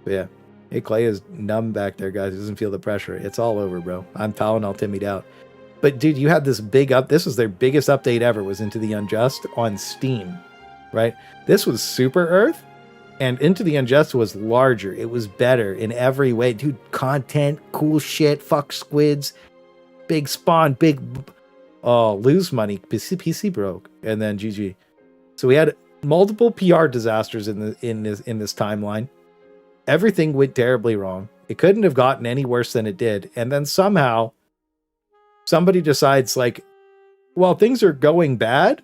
S1: But yeah. Hey, Clay is numb back there, guys. He doesn't feel the pressure. It's all over, bro. I'm Tylenol Timmy'd out. But dude, you had this this was their biggest update ever, was Into the Unjust on Steam, right? This was Super Earth, and Into the Unjust was larger. It was better in every way. Dude, content, cool shit, fuck squids, big spawn, lose money, PC broke, and then GG. So we had multiple PR disasters in this timeline. Everything went terribly wrong. It couldn't have gotten any worse than it did. And then somehow somebody decides like, well, things are going bad.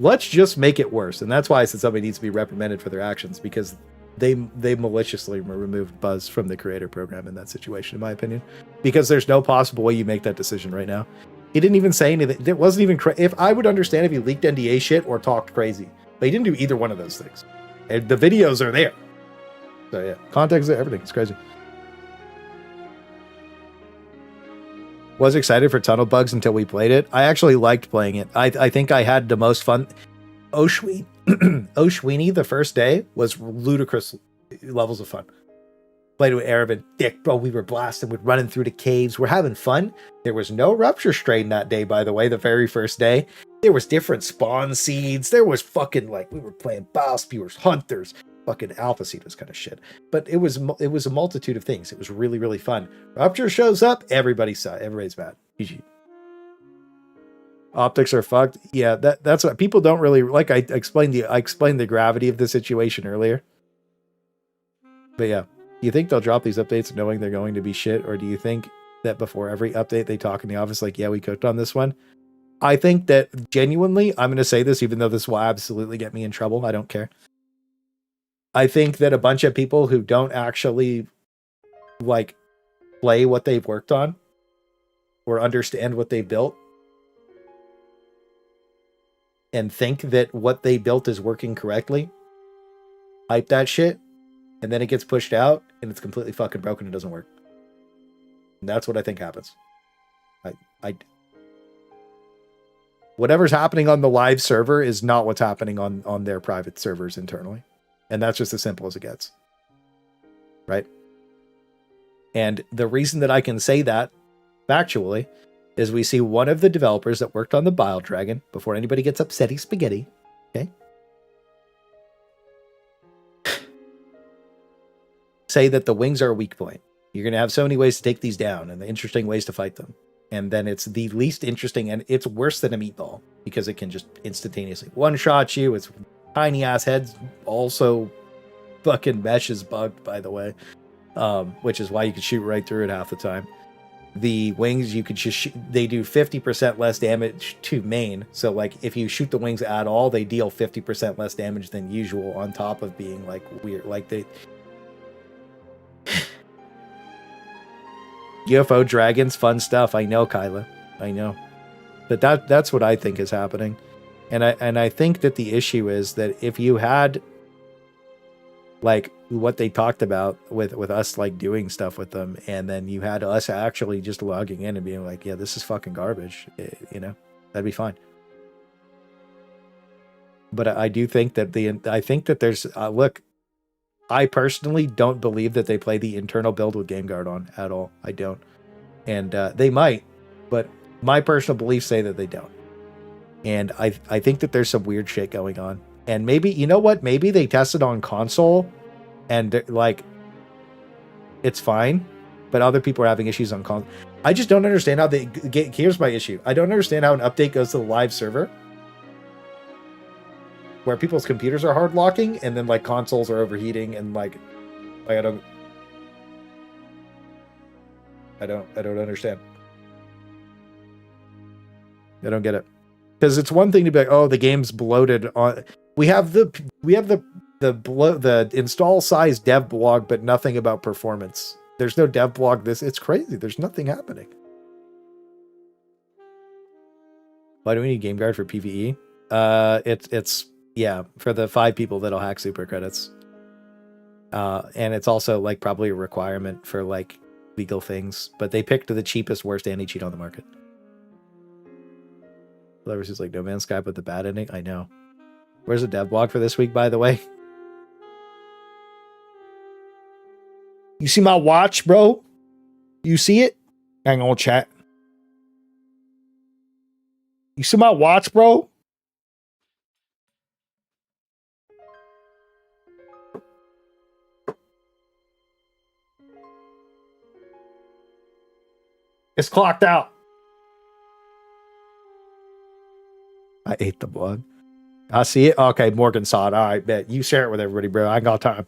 S1: Let's just make it worse. And that's why I said somebody needs to be reprimanded for their actions, because they maliciously removed Buzz from the creator program in that situation, in my opinion, because there's no possible way you make that decision right now. He didn't even say anything. It wasn't even if I would understand if he leaked NDA shit or talked crazy, but he didn't do either one of those things. And the videos are there. So yeah, context, everything. It's crazy. Was excited for Tunnel Bugs until we played it. I actually liked playing it. I think I had the most fun. Oshweenie, the first day, was ludicrous levels of fun. Played with Arab and Dick, bro. We were blasting, we're running through the caves. We're having fun. There was no rupture strain that day, by the way, the very first day. There was different spawn seeds. There was fucking, like, we were playing boss spewers, hunters, fucking alpha seed was kind of shit. But it was a multitude of things. It was really, really fun. Rupture shows up, everybody's mad. GG. Optics are fucked. Yeah, that's what people don't really like. I explained the gravity of the situation earlier. But yeah, do you think they'll drop these updates knowing they're going to be shit, or do you think that before every update they talk in the office like, yeah, we cooked on this one? I think that genuinely, I'm going to say this, even though this will absolutely get me in trouble. I don't care. I think that a bunch of people who don't actually like play what they've worked on or understand what they built and think that what they built is working correctly, hype that shit, and then it gets pushed out and it's completely fucking broken and doesn't work. And that's what I think happens. Whatever's happening on the live server is not what's happening on their private servers internally. And that's just as simple as it gets. Right? And the reason that I can say that factually is we see one of the developers that worked on the Bile Dragon, before anybody gets upsetty spaghetti, okay, say that the wings are a weak point. You're going to have so many ways to take these down and the interesting ways to fight them. And then it's the least interesting, and it's worse than a meatball because it can just instantaneously one-shot you. It's tiny-ass heads. Also, fucking mesh is bugged, by the way, which is why you can shoot right through it half the time. The wings, you could just they do 50% less damage to main. So, like, if you shoot the wings at all, they deal 50% less damage than usual, on top of being, like, weird. Like, they... UFO dragons, fun stuff. I know, Kyla. I know. But that's what I think is happening. And I think that the issue is that if you had, like, what they talked about with us, like, doing stuff with them, and then you had us actually just logging in and being like, yeah, this is fucking garbage, you know, that'd be fine. But I do think that I think that there's look, I personally don't believe that they play the internal build with Game Guard on at all. I don't. And they might, but my personal beliefs say that they don't. And I think that there's some weird shit going on. And maybe, you know what? Maybe they tested on console and, like, it's fine, but other people are having issues on console. I just don't understand how they get. Here's my issue. I don't understand how an update goes to the live server where people's computers are hard locking and then, like, consoles are overheating and, like I don't understand. I don't get it. Because it's one thing to be like, oh, the game's bloated on. We have the install size dev blog, but nothing about performance. There's no dev blog. It's crazy. There's nothing happening. Why do we need Game Guard for PvE? It's yeah, for the 5 people that'll hack super credits. And it's also, like, probably a requirement for, like, legal things. But they picked the cheapest, worst anti-cheat on the market. Helldivers is like No Man's Sky with the bad ending. I know. Where's the dev blog for this week, by the way? You see my watch, bro? You see it? Hang on, chat. You see my watch, bro? It's clocked out. I ate the blog. I see it. Okay, Morgan saw it. All right, bet. You share it with everybody, bro. I ain't got time.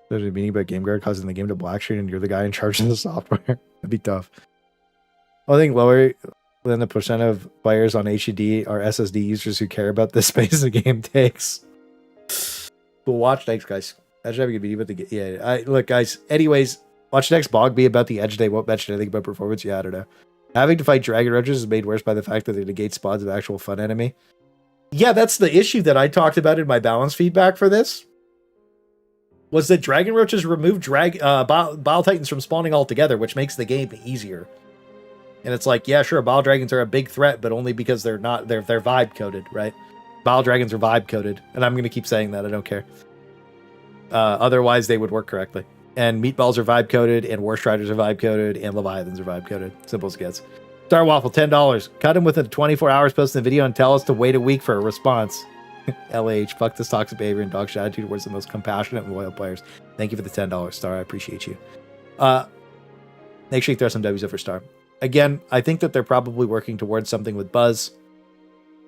S1: There's a meaning about GameGuard causing the game to black screen and you're the guy in charge of the software. That'd be tough. I think lower than the percent of players on HDD are SSD users who care about the space the game takes. We'll watch next, guys. I should have a good video about the yeah. Look, guys. Anyways, watch next bog be about the edge. They won't mention anything about performance. Yeah, I don't know. Having to fight dragon roaches is made worse by the fact that they negate spawns of actual fun enemy. Yeah, that's the issue that I talked about in my balance feedback for this. Was that dragon roaches remove bile titans from spawning altogether, which makes the game easier. And it's like, yeah, sure, bile dragons are a big threat, but only because they're vibe coded, right? Bile dragons are vibe coded, and I'm going to keep saying that. I don't care. Otherwise, they would work correctly. And meatballs are vibe coded, and war striders are vibe coded, and leviathans are vibe coded. Simple as it gets. Star Waffle, $10. Cut him within 24 hours posting the video and tell us to wait a week for a response. LH, fuck this toxic behavior and dog shit attitude towards the most compassionate and loyal players. Thank you for the $10, Star. I appreciate you. Make sure you throw some W's over Star. Again, I think that they're probably working towards something with Buzz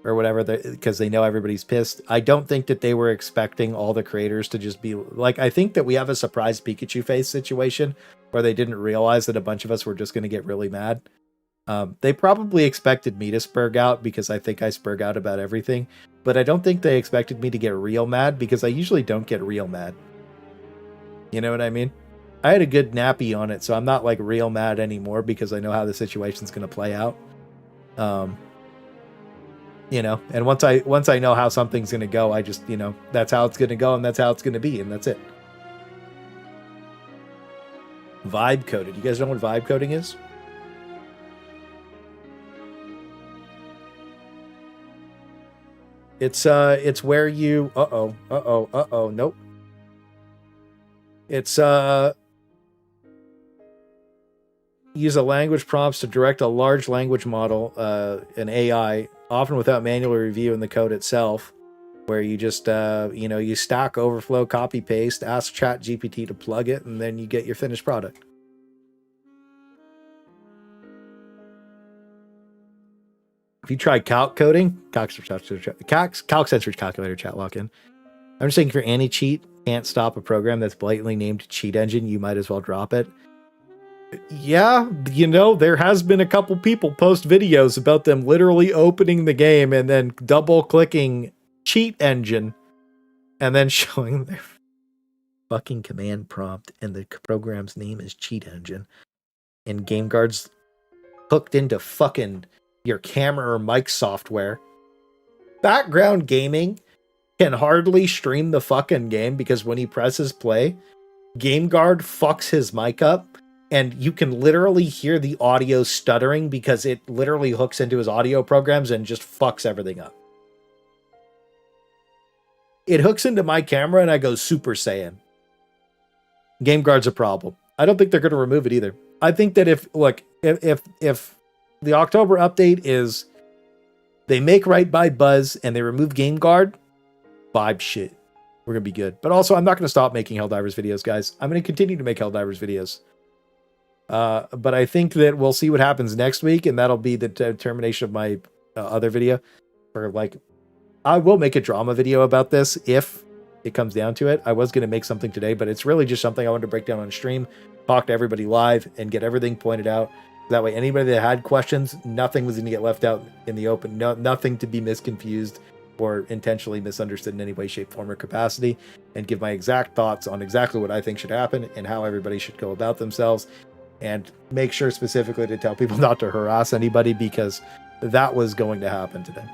S1: or whatever, because they know everybody's pissed. I don't think that they were expecting all the creators to just be like, I think that we have a surprise Pikachu face situation where they didn't realize that a bunch of us were just going to get really mad. They probably expected me to spurg out because I think I spurg out about everything, but I don't think they expected me to get real mad because I usually don't get real mad. You know what I mean? I had a good nappy on it, so I'm not like real mad anymore because I know how the situation's going to play out. You know, and once I know how something's going to go, I just, you know, that's how it's going to go and that's how it's going to be, and that's it. Vibe coded. You guys know what vibe coding is? It's where you nope. It's use a language prompts to direct a large language model, an AI, often without manual review in the code itself, where you just you stack overflow, copy paste, ask Chat GPT to plug it, and then you get your finished product. If you try calc coding, calc sensor calculator chat lock in. I'm just saying, if your anti-cheat can't stop a program that's blatantly named cheat engine, you might as well drop it. Yeah, you know, there has been a couple people post videos about them literally opening the game and then double clicking cheat engine and then showing their fucking command prompt and the program's name is cheat engine. And GameGuard's hooked into fucking your camera or mic software. Background gaming can hardly stream the fucking game because when he presses play, GameGuard fucks his mic up and you can literally hear the audio stuttering because it literally hooks into his audio programs and just fucks everything up. It hooks into my camera and I go Super Saiyan. GameGuard's a problem. I don't think they're going to remove it either. I think that if the October update is they make right by Buzz and they remove GameGuard, vibe shit. We're going to be good. But also, I'm not going to stop making Helldivers videos, guys. I'm going to continue to make Helldivers videos. But I think that we'll see what happens next week, and that'll be the termination of my other video. Or like, I will make a drama video about this if it comes down to it. I was going to make something today, but it's really just something I wanted to break down on stream, talk to everybody live, and get everything pointed out. That way, anybody that had questions, nothing was going to get left out in the open. Nothing to be misconfused or intentionally misunderstood in any way, shape, form, or capacity, and give my exact thoughts on exactly what I think should happen and how everybody should go about themselves, and make sure specifically to tell people not to harass anybody because that was going to happen today.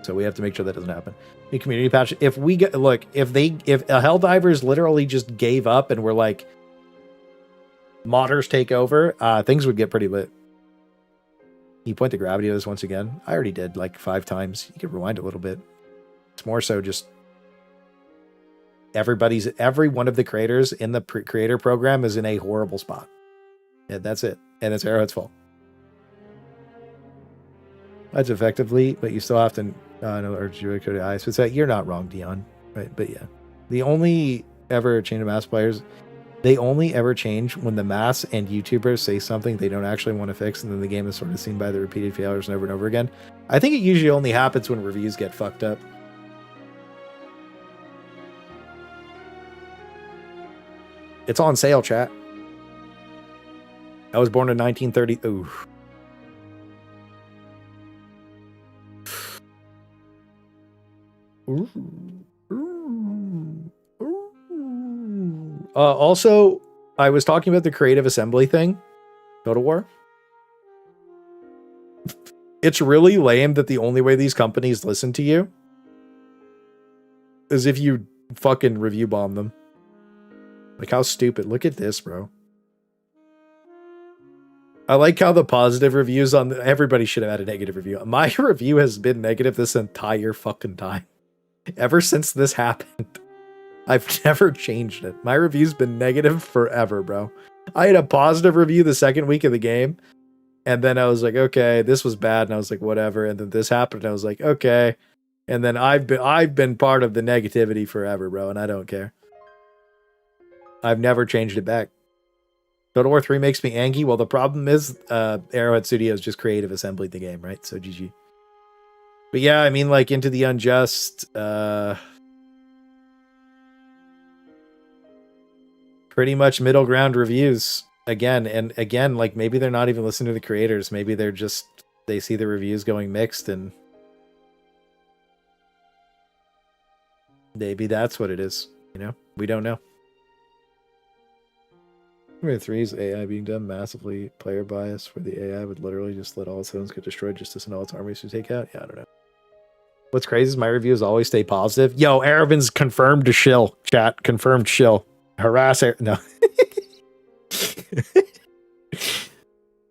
S1: So we have to make sure that doesn't happen. In community patch, if we get if Helldivers literally just gave up and were like, modders take over, things would get pretty lit. You point the gravity of this once again. I already did like 5 times. You can rewind a little bit. It's more so just every one of the creators in the creator program is in a horrible spot. And that's it. And it's Arrowhead's fault. That's effectively, but you still have to know or eyes. But you're not wrong, Dion. Right? But yeah. The only ever chain of mass players They only ever change when the mass and YouTubers say something they don't actually want to fix, and then the game is sort of seen by the repeated failures over and over again. I think it usually only happens when reviews get fucked up. It's on sale, chat. I was born in 1930. Ooh. Also, I was talking about the creative assembly thing. Total War. It's really lame that the only way these companies listen to you is if you fucking review bomb them. Like, how stupid. Look at this, bro. I like how the positive reviews on everybody should have had a negative review. My review has been negative this entire fucking time. Ever since this happened. I've never changed it. My review's been negative forever, bro. I had a positive review the second week of the game, and then I was like, okay, this was bad, and I was like, whatever. And then this happened, and I was like, okay. And then I've been part of the negativity forever, bro, and I don't care. I've never changed it back. Total War 3 makes me angry. Well, the problem is Arrowhead Studios just creative assembled the game, right? So GG. But yeah, I mean, like, Into the Unjust, pretty much middle ground reviews again and again. Like, maybe they're not even listening to the creators. Maybe they're just, they see the reviews going mixed, and maybe that's what it is. You know, we don't know. 3's AI being done massively player bias, where the AI would literally just let all its zones get destroyed just to send all its armies to take out. Yeah, I don't know. What's crazy is my reviews always stay positive. Yo, Aravin's confirmed to shill. Chat, confirmed shill. Harass no.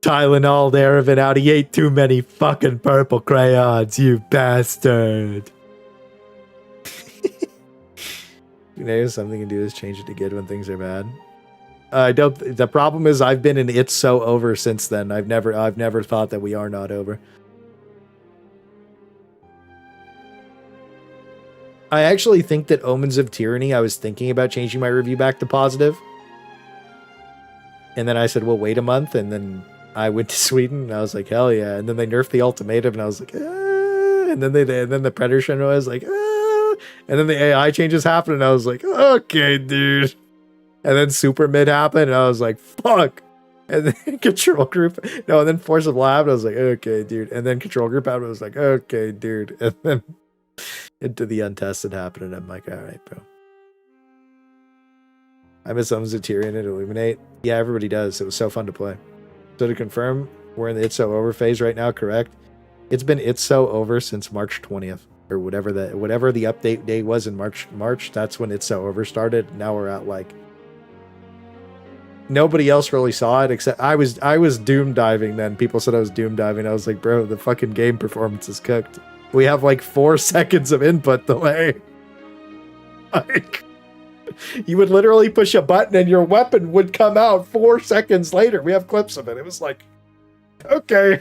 S1: Tylenol, Aravin out. He ate too many fucking purple crayons, you bastard. There's something you can do is change it to good when things are bad. I don't. The problem is I've been in It's So Over since then. I've never thought that we are not over. I actually think that Omens of Tyranny, I was thinking about changing my review back to positive. And then I said, well, wait a month. And then I went to Sweden and I was like, hell yeah. And then they nerfed the ultimatum and I was like, ah. And then the Predator was like, ah. And then the AI changes happened and I was like, okay, dude. And then Super Mid happened and I was like, fuck. And then Control Group, no, and then Force of Lab, and I was like, okay, dude. And then Control Group happened, I was like, okay, dude. And then Into the Untested happened, and I'm like, all right, bro. I miss Omens of Tyranny and Illuminate. Yeah, everybody does. It was so fun to play. So to confirm, we're in the It's So Over phase right now, correct? It's been It's So Over since March 20th, or whatever the update day was in March. That's when It's So Over started. Now we're at like, nobody else really saw it except I was doom diving then. People said I was doom diving. I was like, bro, the fucking game performance is cooked. We have like 4 seconds of input delay. Like, you would literally push a button and your weapon would come out 4 seconds later. We have clips of it. It was like, okay.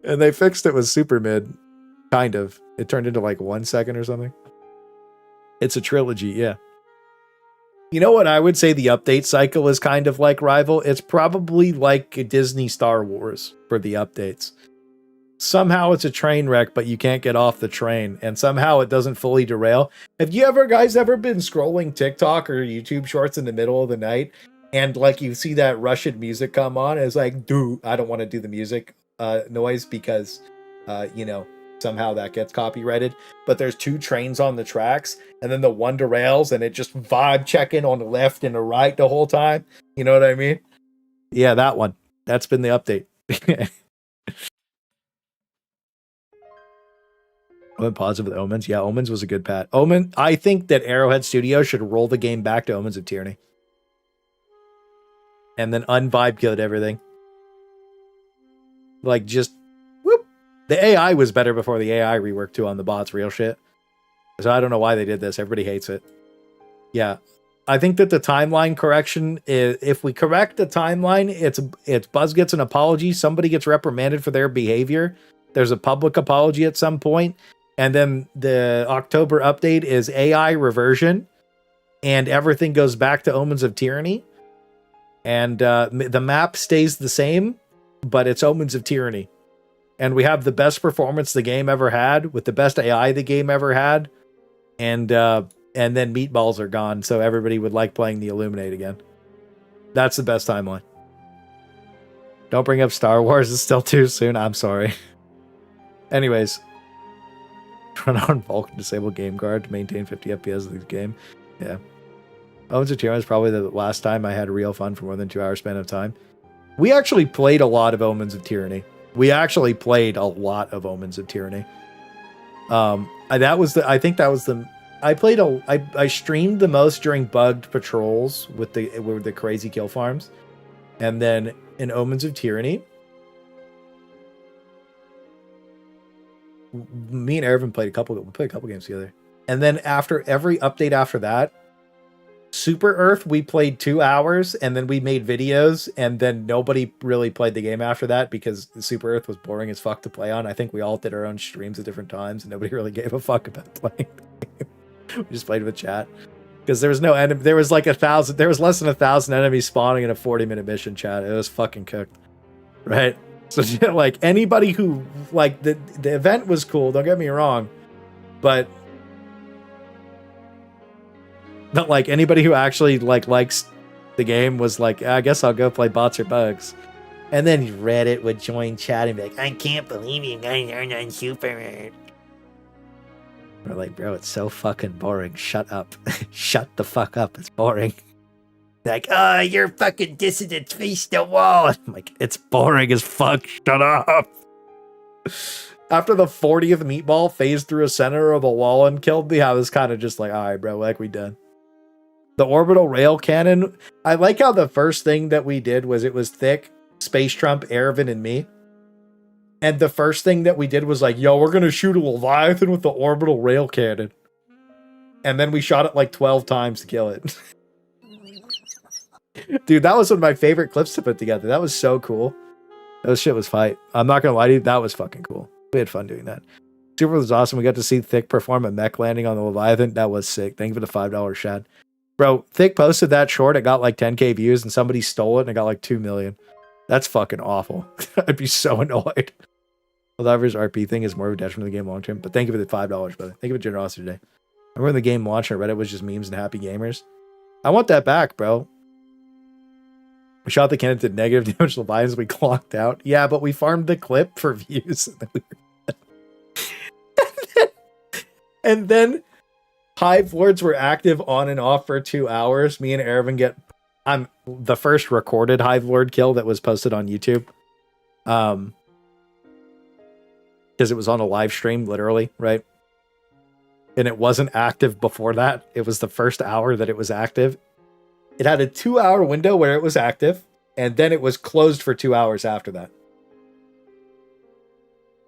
S1: And they fixed it with Super Mid. Kind of. It turned into like 1 second or something. It's a trilogy, yeah. You know what I would say the update cycle is kind of like Rival? It's probably like a Disney Star Wars for the updates. Somehow it's a train wreck, but you can't get off the train, and somehow it doesn't fully derail. Have you guys ever been scrolling TikTok or YouTube shorts in the middle of the night, and like you see that Russian music come on, and it's like, dude, I don't want to do the music noise because, you know, somehow that gets copyrighted, but there's 2 trains on the tracks, and then the one derails, and it just vibe checking on the left and the right the whole time. You know what I mean? Yeah, that one. That's been the update. I went positive with Omens. Yeah, Omens was a good pat. I think that Arrowhead Studios should roll the game back to Omens of Tyranny. And then unvibe killed everything. Like, just whoop. The AI was better before the AI rework too on the bots, real shit. So I don't know why they did this. Everybody hates it. Yeah. I think that the timeline correction is, if we correct the timeline, it's Buzz gets an apology, somebody gets reprimanded for their behavior. There's a public apology at some point. And then the October update is AI reversion. and everything goes back to Omens of Tyranny. And the map stays the same, but it's Omens of Tyranny. And we have the best performance the game ever had, with the best AI the game ever had. And then meatballs are gone, so everybody would like playing the Illuminate again. That's the best timeline. Don't bring up Star Wars, it's still too soon. I'm sorry. Anyways. Run on Vulcan disable game guard to maintain 50 FPS of the game. Yeah. Omens of Tyranny is probably the last time I had real fun for more than 2 hours span of time. We actually played a lot of Omens of Tyranny. I streamed the most during bugged patrols with the crazy kill farms. And then in Omens of Tyranny, me and Ervin played a couple games together. And then after every update after that, Super Earth, we played 2 hours and then we made videos, and then nobody really played the game after that because the Super Earth was boring as fuck to play on. I think we all did our own streams at different times and nobody really gave a fuck about playing the game. We just played with chat because there was no enemy. There was like there was less than 1,000 enemies spawning in a 40-minute mission. Chat, it was fucking cooked, right? So like anybody who like the event was cool, don't get me wrong, but like anybody who actually likes the game was like, I guess I'll go play bots or bugs. And then Reddit would join chat and be like, I can't believe you guys aren't on Super Earth. We're like, bro, it's so fucking boring. Shut up. Shut the fuck up. It's boring. Like, oh, you're fucking dissidents. Face the wall. I'm like, it's boring as fuck. Shut up. After the 40th meatball phased through a center of a wall and killed me, I was kind of just like, all right, bro, like we done. The orbital rail cannon. I like how the first thing that we did was it was Thick, Space Trump, Ervin, and me. And the first thing that we did was like, yo, we're going to shoot a Leviathan with the orbital rail cannon. And then we shot it like 12 times to kill it. Dude, that was one of my favorite clips to put together. That was so cool. That shit was fight. I'm not going to lie to you. That was fucking cool. We had fun doing that. Super was awesome. We got to see Thick perform a mech landing on the Leviathan. That was sick. Thank you for the $5 shad. Bro, Thick posted that short. It got like 10k views and somebody stole it and it got like 2 million. That's fucking awful. I'd be so annoyed. Helldivers RP thing is more of a detriment to the game long term. But thank you for the $5, brother. Thank you for generosity today. Remember when the game launched and Reddit was just memes and happy gamers? I want that back, bro. We shot the cannon, did negative damage to the Lions, we clocked out. Yeah, but we farmed the clip for views. And then Hive Lords were active on and off for 2 hours. Me and Ervin I'm the first recorded Hive Lord kill that was posted on YouTube. Because it was on a live stream, literally, right? And it wasn't active before that. It was the first hour that it was active. It had a 2-hour window where it was active, and then it was closed for 2 hours after that.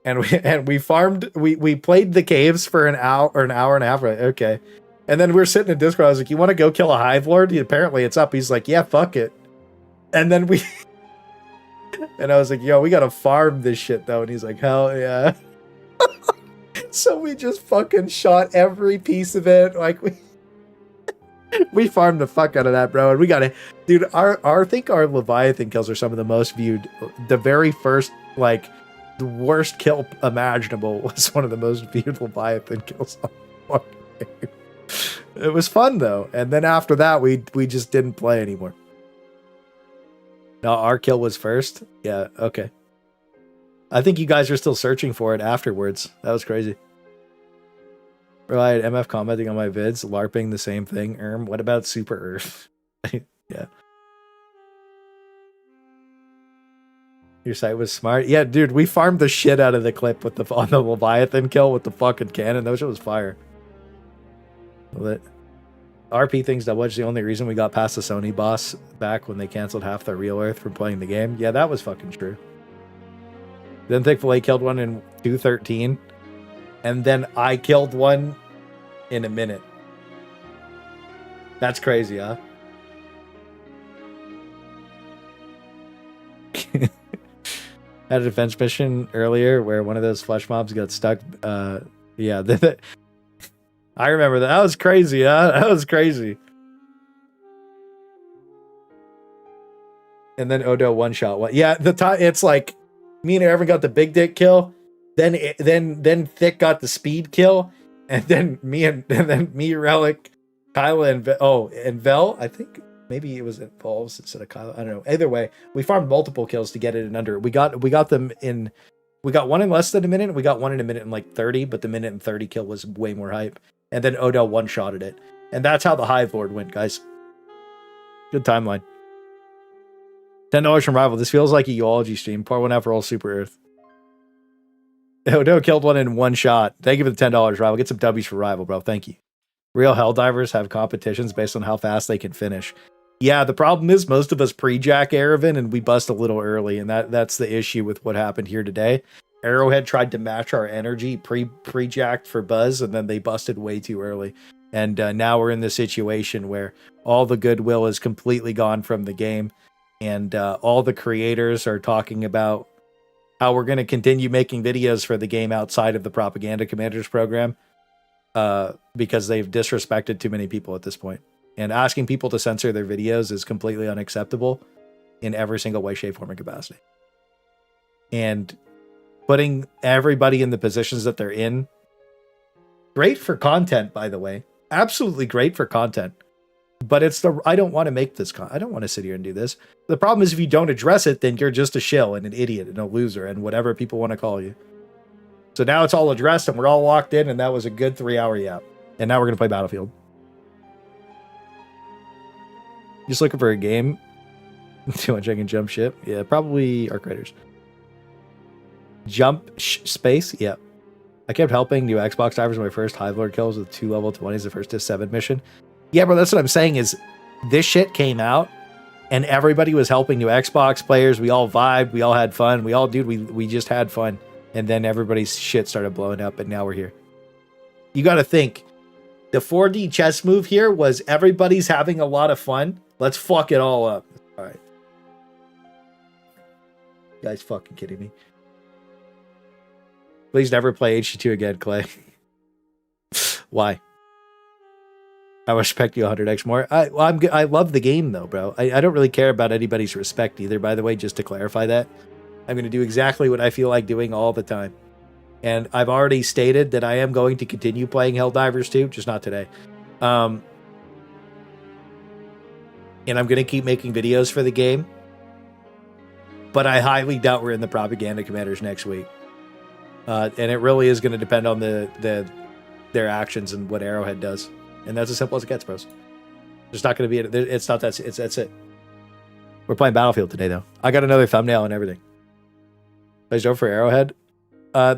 S1: And we farmed, we played the caves for an hour and a half. Right? Okay. And then we're sitting in Discord. I was like, you want to go kill a Hive Lord? Apparently it's up. He's like, yeah, fuck it. And then and I was like, yo, we got to farm this shit though. And he's like, hell yeah. So we just fucking shot every piece of it. Like we farmed the fuck out of that, bro. And we got dude, I think our Leviathan kills are some of the most viewed. The very first, like, the worst kill imaginable was one of the most viewed Leviathan kills on the fucking game. It was fun though. And then after that, we just didn't play anymore. No, our kill was first. Yeah, okay. I think you guys are still searching for it afterwards. That was crazy. Right, MF commenting on my vids, LARPing the same thing. What about Super Earth? Yeah. Your site was smart. Yeah, dude, we farmed the shit out of the clip with on the Leviathan kill with the fucking cannon. That shit was fire. But RP things that was the only reason we got past the Sony boss back when they canceled half the real Earth from playing the game. Yeah, that was fucking true. Then Thick-Fillet killed one in 2:13. And then I killed one in a minute. That's crazy, huh? Had a defense mission earlier where one of those flesh mobs got stuck. Yeah, I remember that. That was crazy, huh? That was crazy. And then Odo one shot. What? Yeah, the time it's like me and Evan got the big dick kill. Then Thick got the speed kill, and then me, Relic, Kyla, and Vel. I think maybe it was Volves instead of Kyla. I don't know. Either way, we farmed multiple kills to get it in under. We got them in. We got one in less than a minute. We got one in a minute and like 30, but the minute and 30 kill was way more hype. And then Odell one shotted it, and that's how the Hive Lord went, guys. Good timeline. $10 from Rival. This feels like a Uology stream. Pour one out for all Super Earth. Odo killed one in one shot. Thank you for the $10, Rival. Get some W's for Rival, bro. Thank you. Real Helldivers have competitions based on how fast they can finish. Yeah, the problem is most of us pre-jack Erevan and we bust a little early, and that's the issue with what happened here today. Arrowhead tried to match our energy pre-jacked for Buzz, and then they busted way too early. And now we're in the situation where all the goodwill is completely gone from the game, and all the creators are talking about how we're going to continue making videos for the game outside of the Propaganda Commanders program because they've disrespected too many people at this point. And asking people to censor their videos is completely unacceptable in every single way, shape, form, and capacity. And putting everybody in the positions that they're in, great for content, by the way. Absolutely great for content. But I don't want to make this, I don't want to sit here and do this. The problem is if you don't address it, then you're just a shill and an idiot and a loser and whatever people want to call you. So now it's all addressed and we're all locked in, and that was a good 3-hour yap. And now we're going to play Battlefield. Just looking for a game. Too much I can jump ship. Yeah, probably Arc Raiders. Jump space. Yeah. I kept helping new Xbox divers my first Hive Lord kills with 2 level 20s, the first to 7 mission. Yeah, bro, that's what I'm saying is this shit came out and everybody was helping new Xbox players. We all vibed. We all had fun. We just had fun. And then everybody's shit started blowing up, and now we're here. You got to think. The 4D chess move here was everybody's having a lot of fun. Let's fuck it all up. All right. You guys fucking kidding me? Please never play HG2 again, Clay. Why? I respect you 100x more. I love the game, though, bro. I don't really care about anybody's respect either, by the way, just to clarify that. I'm going to do exactly what I feel like doing all the time. And I've already stated that I am going to continue playing Helldivers 2, just not today. And I'm going to keep making videos for the game. But I highly doubt we're in the Propaganda Commanders next week. And it really is going to depend on their actions and what Arrowhead does. And that's as simple as it gets, bros. There's not going to be it's not that. That's it. We're playing Battlefield today, though. I got another thumbnail and everything. Plays over for Arrowhead.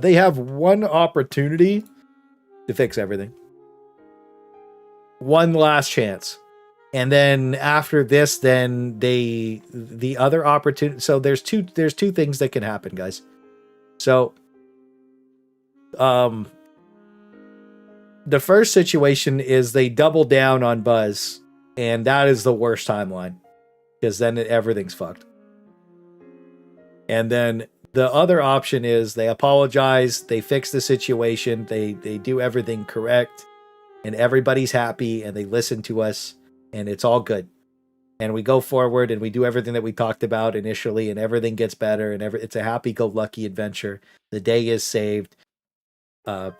S1: They have one opportunity to fix everything. One last chance. And then after this, then the other opportunity. So there's two things that can happen, guys. So the first situation is they double down on Buzz, and that is the worst timeline because then everything's fucked. And then the other option is they apologize, they fix the situation, they do everything correct, and everybody's happy, and they listen to us, and it's all good. And we go forward, and we do everything that we talked about initially, and everything gets better, and it's a happy-go-lucky adventure. The day is saved.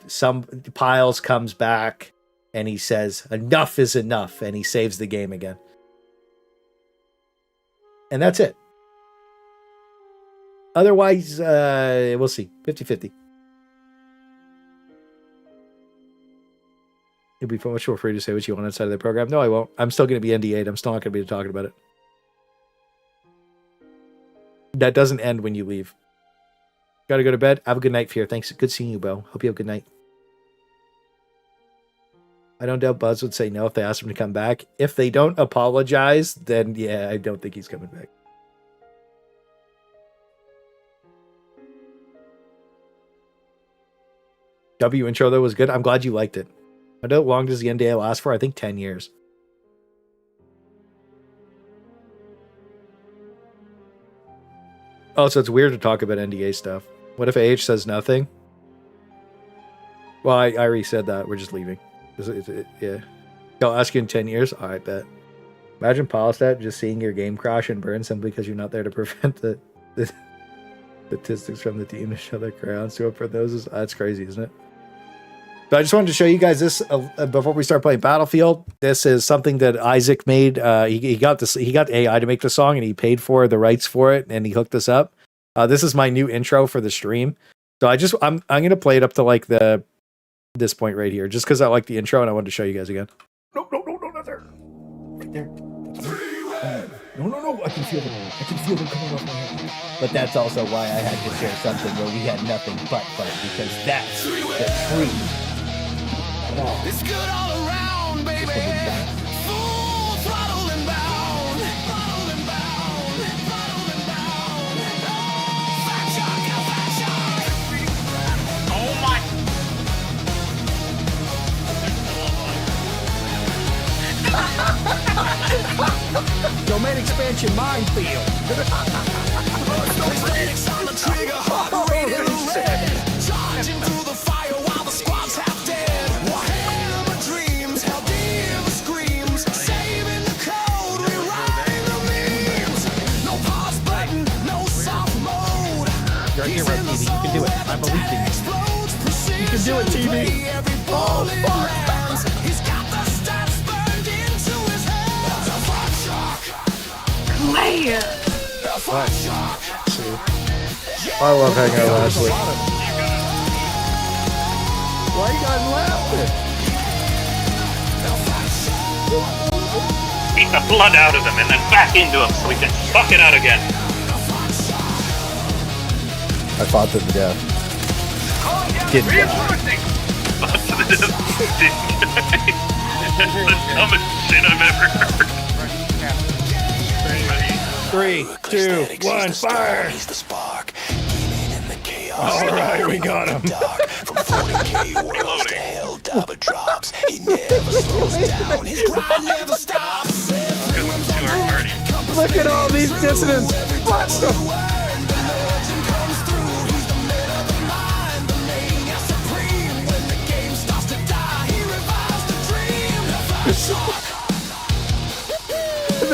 S1: Some Piles comes back, and he says, enough is enough, and he saves the game again. And that's it. Otherwise, we'll see. 50-50. You'll be much more free to say what you want inside of the program. No, I won't. I'm still going to be NDA'd. I'm still not going to be talking about it. That doesn't end when you leave. Got to go to bed. Have a good night, Fear. Thanks. Good seeing you, Bo. Hope you have a good night. I don't doubt Buzz would say no if they asked him to come back. If they don't apologize, then yeah, I don't think he's coming back. W intro, though, was good. I'm glad you liked it. How long does the NDA last for? I think 10 years. Oh, so it's weird to talk about NDA stuff. What if AH says nothing? Well, I already said that. We're just leaving. Yeah. I'll ask you in 10 years? All right, bet. Imagine Polystat just seeing your game crash and burn simply because you're not there to prevent the statistics from the team to show their crowns to for those. That's crazy, isn't it? But I just wanted to show you guys this before we start playing Battlefield. This is something that Isaac made. He got AI to make the song, and he paid for the rights for it, and he hooked us up. This is my new intro for the stream. So I'm gonna play it up to like this point right here, just because I like the intro and I wanted to show you guys again.
S3: No, not there. Right there. No. I can feel them coming off my head.
S17: But that's also why I had to share something where we had nothing but fun, because that's the truth.
S2: It's good all around, baby. Full throttle and bound. Throttle and bound. Throttle and bound. Fat shark, fat shark. Oh my.
S3: Domain expansion minefield.
S2: Claysthetics on the trigger, heart rate in the red. Charging through the fire while the squad's half dead. Warhammer dreams, Helldivers screams. Saving the code, rewriting the memes. No pause button, no soft mode.
S17: You're a hero, TV. You can do it. I believe in you.
S3: You can do it, TV.
S2: Oh, fuck. He's got the stats burned into his head. A fat shark.
S1: What? I love hanging out last week.
S3: Why you guys laughing?
S5: Beat the blood out of him and then back into him so we can suck it out again.
S1: I fought to the death. Didn't die.
S5: Fought to the death. Didn't die. That's the dumbest shit I've ever heard.
S3: 3, 2, 1, fire!
S2: He's the spark.
S3: All right, we got him.
S2: From 40K worlds to Helldiver drops. He never slows down. His grind never stops.
S3: Look at all these dissidents. Blast them.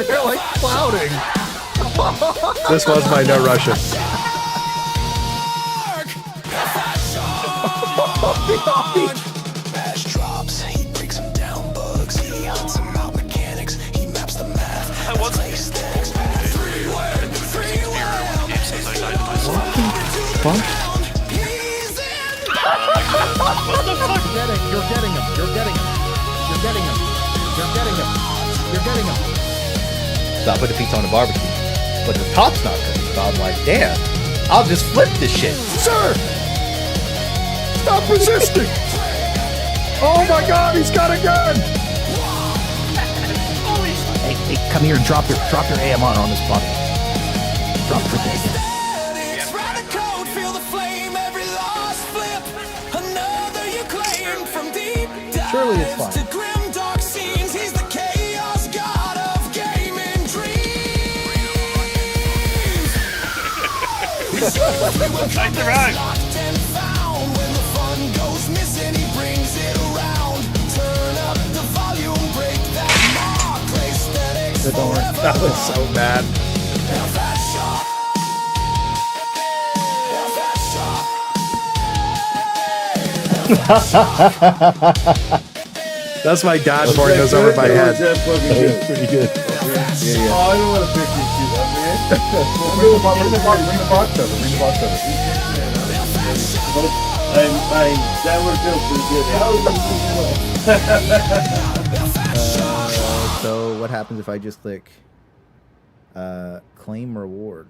S3: They're like clouding.
S1: This was my no Russian.
S2: Bash drops, he breaks them down bugs, he hunts them out mechanics, he maps the math. Claysthetics.
S1: What?
S17: What the fuck? You're getting him.
S1: So I put the pizza on the barbecue, but the top's not good. So I'm like, damn, I'll just flip this shit.
S3: Sir! Stop resisting! Oh my god, he's got a gun!
S17: Hey, come here and drop your AMR on this body. Drop it again.
S1: Surely it's fine.
S5: I survived.
S1: That was so bad. That's my dad pouring those over my head.
S6: That's
S1: pretty good.
S6: Oh, I don't want to pick these shit up, man. Bring the box over. That would feel pretty good.
S17: So what happens if I just click claim reward?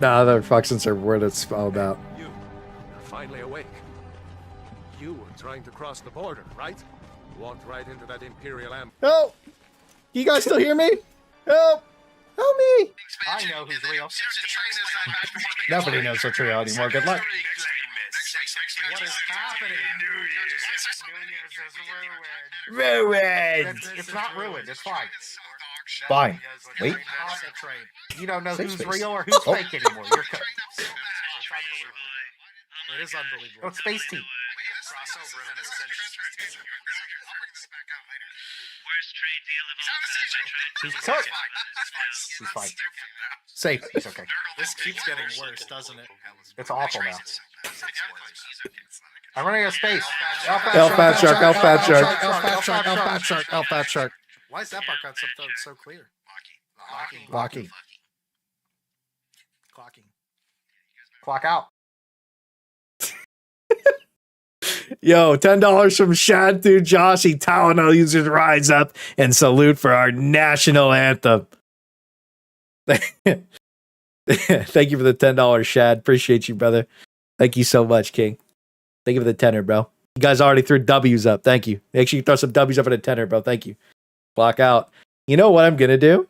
S1: Nah, the functions are what it's all about.
S7: You're finally awake. You were trying to cross the border, right? Walked right into that Imperial amp.
S1: Help! You guys still hear me? Help! Help me!
S8: I know who's real.
S1: Nobody knows what's real anymore. Good luck.
S8: What is happening?
S1: Ruined!
S8: It's not ruined. It's fine.
S1: Fine. Wait.
S8: You don't know
S1: Safe
S8: who's
S1: space.
S8: real or who's
S1: Oh.
S8: fake anymore. You're It is unbelievable. Oh, Space Team.
S4: He's cooked. He's fine. Safe. He's okay.
S8: This keeps getting worse, doesn't it?
S4: It's awful now. I'm running out of space.
S3: L fat shark, L fat shark.
S8: L fat shark, L fat shark, L fat shark. Why is that background so clear?
S4: Locking.
S8: Clocking.
S4: Clock out.
S1: Yo, $10 from Shad through Joshy. Talonel users rise up and salute for our national anthem. Thank you for the $10, Shad. Appreciate you, brother. Thank you so much, King. Thank you for the tenner, bro. You guys already threw W's up. Thank you. Make sure you throw some W's up for the tenner, bro. Thank you. Clock out. You know what I'm going to do?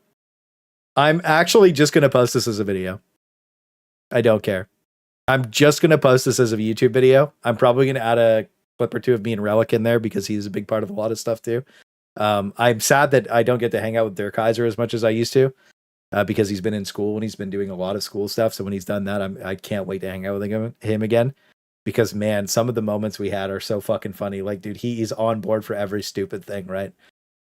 S1: I'm actually just going to post this as a video. I don't care. I'm just going to post this as a YouTube video. I'm probably going to add a clip or two of me and Relic in there because he's a big part of a lot of stuff too. I'm sad that I don't get to hang out with Dirk Kaiser as much as I used to because he's been in school and he's been doing a lot of school stuff. So when he's done that, I can't wait to hang out with him again because, man, some of the moments we had are so fucking funny. Like, dude, he's on board for every stupid thing, right?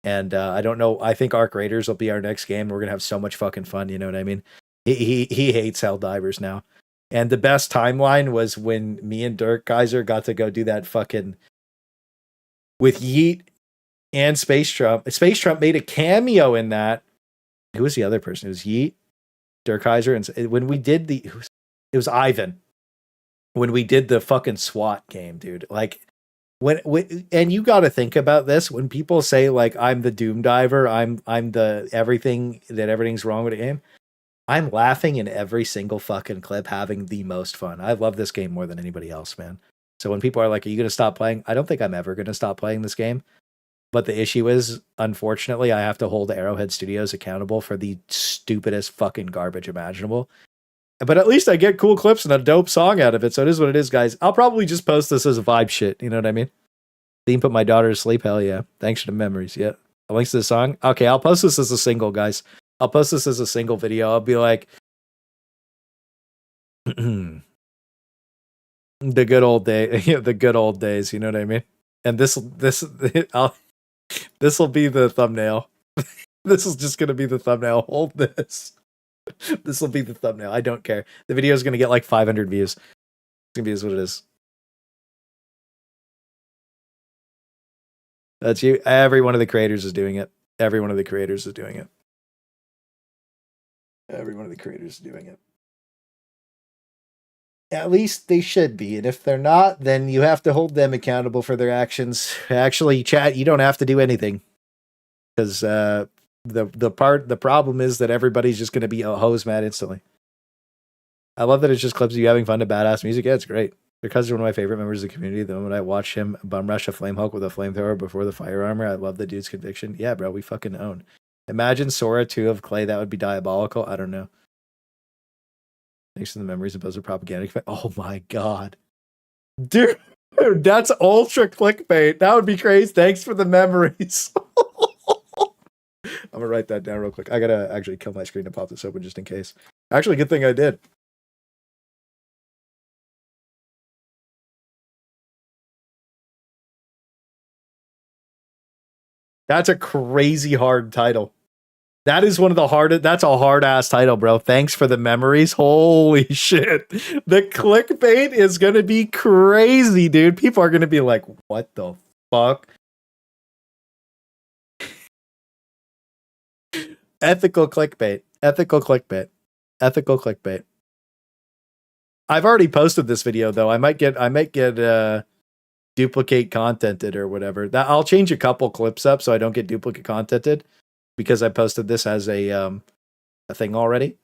S1: And I don't know. I think Arc Raiders will be our next game. We're going to have so much fucking fun. You know what I mean? He hates Helldivers now. And the best timeline was when me and Dirk Kaiser got to go do that fucking with Yeet and Space Trump. Space Trump made a cameo in that. Who was the other person? It was Yeet, Dirk Kaiser, and when we did it was Ivan. When we did the fucking SWAT game, dude. Like when and you got to think about this when people say like I'm the Doom Diver, I'm the everything's wrong with the game. I'm laughing in every single fucking clip, having the most fun. I love this game more than anybody else, man. So when people are like, are you going to stop playing? I don't think I'm ever going to stop playing this game. But the issue is, unfortunately, I have to hold Arrowhead Studios accountable for the stupidest fucking garbage imaginable. But at least I get cool clips and a dope song out of it. So it is what it is, guys. I'll probably just post this as a vibe shit. You know what I mean? Theme put my daughter to sleep. Hell yeah. Thanks for the memories. Yeah. Links to the song. Okay, I'll post this as a single, guys. I'll post this as a single video. I'll be like, the good old day, the good old days. You know what I mean? And this will be the thumbnail. This is just gonna be the thumbnail. Hold this. This will be the thumbnail. I don't care. The video is gonna get like 500 views. It's gonna be what it is. That's you. Every one of the creators is doing it. Every one of the creators is doing it. Every one of the creators is doing it. At least they should be. And if they're not, then you have to hold them accountable for their actions. Actually, chat, you don't have to do anything. Because the problem is that everybody's just going to be a hose mad instantly. I love that it's just clips of you having fun to badass music. Yeah, it's great. Because you're one of my favorite members of the community. The moment I watch him bum rush a flame Hulk with a flamethrower before the fire armor, I love the dude's conviction. Yeah, bro, we fucking own. Imagine Sora 2 of Clay. That would be diabolical. I don't know. Thanks to the memories of Buzzer propaganda. Oh my god. Dude, that's ultra clickbait. That would be crazy. Thanks for the memories. I'm gonna write that down real quick. I gotta actually kill my screen to pop this open just in case. Actually, good thing I did. That's a crazy hard title. That is one of the hardest. That's a hard ass title, bro. Thanks for the memories. Holy shit. The clickbait is going to be crazy, dude. People are going to be like, what the fuck? Ethical clickbait. Ethical clickbait. Ethical clickbait. I've already posted this video though. I might get duplicate contented or whatever. That I'll change a couple clips up so I don't get duplicate contented. Because I posted this as a thing already.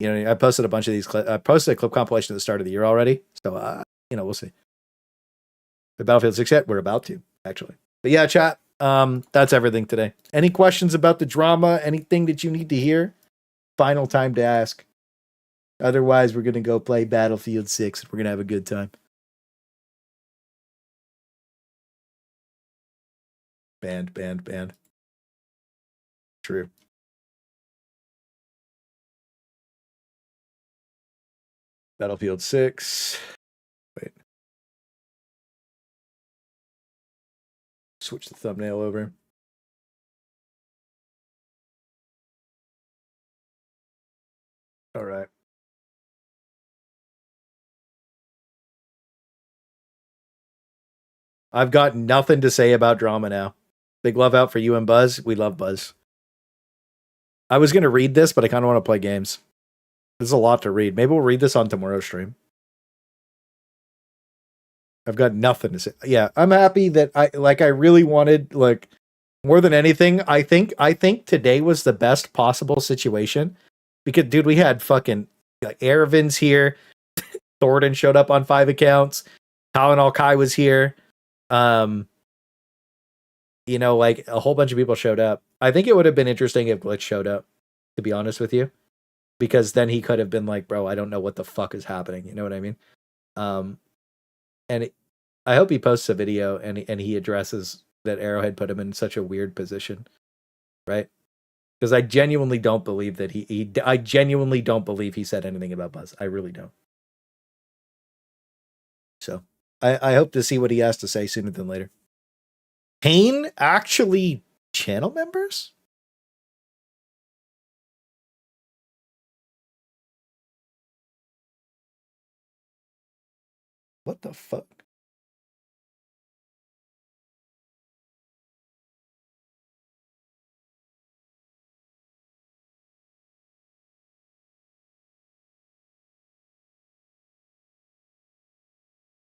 S1: You know, I posted a bunch of these clips. I posted a clip compilation at the start of the year already. So, we'll see. The Battlefield 6 yet? We're about to, actually. But yeah, chat, that's everything today. Any questions about the drama? Anything that you need to hear? Final time to ask. Otherwise, we're going to go play Battlefield 6 and we're going to have a good time. Banned. True. Battlefield 6. Wait. Switch the thumbnail over. All right. I've got nothing to say about drama now. Big love out for you and Buzz. We love Buzz. I was going to read this, but I kind of want to play games. There's a lot to read. Maybe we'll read this on tomorrow's stream. I've got nothing to say. Yeah, I'm happy that I really wanted, like, more than anything, I think today was the best possible situation. Because, dude, we had fucking Ervin's here. Thornton showed up on 5 accounts. Talon Alkai was here. You know, like, a whole bunch of people showed up. I think it would have been interesting if Glitch showed up, to be honest with you. Because then he could have been like, bro, I don't know what the fuck is happening. You know what I mean? And I hope he posts a video and he addresses that Arrowhead put him in such a weird position, right? Because I genuinely don't believe that I genuinely don't believe he said anything about Buzz. I really don't. So I hope to see what he has to say sooner than later. Pain actually channel members? What the fuck?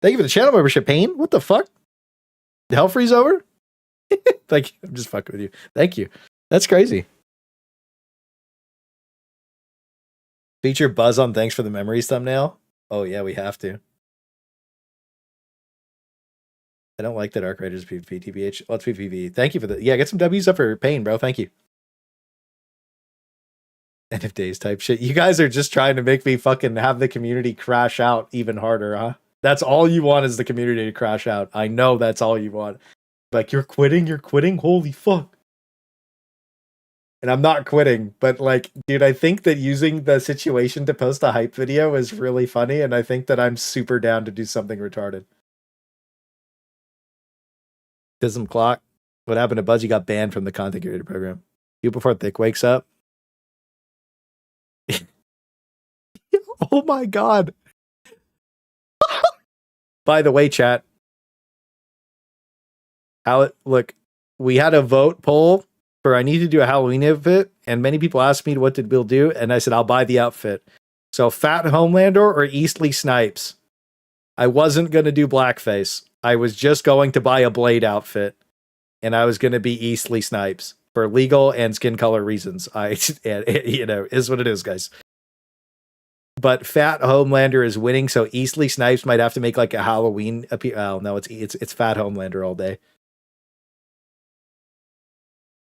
S1: Thank you for the channel membership, Pain. What the fuck? The hell freeze over? Thank you. I'm just fucking with you. Thank you. That's crazy. Feature Buzz on Thanks for the Memories thumbnail. Oh yeah, we have to. I don't like that Arc Raiders PvP, TBH. Let's PvP. Thank you for the... Yeah, get some W's up for Pain, bro. Thank you. End of days type shit. You guys are just trying to make me fucking have the community crash out even harder, huh? That's all you want is the community to crash out. I know that's all you want. Like, you're quitting? Holy fuck. And I'm not quitting, but like, dude, I think that using the situation to post a hype video is really funny, and I think that I'm super down to do something retarded. Tism Clock. What happened to Buzz? He got banned from the content creator program. You before Thick wakes up. Oh my god. By the way, chat. Look, we had a vote poll for I need to do a Halloween outfit, and many people asked me what did Bill do, and I said I'll buy the outfit. So Fat Homelander or Eastleigh Snipes. I wasn't gonna do blackface. I was just going to buy a Blade outfit, and I was going to be Eastleigh Snipes for legal and skin color reasons. You know, is what it is, guys. But Fat Homelander is winning, so Eastleigh Snipes might have to make like a Halloween appeal. Oh no, it's Fat Homelander all day.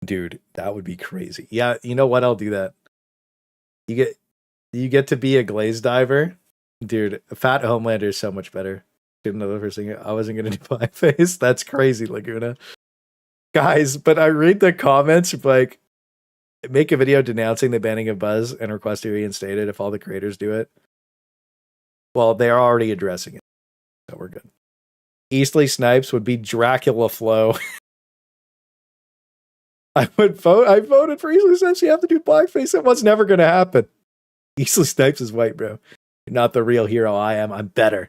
S1: Dude, that would be crazy. Yeah, you know what? I'll do that. You get to be a glaze diver, dude. Fat Homelander is so much better. Didn't know the first thing. I wasn't gonna do blackface. That's crazy, Laguna. Guys, but I read the comments like, make a video denouncing the banning of Buzz and request to reinstate it if all the creators do it. Well, they're already addressing it, so we're good. Eastleigh Snipes would be Dracula Flow. I voted for Eastleigh Snipes. You have to do blackface. It was never gonna happen. Eastleigh Snipes is white, bro. You're not the real hero. I am. I'm better.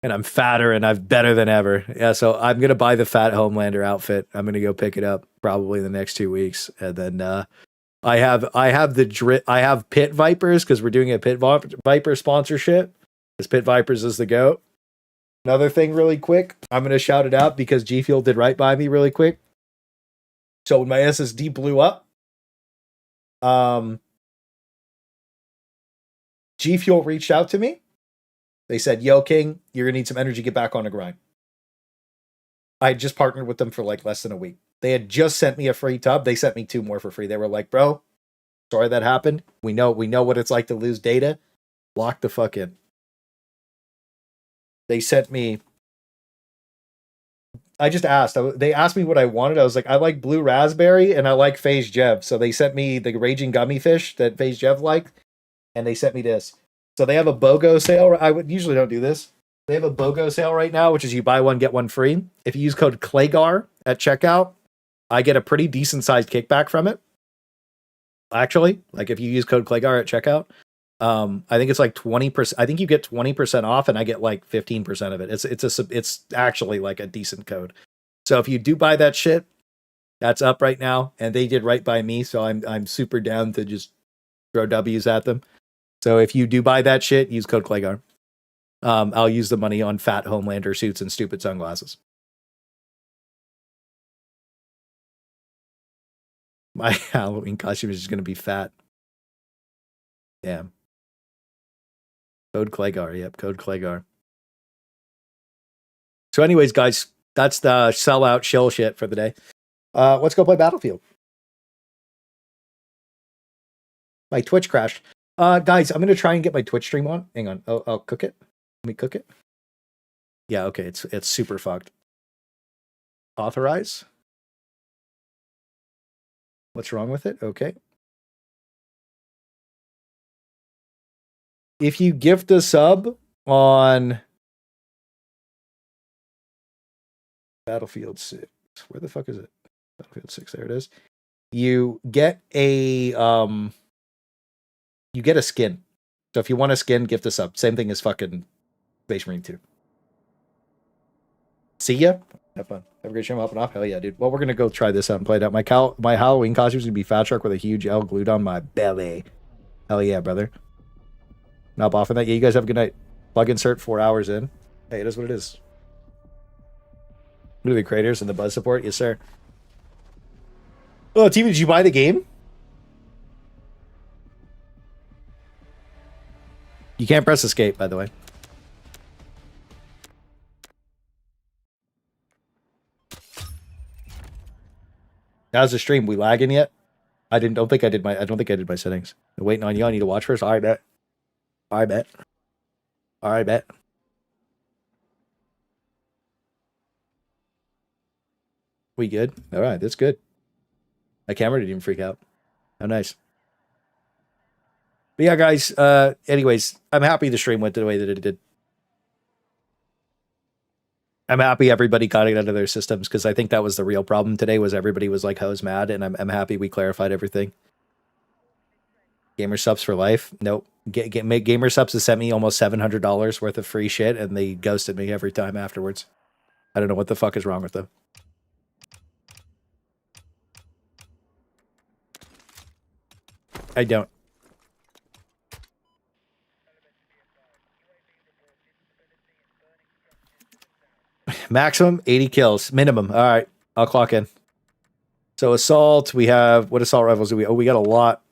S1: And I'm fatter and I'm better than ever. Yeah, so I'm going to buy the Fat Homelander outfit. I'm going to go pick it up probably the next 2 weeks. And then I have Pit Vipers because we're doing a Pit Viper sponsorship. Because Pit Vipers is the GOAT. Another thing really quick. I'm going to shout it out because G Fuel did right by me really quick. So when my SSD blew up, G Fuel reached out to me. They said, yo, King, you're going to need some energy. Get back on the grind. I had just partnered with them for like less than a week. They had just sent me a free tub. They sent me 2 more for free. They were like, bro, sorry that happened. We know what it's like to lose data. Lock the fuck in. They sent me... I just asked. They asked me what I wanted. I was like, I like blue raspberry and I like Phase Jev. So they sent me the Raging Gummy Fish that Phase Jev liked. And they sent me this. So they have a BOGO sale. I would usually don't do this. They have a BOGO sale right now, which is you buy one, get one free. If you use code Claygar at checkout, I get a pretty decent sized kickback from it. Actually, like if you use code Claygar at checkout, I think it's like 20%. I think you get 20% off and I get like 15% of it. It's actually like a decent code. So if you do buy that shit, that's up right now. And they did right by me. So I'm super down to just throw W's at them. So if you do buy that shit, use code Claygar. I'll use the money on fat Homelander suits and stupid sunglasses. My Halloween costume is just going to be fat. Damn. Code Claygar. Yep, code Claygar. So anyways, guys, that's the sellout shill shit for the day. Let's go play Battlefield. My Twitch crashed. Guys, I'm going to try and get my Twitch stream on. Hang on. I'll cook it. Let me cook it. Yeah, okay. It's super fucked. Authorize. What's wrong with it? Okay. If you gift a sub on Battlefield 6, where the fuck is it? Battlefield 6, there it is. You get a skin. So if you want a skin, gift a sub. Same thing as fucking Space Marine 2. See ya. Have fun. Have a great stream. Up and off. Hell yeah, dude. Well, we're gonna go try this out and play it out. My Halloween costume is gonna be Fat Shark with a huge L glued on my belly. Hell yeah, brother. Not off on that. Yeah, you guys have a good night. Plug insert 4 hours in. Hey, it is what it is. Movie creators and the buzz support. Yes, sir. Oh, TV, did you buy the game? You can't press escape, by the way. How's the stream? We lagging yet? I don't think I did my settings. I'm waiting on you. I need to watch first. I bet. We good? All right, that's good. My camera didn't even freak out. How nice. But yeah, guys, anyways, I'm happy the stream went the way that it did. I'm happy everybody got it out of their systems because I think that was the real problem today was everybody was like hose mad, and I'm happy we clarified everything. Gamer subs for life? Nope. Gamer subs has sent me almost $700 worth of free shit, and they ghosted me every time afterwards. I don't know what the fuck is wrong with them. I don't. Maximum 80 kills. Minimum. All right. I'll clock in. So assault, we have... What assault rifles do we... Oh, we got a lot.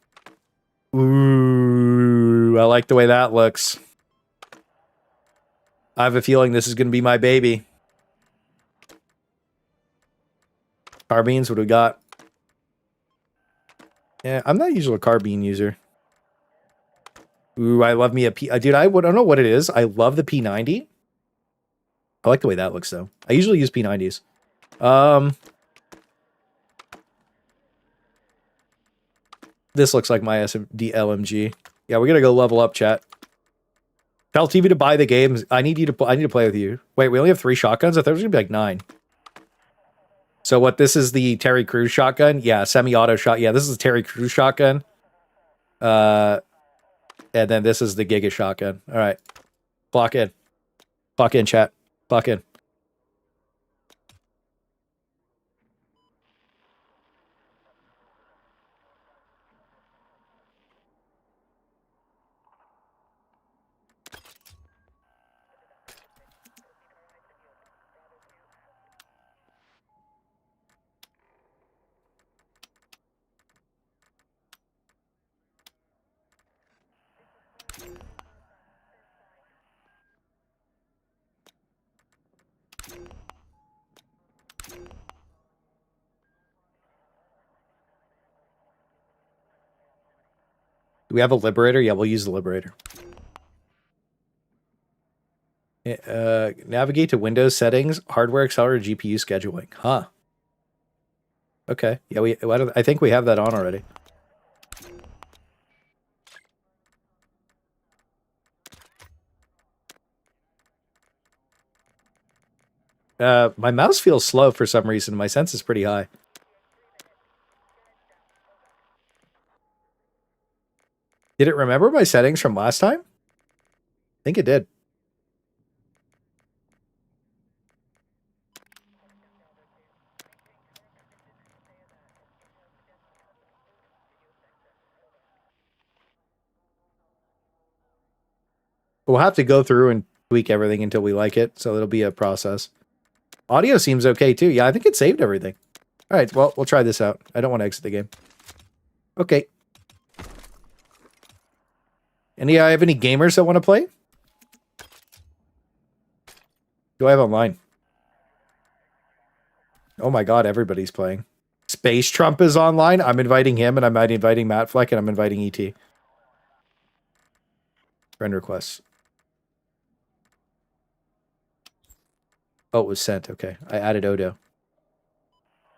S1: Ooh, I like the way that looks. I have a feeling this is going to be my baby. Carbines, what do we got? Yeah, I'm not usually a carbine user. Ooh, I love me a P... Dude, I don't know what it is. I love the P90. I like the way that looks, though. I usually use P90s. This looks like my SMD LMG. Yeah, we're gonna go level up, chat. Tell TV to buy the games. I need to play with you. Wait, we only have 3 shotguns? I thought it was gonna be like 9. So what, this is the Terry Crews shotgun? Yeah, semi-auto shot. Yeah, this is the Terry Crews shotgun. And then this is the Giga shotgun. All right. Clock in. Clock in, chat. Clock in. Do we have a Liberator? Yeah, we'll use the Liberator. Navigate to Windows settings, hardware accelerator, GPU scheduling. Huh. Okay. Yeah, I think we have that on already. My mouse feels slow for some reason. My sense is pretty high. Did it remember my settings from last time? I think it did. We'll have to go through and tweak everything until we like it, so it'll be a process. Audio seems okay too. Yeah, I think it saved everything. All right, well, we'll try this out. I don't want to exit the game. Okay. I have any gamers that want to play? Do I have online? Oh my god, everybody's playing. Space Trump is online. I'm inviting him, and I'm inviting Matt Fleck, and I'm inviting ET. Friend requests. Oh, it was sent. Okay. I added Odo.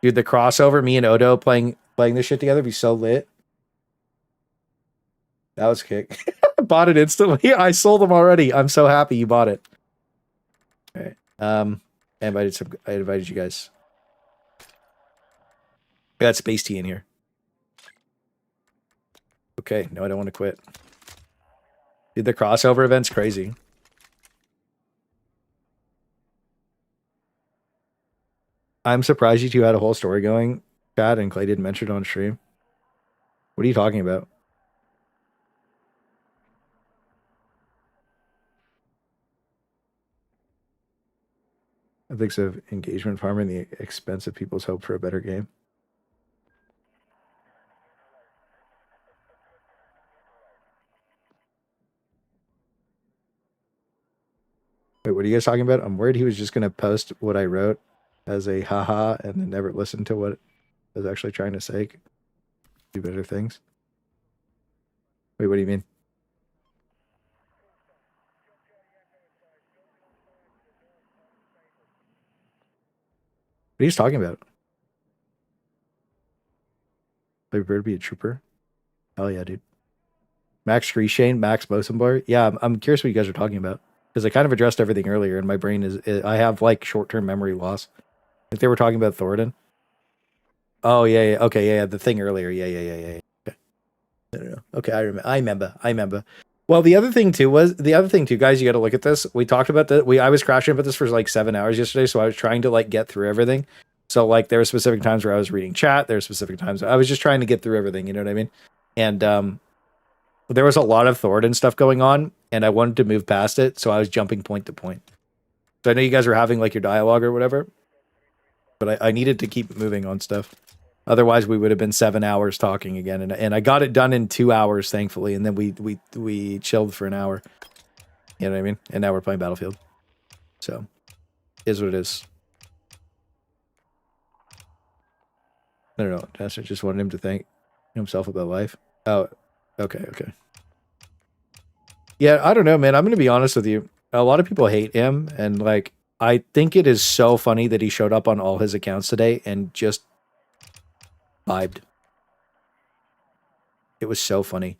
S1: Dude, the crossover, me and Odo playing this shit together, be so lit. That was kick. Bought it instantly. I sold them already. I'm so happy you bought it. All right. I invited you guys. I got Space Tea in here. Okay, no, I don't want to quit. Dude, the crossover event's crazy. I'm surprised you two had a whole story going, Chad, and Clay didn't mention it on stream. What are you talking about? Ethics of engagement farming, the expense of people's hope for a better game. Wait, what are you guys talking about? I'm worried he was just going to post what I wrote as a haha and then never listen to what I was actually trying to say. Do better things. Wait, what do you mean? What are you talking about? Like, bird be a trooper? Hell yeah, dude. Max Reshane, Max Bosenbar. Yeah, I'm curious what you guys are talking about. Because I kind of addressed everything earlier, and my brain I have like short-term memory loss. If they were talking about Thoradin. Oh yeah. Okay, yeah. The thing earlier. Yeah. Okay. I don't know. Okay, I remember. Well, the other thing too, guys, you got to look at this. We talked about that. I was crashing about this for like 7 hours yesterday, so I was trying to like get through everything. So like there were specific times where I was reading chat. There were specific times I was just trying to get through everything. You know what I mean? And there was a lot of Thoradin stuff going on, and I wanted to move past it, so I was jumping point to point. So I know you guys were having like your dialogue or whatever, but I needed to keep moving on stuff. Otherwise, we would have been 7 hours talking again, and I got it done in 2 hours, thankfully, and then we chilled for an hour. You know what I mean? And now we're playing Battlefield. So, is what it is. I don't know. Pastor just wanted him to thank himself about life. Oh, okay. Yeah, I don't know, man. I'm going to be honest with you. A lot of people hate him, and like, I think it is so funny that he showed up on all his accounts today and just vibed. It was so funny.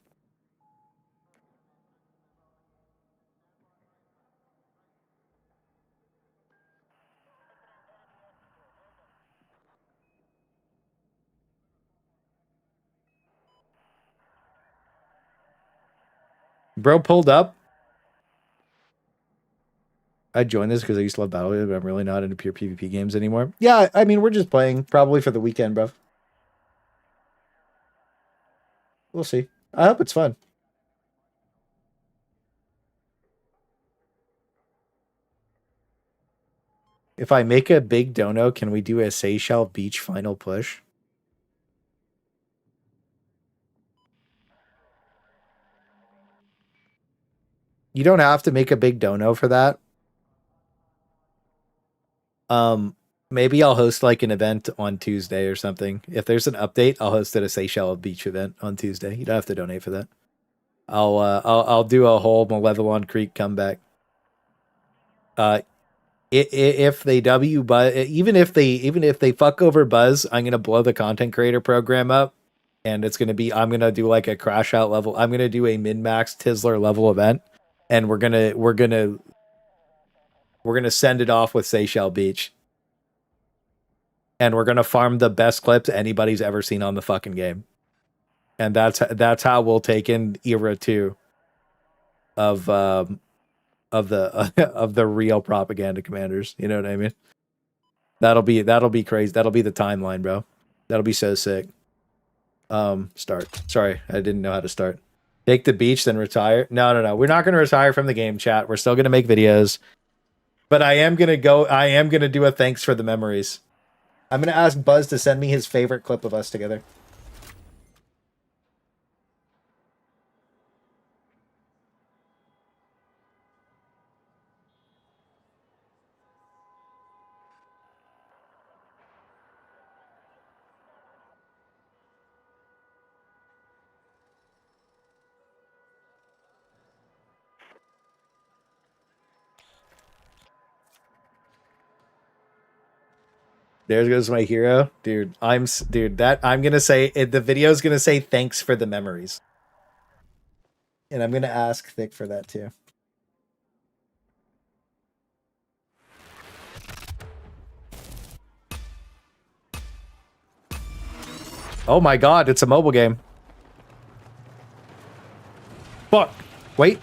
S1: Bro pulled up. I joined this because I used to love Battlefield, but I'm really not into pure PvP games anymore. Yeah, I mean, we're just playing probably for the weekend, bro. We'll see. I hope it's fun. If I make a big dono, can we do a Seychelles Beach final push? You don't have to make a big dono for that. Maybe I'll host like an event on Tuesday or something. If there's an update, I'll host at a Seychelles Beach event on Tuesday. You don't have to donate for that. I'll do a whole Malevelon Creek comeback. If they even if they fuck over Buzz, I'm gonna blow the content creator program up, and it's gonna be I'm gonna do like a crash out level. I'm gonna do a min max Tizzler level event, and we're gonna We're going to send it off with Seychelles Beach. And we're going to farm the best clips anybody's ever seen on the fucking game. And that's how we'll take in era 2 of the real propaganda commanders. You know what I mean? That'll be crazy. That'll be the timeline, bro. That'll be so sick. Start. Sorry, I didn't know how to start. Take the beach, then retire. No. We're not going to retire from the game, chat. We're still going to make videos. But I am going to do a thanks for the memories. I'm going to ask Buzz to send me his favorite clip of us together. There goes my hero, dude. I'm gonna say the video's gonna say thanks for the memories, and I'm gonna ask Thick for that too. Oh my god, it's a mobile game. Fuck. Wait.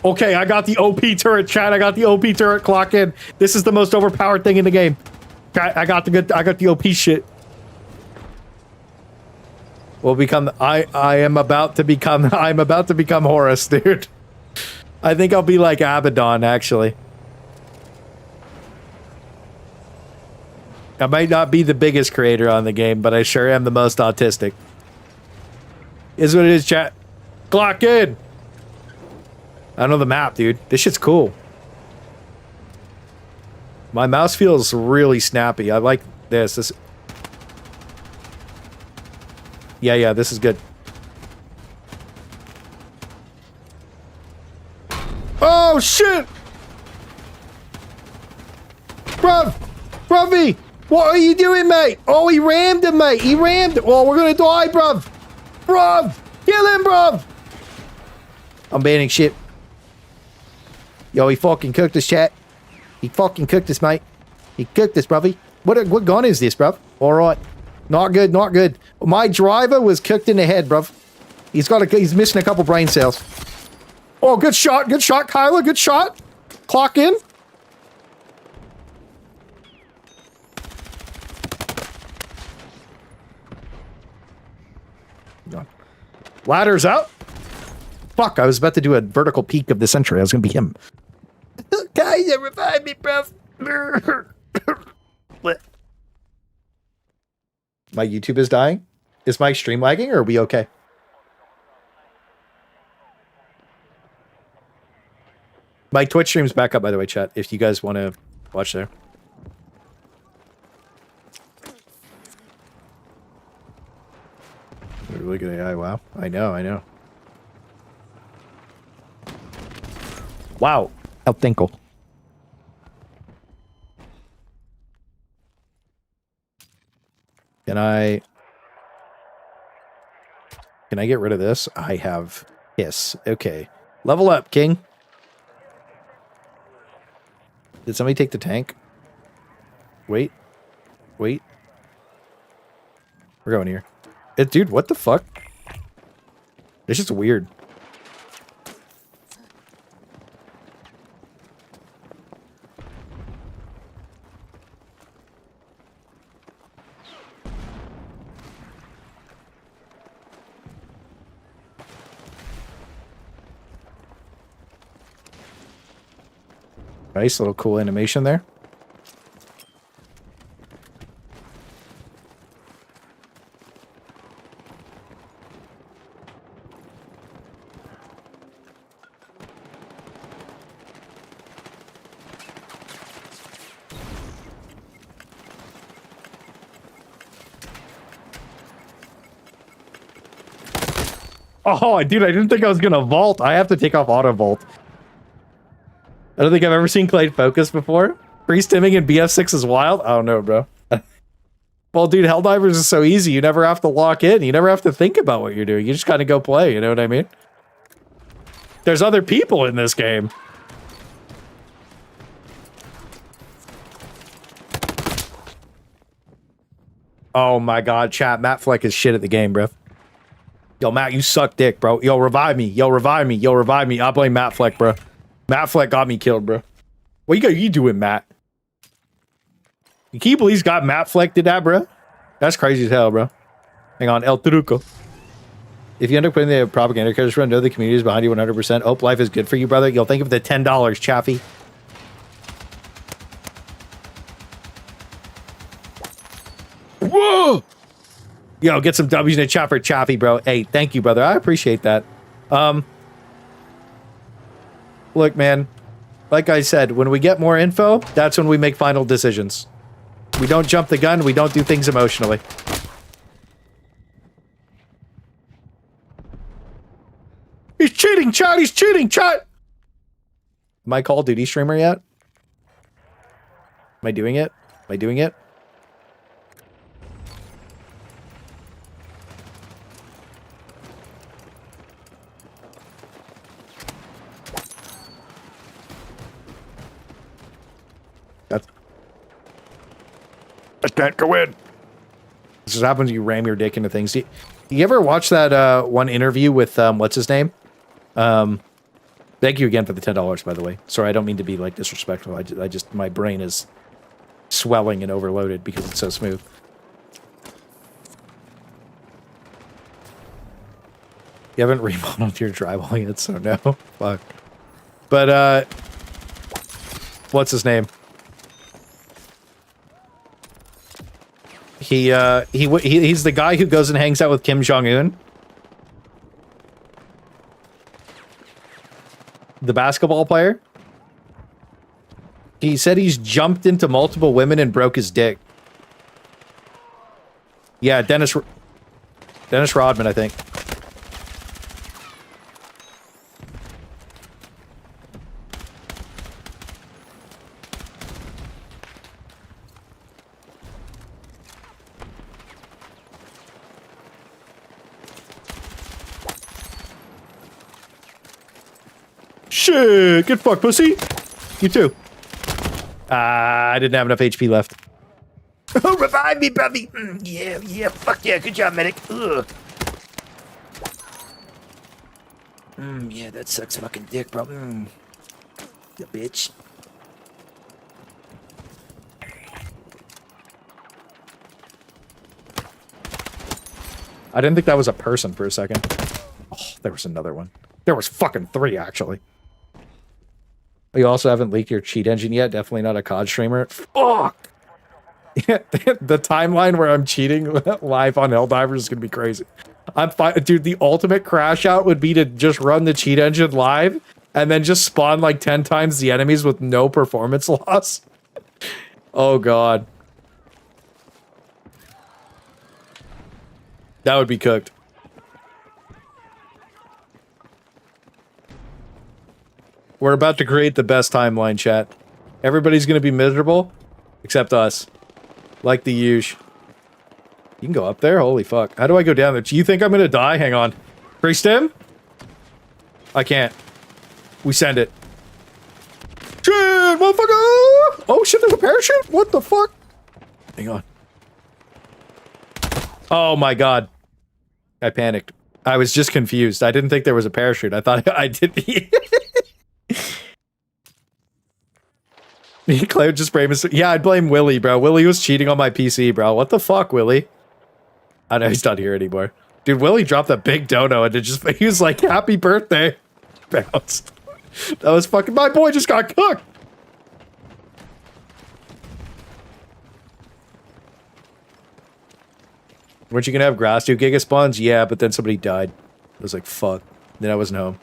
S1: Okay, I got the OP turret, chat. I got the OP turret. Clock in. This is the most overpowered thing in the game. I got the OP shit. We'll become I'm about to become Horus, dude. I think I'll be like Abaddon, actually. I might not be the biggest creator on the game, but I sure am the most autistic. Is what it is, chat. Clock in. I know the map, dude. This shit's cool. My mouse feels really snappy. I like this. Yeah, this is good. Oh, shit! Bruvy! What are you doing, mate? Oh, he rammed him, mate. He rammed him. Oh, we're gonna die, bruv. Bruv! Kill him, bruv! I'm banning shit. Yo, he fucking cooked us, chat. He fucking cooked us, mate. He cooked us, bruvy. What gun is this, bruv? Alright. Not good, not good. My driver was cooked in the head, bruv. He's missing a couple brain cells. Oh, good shot, Kyla, good shot. Clock in. Ladder's out. Fuck, I was about to do a vertical peek of the century. I was gonna be him. Guys, revive me, bruv. My YouTube is dying. Is my stream lagging, or are we okay? My Twitch stream's back up, by the way, chat, if you guys want to watch there. Look at AI, wow. I know. Wow. El Tinkle. Can I get rid of this? I have Yes. Okay. Level up, King. Did somebody take the tank? Wait. We're going here. Dude, what the fuck? This is weird. Nice little cool animation there. Oh, dude, I didn't think I was going to vault. I have to take off auto vault. I don't think I've ever seen Clay focus before. Pre-stimming in BF6 is wild. I don't know, bro. Well, dude, Helldivers is so easy. You never have to lock in. You never have to think about what you're doing. You just kind of go play. You know what I mean? There's other people in this game. Oh my god, chat. Matt Fleck is shit at the game, bro. Yo, Matt, you suck dick, bro. Yo, revive me. Yo, revive me. Yo, revive me. I blame Matt Fleck, bro. Matt Fleck got me killed, bro. What you doing, Matt? Can you believe he's got Matt Fleck did that, bro? That's crazy as hell, bro. Hang on, El Truco. If you end up putting the propaganda characters run, know the community is behind you 100%. Hope life is good for you, brother. Yo, thank you for the $10, Chaffee. Whoa! Yo, get some W's in the chat for Chaffee, bro. Hey, thank you, brother. I appreciate that. Look, man. Like I said, when we get more info, that's when we make final decisions. We don't jump the gun. We don't do things emotionally. He's cheating, chat. He's cheating, chat. Am I Call of Duty streamer yet? Am I doing it? Am I doing it? I can't go in. This just happens when you ram your dick into things. You ever watch that one interview with what's his name? Thank you again for the $10, by the way. Sorry, I don't mean to be like disrespectful. I just my brain is swelling and overloaded because it's so smooth. You haven't remodeled your drywall yet, so no. Fuck. But what's his name? He's the guy who goes and hangs out with Kim Jong-un. The basketball player. He said he's jumped into multiple women and broke his dick. Yeah, Dennis Rodman, I think. Shit, get fucked, pussy. You too. I didn't have enough HP left. Oh, revive me, Buffy. Yeah, fuck yeah, good job, medic. Ugh. Yeah, that sucks fucking dick, bro. You bitch. I didn't think that was a person for a second. Oh, there was another one. There was fucking 3, actually. You also haven't leaked your cheat engine yet? Definitely not a COD streamer. Fuck! The timeline where I'm cheating live on Helldivers is gonna be crazy. Dude, the ultimate crash out would be to just run the cheat engine live and then just spawn like 10 times the enemies with no performance loss. Oh god. That would be cooked. We're about to create the best timeline, chat. Everybody's gonna be miserable, except us. Like the usual. You can go up there? Holy fuck. How do I go down there? Do you think I'm gonna die? Hang on. Priest him? I can't. We send it. Shit, motherfucker! Oh shit, there's a parachute? What the fuck? Hang on. Oh my god. I panicked. I was just confused. I didn't think there was a parachute. I thought I did. Clay just blame his. Yeah, I'd blame Willie, bro. Willie was cheating on my PC, bro. What the fuck, Willie? I know he's not here anymore. Dude, Willie dropped a big dono and he was like, happy birthday. Bounced. That was fucking, my boy just got cooked. Weren't you gonna have grass 2 giga spawns? Yeah, but then somebody died. I was like, fuck. Then I wasn't home.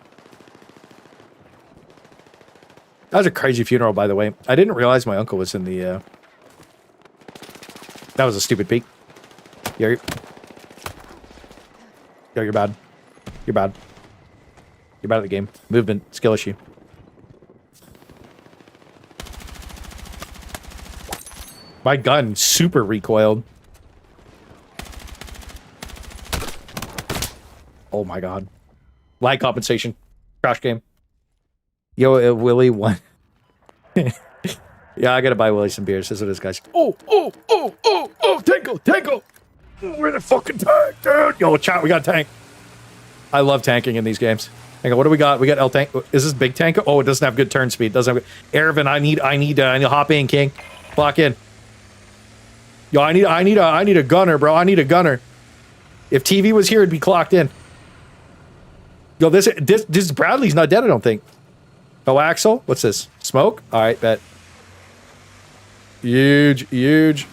S1: That was a crazy funeral, by the way. I didn't realize my uncle was in the, That was a stupid peek. Yo, you're bad. You're bad. You're bad at the game. Movement. Skill issue. My gun super recoiled. Oh my god. Lag compensation. Crash game. Yo, Willie won. Yeah, I gotta buy Willie some beers. That's what this guy's. Oh, Tango. We're the fucking tank, dude. Yo, chat, we got a tank. I love tanking in these games. Hang on, what do we got? We got L tank. Is this big tank? Oh, it doesn't have good turn speed. Doesn't have good. Ervin, I need to hop in, King. Lock in. Yo, I need a gunner, bro. I need a gunner. If TV was here, it'd be clocked in. Yo, this Bradley's not dead, I don't think. Oh, Axel, what's this? Smoke? All right, bet. Huge.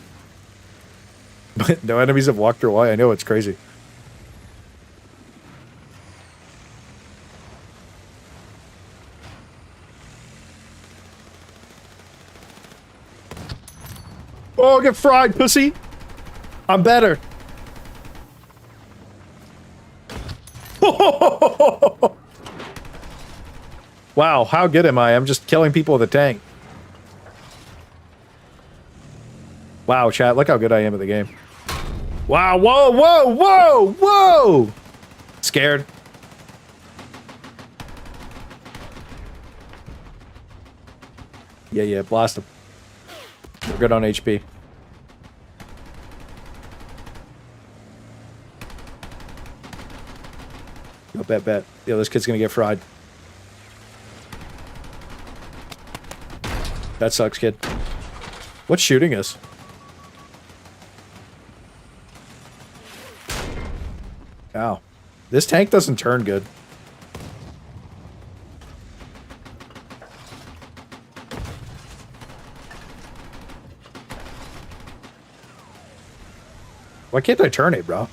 S1: But no enemies have walked through Y. I know, it's crazy. Oh, get fried, pussy. I'm better. Wow, how good am I? I'm just killing people with a tank. Wow, chat, look how good I am at the game. Wow, whoa! Scared. Yeah, blast him. We're good on HP. Yo, bet. Yo, this kid's gonna get fried. That sucks, kid. What's shooting us? Ow. This tank doesn't turn good. Why can't I turn it, bro?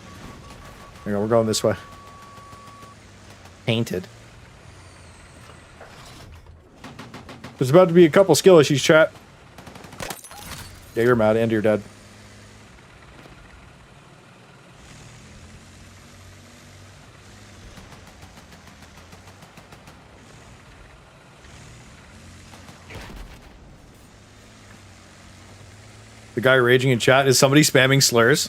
S1: Hang on, we're going this way. Painted. There's about to be a couple skill issues, chat. Yeah, you're mad and you're dead. The guy raging in chat, is somebody spamming slurs?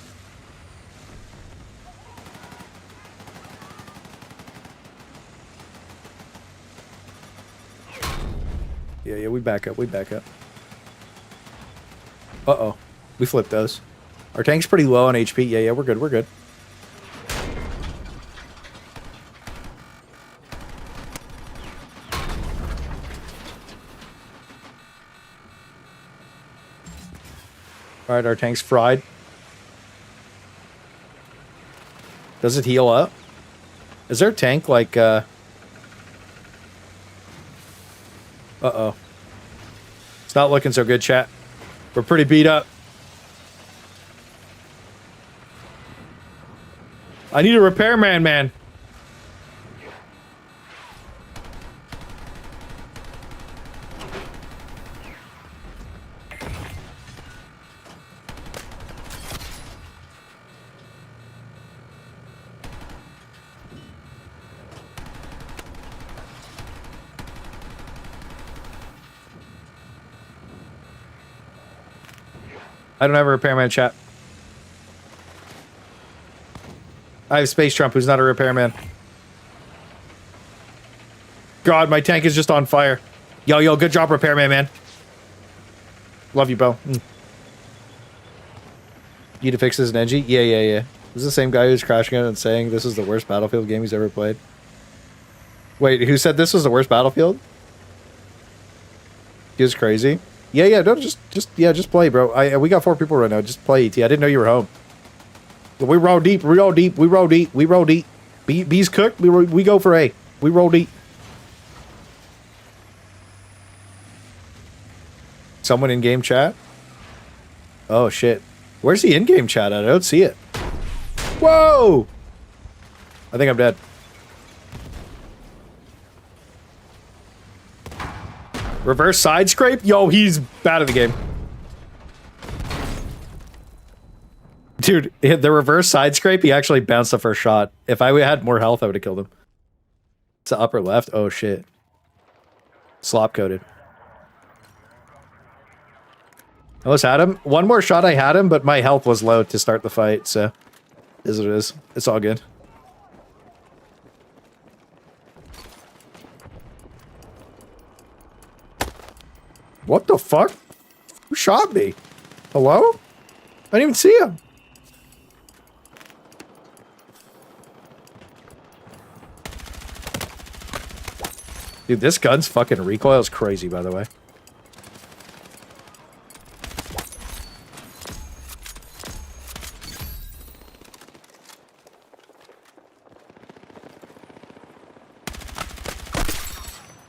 S1: Yeah, we back up. Uh-oh. We flipped those. Our tank's pretty low on HP. Yeah, we're good. Alright, our tank's fried. Does it heal up? Is there a tank like, Uh-oh. It's not looking so good, chat. We're pretty beat up. I need a repairman, man. I don't have a repairman, chat. I have Space Trump, who's not a repairman. God, my tank is just on fire. Yo, good job, repairman, man. Love you, Bo. You need to fix this in NG? Yeah. This is the same guy who's crashing it and saying this is the worst Battlefield game he's ever played. Wait, who said this was the worst Battlefield? He was crazy. Yeah, don't just play, bro. We got 4 people right now. Just play ET. I didn't know you were home. We roll deep. B's cooked. We go for A. We roll deep. Someone in game chat? Oh shit. Where's the in-game chat at? I don't see it. Whoa! I think I'm dead. Reverse side scrape? Yo, he's bad at the game. Dude, the reverse side scrape, he actually bounced the first shot. If I had more health, I would have killed him. It's the upper left. Oh, shit. Slop coated. I almost had him. One more shot, I had him, but my health was low to start the fight, so... It is what it is. It's all good. What the fuck? Who shot me? Hello? I didn't even see him. Dude, this gun's fucking recoil is crazy, by the way.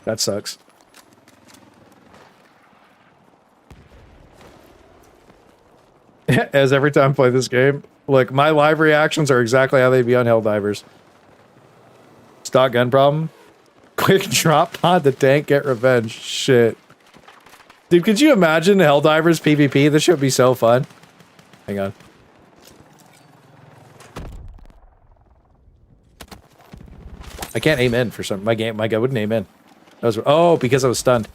S1: That sucks. As every time I play this game, look, my live reactions are exactly how they'd be on Helldivers. Stock gun problem. Quick drop pod the tank, get revenge. Shit. Dude, could you imagine Helldivers PvP? This should be so fun. Hang on. I can't aim in for some. My guy wouldn't aim in. That was, oh, because I was stunned.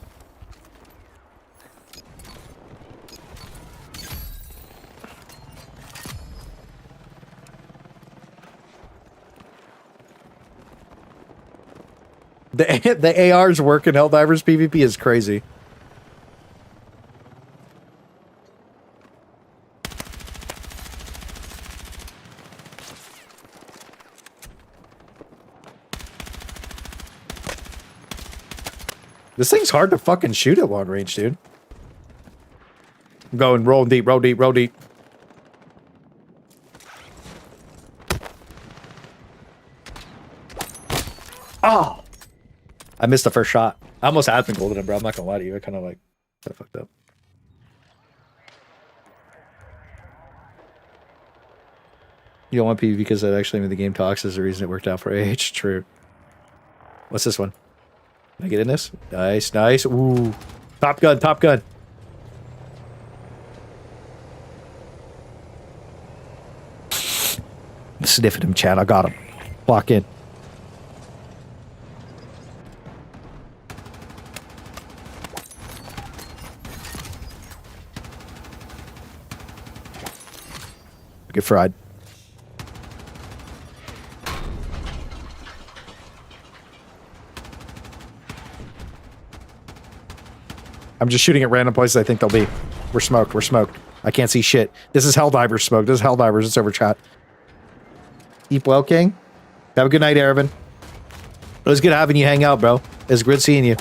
S1: The AR's work in Helldivers PvP is crazy. This thing's hard to fucking shoot at long range, dude. I'm going roll deep, roll deep, roll deep. Oh! I missed the first shot. I almost had been golden, bro. I'm not gonna lie to you. I kind of like got fucked up. You don't want PvP because that actually made the game talks is the reason it worked out for AH. True. What's this one? Can I get in this? Nice, nice. Ooh. Top gun, top gun. I'm sniffing him, Chad. I got him. Lock in. Get fried. I'm just shooting at random places I think they'll be. We're smoked. We're smoked. I can't see shit. This is Helldivers smoke. This is Helldivers. It's over chat. Keep well, King. Have a good night, Arvin. It was good having you hang out, bro. It's good seeing you.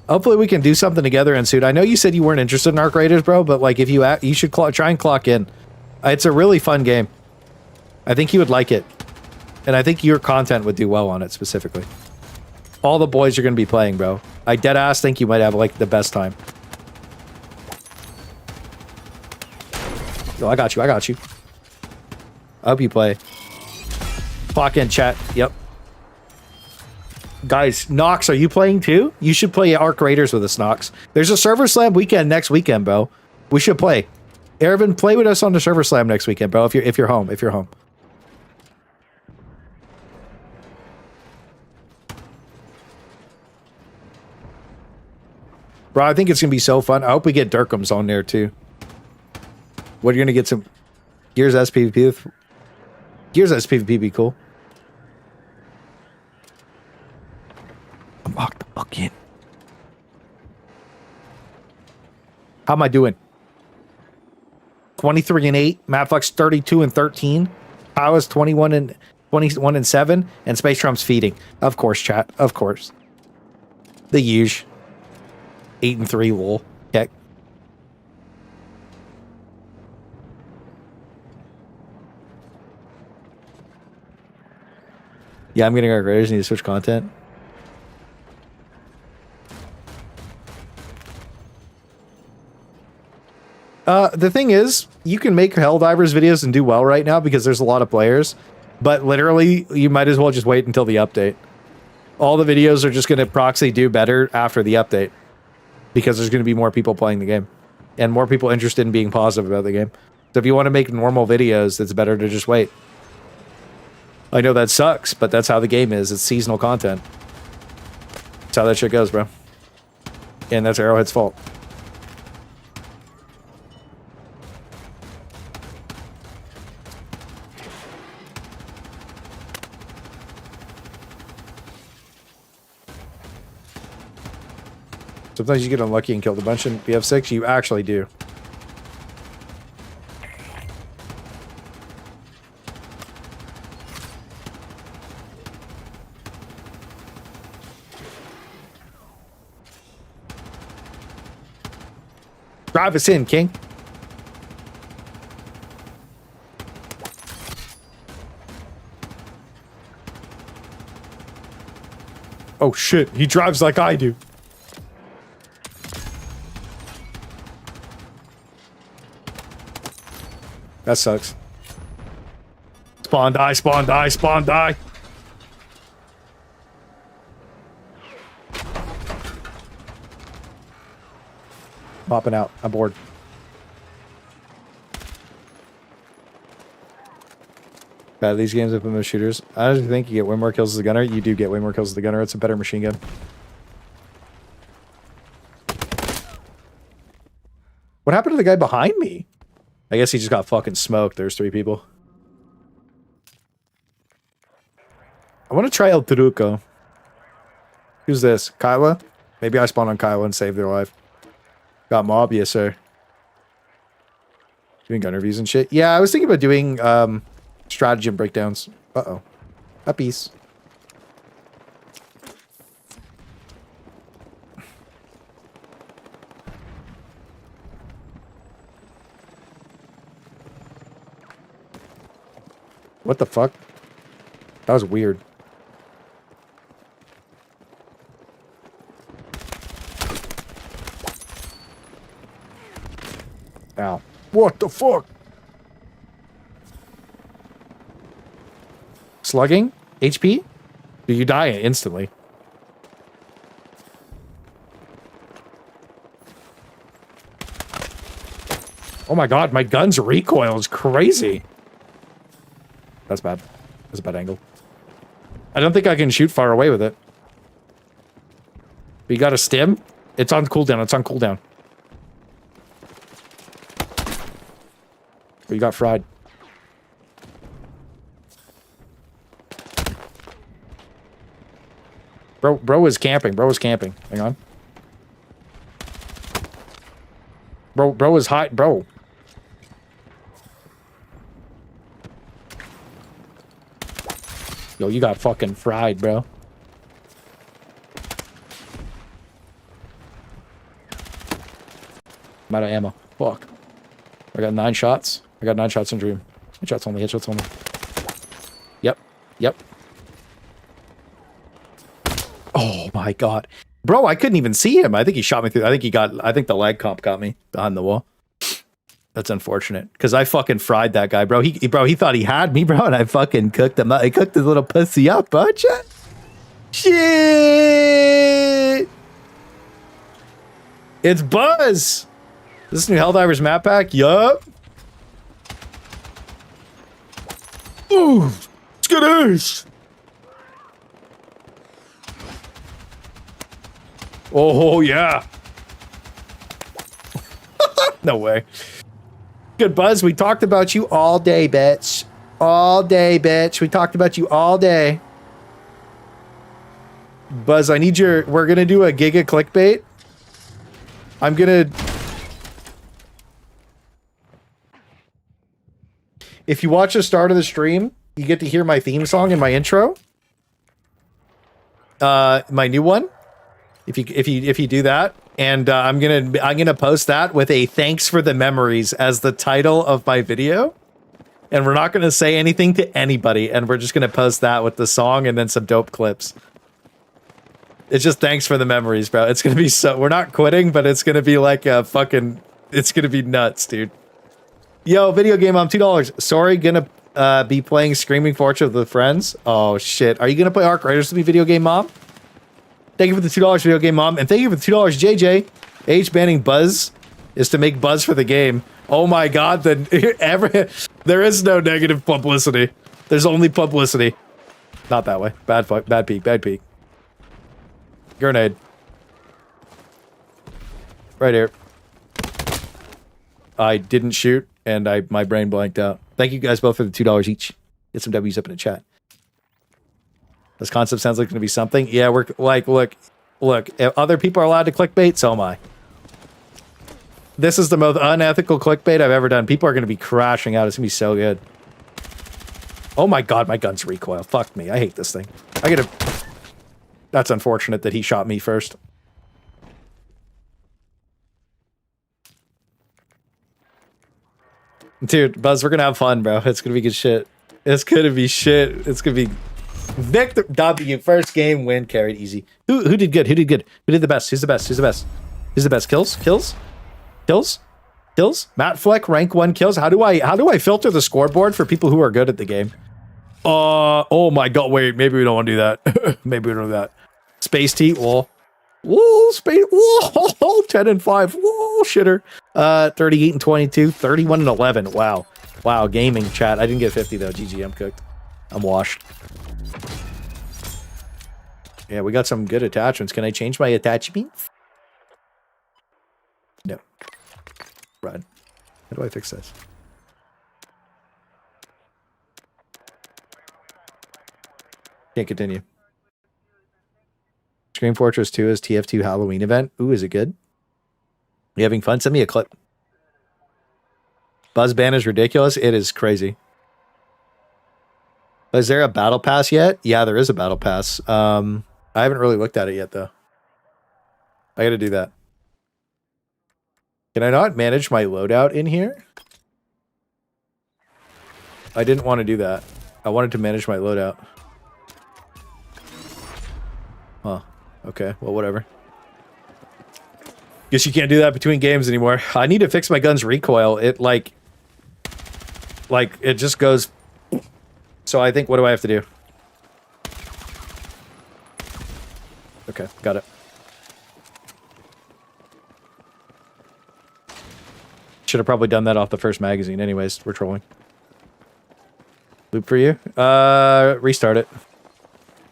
S1: Hopefully we can do something together in suit. I know you said you weren't interested in Arc Raiders, bro, but like if you should try and clock in. It's a really fun game. I think you would like it. And I think your content would do well on it specifically. All the boys are going to be playing, bro. I deadass think you might have like the best time. Yo, I got you. I got you. I hope you play. Clock in, chat. Yep. Guys, Nox, are you playing too? You should play Arc Raiders with us, Nox. There's a Server Slam weekend next weekend, bro. We should play. Ervin, play with us on the Server Slam next weekend, bro. If you're home, if you're home. Bro, I think it's gonna be so fun. I hope we get Durkums on there too. What, you're gonna get some Gears SPVP? Gears SPVP be cool. Lock the fuck in. How am I doing? 23 and 8. Madflex 32 and 13. Powers 21 and 7. And Space Trump's feeding. Of course, chat. Of course. The huge. 8 and 3. Lol. Okay. Yeah, I'm getting our graders. Need to switch content. The thing is, you can make Helldivers videos and do well right now because there's a lot of players, but literally, you might as well just wait until the update. All the videos are just going to proxy do better after the update because there's going to be more people playing the game and more people interested in being positive about the game. So if you want to make normal videos, it's better to just wait. I know that sucks, but that's how the game is. It's seasonal content. That's how that shit goes, bro. And that's Arrowhead's fault. Sometimes you get unlucky and kill a bunch in BF6. You actually do. Drive us in, King. Oh shit, he drives like I do. That sucks. Spawn die, spawn die, spawn die. Popping out. I'm bored. Bad these games have been most shooters. I don't think you get way more kills as a gunner. You do get way more kills as a gunner. It's a better machine gun. What happened to the guy behind me? I guess he just got fucking smoked. There's 3 people. I want to try El Truco. Who's this? Kyla? Maybe I spawn on Kyla and save their life. Got mob, yes sir. Doing gun reviews and shit. Yeah, I was thinking about doing stratagem breakdowns. Uh-oh. Puppies. What the fuck? That was weird. Ow. What the fuck? Slugging? HP? Do you die instantly? Oh my god, my gun's recoil is crazy. That's bad. That's a bad angle. I don't think I can shoot far away with it. But you got a stim? It's on cooldown. It's on cooldown. But you got fried. Bro is camping. Bro is camping. Hang on. Bro is hot. Bro. Yo, you got fucking fried, bro. I'm out of ammo. Fuck. I got 9 shots. I got 9 shots in Dream. Headshots only. Headshots only. Yep. Yep. Oh my god. Bro, I couldn't even see him. I think he shot me through. I think the lag comp got me behind the wall. That's unfortunate. Because I fucking fried that guy, bro. He thought he had me, bro, and I fucking cooked him up. I cooked his little pussy up, bud. Shit! It's Buzz! This new Helldivers map pack? Yup. Ooh! Skadoosh! Oh, yeah. No way. Good, Buzz. We talked about you all day, bitch. All day, bitch. We talked about you all day. Buzz, I need your... We're going to do a Giga clickbait. I'm going to... If you watch the start of the stream, you get to hear my theme song and my intro. My new one. If you do that, and I'm gonna post that with a thanks for the memories as the title of my video, and we're not gonna say anything to anybody, and we're just gonna post that with the song and then some dope clips. It's just thanks for the memories, bro. It's gonna be so... We're not quitting, but it's gonna be like a fucking... It's gonna be nuts, dude. Yo, video game mom, $2. Sorry, gonna be playing Screaming Fortune with friends. Oh shit, are you gonna play Arc Raiders with me, video game mom? Thank you for the $2, video game mom, and thank you for the $2, JJ. Age banning Buzz is to make buzz for the game. Oh my god, then there is no negative publicity. There's only publicity. Not that way. Bad fuck. Bad peek. Bad peek. Grenade. Right here. I didn't shoot, and my brain blanked out. Thank you guys both for the $2 each. Get some W's up in the chat. This concept sounds like it's going to be something. Yeah, we're like, look, if other people are allowed to clickbait, so am I. This is the most unethical clickbait I've ever done. People are going to be crashing out. It's going to be so good. Oh my god, my gun's recoil. Fuck me. I hate this thing. That's unfortunate that he shot me first. Dude, Buzz, we're gonna have fun, bro. It's gonna be good shit. It's gonna be shit. It's gonna be Victor W. First game win, carried easy. Who did good? Who did good? Who did the best? Who's the best? Who's the best? Who's the best? Kills? Matt Fleck, rank 1 kills. How do I filter the scoreboard for people who are good at the game? Oh my god, wait, maybe we don't want to do that. Maybe we don't do that. Space T, wall. Whoa, space, whoa, 10 and 5. Whoa, shitter. 38 and 22, 31 and 11. Wow. Wow, gaming chat. I didn't get 50 though. GG, I'm cooked. I'm washed. Yeah, we got some good attachments. Can I change my attachments? No. Run. How do I fix this? Can't continue. Scream Fortress 2 is TF2 Halloween event. Ooh, is it good? You having fun? Send me a clip. Buzz ban is ridiculous. It is crazy. Is there a battle pass yet? Yeah, there is a battle pass. I haven't really looked at it yet, though. I gotta do that. Can I not manage my loadout in here? I didn't want to do that. I wanted to manage my loadout. Huh. Okay, well, whatever. Guess you can't do that between games anymore. I need to fix my gun's recoil. It, like it just goes... So I think, what do I have to do? Okay, got it. Should have probably done that off the first magazine. Anyways, we're trolling. Loop for you? Restart it.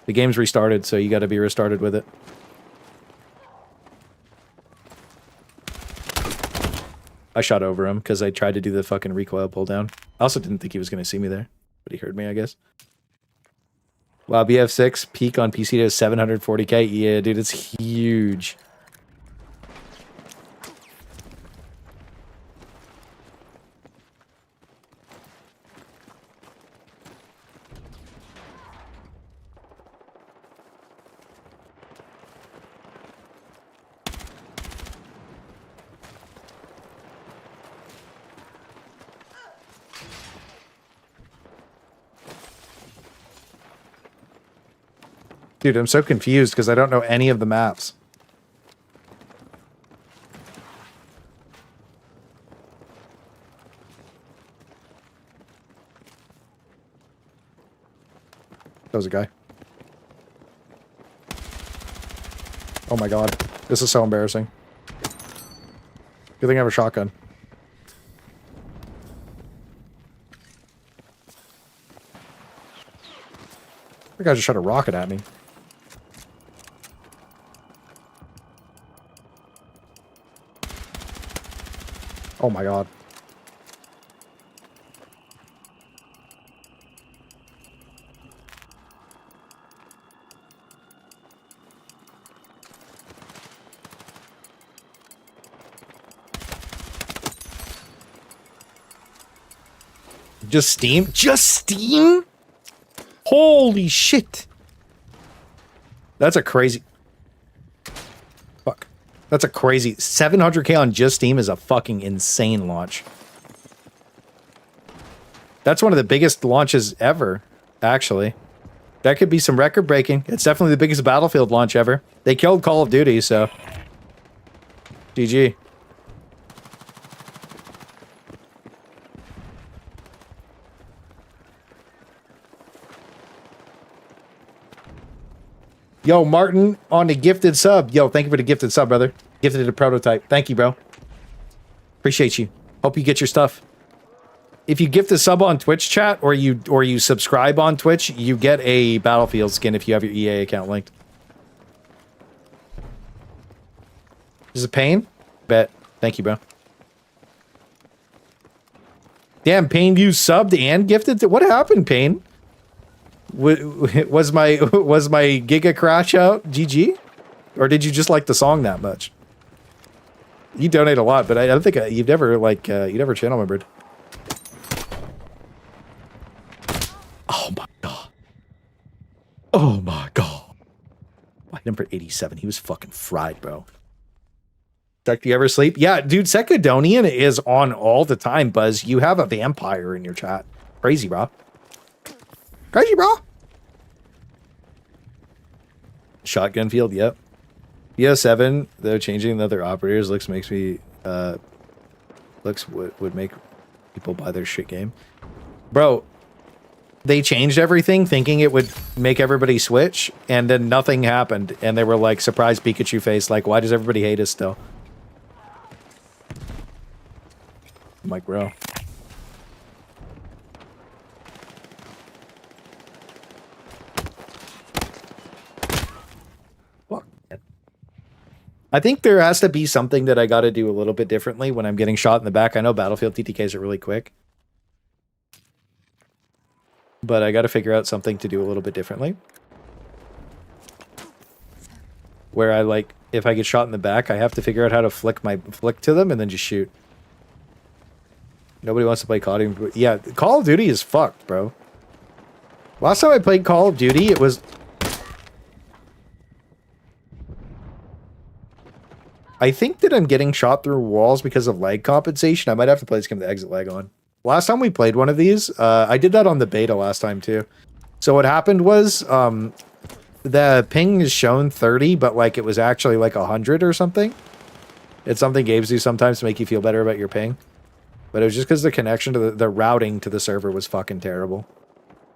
S1: The game's restarted, so you gotta be restarted with it. I shot over him because I tried to do the fucking recoil pull down. I also didn't think he was gonna see me there, but he heard me, I guess. Wow, BF6 peak on PC to 740k. Yeah, dude, it's huge. Dude, I'm so confused because I don't know any of the maps. That was a guy. Oh my god. This is so embarrassing. Good thing I have a shotgun. The guy just shot a rocket at me. Oh my god. Just Steam? Just Steam? Holy shit. That's a crazy... Fuck. That's a crazy... 700k on just Steam is a fucking insane launch. That's one of the biggest launches ever, actually. That could be some record breaking. It's definitely the biggest Battlefield launch ever. They killed Call of Duty, so... GG. Yo, Martin on the gifted sub. Yo, thank you for the gifted sub, brother. Gifted a prototype. Thank you, bro. Appreciate you. Hope you get your stuff. If you gift a sub on Twitch chat or you subscribe on Twitch, you get a Battlefield skin if you have your EA account linked. Is it Pain? Bet. Thank you, bro. Damn, Pain, you subbed and gifted? What happened, Pain? Was my Giga Crash out GG? Or did you just like the song that much? You donate a lot, but I don't think you've never you never channel membered. Oh my god. Oh my god. Why number 87? He was fucking fried, bro. Chuck, do you ever sleep? Yeah, dude, Secadonian is on all the time, Buzz. You have a vampire in your chat. Crazy, bro. Crazy, bro. Shotgun field, yep. BO7, though changing the other operators looks makes me looks would make people buy their shit game. Bro, they changed everything thinking it would make everybody switch, and then nothing happened, and they were like, surprise Pikachu face, like, why does everybody hate us still? I'm like, bro. I think there has to be something that I got to do a little bit differently when I'm getting shot in the back. I know Battlefield TTKs are really quick, but I got to figure out something to do a little bit differently. Where I like, if I get shot in the back, I have to figure out how to flick to them and then just shoot. Nobody wants to play Call of Duty. Yeah, Call of Duty is fucked, bro. Last time I played Call of Duty, it was... I think that I'm getting shot through walls because of lag compensation. I might have to play this game with the exit lag on. Last time we played one of these, I did that on the beta last time too. So what happened was, the ping is shown 30, but like it was actually like 100 or something. It's something games do sometimes to make you feel better about your ping. But it was just because the connection to the routing to the server was fucking terrible.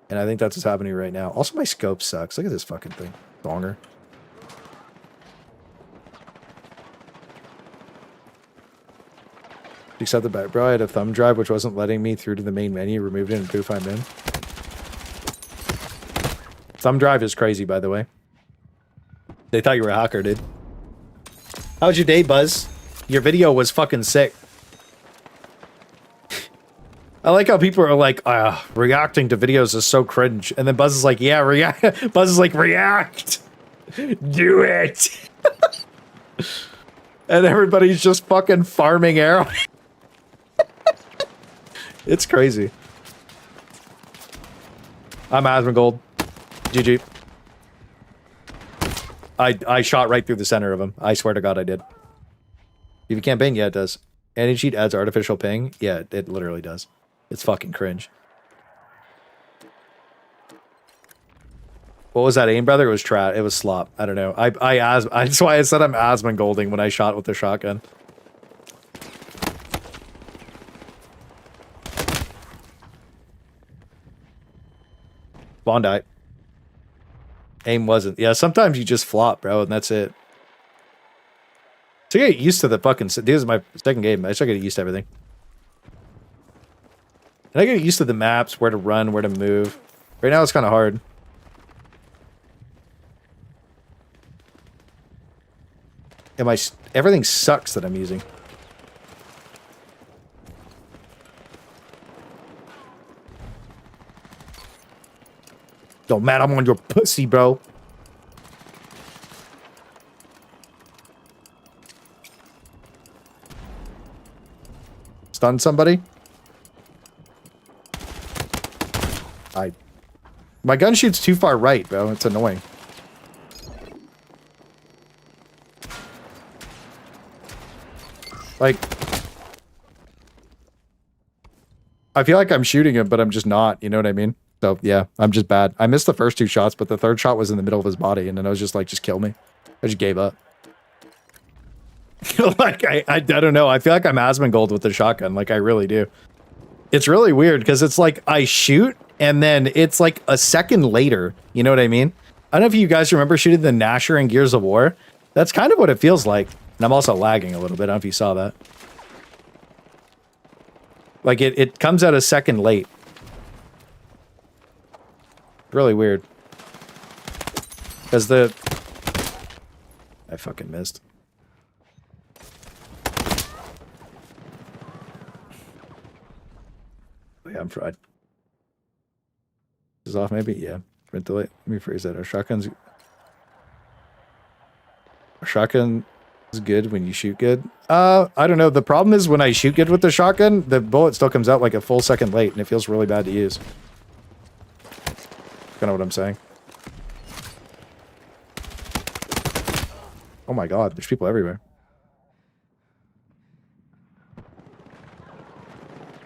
S1: And I think that's what's happening right now. Also, my scope sucks. Look at this fucking thing. Longer. Except the back, bro. I had a thumb drive which wasn't letting me through to the main menu. Removed it and poof, I'm in. Thumb drive is crazy, by the way. They thought you were a hacker, dude. How was your day, Buzz? Your video was fucking sick. I like how people are like, reacting to videos is so cringe. And then Buzz is like, yeah, react. Buzz is like, react. Do it. And everybody's just fucking farming arrows. It's crazy. I'm Asmongold. GG. I shot right through the center of him. I swear to God I did. If you campaign, yeah, it does. Anti-cheat adds artificial ping. Yeah, it literally does. It's fucking cringe. What was that aim, brother? It was it was slop. I don't know. That's why I said I'm Asmongolding when I shot with the shotgun. Bondi. Aim wasn't. Yeah, sometimes you just flop, bro, and that's it. So you get used to the fucking... This is my second game. I still get used to everything. And I get used to the maps, where to run, where to move. Right now it's kind of hard. Everything sucks that I'm using. Yo, man, I'm on your pussy, bro. Stun somebody? My gun shoots too far right, bro. It's annoying. Like, I feel like I'm shooting him, but I'm just not. You know what I mean? So, yeah, I'm just bad. I missed the first two shots, but the third shot was in the middle of his body, and then I was just like, just kill me. I just gave up. Like, I don't know. I feel like I'm Asmongold with the shotgun. Like, I really do. It's really weird, because it's like, I shoot, and then it's like a second later. You know what I mean? I don't know if you guys remember shooting the Gnasher in Gears of War. That's kind of what it feels like. And I'm also lagging a little bit. I don't know if you saw that. Like, it comes out a second late. Really weird. Because I fucking missed. Oh, yeah, I'm fried. Is off maybe? Yeah. Print delay. Let me phrase that. Our shotgun is good when you shoot good. I don't know. The problem is when I shoot good with the shotgun, the bullet still comes out like a full second late, and it feels really bad to use. Kind of what I'm saying. Oh my god, there's people everywhere.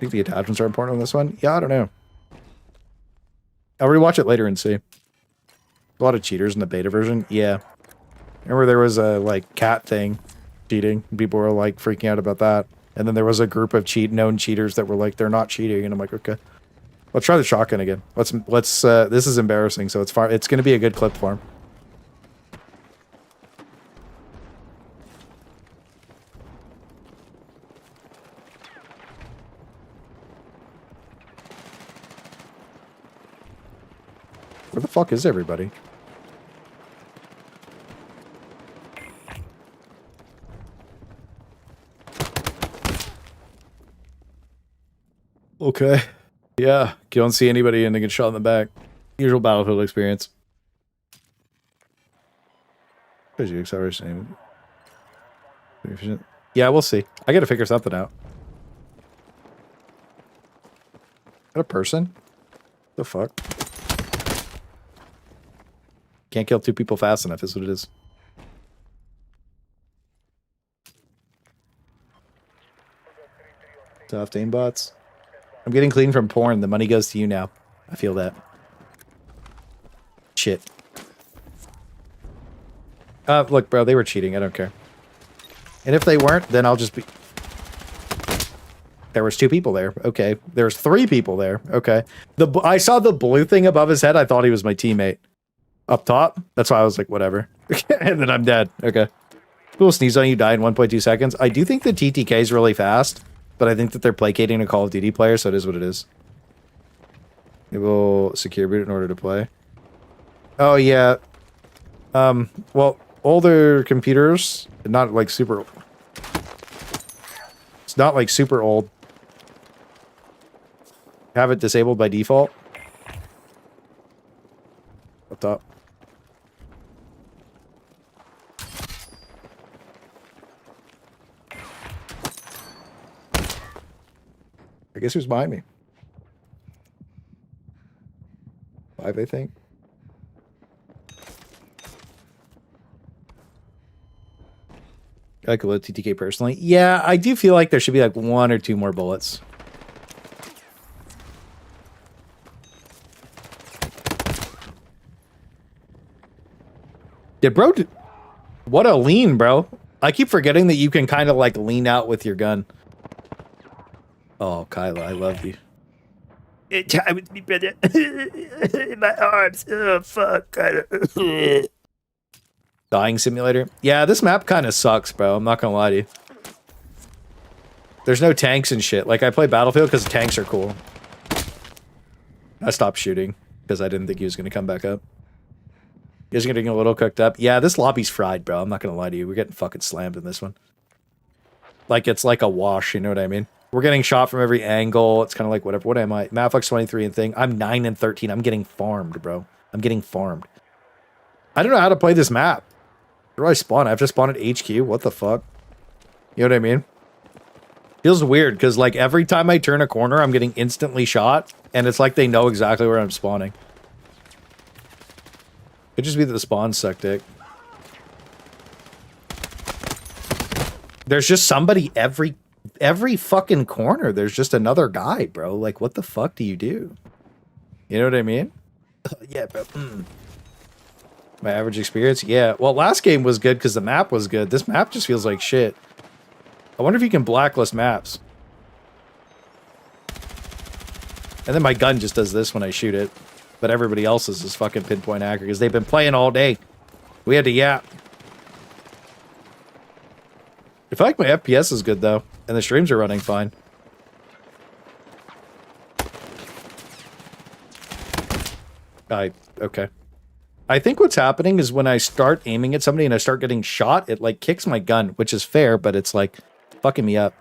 S1: think the attachments are important on this one. Yeah, I don't know. I'll rewatch it later and see. A lot of cheaters in the beta version. Yeah. Remember there was a like cat thing cheating. People were like freaking out about that. And then there was a group of known cheaters that were like, they're not cheating. And I'm like, okay. Let's try the shotgun again. Let's this is embarrassing, so it's going to be a good clip for him. Where the fuck is everybody? Okay. Yeah, you don't see anybody and they get shot in the back. Usual Battlefield experience. Yeah, we'll see. I gotta figure something out. Is that a person? The fuck? Can't kill two people fast enough is what it is. Soft aimbots. I'm getting clean from porn. The money goes to you now. I feel that. Shit. Look, bro, they were cheating. I don't care. And if they weren't, then I'll just be... There was 2 people there. Okay. There's 3 people there. Okay. I saw the blue thing above his head. I thought he was my teammate. Up top? That's why I was like, whatever. And then I'm dead. Okay. People sneeze on you, die in 1.2 seconds. I do think the TTK is really fast, but I think that they're placating a Call of Duty player, so it is what it is. It will secure boot in order to play. Oh, yeah. Well, older computers, not like super... It's not like super old. Have it disabled by default. Up top. I guess who's behind me? 5, I think. I like a little TTK personally. Yeah, I do feel like there should be like 1 or 2 more bullets. Did bro... What a lean, bro. I keep forgetting that you can kind of like lean out with your gun. Oh, Kyla, I love you. I would be better. My arms. Oh, fuck. Dying simulator. Yeah, this map kind of sucks, bro. I'm not gonna lie to you. There's no tanks and shit. Like, I play Battlefield because tanks are cool. I stopped shooting because I didn't think he was gonna come back up. You guys are getting a little cooked up. Yeah, this lobby's fried, bro. I'm not gonna lie to you. We're getting fucking slammed in this one. Like, it's like a wash, you know what I mean? We're getting shot from every angle. It's kind of like whatever. What am I? Maflux 23 and thing. I'm 9 and 13. I'm getting farmed, bro. I'm getting farmed. I don't know how to play this map. Where do I spawn? I have to spawn at HQ? What the fuck? You know what I mean? Feels weird, because like every time I turn a corner, I'm getting instantly shot, and it's like they know exactly where I'm spawning. Could just be that the spawns suck dick. There's just somebody every fucking corner. There's just another guy, bro. Like, what the fuck do you do? You know what I mean? Yeah, bro. My average experience? Yeah. Well, last game was good because the map was good. This map just feels like shit. I wonder if you can blacklist maps. And then my gun just does this when I shoot it. But everybody else's is fucking pinpoint accurate because they've been playing all day. We had to yap. I feel like my FPS is good, though. And the streams are running fine. Okay. I think what's happening is when I start aiming at somebody and I start getting shot, it like kicks my gun, which is fair, but it's like fucking me up.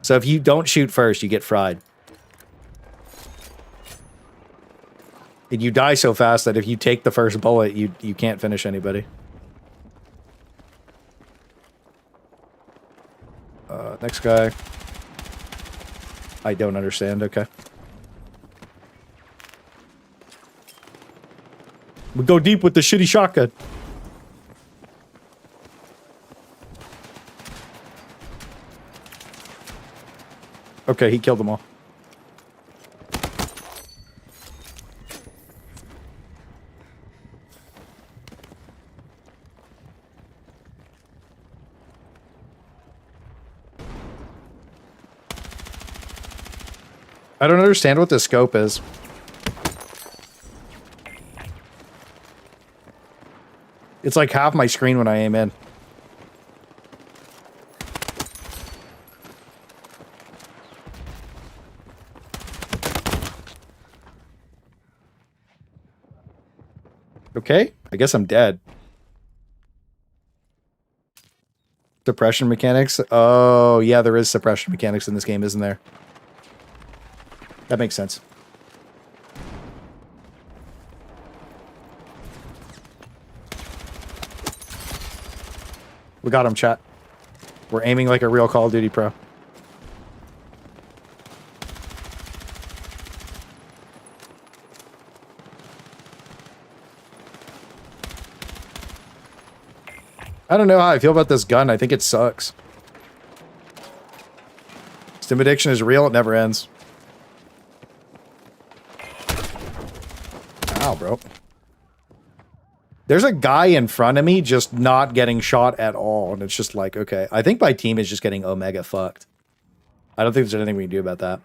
S1: So if you don't shoot first, you get fried. And you die so fast that if you take the first bullet, you can't finish anybody. Next guy. I don't understand. Okay. We go deep with the shitty shotgun. Okay, he killed them all. I don't understand what the scope is. It's like half my screen when I aim in. Okay, I guess I'm dead. Suppression mechanics? Oh, yeah, there is suppression mechanics in this game, isn't there? That makes sense. We got him, chat. We're aiming like a real Call of Duty pro. I don't know how I feel about this gun. I think it sucks. Stim addiction is real. It never ends. Ow, bro. There's a guy in front of me just not getting shot at all. And it's just like, okay. I think my team is just getting omega fucked. I don't think there's anything we can do about that.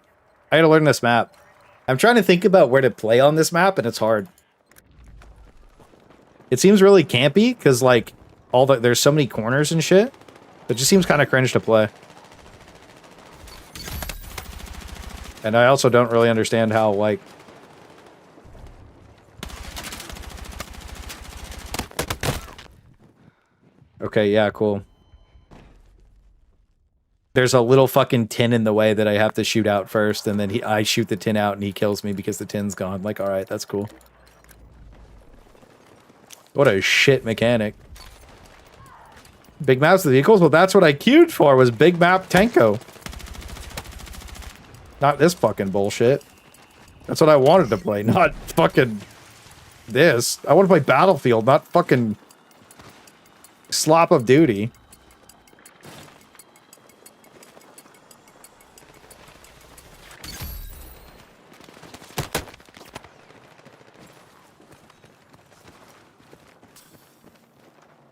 S1: I gotta learn this map. I'm trying to think about where to play on this map, and it's hard. It seems really campy, because, like, there's so many corners and shit. It just seems kind of cringe to play. And I also don't really understand how, like... Okay, yeah, cool. There's a little fucking tin in the way that I have to shoot out first, and then I shoot the tin out and he kills me because the tin's gone. Like, alright, that's cool. What a shit mechanic. Big maps of the vehicles? Well, that's what I queued for, was big map Tenko. Not this fucking bullshit. That's what I wanted to play, not fucking this. I want to play Battlefield, not fucking Slop of Duty.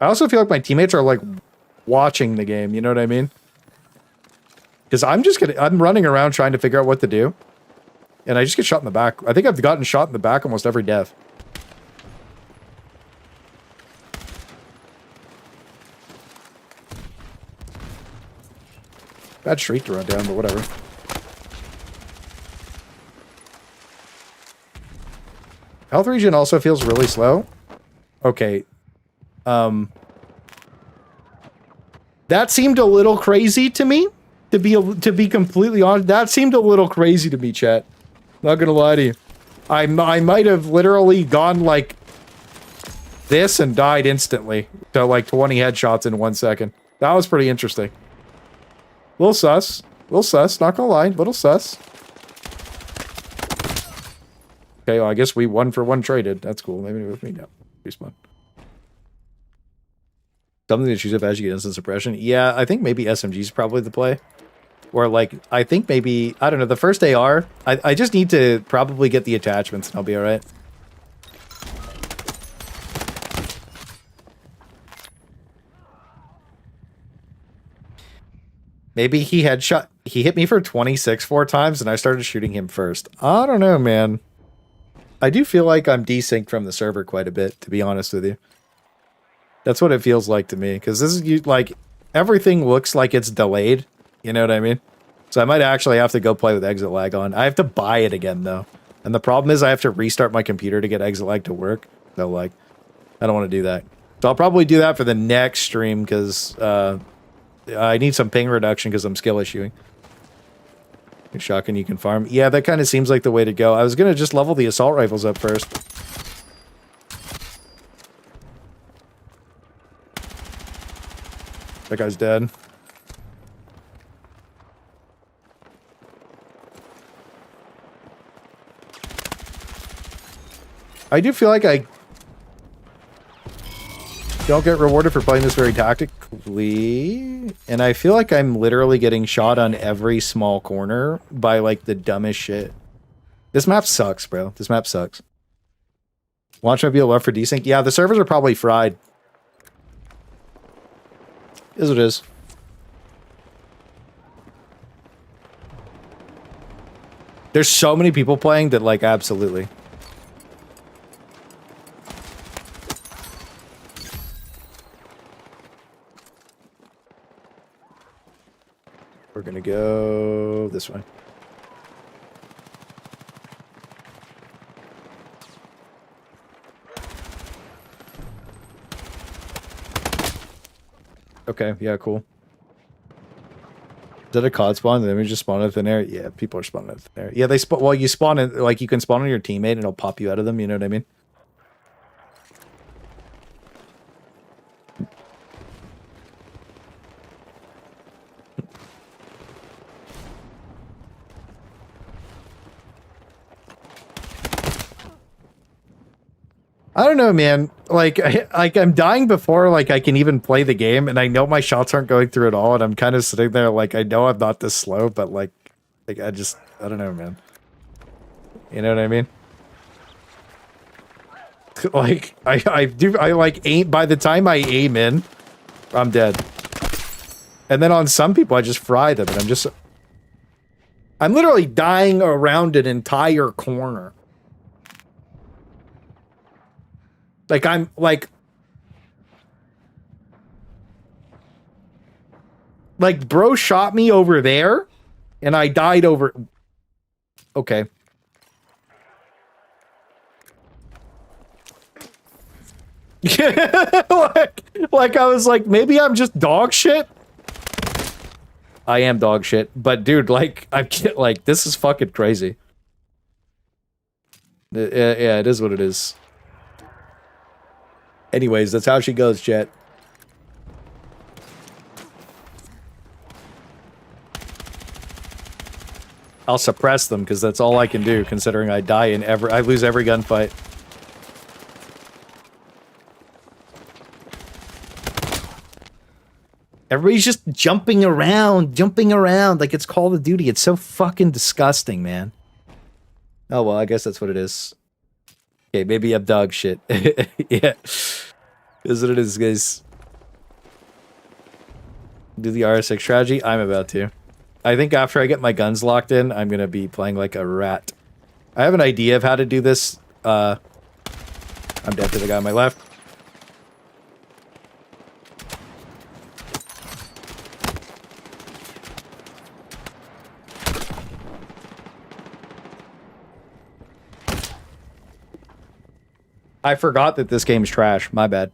S1: I also feel like my teammates are like watching the game, you know what I mean? Because I'm running around trying to figure out what to do. And I just get shot in the back. I think I've gotten shot in the back almost every death. Bad streak to run down, but whatever. Health regen also feels really slow. Okay. That seemed a little crazy to me, to be completely honest. That seemed a little crazy to me, chat. Not gonna lie to you. I might have literally gone like this and died instantly to like 20 headshots in 1 second. That was pretty interesting. Little sus, not gonna lie, little sus. Okay, well, I guess we 1-for-1 traded. That's cool. Maybe with me now. Respawn. Something to choose up as you get instant suppression. Yeah, I think maybe SMG is probably the play. Or like, I think maybe, I don't know, the first AR, I just need to probably get the attachments and I'll be alright. Maybe he hit me for 26 4 times and I started shooting him first. I don't know, man. I do feel like I'm desynced from the server quite a bit, to be honest with you. That's what it feels like to me, because this is like everything looks like it's delayed. You know what I mean? So I might actually have to go play with exit lag on. I have to buy it again though, and the problem is I have to restart my computer to get exit lag to work. So like, I don't want to do that. So I'll probably do that for the next stream because I need some ping reduction because I'm skill issuing. Shotgun you can farm. Yeah, that kind of seems like the way to go. I was gonna just level the assault rifles up first. That guy's dead. I do feel like I don't get rewarded for playing this very tactically. And I feel like I'm literally getting shot on every small corner by like the dumbest shit. This map sucks, bro. This map sucks. Launch might be left for desync. Yeah, the servers are probably fried. Is what it is. There's so many people playing that, like, absolutely. We're gonna go this way. Okay, yeah, cool. Is that a COD spawn? Then we just spawn in thin air? Yeah, people are spawning in thin air. Yeah, they spawn. Well, you spawn in, like, you can spawn on your teammate and it'll pop you out of them, you know what I mean? I don't know, man. Like, I'm dying before, like, I can even play the game, and I know my shots aren't going through at all, and I'm kind of sitting there, like, I know I'm not this slow, but, like I don't know, man. You know what I mean? Like, I like, aim, by the time I aim in, I'm dead. And then on some people, I just fry them, and I'm literally dying around an entire corner. Like, I'm, like, bro shot me over there, and I died over... Okay. like, I was like, maybe I'm just dog shit? I am dog shit, but dude, like, like, this is fucking crazy. Yeah, it is what it is. Anyways, that's how she goes, chat. I'll suppress them because that's all I can do, considering I die in I lose every gunfight. Everybody's just jumping around like it's Call of Duty. It's so fucking disgusting, man. Oh well, I guess that's what it is. Okay, maybe I'm dog shit. Yeah. Is what it is, guys. Do the RS6 strategy? I'm about to. I think after I get my guns locked in, I'm gonna be playing like a rat. I have an idea of how to do this. I'm dead to the guy on my left. I forgot that this game's trash. My bad.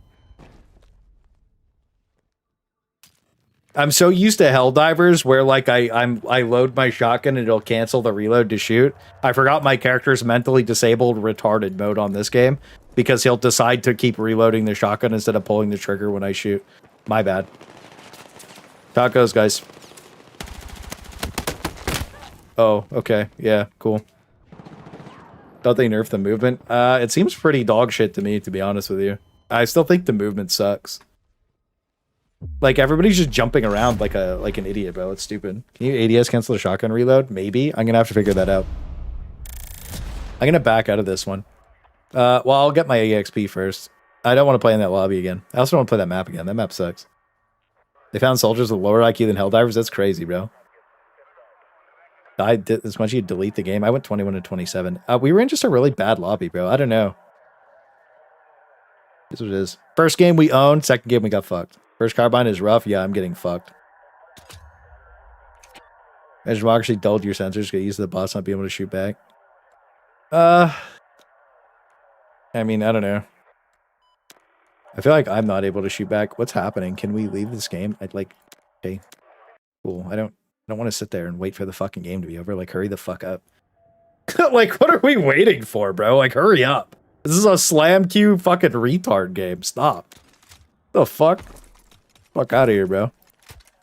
S1: I'm so used to Helldivers where, like, I load my shotgun and it'll cancel the reload to shoot. I forgot my character's mentally disabled retarded mode on this game because he'll decide to keep reloading the shotgun instead of pulling the trigger when I shoot. My bad. How it goes, guys. Oh, okay. Yeah, cool. Thought they nerfed the movement. It seems pretty dog shit to me, to be honest with you. I still think the movement sucks. Like, everybody's just jumping around like an idiot, bro. It's stupid. Can you ADS cancel the shotgun reload? Maybe. I'm gonna have to figure that out. I'm gonna back out of this one. Well, I'll get my EXP first. I don't want to play in that lobby again. I also don't want to play that map again. That map sucks. They found soldiers with lower IQ than Helldivers? That's crazy, bro. I did as much as you delete the game. I went 21 to 27. We were in just a really bad lobby, bro. I don't know. Here's what it is. First game we owned. Second game we got fucked. First carbine is rough. Yeah, I'm getting fucked. As you actually dulled your sensors, get used to the boss not being able to shoot back. I mean, I don't know. I feel like I'm not able to shoot back. What's happening? Can we leave this game? I'd like... Okay. Cool. I don't want to sit there and wait for the fucking game to be over. Like, hurry the fuck up. Like, what are we waiting for, bro? Like, hurry up. This is a slam queue fucking retard game. Stop. The fuck? Fuck out of here, bro.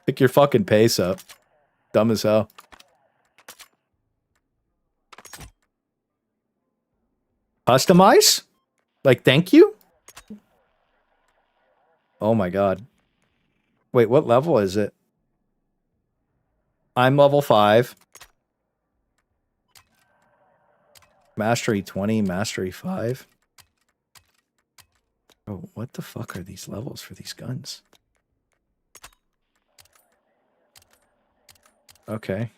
S1: Pick your fucking pace up. Dumb as hell. Customize? Like, thank you? Oh my god. Wait, what level is it? I'm level 5. Mastery 20, Mastery 5. Oh, what the fuck are these levels for these guns? Okay.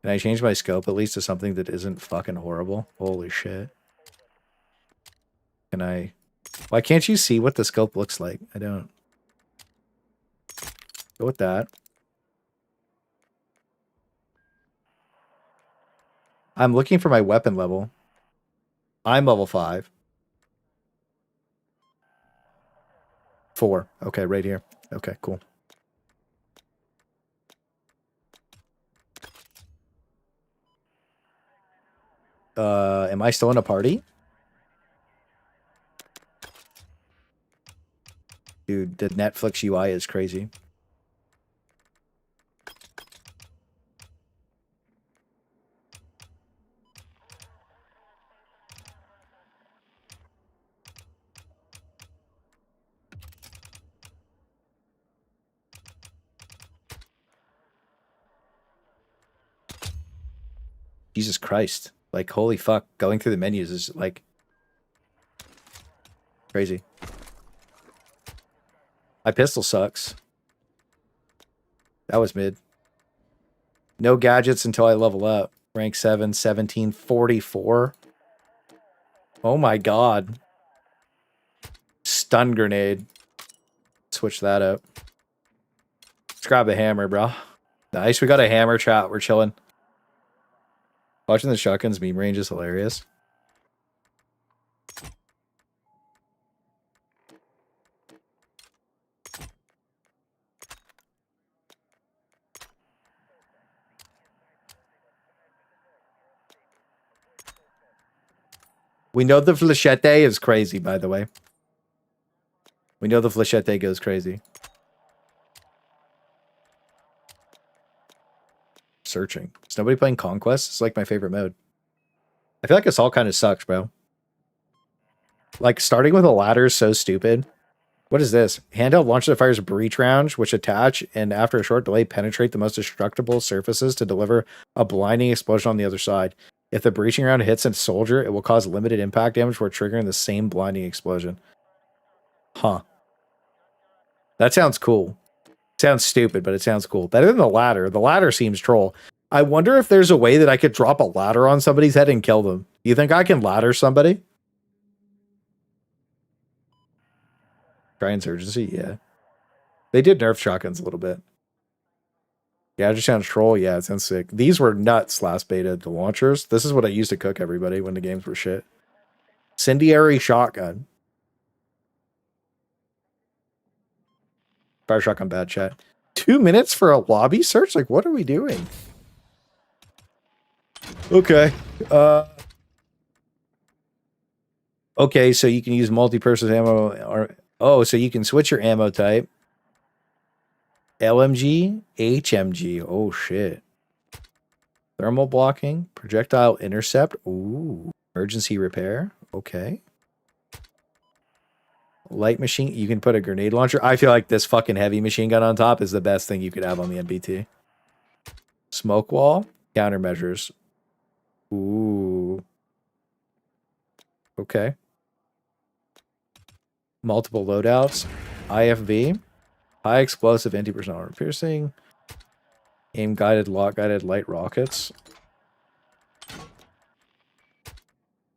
S1: Can I change my scope at least to something that isn't fucking horrible? Holy shit. Can I... Why can't you see what the scope looks like? I don't. Go with that. I'm looking for my weapon level. I'm level 5. 4. Okay, right here. Okay, cool. Am I still in a party? Dude, the Netflix UI is crazy. Jesus Christ. Like, holy fuck. Going through the menus is, like, crazy. My pistol sucks. That was mid. No gadgets until I level up. Rank 7, 17, 44. Oh my god. Stun grenade. Switch that up. Let's grab a hammer, bro. Nice, we got a hammer, chat. We're chilling. Watching the shotguns meme range is hilarious. We know the flechette is crazy, by the way. We know the flechette goes crazy. Searching. Is nobody playing Conquest? It's like my favorite mode. I feel like this all kind of sucks, bro. Like, starting with a ladder is so stupid. What is this? Handheld launcher that fires breach rounds, which attach and after a short delay penetrate the most destructible surfaces to deliver a blinding explosion on the other side. If the breaching round hits a soldier, it will cause limited impact damage for triggering the same blinding explosion. Huh. That sounds cool. Sounds stupid, but it sounds cool. Better than the ladder. The ladder seems troll. I wonder if there's a way that I could drop a ladder on somebody's head and kill them. Do you think I can ladder somebody? Try insurgency? Yeah. They did nerf shotguns a little bit. Yeah, it just sounds troll. Yeah, it sounds sick. These were nuts last beta, the launchers. This is what I used to cook everybody when the games were shit. Incendiary shotgun. Fire shotgun bad chat. 2 minutes for a lobby search? Like, what are we doing? Okay. Okay, so you can use multi-purpose ammo. Or, oh, so you can switch your ammo type. LMG, HMG. Oh, shit. Thermal blocking. Projectile intercept. Ooh. Emergency repair. Okay. Light machine. You can put a grenade launcher. I feel like this fucking heavy machine gun on top is the best thing you could have on the MBT. Smoke wall. Countermeasures. Ooh. Okay. Multiple loadouts. IFV. High explosive anti-personnel armor piercing. Aim guided, lock guided light rockets.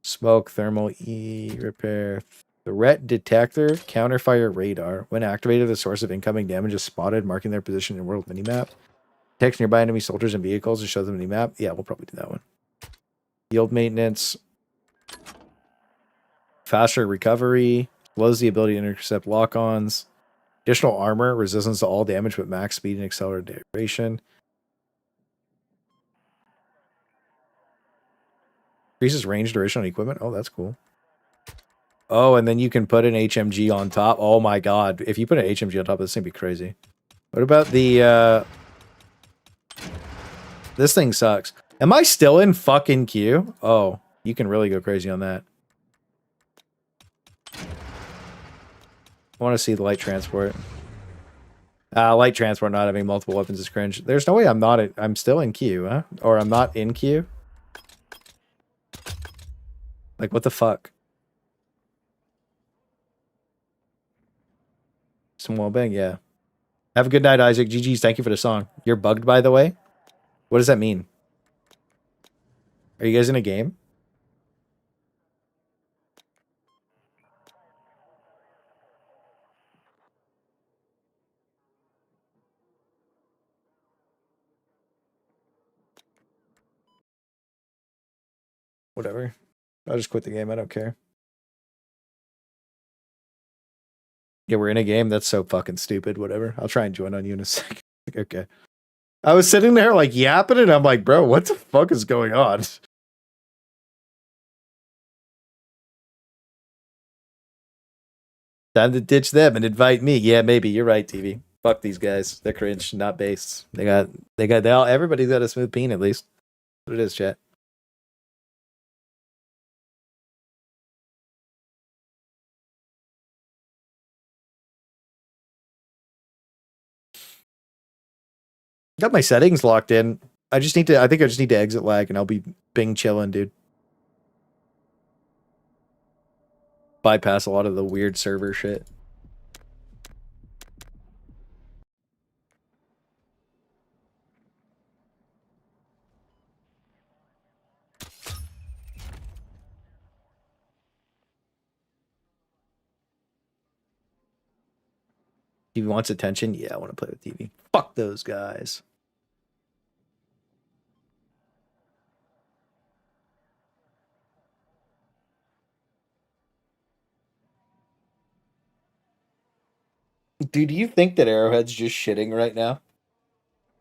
S1: Smoke, thermal, repair. Threat detector, counterfire radar. When activated, the source of incoming damage is spotted, marking their position in world minimap. Detects nearby enemy soldiers and vehicles to show them minimap. Yeah, we'll probably do that one. Yield maintenance. Faster recovery. Slows the ability to intercept lock-ons. Additional armor, resistance to all damage with max speed and acceleration. Increases range, duration on equipment. Oh, that's cool. Oh, and then you can put an HMG on top. Oh my god. If you put an HMG on top, this thing would be crazy. What about the... This thing sucks. Am I still in fucking queue? Oh, you can really go crazy on that. I want to see the light transport. Light transport not having multiple weapons is cringe. There's no way I'm not... I'm still in queue, huh? Or I'm not in queue? Like, what the fuck? Some wallbang, yeah. Have a good night, Isaac. GG's, thank you for the song. You're bugged, by the way? What does that mean? Are you guys in a game? Whatever. I'll just quit the game. I don't care. Yeah, we're in a game. That's so fucking stupid. Whatever. I'll try and join on you in a second. Okay. I was sitting there like yapping and I'm like, bro, what the fuck is going on? Time to ditch them and invite me. Yeah, maybe. You're right, TV. Fuck these guys. They're cringe, not based. Everybody's got a smooth peen at least. What it is, chat. Got my settings locked in. I think I just need to exit lag and I'll be Bing chilling, dude. Bypass a lot of the weird server shit. TV wants attention? Yeah, I want to play with TV. Fuck those guys. Dude, do you think that Arrowhead's just shitting right now?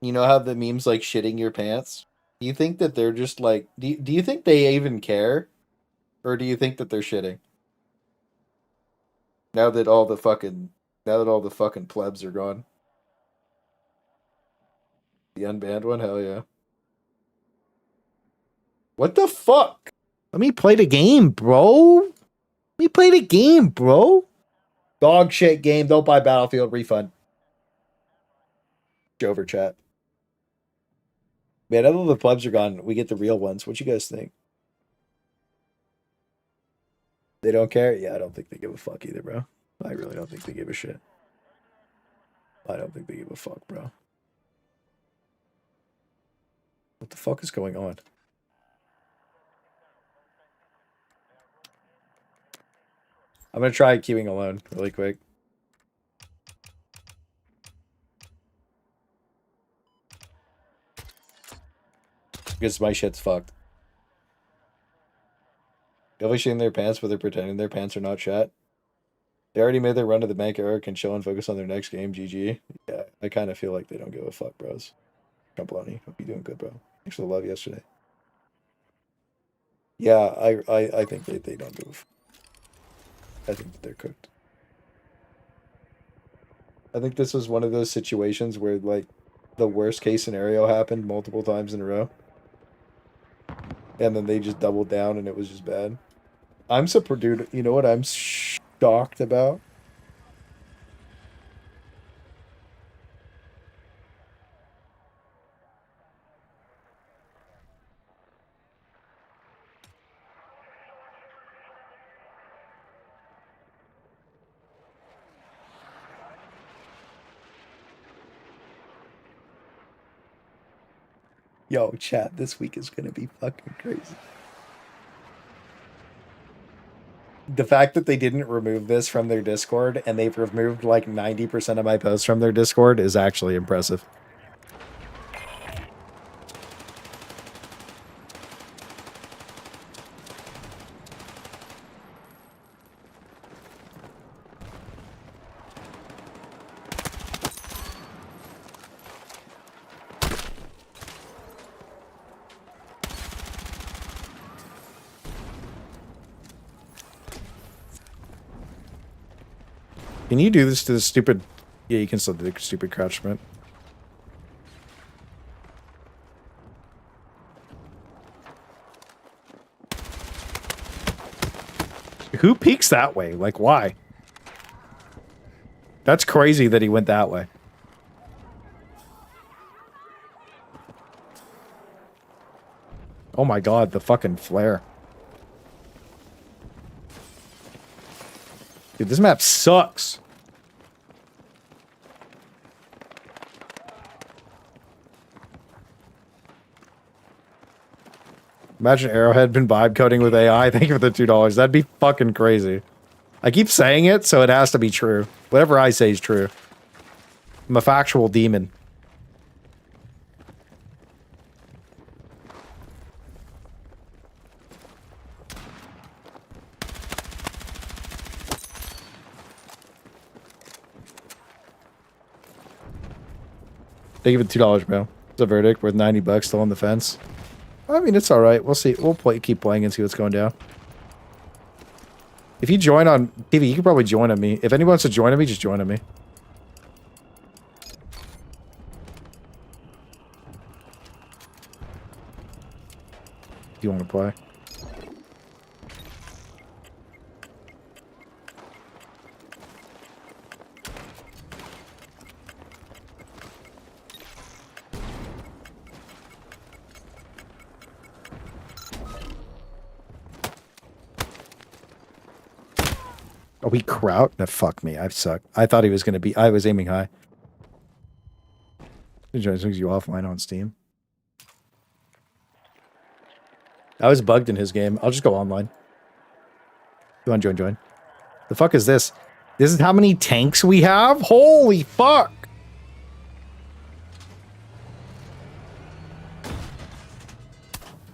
S1: You know how the meme's like shitting your pants? Do you think that they're just like... Do you think they even care? Or do you think that they're shitting? Now that all the fucking plebs are gone. The unbanned one? Hell yeah. What the fuck? Let me play the game, bro. Let me play the game, bro. Dog shit game. Don't buy Battlefield. Refund. Over chat. Man, other than the plebs are gone, we get the real ones. What you guys think? They don't care? Yeah, I don't think they give a fuck either, bro. I really don't think they give a shit. I don't think they give a fuck, bro. What the fuck is going on? I'm gonna try queuing alone really quick. Because my shit's fucked. Definitely shitting their pants, but they're pretending their pants are not shit. They already made their run to the bank. Eric can chill and focus on their next game. GG. Yeah, I kind of feel like they don't give a fuck, bros. Comploni. Hope you're doing good, bro. Thanks for the love yesterday. Yeah, I think they don't give a fuck. I think that they're cooked. I think this was one of those situations where, like, the worst case scenario happened multiple times in a row. And then they just doubled down and it was just bad. I'm so dude, you know what I'm shocked about? Yo, chat, this week is gonna be fucking crazy. The fact that they didn't remove this from their Discord and they've removed like 90% of my posts from their Discord is actually impressive. Can you do this to the stupid... Yeah, you can still do the stupid crouch sprint. Who peeks that way? Like, why? That's crazy that he went that way. Oh my god, the fucking flare. Dude, this map sucks. Imagine Arrowhead been vibe coding with AI. Thank you for the $2. That'd be fucking crazy. I keep saying it, so it has to be true. Whatever I say is true. I'm a factual demon. Thank you for $2, bro. It's a verdict worth $90 still on the fence. I mean, it's all right. We'll see. We'll keep playing and see what's going down. If you join on TV, you can probably join on me. If anyone wants to join on me, just join on me. If you want to play. Oh, he kraut? No, fuck me. I suck. I thought he was going to be... I was aiming high. You offline on Steam. I was bugged in his game. I'll just go online. Go on, join. The fuck is this? This is how many tanks we have? Holy fuck!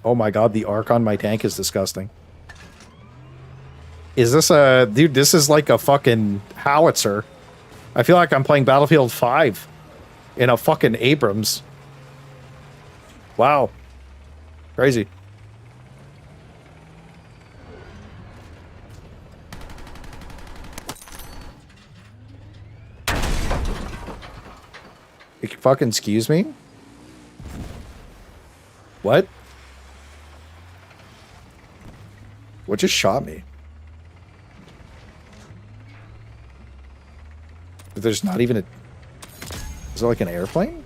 S1: Oh my god, the arc on my tank is disgusting. Is this a... Dude, this is like a fucking howitzer. I feel like I'm playing Battlefield 5 in a fucking Abrams. Wow. Crazy. You can fucking excuse me? What? What just shot me? There's not even a... Is it like an airplane?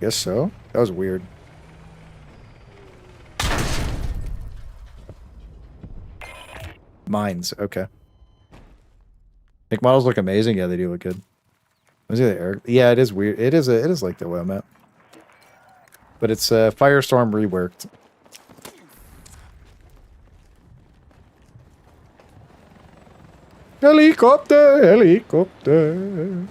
S1: Guess so. That was weird. Mines. Okay. Think models look amazing. Yeah, they do look good. Was it the air? Yeah, it is weird. It is like the web map. But it's Firestorm reworked. Helicopter, helicopter.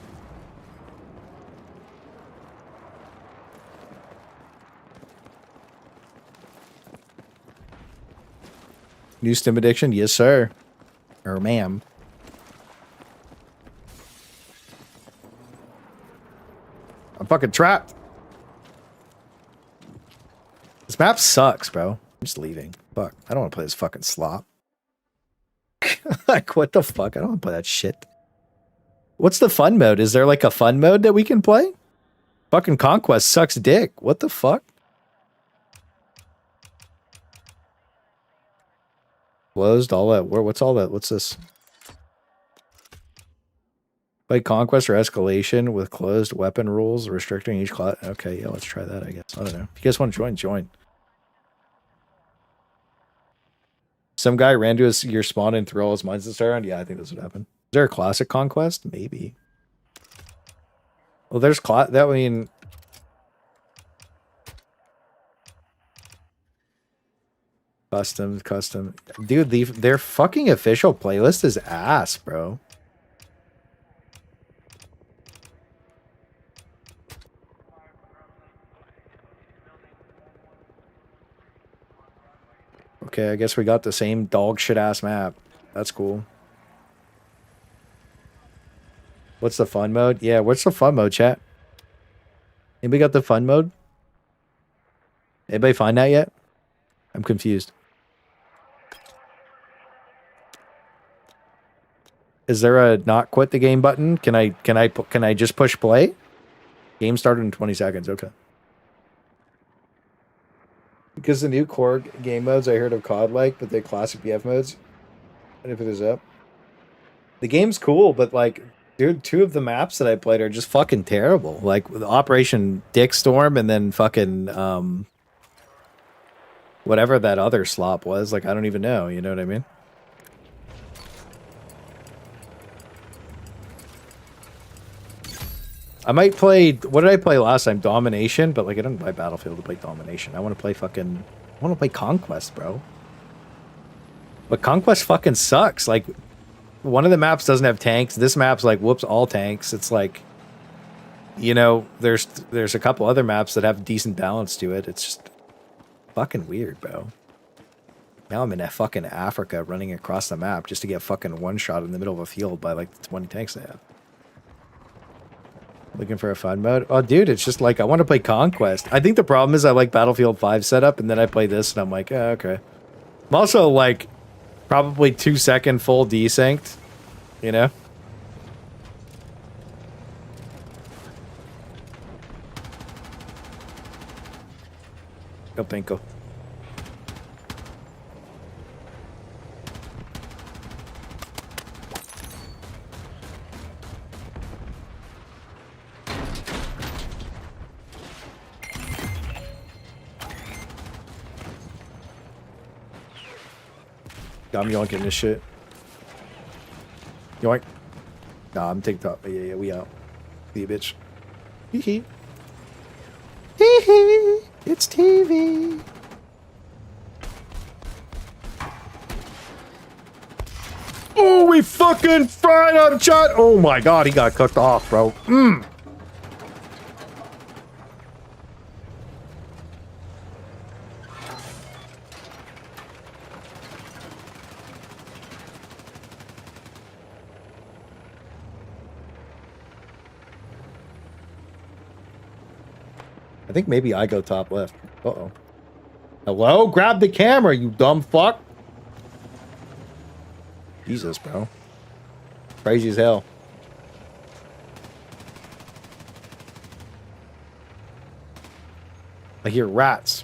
S1: New stim addiction? Yes, sir. Or ma'am. I'm fucking trapped. This map sucks, bro. I'm just leaving. Fuck. I don't want to play this fucking slop. Like, what the fuck? I don't want to play that shit. What's the fun mode? Is there like a fun mode that we can play? Fucking Conquest sucks dick. What the fuck? Closed, all that. What's all that? What's this? Play Conquest or Escalation with closed weapon rules, restricting each class. Okay, yeah, let's try that, I guess. I don't know. If you guys want to join, join. Some guy ran to your spawn and threw all his mines and start around. Yeah, I think that's what happened. Is there a classic Conquest? Maybe. Well, there's that. I mean, custom. Dude, their fucking official playlist is ass, bro. Okay, I guess we got the same dog shit ass map. That's cool. What's the fun mode? Yeah, what's the fun mode, chat? Anybody got the fun mode? Anybody find that yet? I'm confused. Is there a not quit the game button? Can I just push play? Game started in 20 seconds. Okay. Because the new core game modes I heard of COD like, but the classic BF modes, and if it is up. The game's cool, but like, dude, 2 of the maps that I played are just fucking terrible. Like Operation Dickstorm and then fucking whatever that other slop was. Like, I don't even know. You know what I mean? I might play, what did I play last time? Domination, but like I didn't buy Battlefield to play Domination. I want to play Conquest, bro. But Conquest fucking sucks. Like, one of the maps doesn't have tanks. This map's like, whoops, all tanks. It's like, you know, there's a couple other maps that have decent balance to it. It's just fucking weird, bro. Now I'm in fucking Africa running across the map just to get fucking one shot in the middle of a field by like the 20 tanks they have. Looking for a fun mode? Oh, dude, it's just like, I want to play Conquest. I think the problem is I like Battlefield 5 setup, and then I play this, and I'm like, oh, okay. I'm also like, probably 2-second full desynced, you know? Go Pinko. I'm yoinking this shit. Yoink. Nah, I'm TikTok. Yeah, we out. See you, bitch. Hee hee. Hee hee. It's TV. Oh, we fucking fried up shot. Oh my god, he got cooked off, bro. Mmm. I think maybe I go top left. Uh-oh. Hello? Grab the camera, you dumb fuck. Jesus, bro. Crazy as hell. I hear rats.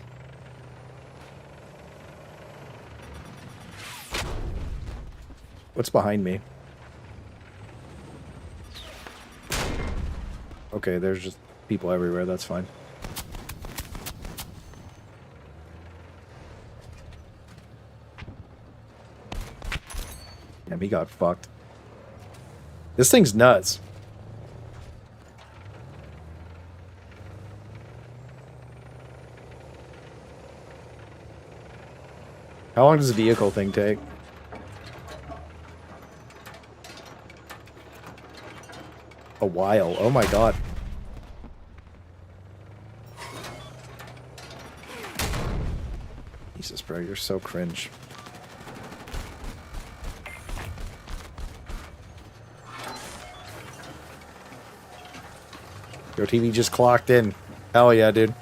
S1: What's behind me? Okay, there's just people everywhere. That's fine. Damn, he got fucked. This thing's nuts. How long does the vehicle thing take? A while. Oh my god. Jesus, bro, you're so cringe. Your TV just clocked in. Hell yeah, dude.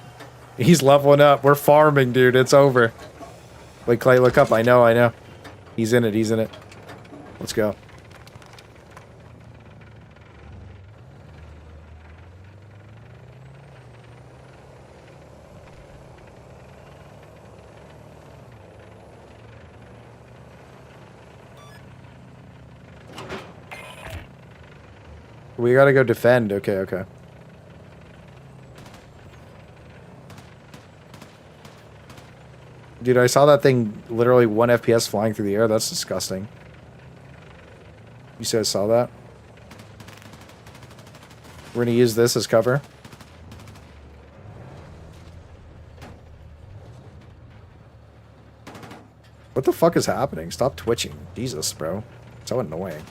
S1: He's leveling up. We're farming, dude. It's over. Wait, Clay, look up. I know. He's in it. Let's go. We gotta go defend. Okay. Dude, I saw that thing literally 1 FPS flying through the air. That's disgusting. You said I saw that? We're gonna use this as cover. What the fuck is happening? Stop twitching. Jesus, bro. So annoying.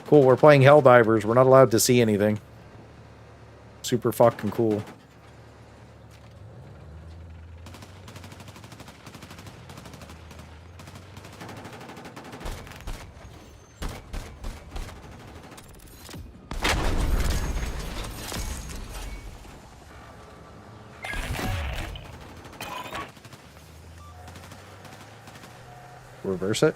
S1: Cool, we're playing Helldivers. We're not allowed to see anything. Super fucking cool. Reverse it.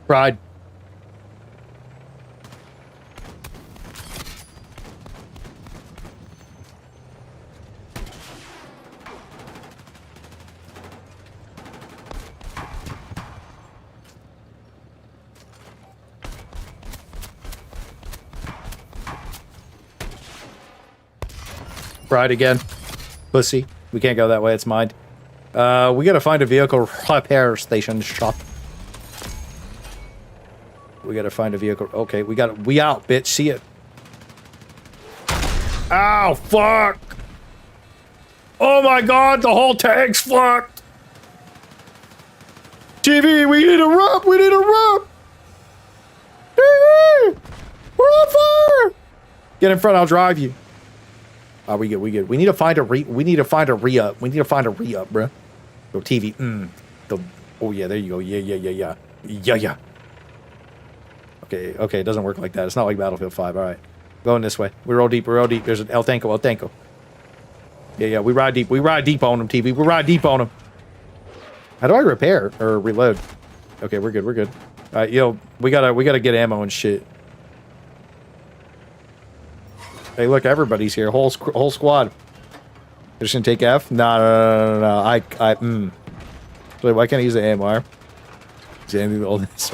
S1: Pride. Fried again. Pussy. We can't go that way. It's mine. We gotta find a vehicle repair station shop. We gotta find a vehicle. Okay, we out, bitch. See it. Ow, fuck. Oh my god, the whole tank's fucked. TV, we need a rub. We need a rub. TV, we're on fire. Get in front. I'll drive you. Oh, we good. We good. We need to find a re-up. We need to find a re-up, bro. Go TV. Oh yeah, there you go. Yeah. Okay, it doesn't work like that. It's not like Battlefield 5. All right. Going this way. We're all deep. There's an El Tanko. Yeah, we ride deep. We ride deep on him, TV. We ride deep on him. How do I repair or reload? Okay, we're good. All right, yo, we gotta get ammo and shit. Hey, look, everybody's here. Whole squad. They're just gonna take F? No. Wait, why can't I use the AMR? Is there anything all this?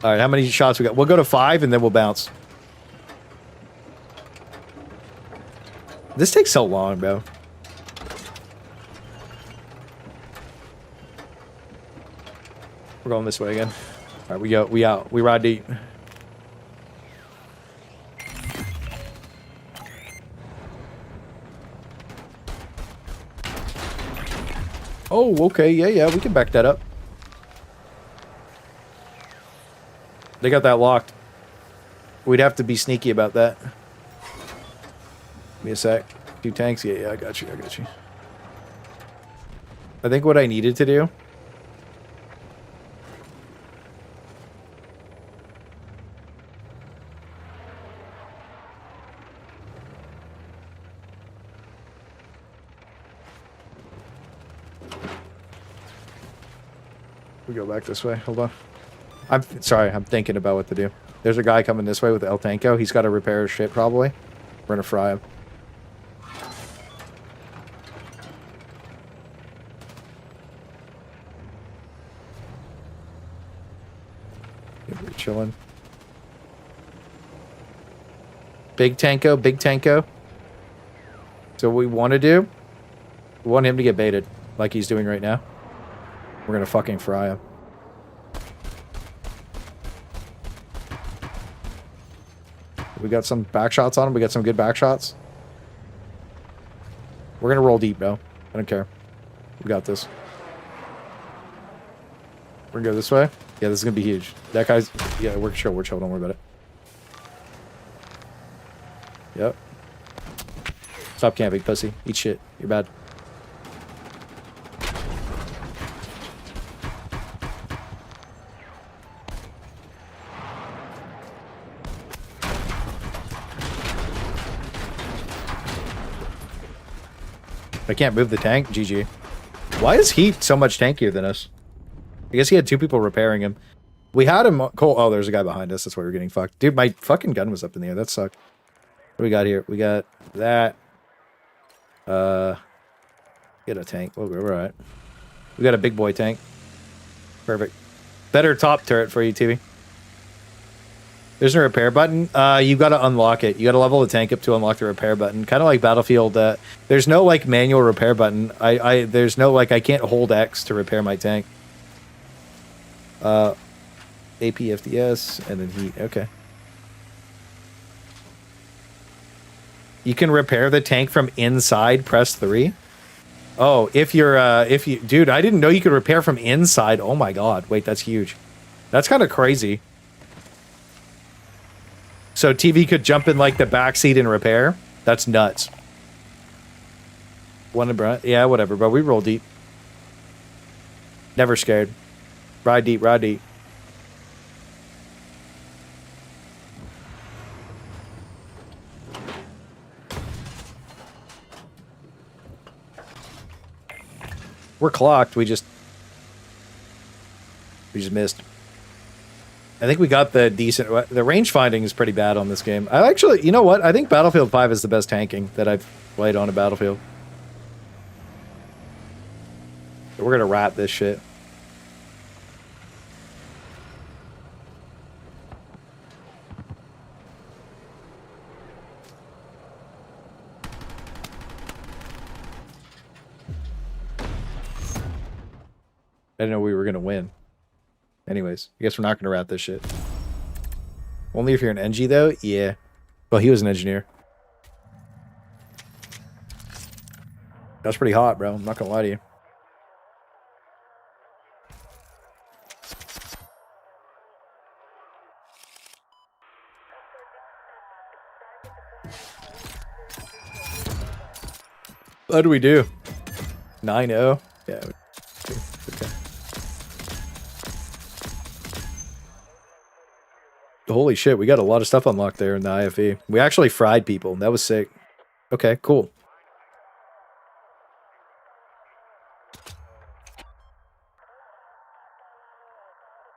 S1: All right, how many shots we got? We'll go to 5 and then we'll bounce. This takes so long, bro. We're going this way again. All right, we out. We ride deep. Oh, okay. Yeah, we can back that up. They got that locked. We'd have to be sneaky about that. Give me a sec. 2 tanks. Yeah, I got you. I think what I needed to do... We go back this way. Hold on. I'm sorry. I'm thinking about what to do. There's a guy coming this way with the El Tanko. He's got to repair his shit, probably. We're going to fry him. Yeah, we're chilling. Big Tanko. So what we want to do, we want him to get baited, like he's doing right now. We're going to fucking fry him. We got some back shots on him. We got some good back shots. We're going to roll deep, bro. I don't care. We got this. We're going to go this way. Yeah, this is going to be huge. That guy's... Yeah, we're chill. Don't worry about it. Yep. Stop camping, pussy. Eat shit. You're bad. I can't move the tank. GG. Why is he so much tankier than us? I guess he had 2 people repairing him. We had him... Cool. Oh, there's a guy behind us. That's why we're getting fucked. Dude, my fucking gun was up in the air. That sucked. What do we got here? We got that. Get a tank. Oh, we're alright. We got a big boy tank. Perfect. Better top turret for you, TV. There's a repair button. You got to unlock it. You got to level the tank up to unlock the repair button. Kind of like Battlefield. There's no like manual repair button. There's no like I can't hold X to repair my tank. APFDS and then heat. Okay. You can repair the tank from inside. Press 3. Oh, if you, dude, I didn't know you could repair from inside. Oh my god. Wait, that's huge. That's kind of crazy. So TV could jump in like the back seat and repair. That's nuts. Yeah, whatever, but we roll deep. Never scared. Ride deep. We're clocked. We just missed. I think we got the decent... The range finding is pretty bad on this game. I actually... You know what? I think Battlefield 5 is the best tanking that I've played on a Battlefield. So we're going to rat this shit. I didn't know we were going to win. Anyways, I guess we're not going to wrap this shit. Only if you're an NG, though? Yeah. Well, he was an engineer. That's pretty hot, bro. I'm not going to lie to you. What do we do? 9-0? Yeah. Okay. Holy shit, we got a lot of stuff unlocked there in the IFE. We actually fried people. That was sick. Okay, cool.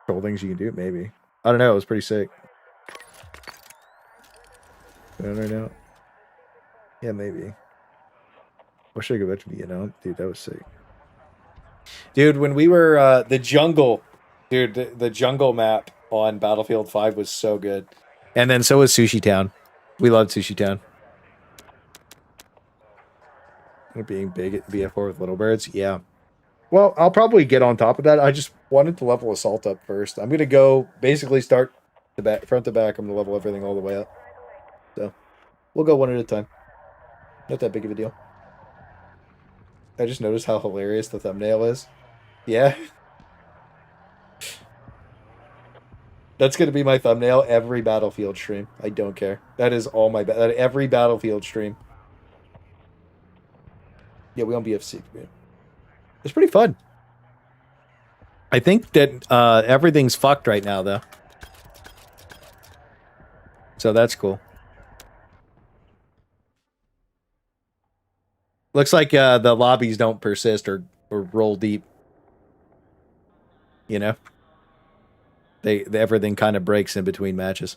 S1: Couple things you can do, maybe. I don't know, it was pretty sick. I don't know. Yeah, maybe. What should I go back to Vietnam? Dude, that was sick. Dude, when we were the jungle, dude, the jungle map on Battlefield 5 was so good. And then so was Sushi Town. We loved Sushi Town. Being big at BF4 with little birds, yeah. Well, I'll probably get on top of that. I just wanted to level Assault up first. I'm gonna go basically start the back, front to back. I'm gonna level everything all the way up. So we'll go one at a time. Not that big of a deal. I just noticed how hilarious the thumbnail is. Yeah. That's going to be my thumbnail every Battlefield stream. I don't care. That is all my... every Battlefield stream. Yeah, we on BF6, man. It's pretty fun. I think that everything's fucked right now, though. So that's cool. Looks like the lobbies don't persist or roll deep. You know? Everything kind of breaks in between matches.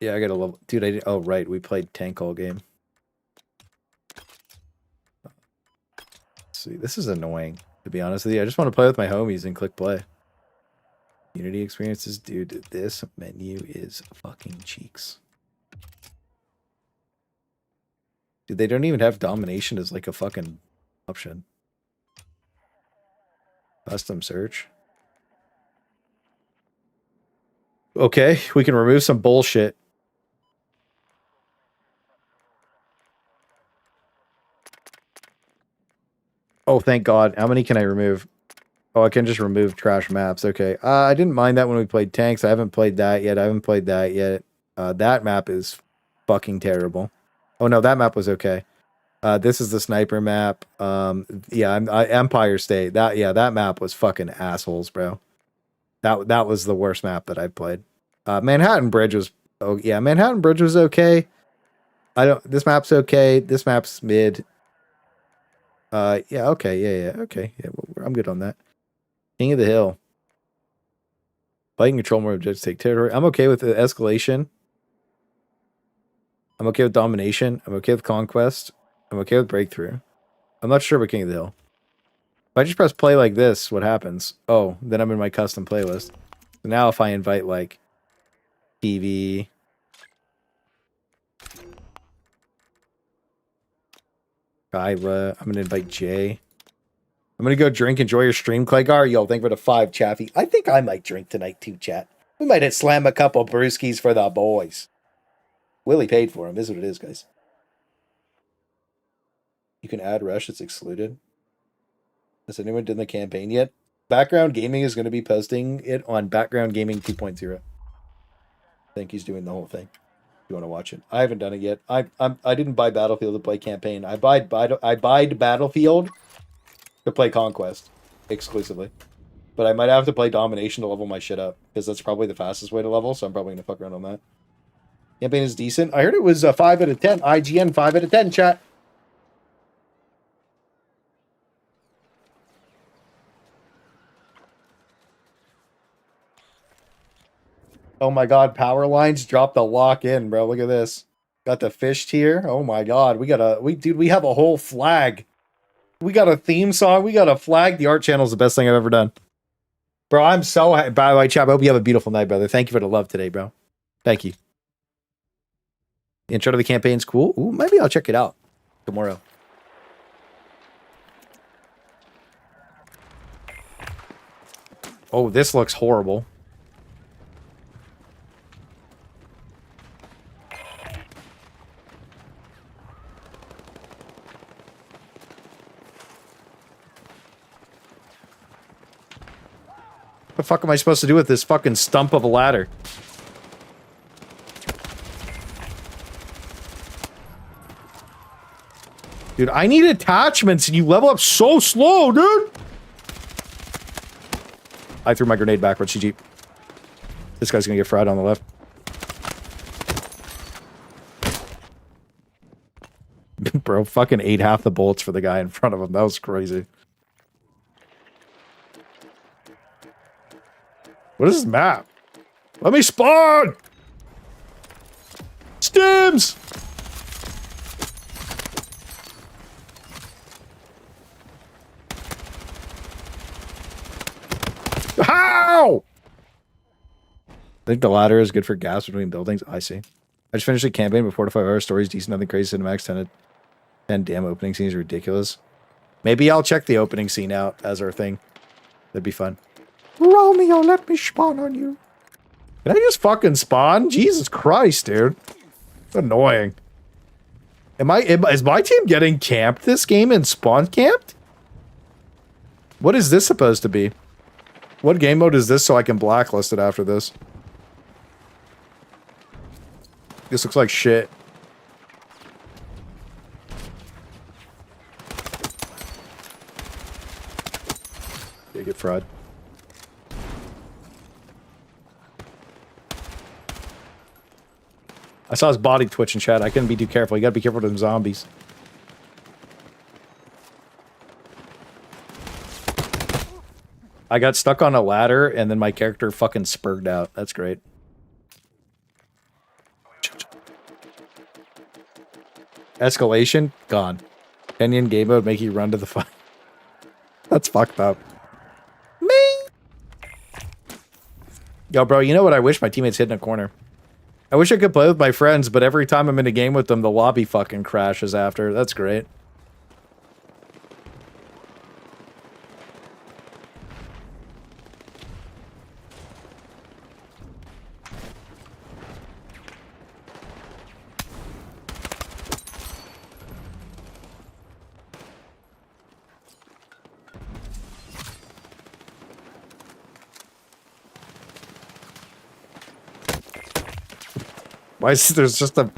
S1: Yeah, I got a level... Dude, I didn't... Oh, right. We played tank all game. Let's see. This is annoying, to be honest with you. I just want to play with my homies and click play. Unity experiences. Dude, this menu is fucking cheeks. Dude, they don't even have domination as like a fucking option. Custom search. Okay, we can remove some bullshit. Oh, thank God. How many can I remove? Oh, I can just remove trash maps. Okay. I didn't mind that when we played tanks. I haven't played that yet. That map is fucking terrible. Oh, no, that map was okay. This is the sniper map. Yeah, Empire State. That map was fucking assholes, bro. That was the worst map that I've played. Manhattan Bridge was... Oh, yeah, Manhattan Bridge was okay. This map's okay. This map's mid. Yeah, okay. Yeah, okay. Yeah, well, I'm good on that. King of the Hill. Fighting control more objectives, take territory. I'm okay with the escalation. I'm okay with domination. I'm okay with conquest. I'm okay with breakthrough. I'm not sure about King of the Hill. If I just press play like this, what happens? Oh, then I'm in my custom playlist. So now if I invite like TV... Kyla, I'm gonna invite Jay. I'm gonna go drink. Enjoy your stream, Claygar. Yo, thank you for the 5, Chaffee. I think I might drink tonight too, chat. We might have slam a couple brewskis for the boys. Willie paid for them. Is what it is, guys. You can add Rush. It's excluded. Has anyone done the campaign yet? Background Gaming is going to be posting it on Background Gaming 2.0. I think he's doing the whole thing. You want to watch it? I haven't done it yet. I didn't buy Battlefield to play campaign. I buyed Battlefield to play Conquest exclusively. But I might have to play Domination to level my shit up because that's probably the fastest way to level. So I'm probably gonna fuck around on that. Campaign is decent. I heard it was a 5 out of 10. IGN 5 out of 10. Chat. Oh my God, power lines dropped the lock in, bro. Look at this. Got the fish tier. Oh my God, we have a whole flag. We got a theme song. We got a flag. The art channel is the best thing I've ever done. Bro, I'm so happy. By the way, Chap, I hope you have a beautiful night, brother. Thank you for the love today, bro. Thank you. Intro to the campaign's cool. Ooh, maybe I'll check it out tomorrow. Oh, this looks horrible. What the fuck am I supposed to do with this fucking stump of a ladder? Dude, I need attachments and you level up so slow, dude! I threw my grenade backwards, GG. This guy's gonna get fried on the left. Bro, fucking ate half the bullets for the guy in front of him. That was crazy. What is this map? Let me spawn! Stims! How? I think the ladder is good for gaps between buildings. I see. I just finished a campaign with 4 to 5 hours. Stories decent, nothing crazy. Cinematics 10 damn opening scenes ridiculous. Maybe I'll check the opening scene out as our thing. That'd be fun. Romeo, let me spawn on you. Can I just fucking spawn? Jesus Christ, dude. It's annoying. Is my team getting camped this game and spawn camped? What is this supposed to be? What game mode is this so I can blacklist it after this? This looks like shit. Yeah, get fried. I saw his body twitch in chat. I couldn't be too careful. You gotta be careful with them zombies. I got stuck on a ladder and then my character fucking spurred out. That's great. Escalation? Gone. Kenyan game mode make you run to the fight. That's fucked up. Me. Yo, bro, you know what I wish? My teammates hid in a corner. I wish I could play with my friends, but every time I'm in a game with them, the lobby fucking crashes after. That's great. Why is there's just a...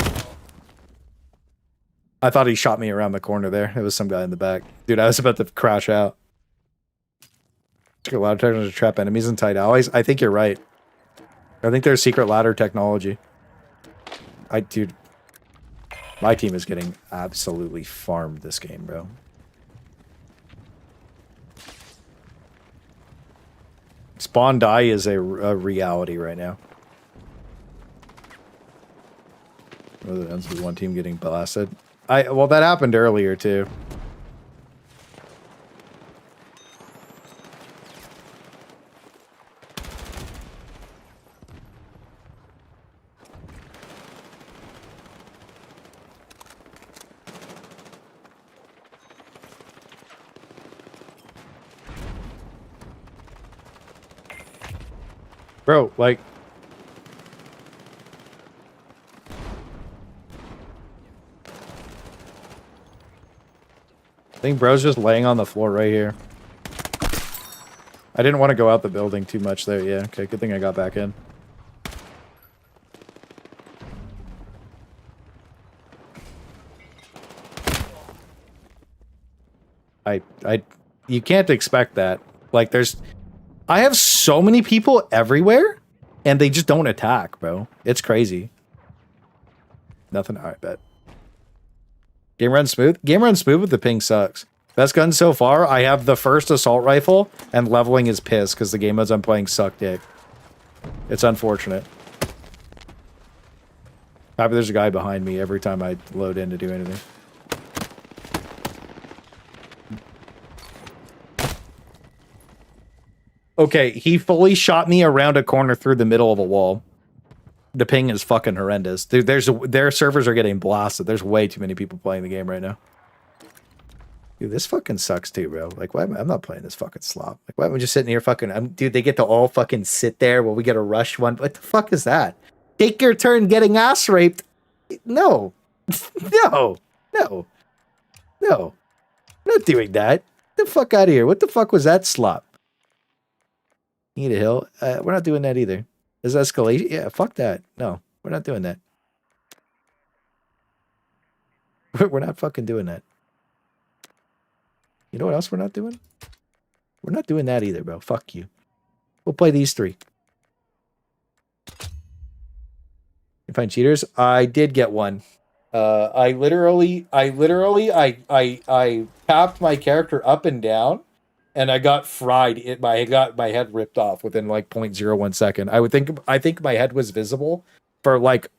S1: I thought he shot me around the corner there. It was some guy in the back. Dude, I was about to crash out. Took a ladder technology to trap enemies and tight allies. I think you're right. I think there's secret ladder technology. Dude, my team is getting absolutely farmed this game, bro. Spawn die is a reality right now. Whether it ends with one team getting blasted. Well, that happened earlier, too. Bro, like... I think bro's just laying on the floor right here. I didn't want to go out the building too much there. Yeah, okay, good thing I got back in. You can't expect that. Like, I have so many people everywhere, and they just don't attack, bro. It's crazy. Nothing, alright, bet. Game runs smooth? Game runs smooth, but the ping sucks. Best gun so far, I have the first assault rifle, and leveling is piss, because the game modes I'm playing suck dick. It's unfortunate. Probably there's a guy behind me every time I load in to do anything. Okay, he fully shot me around a corner through the middle of a wall. The ping is fucking horrendous. Their servers are getting blasted. There's way too many people playing the game right now. Dude, this fucking sucks too, bro. Like, why I'm not playing this fucking slop. Like, why am I just sitting here fucking... dude, they get to all fucking sit there while we get a rush one. What the fuck is that? Take your turn getting ass raped. No. No. No. No. I'm not doing that. Get the fuck out of here. What the fuck was that slop? Need a hill? We're not doing that either. Is escalation? Yeah, fuck that. No, we're not doing that. We're not fucking doing that. You know what else we're not doing? We're not doing that either, bro. Fuck you. We'll play these three. You find cheaters? I did get one. I literally tapped my character up and down, and I got fried. I got my head ripped off within like 0.01 second. I think my head was visible for like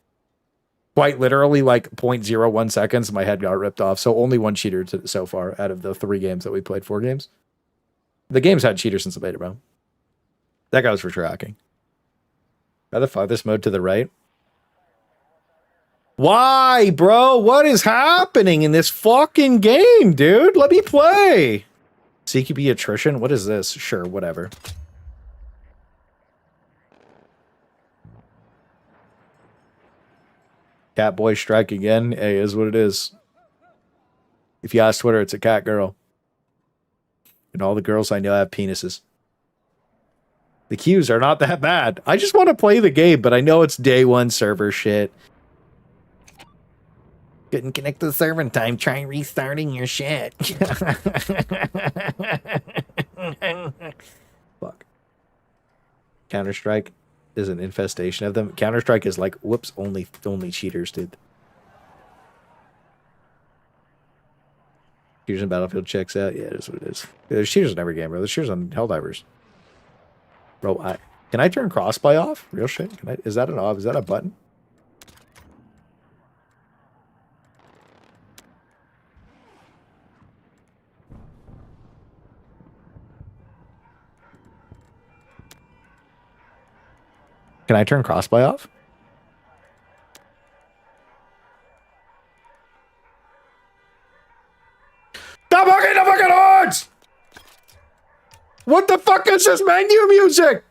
S1: quite literally like 0.01 seconds. My head got ripped off. So only one cheater so far out of the 3 games that we played. 4 games. The game's had cheaters since the beta, bro. That guy was for tracking. By the farthest mode to the right. Why, bro? What is happening in this fucking game, dude? Let me play. CQB attrition? What is this? Sure, whatever. Cat boy strike again. Hey, is what it is. If you ask Twitter, it's a cat girl. And all the girls I know have penises. The queues are not that bad. I just want to play the game, but I know it's day 1 server shit. Couldn't connect to the server in time. Try restarting your shit. Fuck. Counter-Strike is an infestation of them. Counter-Strike is like, whoops, only cheaters, dude. Cheaters in Battlefield checks out. Yeah, it is what it is. There's cheaters in every game, bro. There's cheaters on Helldivers. Bro, can I turn crossbuy off? Real shit? Is that an off? Is that a button? Can I turn crossbuy off? Stop fucking the fucking horns! What the fuck is this menu music?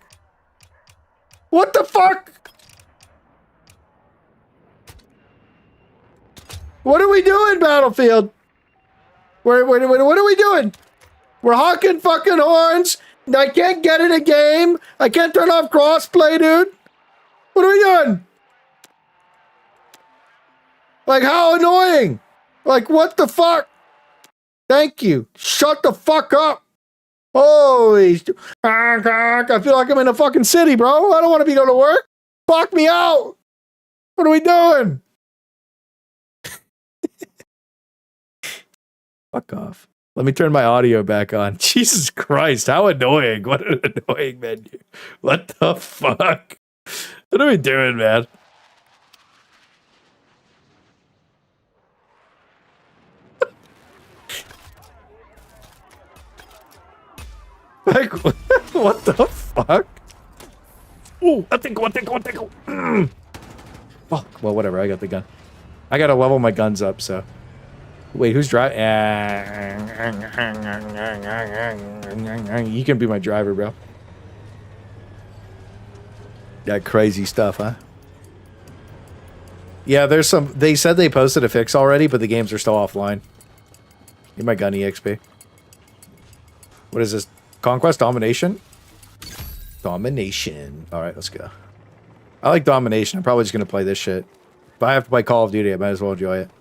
S1: What the fuck? What are we doing, Battlefield? What are we doing? We're honking fucking horns. I can't get in a game. I can't turn off crossplay, dude. What are we doing? Like, how annoying. Like, what the fuck? Thank you. Shut the fuck up. Holy. I feel like I'm in a fucking city, bro. I don't want to be going to work. Fuck me out. What are we doing? Fuck off. Let me turn my audio back on. Jesus Christ, how annoying. What an annoying menu. What the fuck? What are we doing, man? Like, what the fuck? Ooh, I think. Fuck. Well, whatever. I got the gun. I gotta level my guns up, so. Wait, who's driving? You can be my driver, bro. That crazy stuff, huh? Yeah, there's some... They said they posted a fix already, but the games are still offline. Get my gun EXP. What is this? Conquest? Domination? Domination. Alright, let's go. I like Domination. I'm probably just going to play this shit. If I have to play Call of Duty, I might as well enjoy it.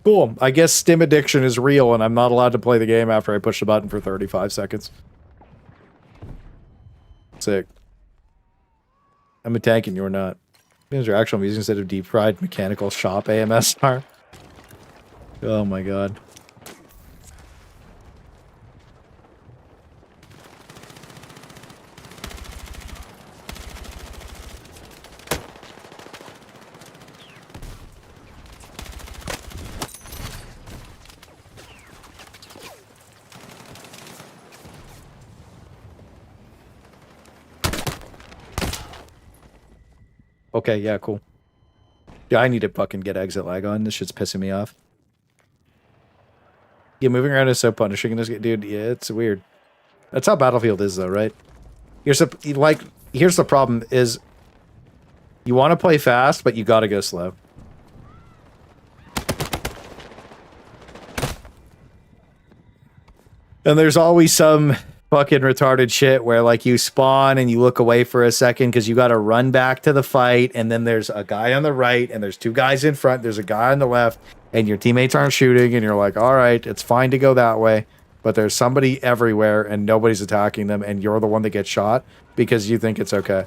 S1: Cool. I guess stim addiction is real and I'm not allowed to play the game after I push the button for 35 seconds. Sick. I'm a tank and you're not. These are actual music instead of deep fried mechanical shop AMSR. Oh my god. Okay, yeah, cool. Yeah, I need to fucking get exit lag on. This shit's pissing me off. Yeah, moving around is so punishing in this game. Dude, yeah, it's weird. That's how Battlefield is, though, right? Here's the problem is you want to play fast, but you gotta go slow. And there's always some fucking retarded shit where, like, you spawn and you look away for a second because you got to run back to the fight, and then there's a guy on the right, and there's two guys in front, there's a guy on the left, and your teammates aren't shooting, and you're like, all right, it's fine to go that way, but there's somebody everywhere, and nobody's attacking them, and you're the one that gets shot because you think it's okay.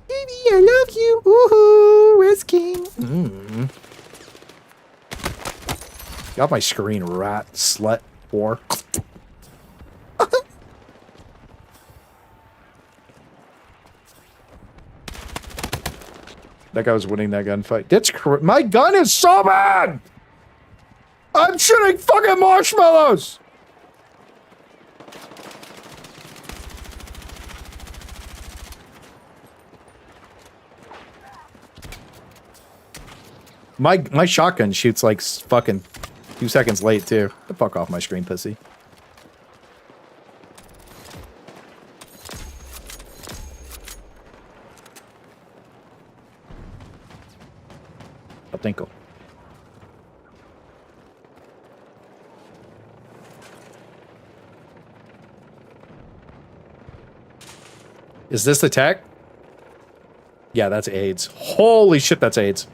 S1: Baby, I love you. Woohoo, risking. Got my screen, rat, slut, whore. That guy was winning that gunfight. That's my gun is so bad! I'm shooting fucking marshmallows! My shotgun shoots like fucking 2 seconds late too. Get the fuck off my screen, pussy. Tinkle. Is this the tech? Yeah, that's AIDS. Holy shit, that's AIDS.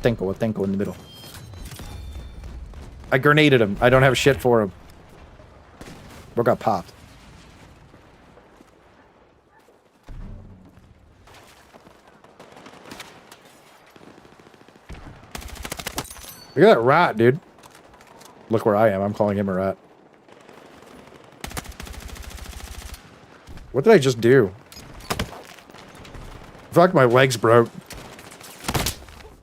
S1: Tinkle in the middle. I grenaded him. I don't have shit for him. Bro got popped. Look at that rat, dude. Look where I am. I'm calling him a rat. What did I just do? Fuck, my legs broke.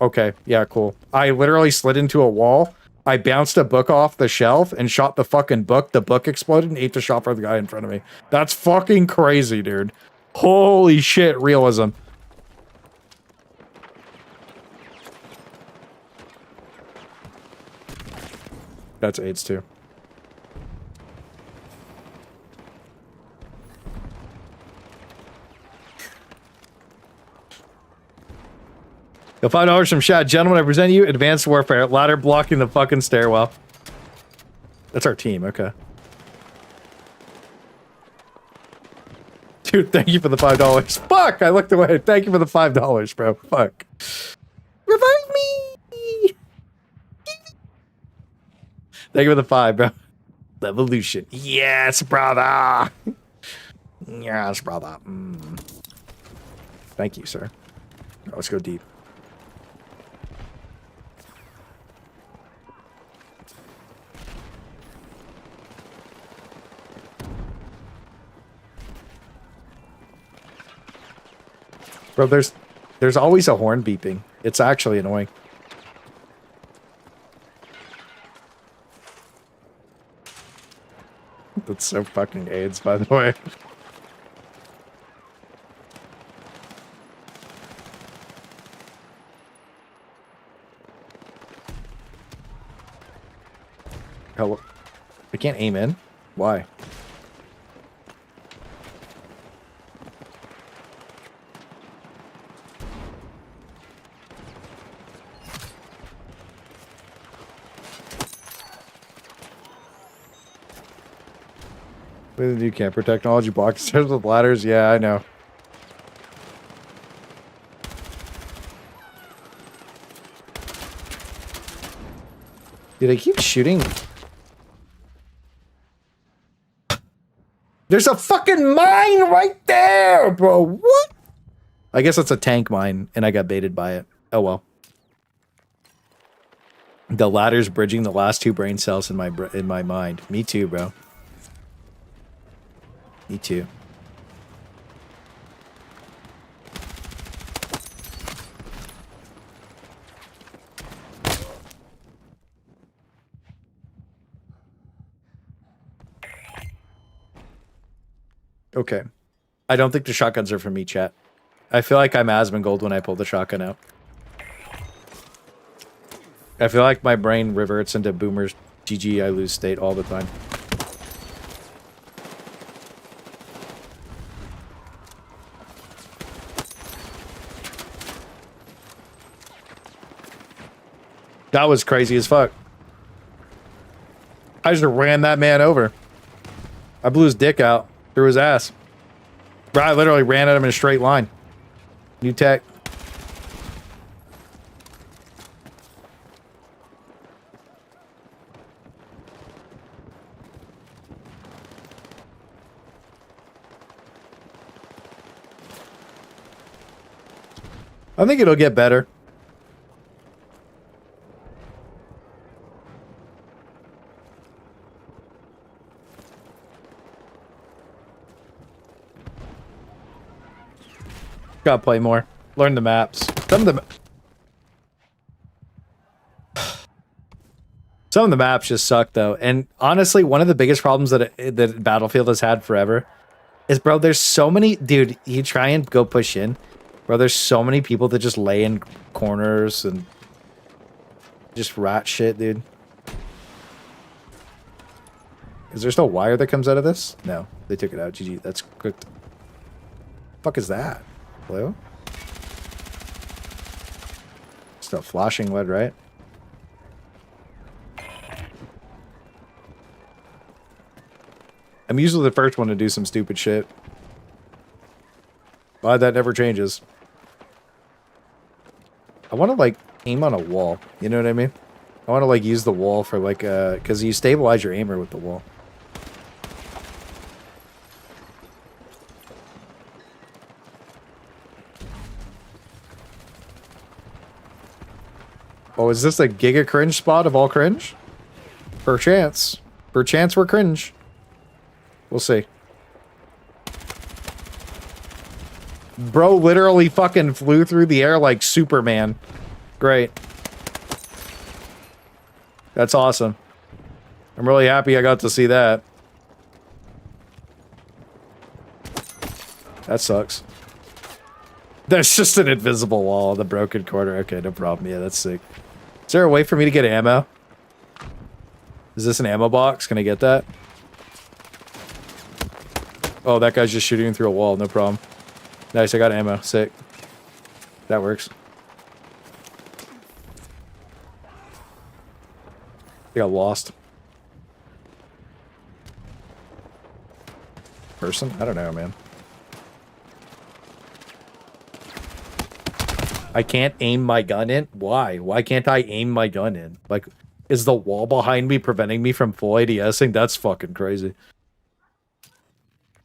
S1: Okay, yeah, cool. I literally slid into a wall. I bounced a book off the shelf and shot the fucking book. The book exploded and ate the shot for the guy in front of me. That's fucking crazy, dude. Holy shit, realism. That's AIDS too. You'll $5 from Shad. Gentlemen, I present you Advanced Warfare. Ladder blocking the fucking stairwell. That's our team, okay. Dude, thank you for the $5. Fuck, I looked away. Thank you for the $5, bro. Fuck. Revive me! Thank you for the 5, bro. Evolution. Yes, brother! Yes, brother. Thank you, sir. Let's go deep. Bro, there's always a horn beeping. It's actually annoying. That's so fucking AIDS, by the way. Hello. I can't aim in? Why? With the new camper technology blocks stairs with ladders? Yeah, I know. Dude, I keep shooting. There's a fucking mine right there, bro. What? I guess it's a tank mine, and I got baited by it. Oh well. The ladder's bridging the last 2 brain cells in my mind. Me too, bro. Me too. Okay. I don't think the shotguns are for me, chat. I feel like I'm Asmongold when I pull the shotgun out. I feel like my brain reverts into Boomer's GG I lose state all the time. That was crazy as fuck. I just ran that man over. I blew his dick out through his ass. I literally ran at him in a straight line. New tech. I think it'll get better. Gotta play more. Learn the maps. Some of the maps just suck though. And honestly, one of the biggest problems that Battlefield has had forever is, bro, there's so many, dude, you try and go push in. Bro, there's so many people that just lay in corners and just rat shit, dude. Is there still wire that comes out of this? No, they took it out. GG, that's good. Fuck is that? Blue? Still flashing lead, right? I'm usually the first one to do some stupid shit. But that never changes. I want to, like, aim on a wall. You know what I mean? I want to, like, use the wall for, like, because you stabilize your aimer with the wall. Oh, is this a giga cringe spot of all cringe? Perchance. Perchance we're cringe. We'll see. Bro literally fucking flew through the air like Superman. Great. That's awesome. I'm really happy I got to see that. That sucks. That's just an invisible wall on the broken corner. Okay, no problem. Yeah, that's sick. Is there a way for me to get ammo? Is this an ammo box? Can I get that? Oh, that guy's just shooting through a wall. No problem. Nice, I got ammo. Sick. That works. I got lost. Person? I don't know, man. I can't aim my gun in? Why? Why can't I aim my gun in? Like, is the wall behind me preventing me from full ADSing? That's fucking crazy.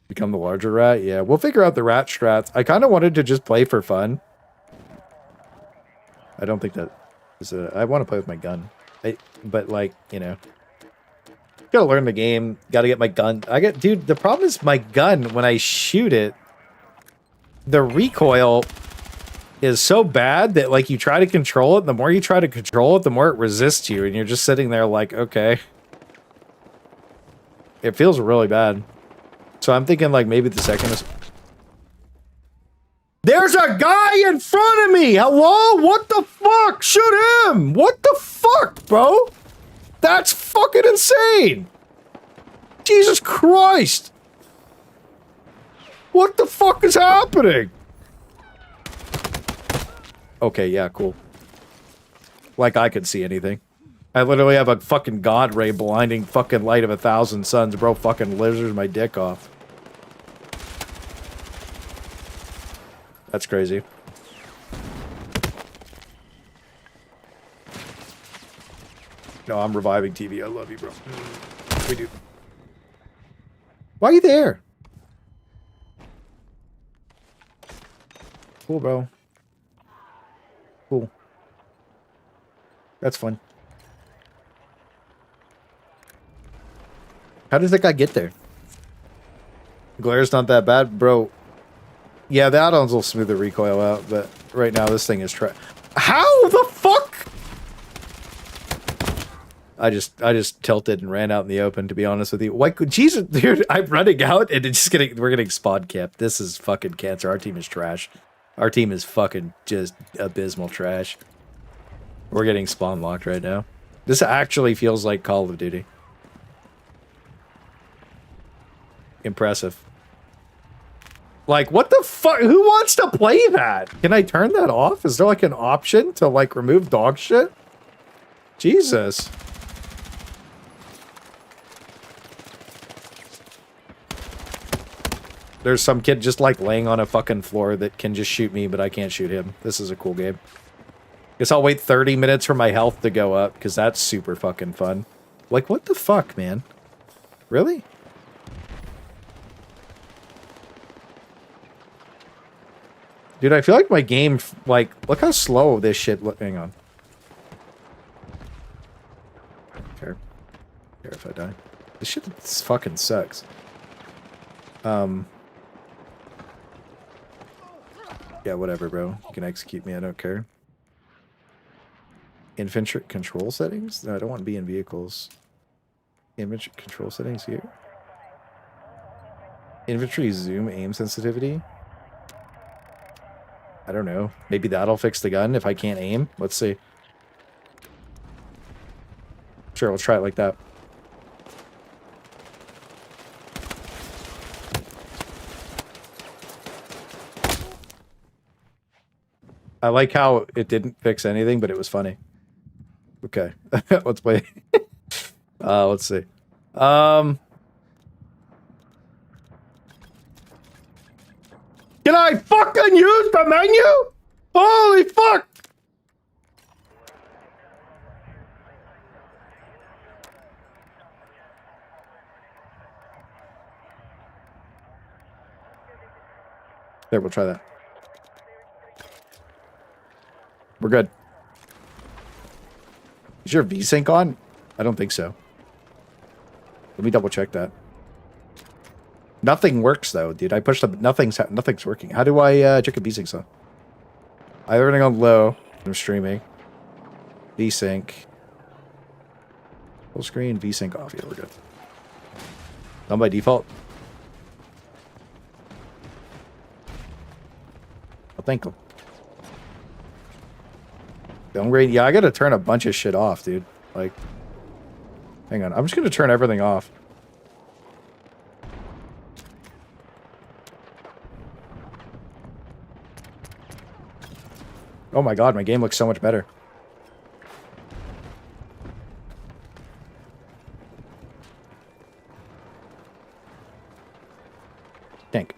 S1: Become the larger rat? Yeah, we'll figure out the rat strats. I kind of wanted to just play for fun. I don't think that is a... I want to play with my gun. But, like, you know... Gotta learn the game. Gotta get my gun. Dude, the problem is my gun, when I shoot it, the recoil is so bad that, like, you try to control it. The more you try to control it, the more it resists you. And you're just sitting there like, okay. It feels really bad. So I'm thinking, like, maybe the second is... There's a guy in front of me! Hello? What the fuck? Shoot him! What the fuck, bro? That's fucking insane! Jesus Christ! What the fuck is happening? Okay, yeah, cool. Like I could see anything. I literally have a fucking god ray blinding fucking light of 1,000 suns. Bro fucking lizards my dick off. That's crazy. No, I'm reviving TV. I love you, bro. We do. Why are you there? Cool, bro. Cool. That's fun. How does that guy get there? Glare's not that bad, bro. Yeah, the add-ons will smooth the recoil out, but right now this thing is How the fuck? I just tilted and ran out in the open, to be honest with you. Why could Jesus, dude, I'm running out and it's we're getting spawn camped. This is fucking cancer. Our team is trash. Our team is fucking just abysmal trash. We're getting spawn locked right now. This actually feels like Call of Duty. Impressive. Like, what the fuck? Who wants to play that? Can I turn that off? Is there like an option to like remove dog shit? Jesus. There's some kid just like laying on a fucking floor that can just shoot me, but I can't shoot him. This is a cool game. Guess I'll wait 30 minutes for my health to go up, because that's super fucking fun. Like, what the fuck, man? Really? Dude, I feel like my game, like, look how slow this shit look. Hang on. Care if I die. This shit fucking sucks. Yeah, whatever, bro. You can execute me, I don't care. Infantry control settings? No, I don't want to be in vehicles. Infantry control settings here. Infantry zoom aim sensitivity. I don't know. Maybe that'll fix the gun if I can't aim. Let's see. Sure, let's try it like that. I like how it didn't fix anything, but it was funny. Okay. Let's play. Let's see. Can I fucking use the menu? Holy fuck! There, we'll try that. We're good. Is your VSync on? I don't think so. Let me double check that. Nothing works though, dude. I pushed the nothing's working. How do I check a VSync on? I have everything on low. I'm streaming. VSync. Full screen, VSync off. Yeah, we're good. Done by default. Oh, thank you. Downgrade. Yeah, I gotta turn a bunch of shit off, dude. Like, hang on. I'm just gonna turn everything off. Oh my god, my game looks so much better. Tank.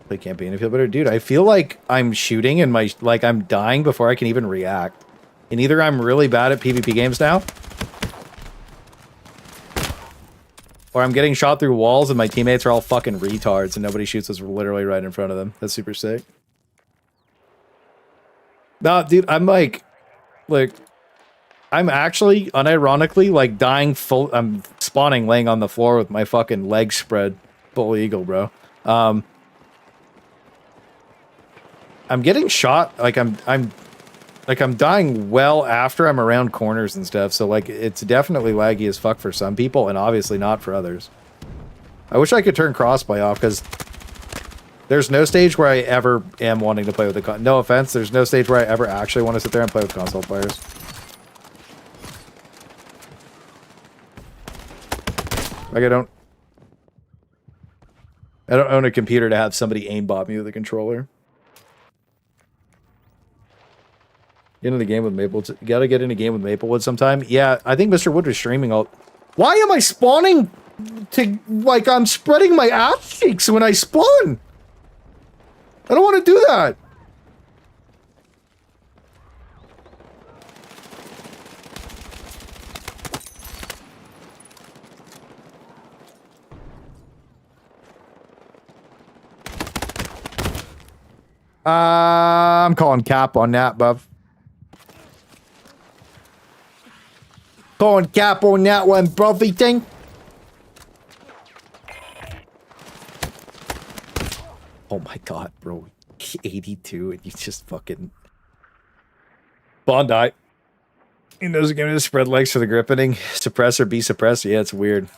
S1: Play campaign to feel better. Dude, I feel like I'm shooting and like I'm dying before I can even react. And either I'm really bad at PvP games now, or I'm getting shot through walls and my teammates are all fucking retards and nobody shoots us literally right in front of them. That's super sick. Nah, dude, I'm like, I'm actually, unironically, like dying full. I'm spawning laying on the floor with my fucking legs spread. Bull eagle, bro. I'm getting shot. Like I'm dying well after I'm around corners and stuff. So like it's definitely laggy as fuck for some people and obviously not for others. I wish I could turn crossplay off because there's no stage where I ever am wanting to play with the no offense. There's no stage where I ever actually want to sit there and play with console players. Like I don't own a computer to have somebody aimbot me with a controller. Get into the game with Maplewood. You gotta get in a game with Maplewood sometime. Yeah, I think Mr. Wood was streaming all. Why am I spawning to like I'm spreading my ass cheeks when I spawn? I don't want to do that. I'm calling cap on that, buff. Calling cap on that one, bruv, thing. Oh my god, bro. 82 and you just fucking... Bondi. He knows a game to spread legs for the gripping. Suppress or be suppressed. Yeah, it's weird.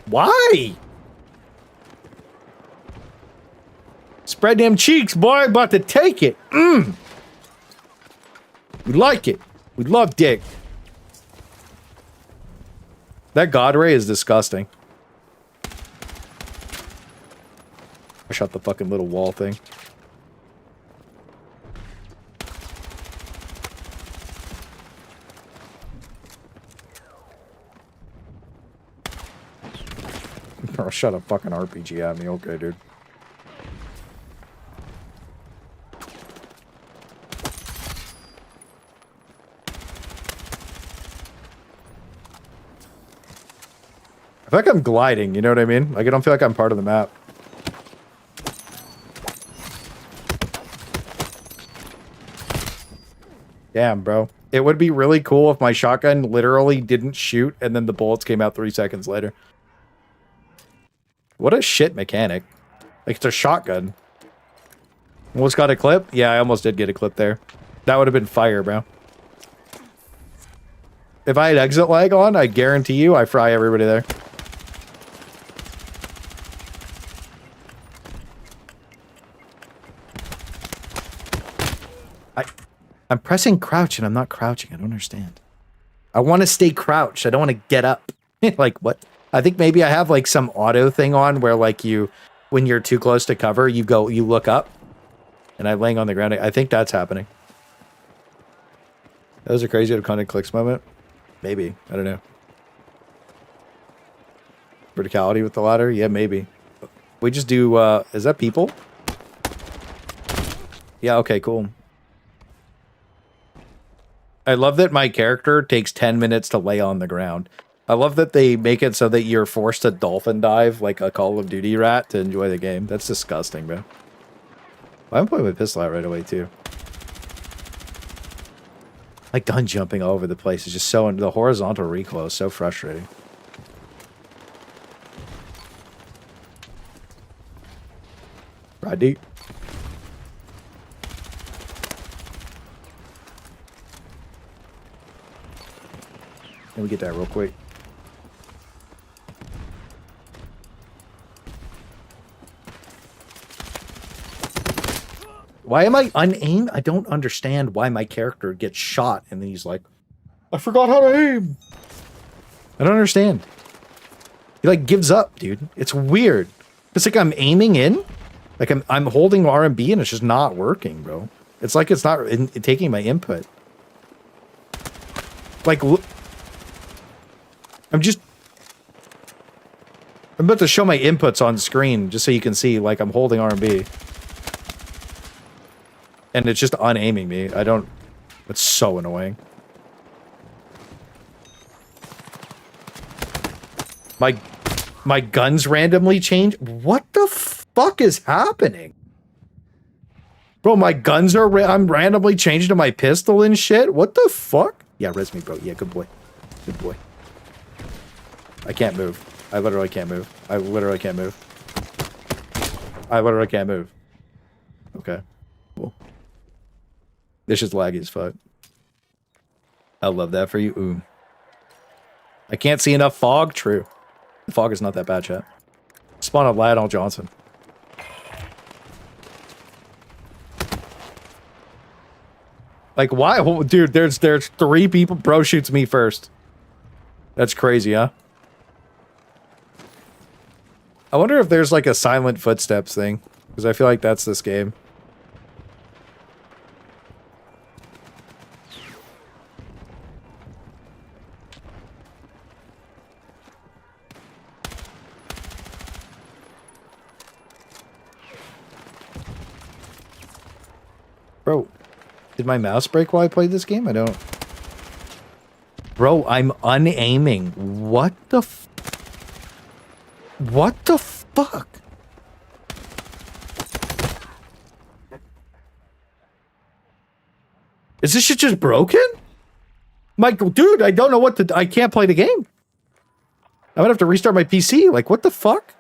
S1: Why? Spread them cheeks, boy. About to take it. We like it. We love dick. That God Ray is disgusting. I shot the fucking little wall thing. Oh, shut a fucking RPG at me. Okay, dude. I feel like I'm gliding, you know what I mean? Like, I don't feel like I'm part of the map. Damn, bro. It would be really cool if my shotgun literally didn't shoot and then the bullets came out 3 seconds later. What a shit mechanic. Like, it's a shotgun. Almost got a clip? Yeah, I almost did get a clip there. That would have been fire, bro. If I had exit lag on, I guarantee you I fry everybody there. I'm pressing crouch and I'm not crouching. I don't understand. I want to stay crouched. I don't want to get up. Like, what? I think maybe I have like some auto thing on where like when you're too close to cover, you look up. And I'm laying on the ground. I think that's happening. That was a crazy iconic clicks moment. Maybe. I don't know. Verticality with the ladder? Yeah, maybe. We just do, is that people? Yeah, okay, cool. I love that my character takes 10 minutes to lay on the ground. I love that they make it so that you're forced to dolphin dive like a Call of Duty rat to enjoy the game. That's disgusting, bro. I'm putting my pistol out right away, too. My gun jumping all over the place is just so... The horizontal recoil is so frustrating. Right, deep. Let me get that real quick. Why am I unaimed? I don't understand why my character gets shot and then he's like, I forgot how to aim. I don't understand. He like gives up, dude. It's weird. It's like I'm aiming in. Like I'm holding R&B and it's just not working, bro. It's like it's not taking my input. Like, I'm about to show my inputs on screen just so you can see, like, I'm holding R&B. And it's just unaiming me. It's so annoying. My guns randomly change? What the fuck is happening? Bro, my guns are, I'm randomly changing to my pistol and shit? What the fuck? Yeah, res me, bro. Yeah, good boy. Good boy. I can't move. I literally can't move. I literally can't move. I literally can't move. Okay. Cool. This is laggy as fuck. I love that for you. Ooh. I can't see enough fog. True. The fog is not that bad, chat. Spawn a Lionel Johnson. Like, why? Oh, dude, there's 3 people. Bro shoots me first. That's crazy, huh? I wonder if there's like a silent footsteps thing. Because I feel like that's this game. Bro, did my mouse break while I played this game? I don't... Bro, I'm unaiming. What the What the fuck? Is this shit just broken? Michael, dude, I don't know what to... I can't play the game. I'm gonna have to restart my PC. Like, what the fuck?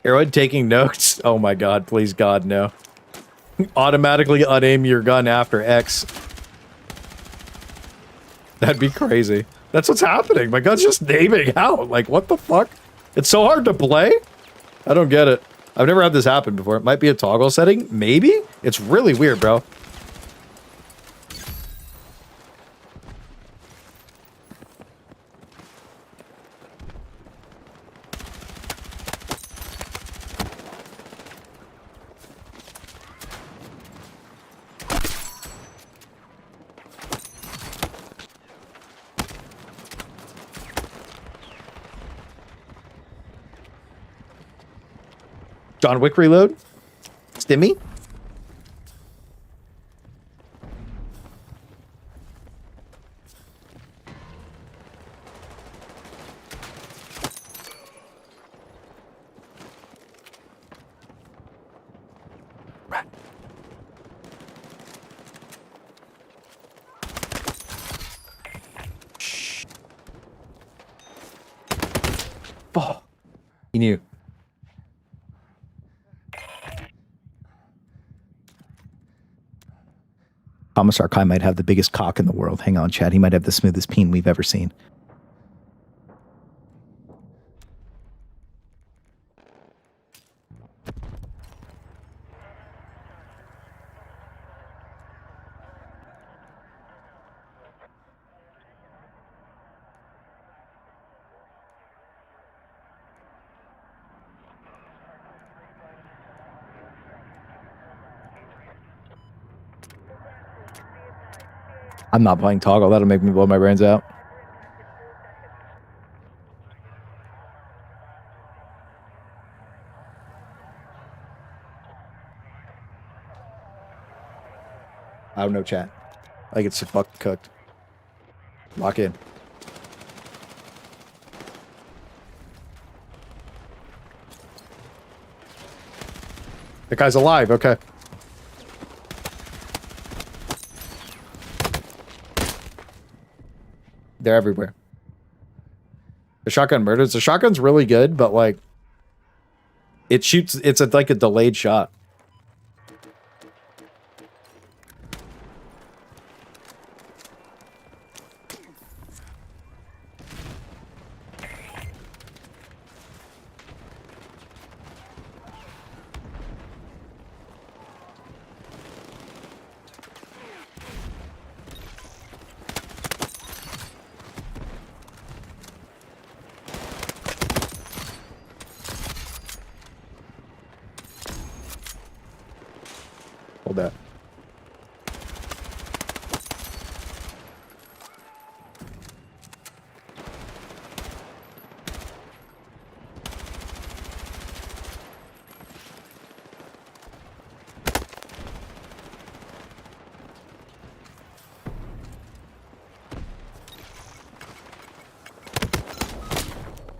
S1: Arrowhead taking notes. Oh my god, please God, no. automatically unaim your gun after X. That'd be crazy. That's what's happening. My gun's just naming out. Like, what the fuck? It's so hard to play? I don't get it. I've never had this happen before. It might be a toggle setting. Maybe? It's really weird, bro. John Wick reload. Stimmy. Oh, he knew. Commissar Kai might have the biggest cock in the world. Hang on, Chad. He might have the smoothest peen we've ever seen. I'm not playing toggle. That'll make me blow my brains out. I don't know, chat. I get so fucking cooked. Lock in. That guy's alive. Okay. They're everywhere. The shotgun murders. The shotgun's really good, but like, it shoots. It's like a delayed shot. Hold that.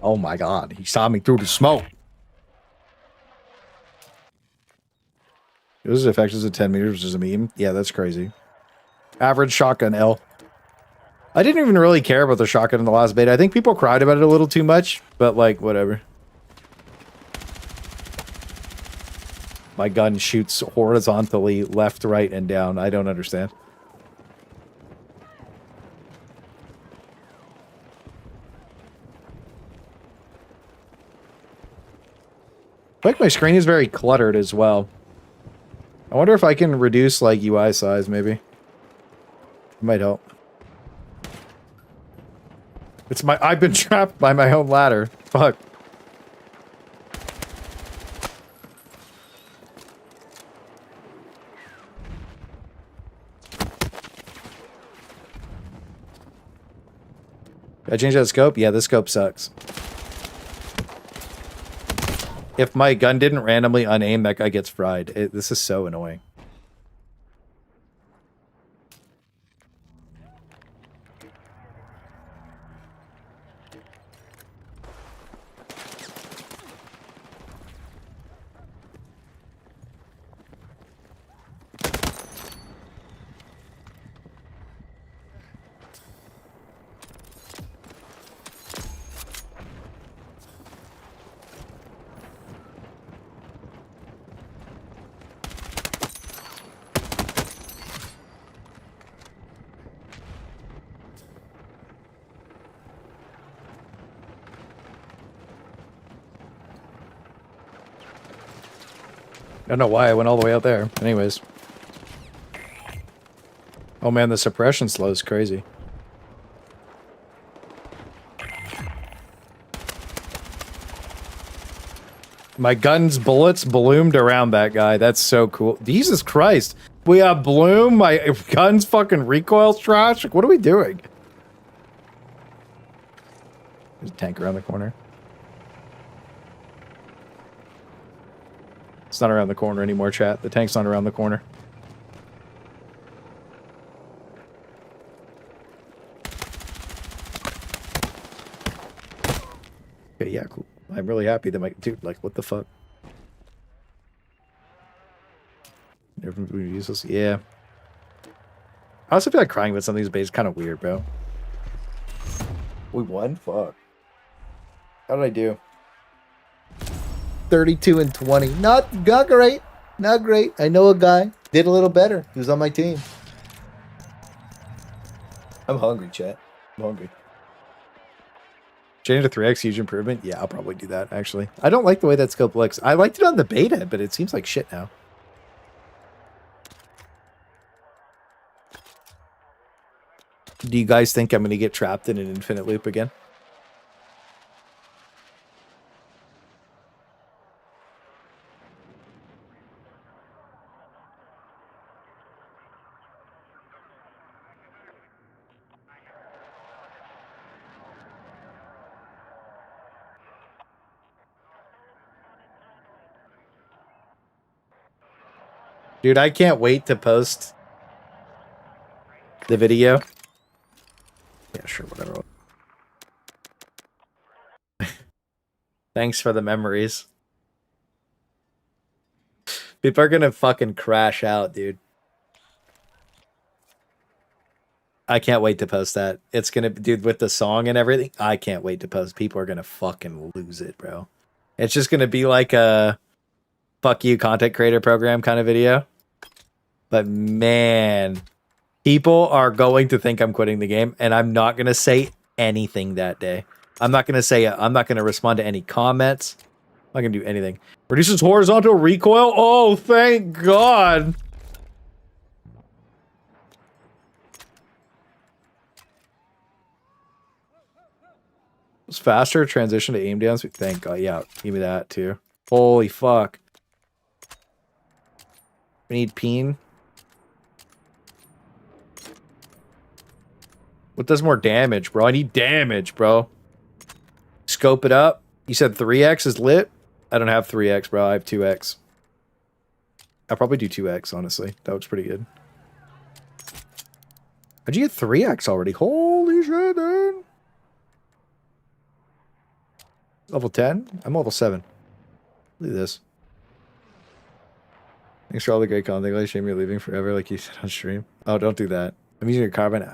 S1: Oh my God, he saw me through the smoke. It was as effective as 10 meters, which is a meme. Yeah, that's crazy. Average shotgun L. I didn't even really care about the shotgun in the last beta. I think people cried about it a little too much, but like, whatever. My gun shoots horizontally, left, right, and down. I don't understand. I think my screen is very cluttered as well. I wonder if I can reduce, like, UI size, maybe. It might help. It's my... I've been trapped by my own ladder. Fuck. Did I change that scope? Yeah, this scope sucks. If my gun didn't randomly unaim, that guy gets fried. This is so annoying. I don't know why I went all the way out there. Anyways. Oh man, the suppression slow is crazy. My gun's bullets bloomed around that guy. That's so cool. Jesus Christ. We have bloom. My gun's fucking recoil trash. Like, what are we doing? There's a tank around the corner. It's not around the corner anymore, chat. The tank's not around the corner. Okay, yeah, cool. I'm really happy that my dude, like, what the fuck? Everybody useless. Yeah. I also feel like crying with some of these bases kind of weird, bro. We won? Fuck. How did I do? 32 and 20. Not great. Not great. I know a guy. Did a little better. He was on my team. I'm hungry, chat. I'm hungry. Change to 3x, huge improvement? Yeah, I'll probably do that, actually. I don't like the way that scope looks. I liked it on the beta, but it seems like shit now. Do you guys think I'm going to get trapped in an infinite loop again? Dude, I can't wait to post the video. Yeah, sure, whatever. Thanks for the memories. People are gonna fucking crash out, dude. I can't wait to post that. It's gonna, dude, with the song and everything. I can't wait to post. People are gonna fucking lose it, bro. It's just gonna be like a fuck you content creator program kind of video. But man, people are going to think I'm quitting the game, and I'm not going to say anything that day. I'm not going to say, I'm not going to respond to any comments. I'm not going to do anything. Reduces horizontal recoil? Oh, thank God. It's faster transition to aim down. Thank God. Yeah, give me that too. Holy fuck. We need peen. What does more damage, bro? I need damage, bro. Scope it up. You said 3x is lit? I don't have 3x, bro. I have 2x. I'll probably do 2x, honestly. That looks pretty good. How'd you get 3x already? Holy shit, dude. Level 10? I'm level 7. Look at this. Thanks for all the great content. Shame you're leaving forever like you said on stream. Oh, don't do that. I'm using a carbon.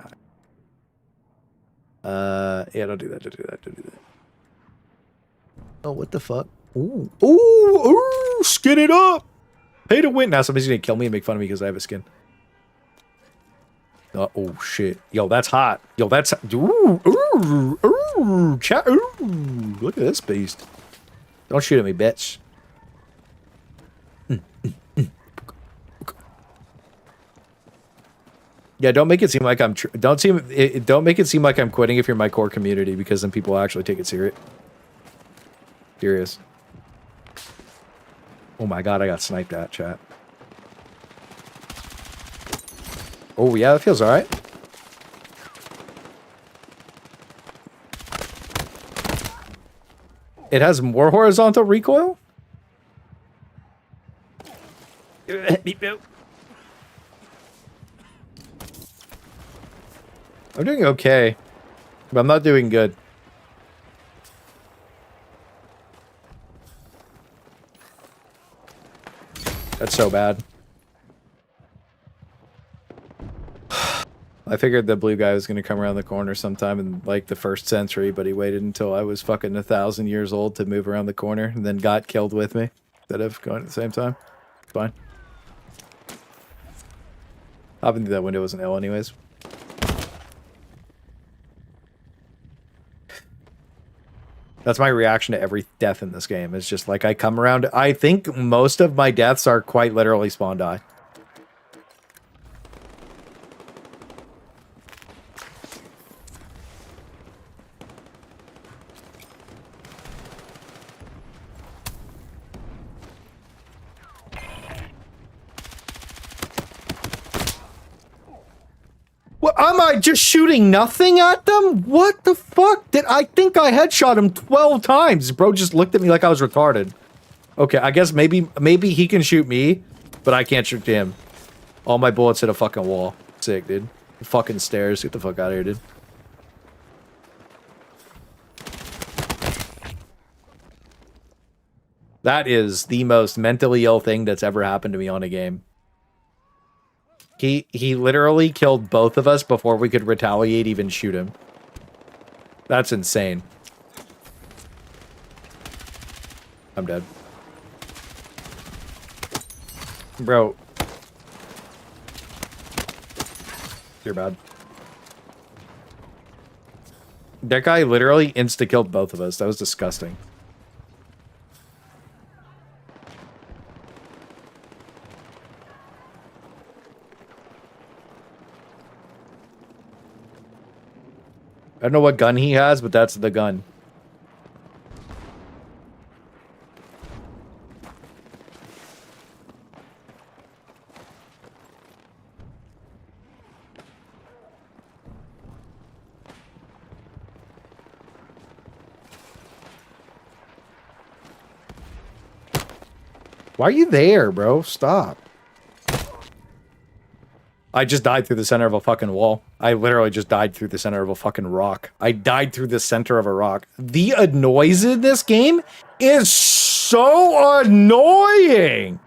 S1: Yeah, don't do that. Don't do that. Don't do that. Oh, what the fuck? Ooh. Ooh. Ooh. Skin it up. Pay to win. Now somebody's going to kill me and make fun of me because I have a skin. Oh, shit. Yo, that's hot. Yo, that's... Ooh. Ooh. Ooh. Ooh. Look at this beast. Don't shoot at me, bitch. Yeah, don't make it seem like I'm don't make it seem like I'm quitting if you're my core community, because then people will actually take it serious. Oh my God, I got sniped at, chat. Oh yeah, that feels all right. It has more horizontal recoil? I'm doing okay, but I'm not doing good. That's so bad. I figured the blue guy was going to come around the corner sometime in like the 1st century, but he waited until I was fucking 1,000 years old to move around the corner and then got killed with me instead of going at the same time. It's fine. Hopping through that window was an L anyways. That's my reaction to every death in this game. It's just like I come around. I think most of my deaths are quite literally spawn die. What, am I just shooting nothing at them? What the fuck? I think I headshot him 12 times. Bro just looked at me like I was retarded. Okay, I guess maybe he can shoot me, but I can't shoot him. All my bullets hit a fucking wall. Sick, dude. Fucking stairs. Get the fuck out of here, dude. That is the most mentally ill thing that's ever happened to me on a game. He literally killed both of us before we could retaliate, even shoot him. That's insane. I'm dead. Bro. You're bad. That guy literally insta-killed both of us. That was disgusting. I don't know what gun he has, but that's the gun. Why are you there, bro? Stop. I just died through the center of a fucking wall. I literally just died through the center of a fucking rock. I died through the center of a rock. The noise in this game is so annoying.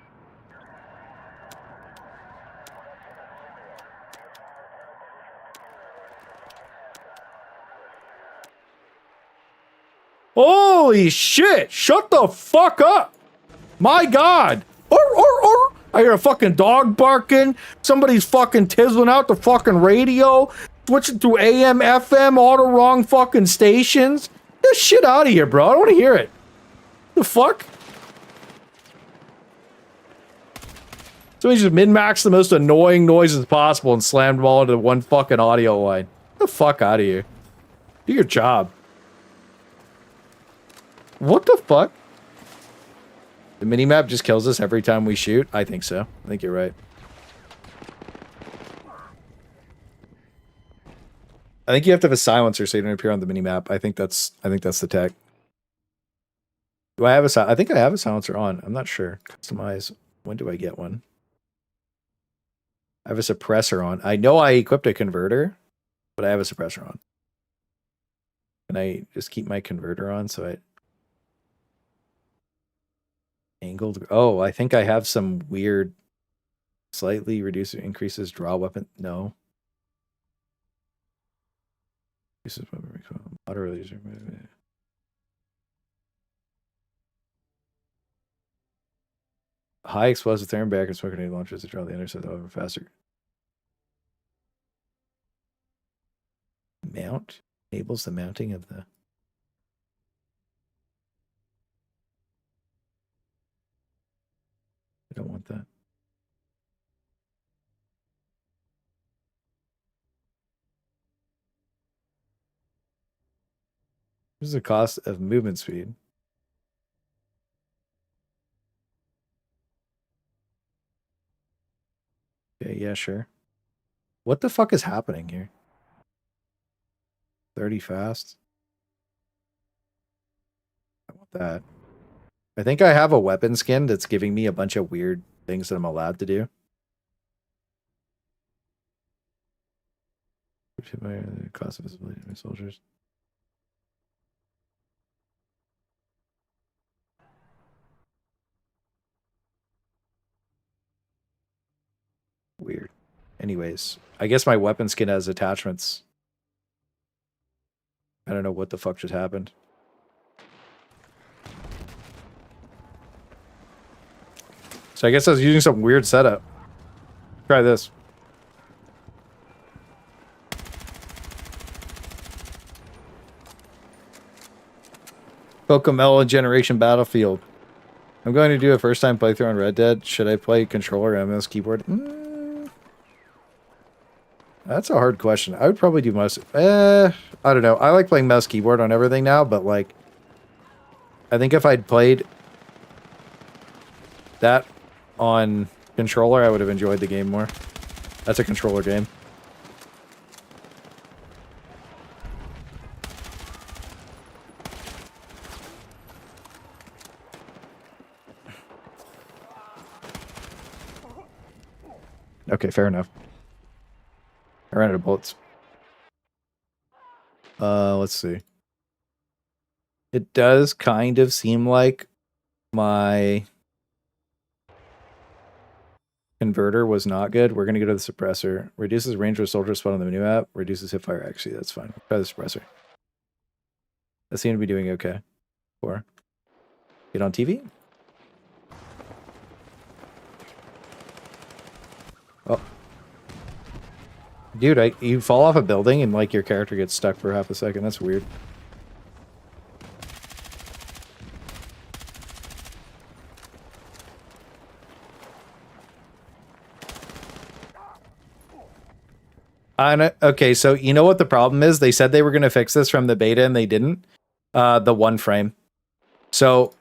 S1: Holy shit. Shut the fuck up. My God. I hear a fucking dog barking. Somebody's fucking tizzling out the fucking radio. Switching to AM, FM, all the wrong fucking stations. Get this shit out of here, bro. I don't want to hear it. The fuck? Somebody just min-maxed the most annoying noises possible and slammed them all into one fucking audio line. Get the fuck out of here. Do your job. What the fuck? The minimap just kills us every time we shoot? I think so. I think you're right. I think you have to have a silencer so you don't appear on the minimap. I think that's the tech. Do I have a I think I have a silencer on. I'm not sure. Customize. When do I get one? I have a suppressor on. I know I equipped a converter, but I have a suppressor on. Can I just keep my converter on so I angled? Oh, I think I have some weird slightly reduces increases draw weapon. No. Reduces weapon recoil. Moderately. High explosive therm back and smoke grenade launchers to draw the intercept however faster. Mount enables the mounting of the. I don't want that. This is the cost of movement speed. Okay, yeah, sure. What the fuck is happening here? 30 fast. I want that. I think I have a weapon skin that's giving me a bunch of weird things that I'm allowed to do. Cost of visibility of my soldiers. Weird. Anyways, I guess my weapon skin has attachments. I don't know what the fuck just happened. So I guess I was using some weird setup. Try this. Pokemon Generation Battlefield. I'm going to do a first time playthrough on Red Dead. Should I play controller or MS keyboard? That's a hard question. I would probably do mouse. I don't know. I like playing mouse keyboard on everything now, but like, I think if I'd played that on controller, I would have enjoyed the game more. That's a controller game. Okay, fair enough. I ran out of bullets. Let's see. It does kind of seem like my converter was not good. We're going to go to the suppressor. Reduces range of a soldier spot on the menu app. Reduces hipfire. Actually, that's fine. Try the suppressor. That seemed to be doing okay. Or get on TV. Oh. Dude, you fall off a building and like your character gets stuck for half a second. That's weird. Okay, so you know what the problem is? They said they were going to fix this from the beta and they didn't. The one frame. So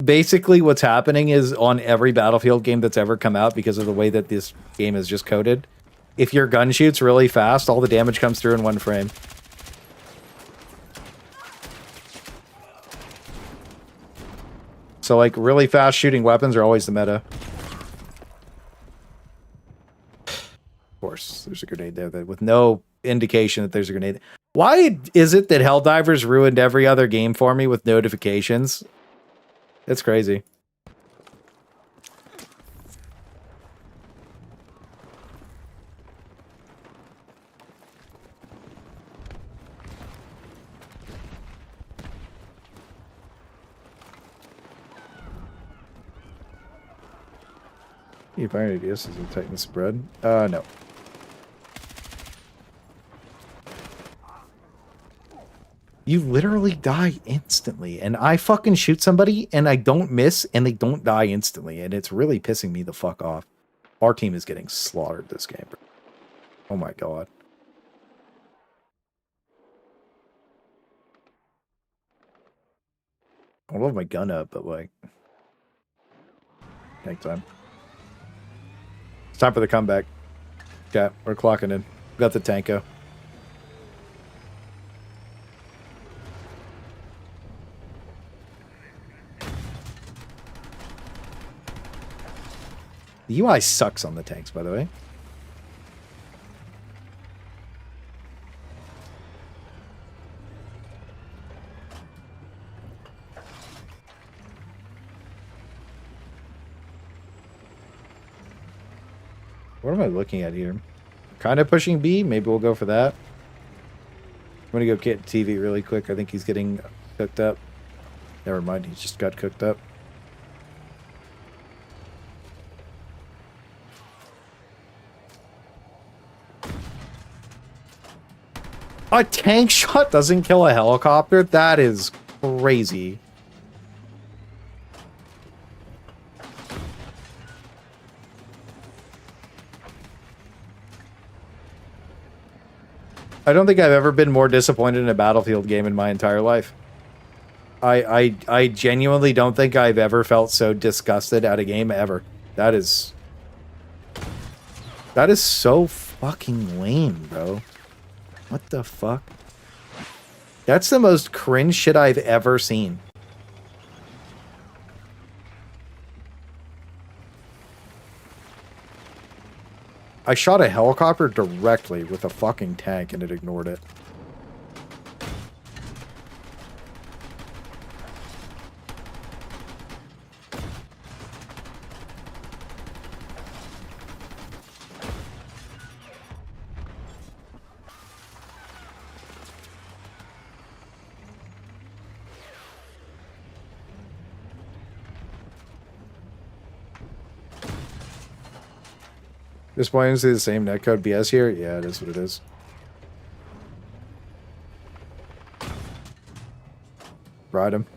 S1: basically what's happening is on every Battlefield game that's ever come out, because of the way that this game is just coded, if your gun shoots really fast, all the damage comes through in one frame. So like really fast shooting weapons are always the meta. Of course, there's a grenade there with no indication that there's a grenade. Why is it that Helldivers ruined every other game for me with notifications? It's crazy. You find ideas as a tighten spread? No. You literally die instantly, and I fucking shoot somebody and I don't miss and they don't die instantly, and it's really pissing me the fuck off. Our team is getting slaughtered this game. Oh my god. I love my gun up, but like, tank time. It's time for the comeback. Yeah, we're clocking in. Got the tanko. The UI sucks on the tanks, by the way. What am I looking at here? Kind of pushing B. Maybe we'll go for that. I'm going to go get TV really quick. I think he's getting cooked up. Never mind. He just got cooked up. A tank shot doesn't kill a helicopter? That is crazy. I don't think I've ever been more disappointed in a Battlefield game in my entire life. I genuinely don't think I've ever felt so disgusted at a game ever. That is so fucking lame, bro. What the fuck? That's the most cringe shit I've ever seen. I shot a helicopter directly with a fucking tank and it ignored it. This point is the same netcode BS here? Yeah, it is what it is. Ride him.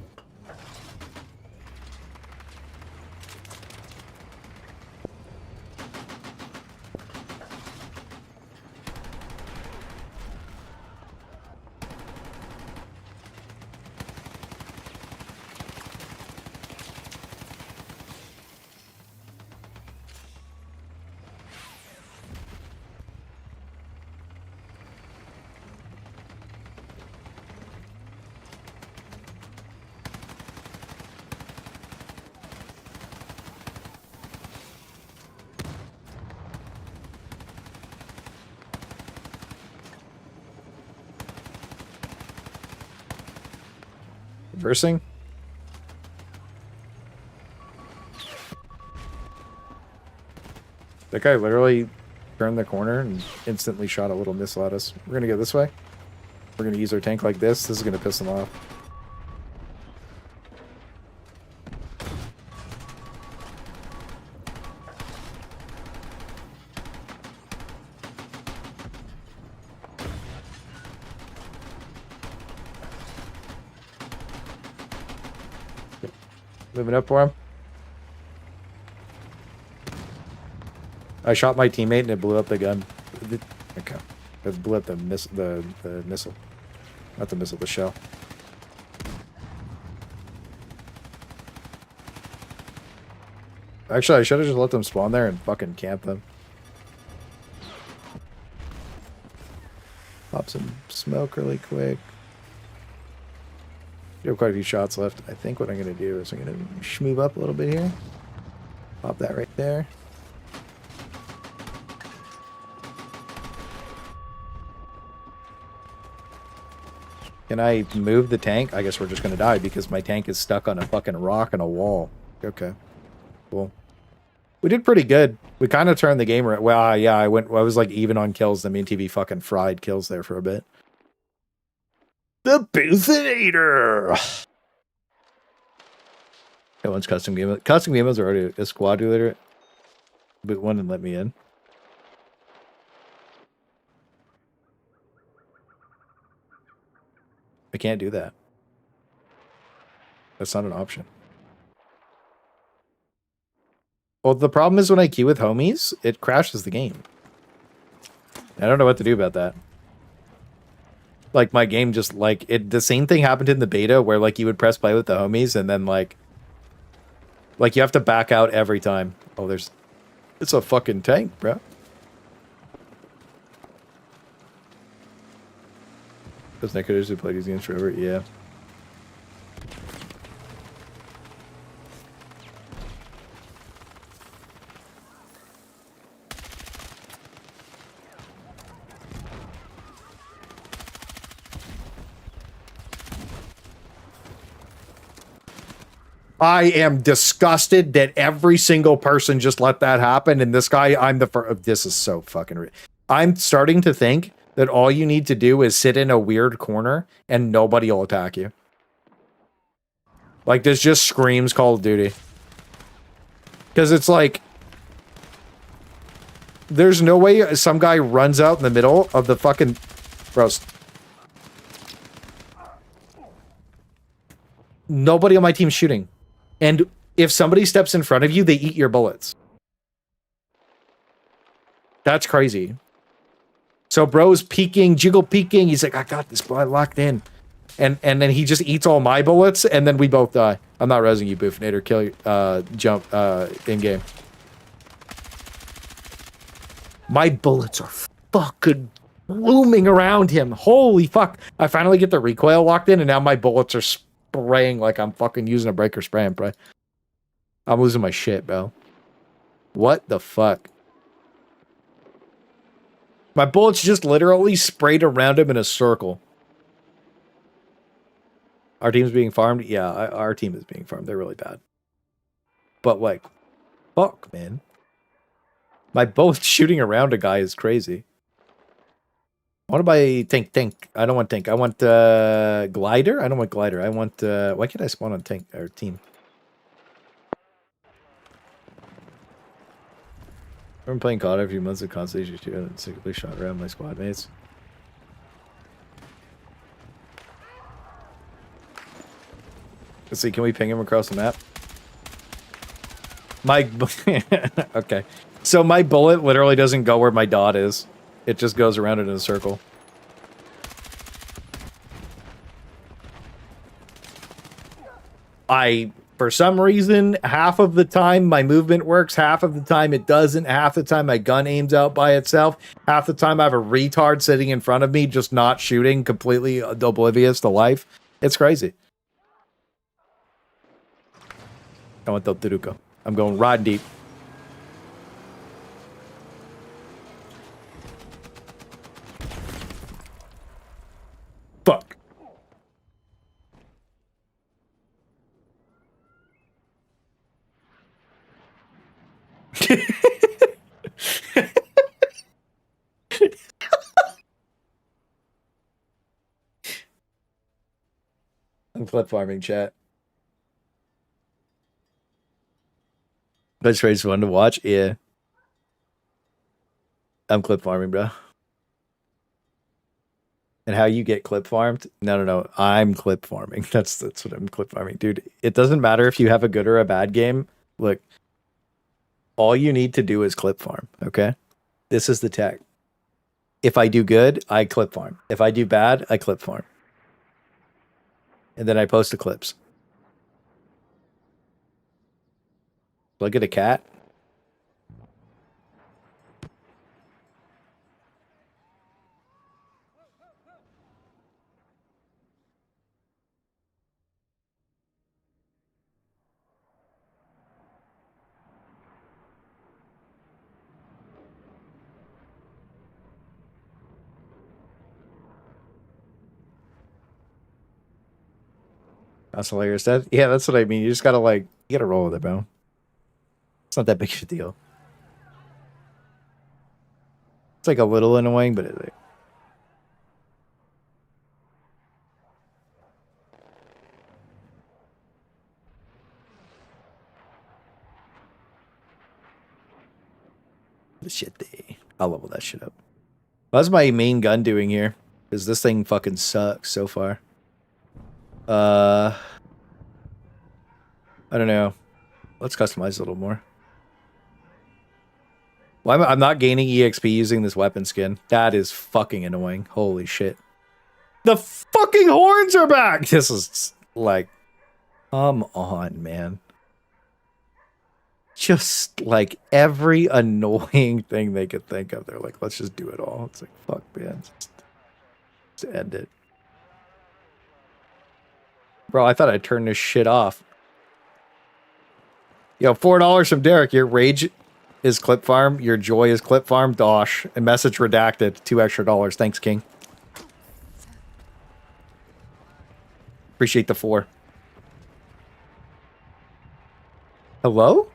S1: reversing. That guy literally turned the corner and instantly shot a little missile at us. We're going to go this way. We're going to use our tank like this. This is going to piss them off. Moving up for him. I shot my teammate and it blew up the gun. Okay. It blew up the missile. Not the missile, the shell. Actually, I should have just let them spawn there and fucking camp them. Pop some smoke really quick. You have quite a few shots left. I think what I'm going to do is I'm going to schmoob up a little bit here. Pop that right there. Can I move the tank? I guess we're just going to die because my tank is stuck on a fucking rock and a wall. Okay. Cool. We did pretty good. We kind of turned the game around. Well, yeah, I was like even on kills. The main TV fucking fried kills there for a bit. The Buthinator! That one's custom game. Custom game modes are already a squad leader, but one didn't let me in. I can't do that. That's not an option. Well, the problem is when I queue with homies, it crashes the game. I don't know what to do about that. Like, my game just, like, the same thing happened in the beta where, like, you would press play with the homies and then, like, you have to back out every time. Oh, it's a fucking tank, bro. Those Necroders who played these games forever, yeah. I am disgusted that every single person just let that happen. And this guy, I'm the first. This is so fucking. I'm starting to think that all you need to do is sit in a weird corner and nobody will attack you. Like, this just screams Call of Duty. Because it's like, there's no way some guy runs out in the middle of the fucking... Bros. Nobody on my team's shooting. And if somebody steps in front of you, they eat your bullets. That's crazy. So bro's peeking, jiggle peeking. He's like, I got this, bro. I locked in. And then he just eats all my bullets, and then we both die. I'm not resing you, Buffinator. Kill you, jump in-game. My bullets are fucking blooming around him. Holy fuck. I finally get the recoil locked in, and now my bullets are spraying like I'm fucking using a breaker spray and pray. I'm losing my shit, bro. What the fuck? My bullets just literally sprayed around him in a circle. Our team's being farmed? Yeah, our team is being farmed. They're really bad. But, like, fuck, man. My bullet shooting around a guy is crazy. I want to buy tank. I don't want tank. I want glider. I don't want glider. I want... why can't I spawn on tank or team? I've been playing COD a few months of Constellation 2 and secretly shot around my squad mates. Let's see, can we ping him across the map? My... okay. So my bullet literally doesn't go where my dot is. It just goes around it in a circle. For some reason, half of the time my movement works, half of the time it doesn't, half the time my gun aims out by itself, half the time I have a retard sitting in front of me just not shooting, completely oblivious to life. It's crazy. I want the Taruka. I'm going rod deep. Fuck. I'm clip farming, chat. Best race fun to watch? Yeah. I'm clip farming, bro. And how you get clip farmed? No. I'm clip farming. That's what I'm clip farming. Dude, it doesn't matter if you have a good or a bad game. Look, all you need to do is clip farm, okay? This is the tech. If I do good, I clip farm. If I do bad, I clip farm. And then I post the clips. Look at a cat. That's hilarious. Yeah, that's what I mean. You just gotta you gotta roll with it, bro. It's not that big of a deal. It's like a little annoying, but the shit day. I'll level that shit up. What's my main gun doing here? Because this thing fucking sucks so far. I don't know. Let's customize a little more. Well, I'm not gaining EXP using this weapon skin. That is fucking annoying. Holy shit. The fucking horns are back! This is like... Come on, man. Just like every annoying thing they could think of. They're like, let's just do it all. It's like, fuck, man. Just end it. Bro, I thought I'd turn this shit off. Yo, $4 from Derek. Your rage is clip farm. Your joy is clip farm. Dosh. And message redacted. $2 extra. Thanks, King. Appreciate the 4. Hello?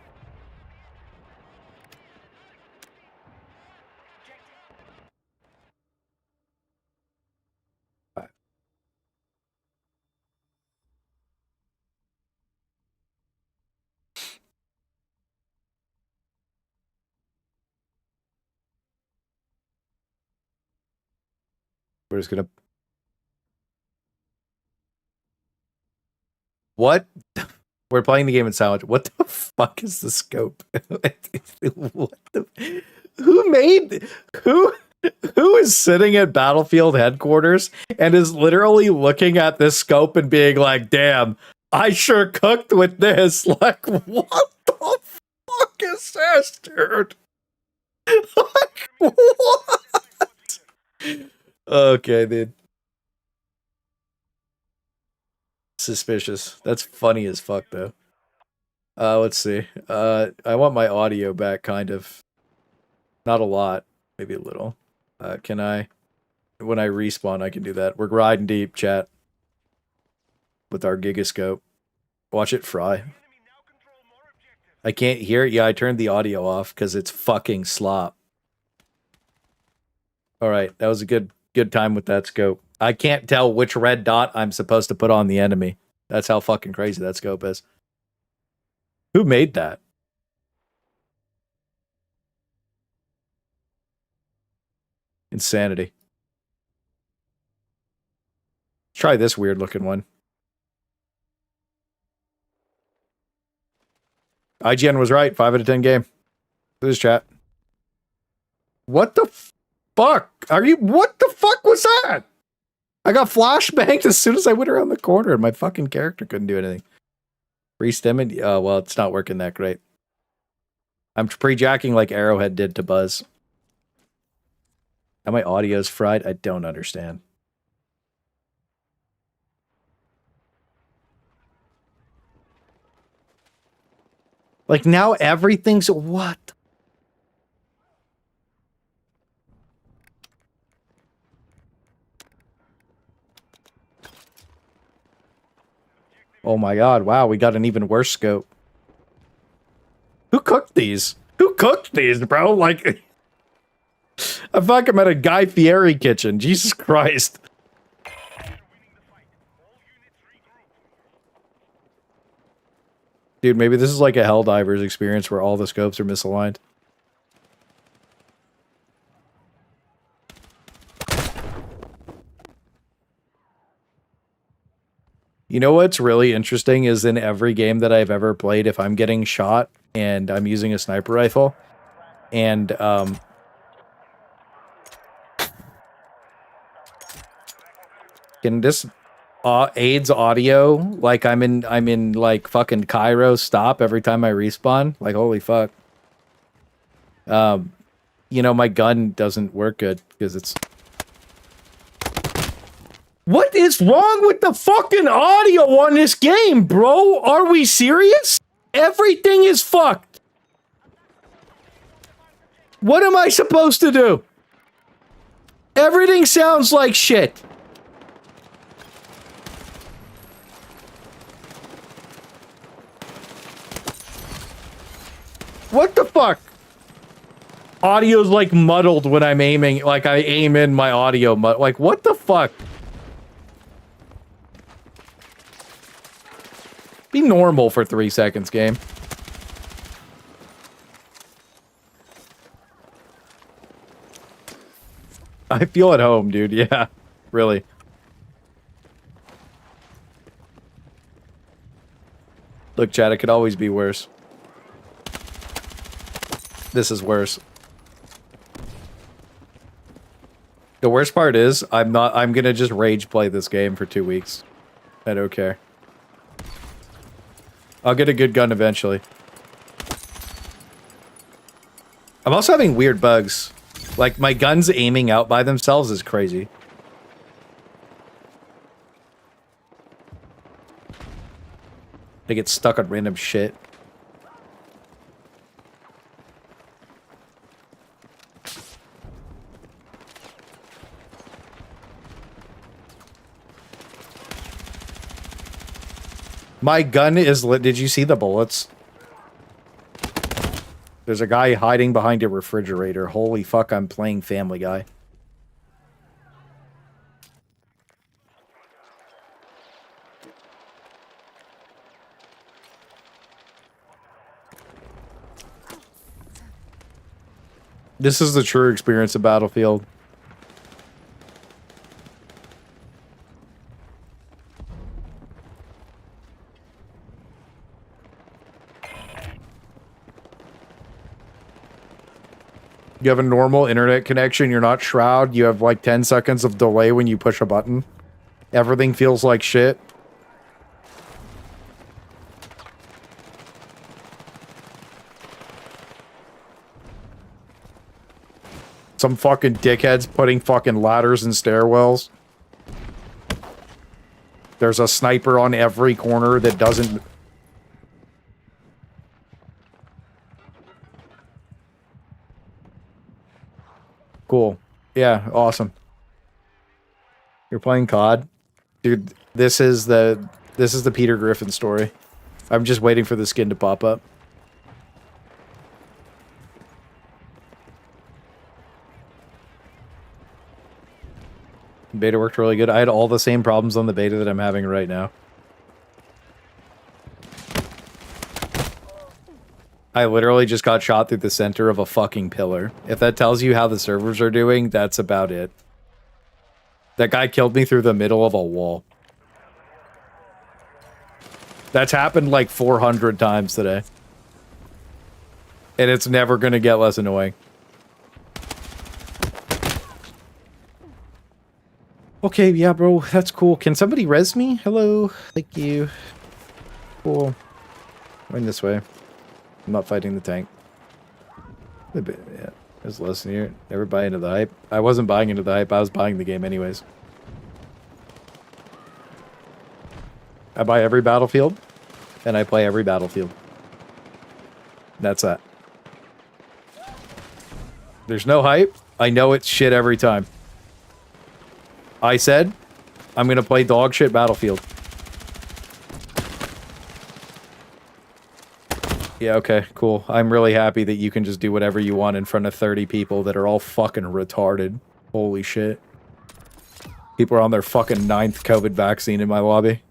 S1: We're just gonna... What? We're playing the game in silence. What the fuck is the scope? What the... Who made... Who is sitting at Battlefield headquarters and is literally looking at this scope and being like, damn, I sure cooked with this. Like, what the fuck is this, dude? Like, what? Okay, dude. Suspicious. That's funny as fuck, though. Let's see. I want my audio back, kind of. Not a lot. Maybe a little. Can I... When I respawn, I can do that. We're riding deep, chat. With our gigascope. Watch it fry. I can't hear it. Yeah, I turned the audio off because it's fucking slop. Alright, that was a good time with that scope. I can't tell which red dot I'm supposed to put on the enemy. That's how fucking crazy that scope is. Who made that? Insanity. Try this weird looking one. IGN was right. 5 out of 10 game. This is chat. What the fuck? Are you... What the fuck was that? I got flashbanged as soon as I went around the corner and my fucking character couldn't do anything. Re-stemming? Well, it's not working that great. I'm pre-jacking like Arrowhead did to Buzz. Now my audio's fried? I don't understand. Like now everything's... What? Oh my god, wow, we got an even worse scope. Who cooked these? Who cooked these, bro? Like... I fucking at a Guy Fieri kitchen. Jesus Christ. Dude, maybe this is like a Helldivers experience where all the scopes are misaligned. You know what's really interesting is in every game that I've ever played, if I'm getting shot and I'm using a sniper rifle, and can this aids audio like I'm in like fucking Cairo stop every time I respawn? Like holy fuck. You know, my gun doesn't work good because it's. What is wrong with the fucking audio on this game, bro? Are we serious? Everything is fucked. What am I supposed to do? Everything sounds like shit. What the fuck? Audio's like muddled when I'm aiming, like I aim in my audio like what the fuck? Be normal for 3 seconds, game. I feel at home, dude. Yeah, really. Look, Chad, it could always be worse. This is worse. The worst part is, I'm gonna just rage play this game for 2 weeks. I don't care. I'll get a good gun eventually. I'm also having weird bugs. Like, my guns aiming out by themselves is crazy. They get stuck on random shit. My gun is lit. Did you see the bullets? There's a guy hiding behind a refrigerator. Holy fuck, I'm playing Family Guy. This is the true experience of Battlefield. You have a normal internet connection, you're not Shroud, you have like 10 seconds of delay when you push a button. Everything feels like shit. Some fucking dickheads putting fucking ladders in stairwells. There's a sniper on every corner that doesn't... Cool. Yeah, awesome. You're playing COD? Dude, this is the Peter Griffin story. I'm just waiting for the skin to pop up. Beta worked really good. I had all the same problems on the beta that I'm having right now. I literally just got shot through the center of a fucking pillar. If that tells you how the servers are doing, that's about it. That guy killed me through the middle of a wall. That's happened like 400 times today. And it's never going to get less annoying. Okay, yeah, bro, that's cool. Can somebody res me? Hello, thank you. Cool. Going this way. I'm not fighting the tank. Yeah, there's less in here. Never buy into the hype. I wasn't buying into the hype. I was buying the game anyways. I buy every Battlefield, and I play every Battlefield. That's that. There's no hype. I know it's shit every time. I said, I'm going to play dog shit Battlefield. Yeah, okay, cool. I'm really happy that you can just do whatever you want in front of 30 people that are all fucking retarded. Holy shit. People are on their fucking 9th COVID vaccine in my lobby.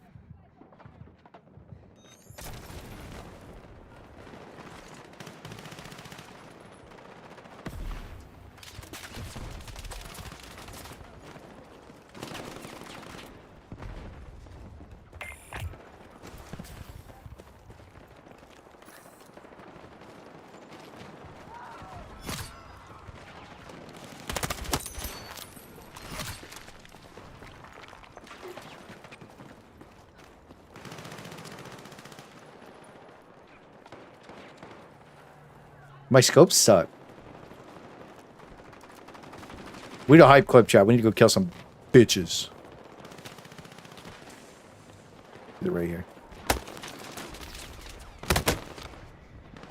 S1: My scopes suck. We need a hype clip, chat. We need to go kill some bitches. They're right here.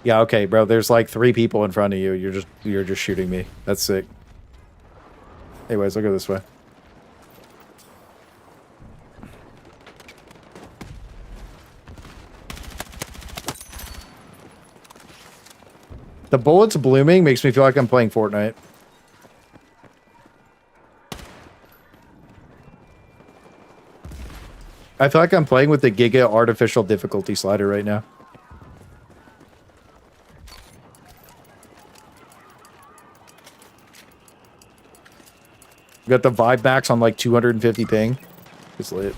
S1: Yeah, okay, bro. There's like 3 people in front of you. You're just shooting me. That's sick. Anyways, I'll go this way. The bullets blooming makes me feel like I'm playing Fortnite. I feel like I'm playing with the Giga artificial difficulty slider right now. Got the vibe max on like 250 ping. It's lit.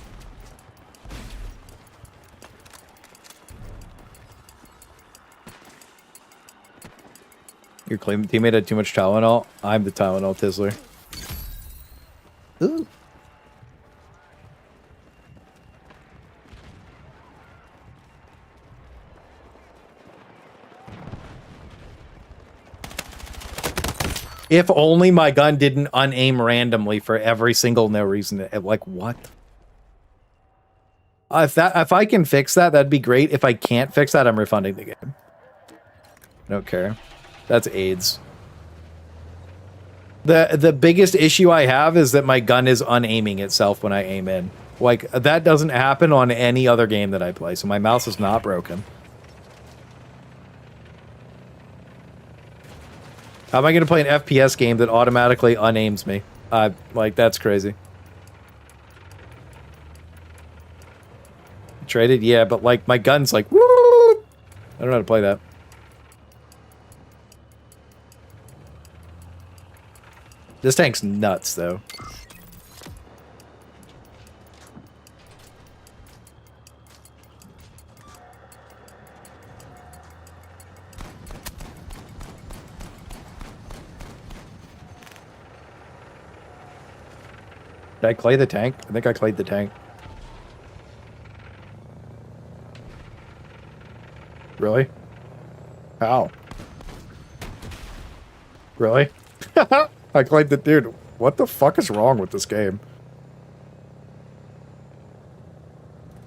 S1: Your teammate had too much Tylenol. I'm the Tylenol Tizzler. Ooh. If only my gun didn't unaim randomly for every single no reason. Like, what? If I can fix that, that'd be great. If I can't fix that, I'm refunding the game. I don't care. That's AIDS. The biggest issue I have is that my gun is unaiming itself when I aim in. Like, that doesn't happen on any other game that I play, so my mouse is not broken. How am I going to play an FPS game that automatically unaims me? Like, that's crazy. Traded? Yeah, but, like, my gun's like, woo! I don't know how to play that. This tank's nuts, though. Did I clay the tank? I think I clayed the tank. Really? How? Really? I clayed the dude. What the fuck is wrong with this game?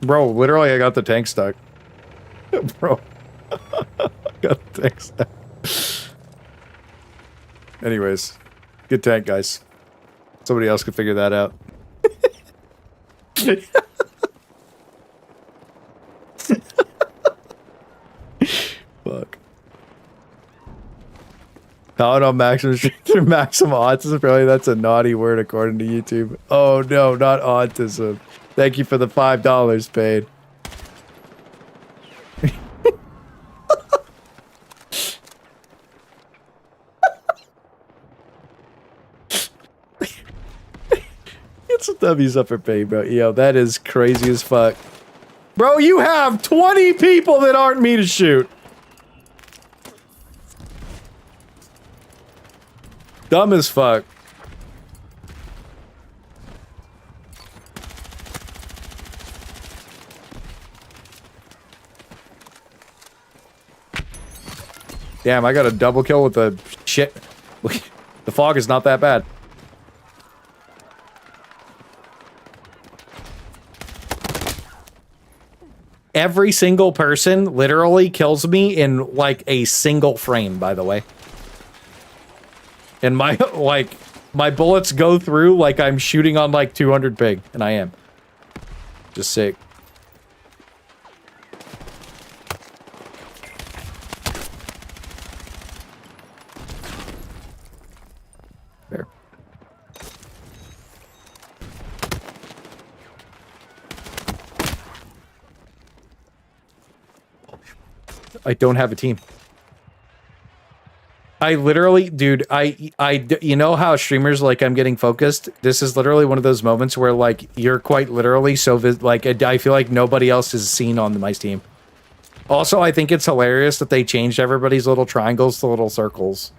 S1: Bro, literally I got the tank stuck. Bro. Got the tank stuck. Anyways. Good tank, guys. Somebody else could figure that out. Fuck. Oh no, maximum autism. Apparently that's a naughty word according to YouTube. Oh no, not autism. Thank you for the $5 paid. Get some W's up for pay, bro. Yo, that is crazy as fuck. Bro, you have 20 people that aren't me to shoot. Dumb as fuck. Damn, I got a double kill with the shit. The fog is not that bad. Every single person literally kills me in like a single frame, by the way. And my, like, my bullets go through like I'm shooting on like 200 ping, and I am. Just sick. I don't have a team. I literally, dude, you know how streamers, like, I'm getting focused? This is literally one of those moments where, like, you're quite literally so, like, I feel like nobody else is seen on my team. Also, I think it's hilarious that they changed everybody's little triangles to little circles.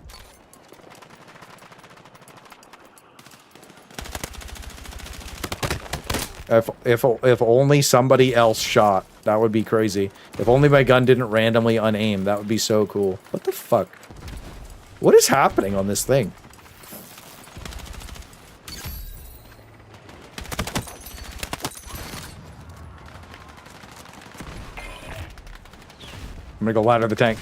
S1: If only somebody else shot, that would be crazy. If only my gun didn't randomly unaim, that would be so cool. What the fuck? What is happening on this thing? I'm gonna go ladder the tank.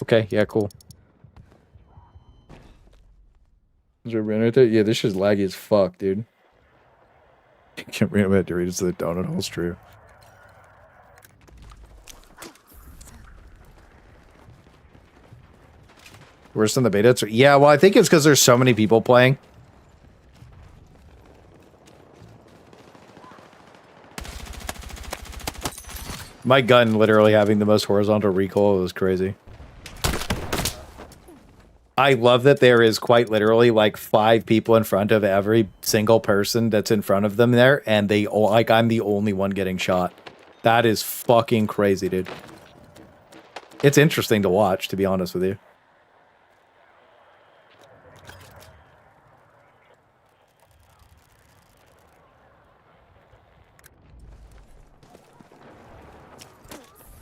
S1: Okay, yeah, cool. Is there a right there? Yeah, this shit's laggy as fuck, dude. Can't bring it Doritos to the donut hole's true. Worse than the beta? Yeah, well, I think it's because there's so many people playing. My gun literally having the most horizontal recoil was crazy. I love that there is quite literally like 5 people in front of every single person that's in front of them there, and they all, like, I'm the only one getting shot. That is fucking crazy, dude. It's interesting to watch, to be honest with you.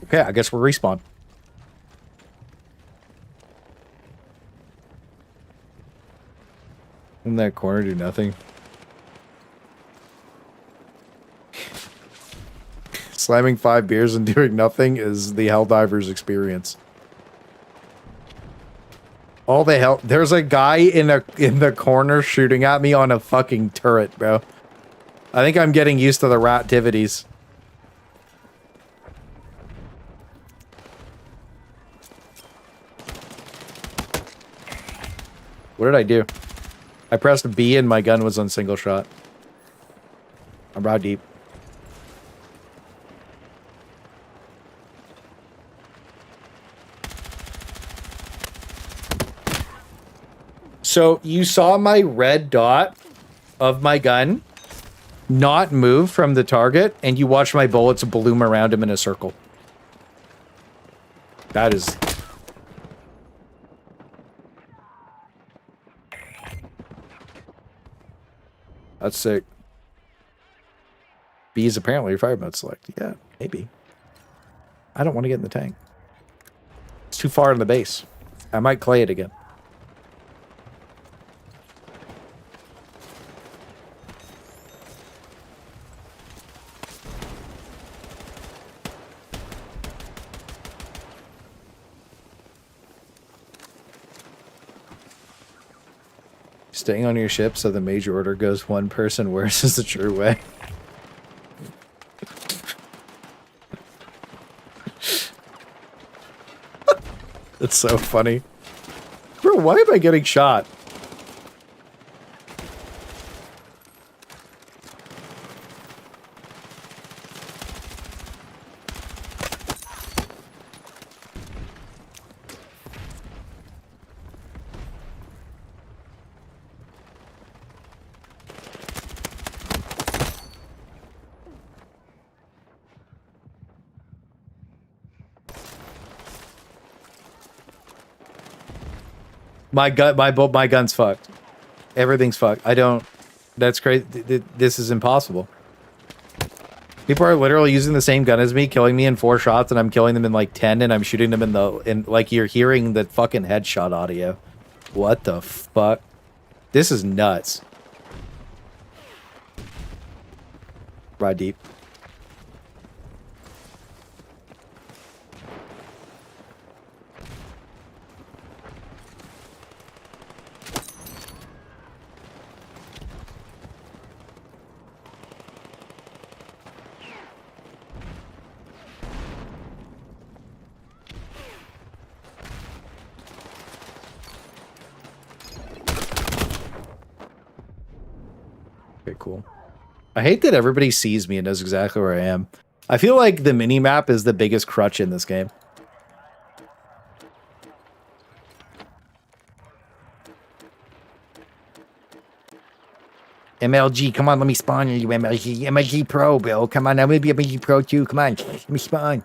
S1: Okay, I guess we're respawn. In that corner, do nothing. Slamming 5 beers and doing nothing is the Helldivers experience. All the hell, there's a guy in the corner shooting at me on a fucking turret, bro. I think I'm getting used to the rat-tivities. What did I do? I pressed B and my gun was on single shot. I'm brow deep. So you saw my red dot of my gun not move from the target, and you watched my bullets bloom around him in a circle. That is... That's sick. B is apparently your fire mode select. Yeah, maybe. I don't want to get in the tank. It's too far in the base. I might clay it again. Staying on your ship so the major order goes one person worse is the true way. That's so funny. Bro, why am I getting shot? My gun's fucked. Everything's fucked. I don't... That's crazy. This is impossible. People are literally using the same gun as me, killing me in 4 shots, and I'm killing them in like 10, and I'm shooting them in like, you're hearing the fucking headshot audio. What the fuck? This is nuts. Ride deep. cool. I hate that everybody sees me and knows exactly where I am. I feel like the mini-map is the biggest crutch in this game. MLG, come on, let me spawn you, MLG. MLG Pro, Bill. Come on, I'm gonna be MLG Pro too. Come on, let me spawn.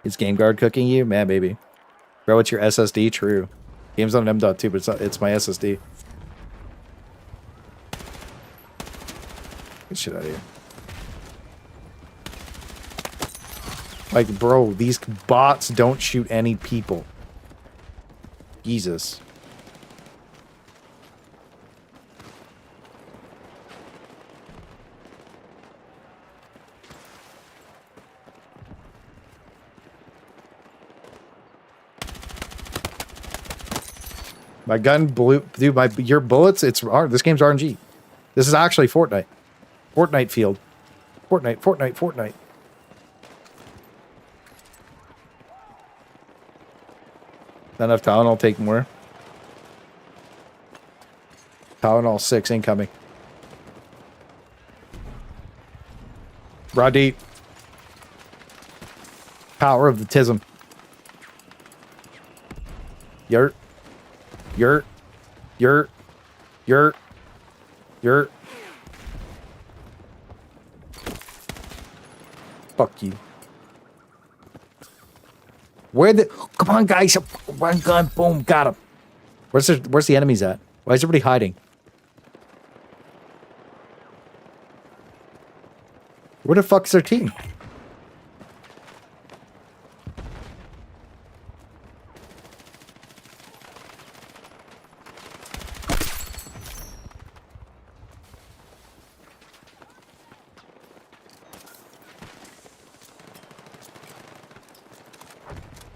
S1: Is Game Guard cooking you? Man, baby. Bro, it's your SSD? True. Game's on an M.2, but it's my SSD. Get shit out of here. Like, bro, these bots don't shoot any people. Jesus. My gun blew, dude. Your bullets. This game's RNG. This is actually Fortnite. Fortnite field. Fortnite. Not enough Tylenol. Take more. Tylenol 6 incoming. Raw deep. Power of the Tism. Yurt. Fuck you. Where the... Come on, guys. One gun. Boom. Got him. Where's the enemies at? Why is everybody hiding? Where the fuck's their team?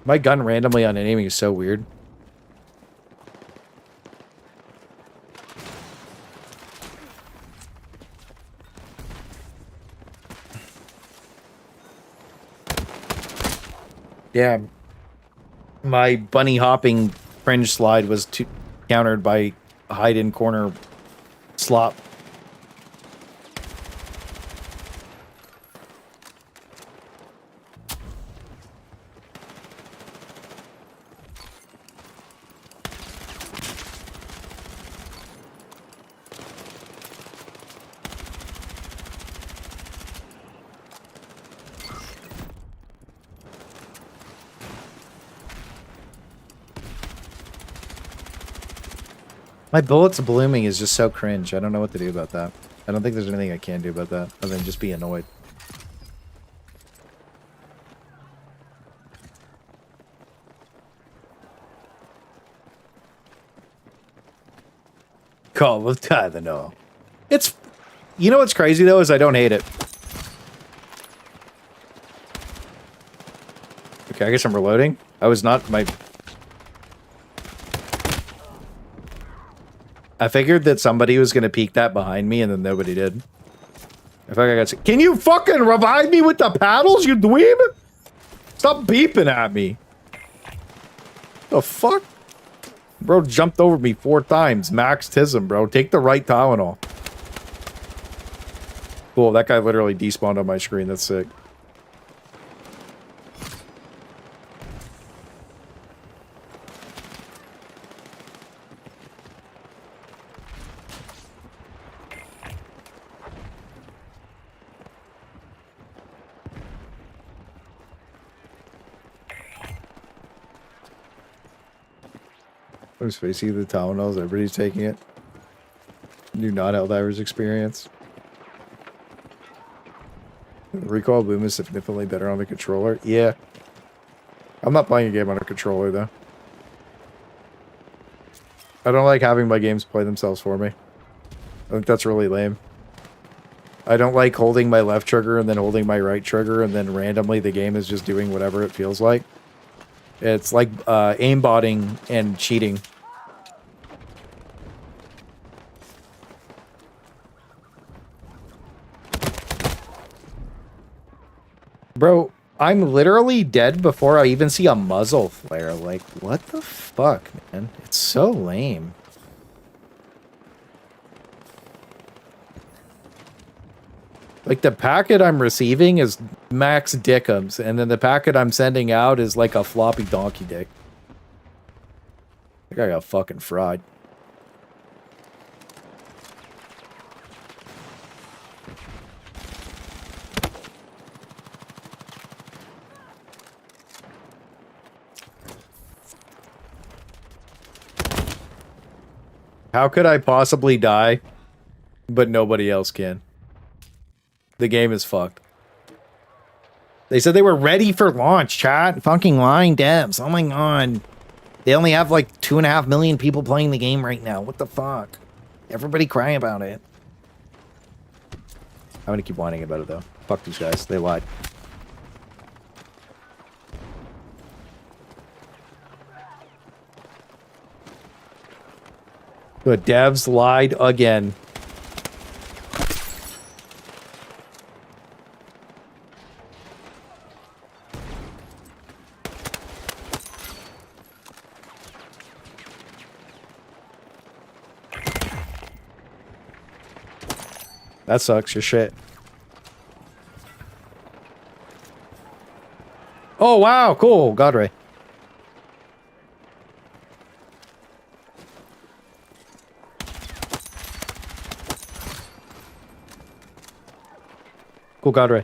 S1: My gun randomly on aiming is so weird. Yeah. My bunny hopping fringe slide was countered by hide in corner slop. My bullets blooming is just so cringe. I don't know what to do about that. I don't think there's anything I can do about that other than just be annoyed. Call of Tylenol. It's... You know what's crazy, though, is I don't hate it. Okay, I guess I'm reloading. I was not... I figured that somebody was going to peek that behind me, and then nobody did. I feel like I got... Can you fucking revive me with the paddles, you dweeb? Stop beeping at me. The fuck? Bro jumped over me 4 times. Max Tism, bro. Take the right Tylenol. Cool, that guy literally despawned on my screen. That's sick. Who's facing the Tylenols? Everybody's taking it. Do not Helldivers experience. The recoil boom is significantly better on the controller. Yeah. I'm not playing a game on a controller, though. I don't like having my games play themselves for me. I think that's really lame. I don't like holding my left trigger and then holding my right trigger and then randomly the game is just doing whatever it feels like. It's like aimbotting and cheating. Bro, I'm literally dead before I even see a muzzle flare. Like, what the fuck, man? It's so lame. Like, the packet I'm receiving is max dickums, and then the packet I'm sending out is like a floppy donkey dick. I think I got fucking fried. How could I possibly die, but nobody else can? The game is fucked. They said they were ready for launch, chat. Fucking lying devs. Oh my god. They only have like 2.5 million people playing the game right now. What the fuck? Everybody crying about it. I'm gonna keep whining about it though. Fuck these guys. They lied. The devs lied again. That sucks. Your shit. Oh, wow. Cool. God Ray. Cool. God Ray.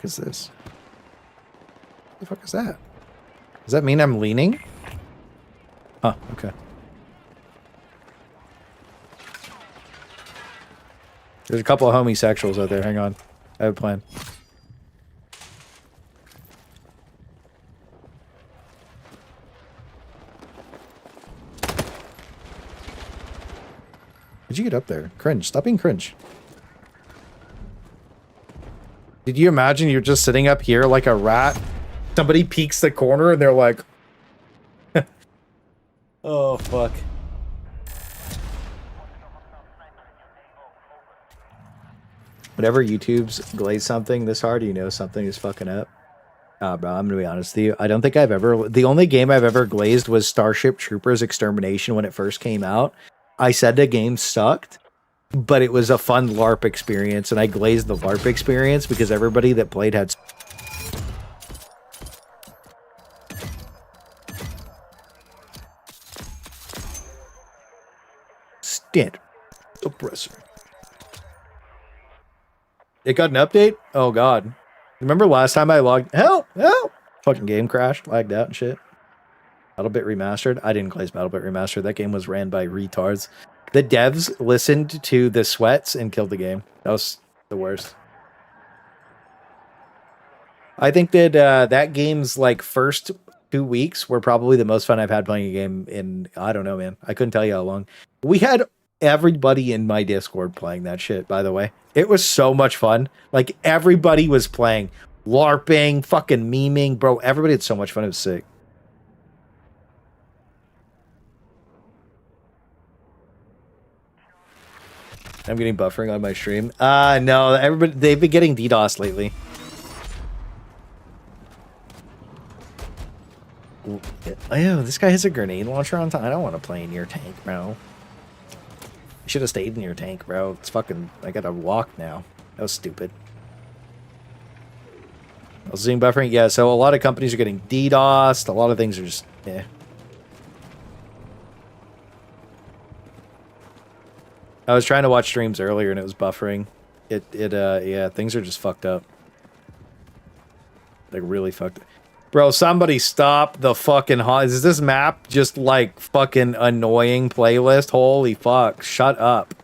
S1: Is this? What the fuck is that? Does that mean I'm leaning? Huh, okay. There's a couple of homosexuals out there. Hang on. I have a plan. How'd you get up there? Cringe. Stop being cringe. Did you imagine you're just sitting up here like a rat? Somebody peeks the corner and they're like... oh, fuck. Whenever YouTube's glaze something this hard, you know something is fucking up. Bro, I'm gonna be honest with you. I don't think I've ever... The only game I've ever glazed was Starship Troopers Extermination when it first came out. I said the game sucked. But it was a fun LARP experience, and I glazed the LARP experience because everybody that played had... Standard. Oppressor. It got an update? Oh, God. Remember last time I logged... Help! Help! Fucking game crashed, lagged out and shit. BattleBit Remastered? I didn't glaze BattleBit Remastered. That game was ran by retards. The devs listened to the sweats and killed the game. That was the worst. I think that that game's like first 2 weeks were probably the most fun I've had playing a game in, I don't know, man. I couldn't tell you how long. We had everybody in my Discord playing that shit, by the way. It was so much fun. Like, everybody was playing. LARPing, fucking memeing. Bro, everybody had so much fun. It was sick. I'm getting buffering on my stream. No, everybody, they've been getting DDoS lately. Oh, this guy has a grenade launcher on time. I don't want to play in your tank, bro. I should have stayed in your tank, bro. It's fucking... I gotta walk now. That was stupid. Zoom buffering? Yeah, so a lot of companies are getting DDoSed. A lot of things are just... Yeah. I was trying to watch streams earlier and it was buffering. Yeah, things are just fucked up. Like, really fucked up. Bro, somebody stop the fucking... Is this map just, like, fucking annoying playlist? Holy fuck. Shut up.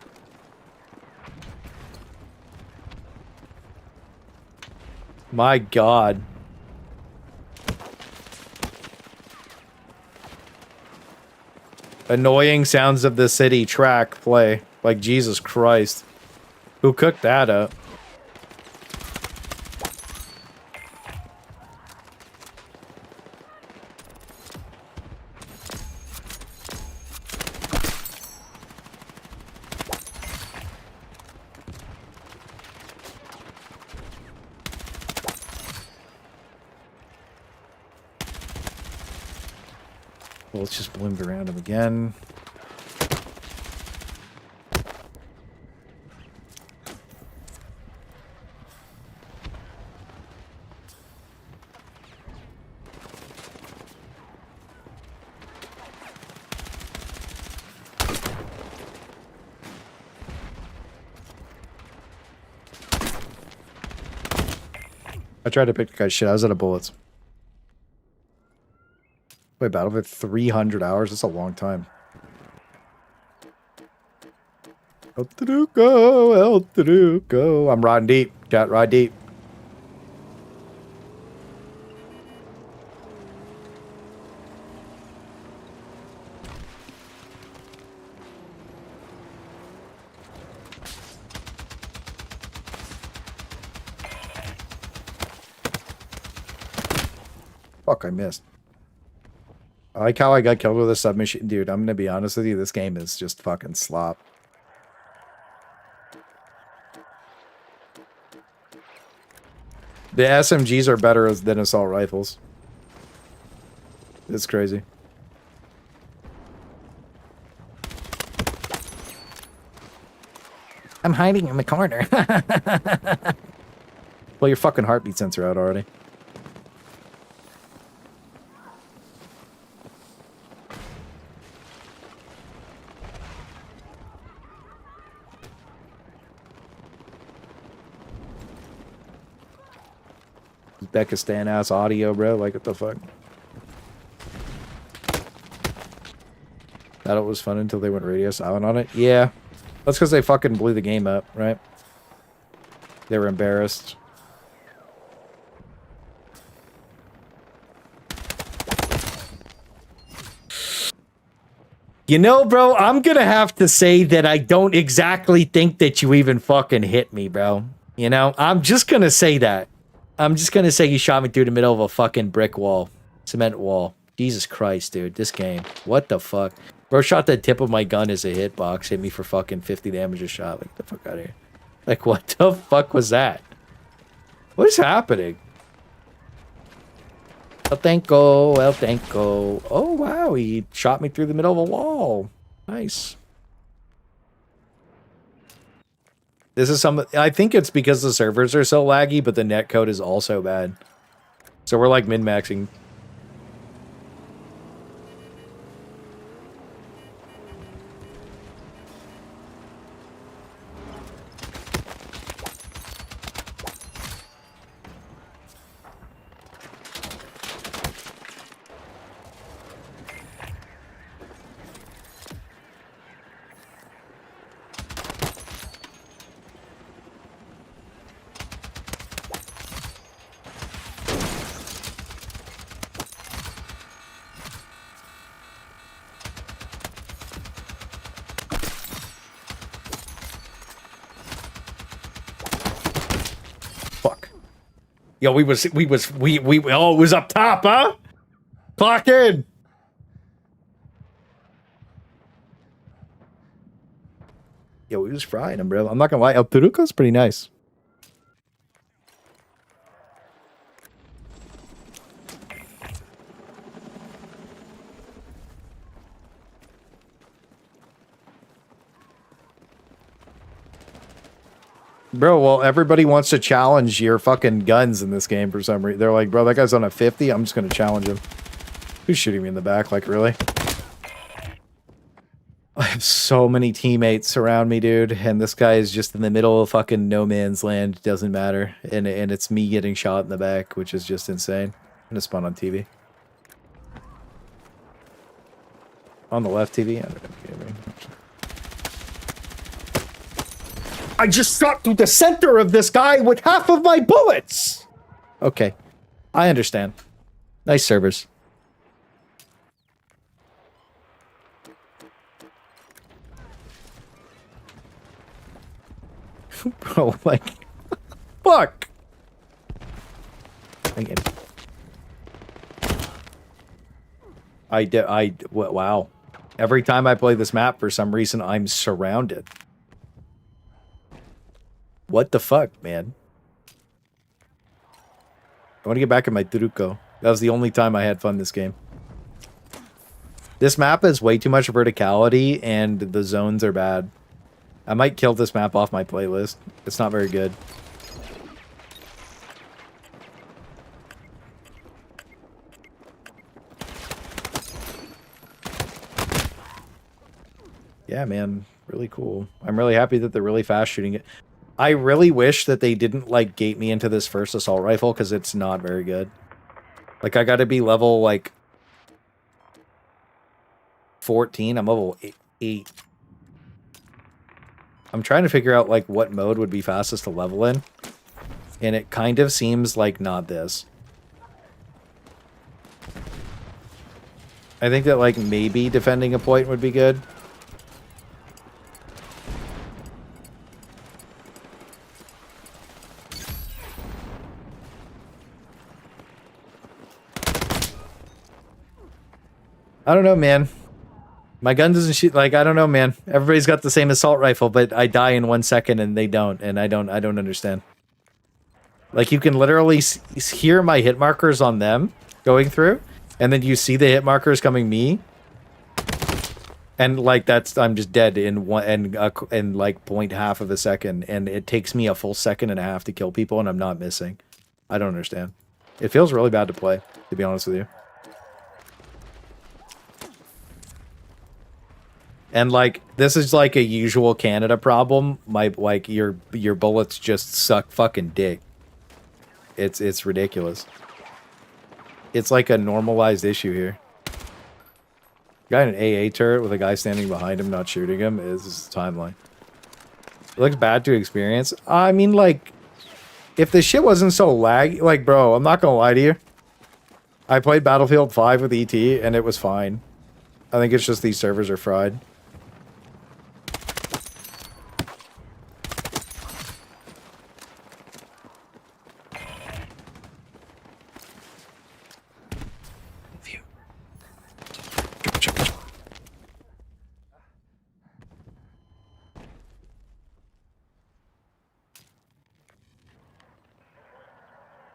S1: My god. Annoying sounds of the city track play. Like, Jesus Christ. Who cooked that up? Let's just balloon around him again. I tried to pick the guy's shit. I was out of bullets. Wait, Battlefield 300 hours? That's a long time. El Truco, El Truco. I'm riding deep. Got ride deep. Fuck, I missed. I like how I got killed with a submachine. Dude, I'm gonna be honest with you, this game is just fucking slop. The SMGs are better than assault rifles. It's crazy. I'm hiding in the corner. Well, your fucking heartbeat sensor out already. Uzbekistan ass audio, bro. Like, what the fuck? Thought it was fun until they went radio silent on it. Yeah. That's because they fucking blew the game up, right? They were embarrassed. You know, bro, I'm gonna have to say that I don't exactly think that you even fucking hit me, bro. You know? I'm just gonna say that. I'm just gonna say you shot me through the middle of a fucking brick wall. Cement wall. Jesus Christ, dude. This game. What the fuck? Bro shot the tip of my gun as a hitbox. Hit me for fucking 50 damage a shot. Like, get the fuck out of here. Like, what the fuck was that? What is happening? El Tanko. El Tanko. Oh, wow. He shot me through the middle of a wall. Nice. This is some. I think it's because the servers are so laggy, but the netcode is also bad. So we're like min-maxing. Yo, we oh, it was up top, huh? Clock in. Yo, we was frying him, bro. I'm not gonna lie, El Turuco's pretty nice. Bro, well, everybody wants to challenge your fucking guns in this game for some reason. They're like, bro, that guy's on a 50. I'm just going to challenge him. Who's shooting me in the back? Like, really? I have so many teammates around me, dude. And this guy is just in the middle of fucking no man's land. Doesn't matter. And it's me getting shot in the back, which is just insane. I'm going to spawn on TV. On the left TV? I just shot through the center of this guy with half of my bullets. Okay. I understand. Nice servers. Bro, like, fuck. Wow. Every time I play this map, for some reason, I'm surrounded. What the fuck, man? I want to get back in my Truco. That was the only time I had fun this game. This map has way too much verticality, and the zones are bad. I might kill this map off my playlist. It's not very good. Yeah, man. Really cool. I'm really happy that they're really fast shooting it. I really wish that they didn't, like, gate me into this first assault rifle, because it's not very good. Like, I gotta be level, like, 14. I'm level 8. I'm trying to figure out, like, what mode would be fastest to level in. And it kind of seems like not this. I think that, like, maybe defending a point would be good. I don't know, man. My gun doesn't shoot, like, I don't know, man. Everybody's got the same assault rifle, but I die in 1 second and they don't, and I don't understand. Like, you can literally hear my hit markers on them going through, and then you see the hit markers coming me, and like I'm just dead in like 0.5 of a second, and it takes me a full second and a half to kill people, and I'm not missing. I don't understand. It feels really bad to play, to be honest with you. And like, this is like a usual Canada problem. Like your bullets just suck fucking dick. It's ridiculous. It's like a normalized issue here. Got an AA turret with a guy standing behind him not shooting him is the timeline. It looks bad to experience. I mean, like, if the shit wasn't so laggy, like, bro, I'm not gonna lie to you. I played Battlefield 5 with ET and it was fine. I think it's just these servers are fried.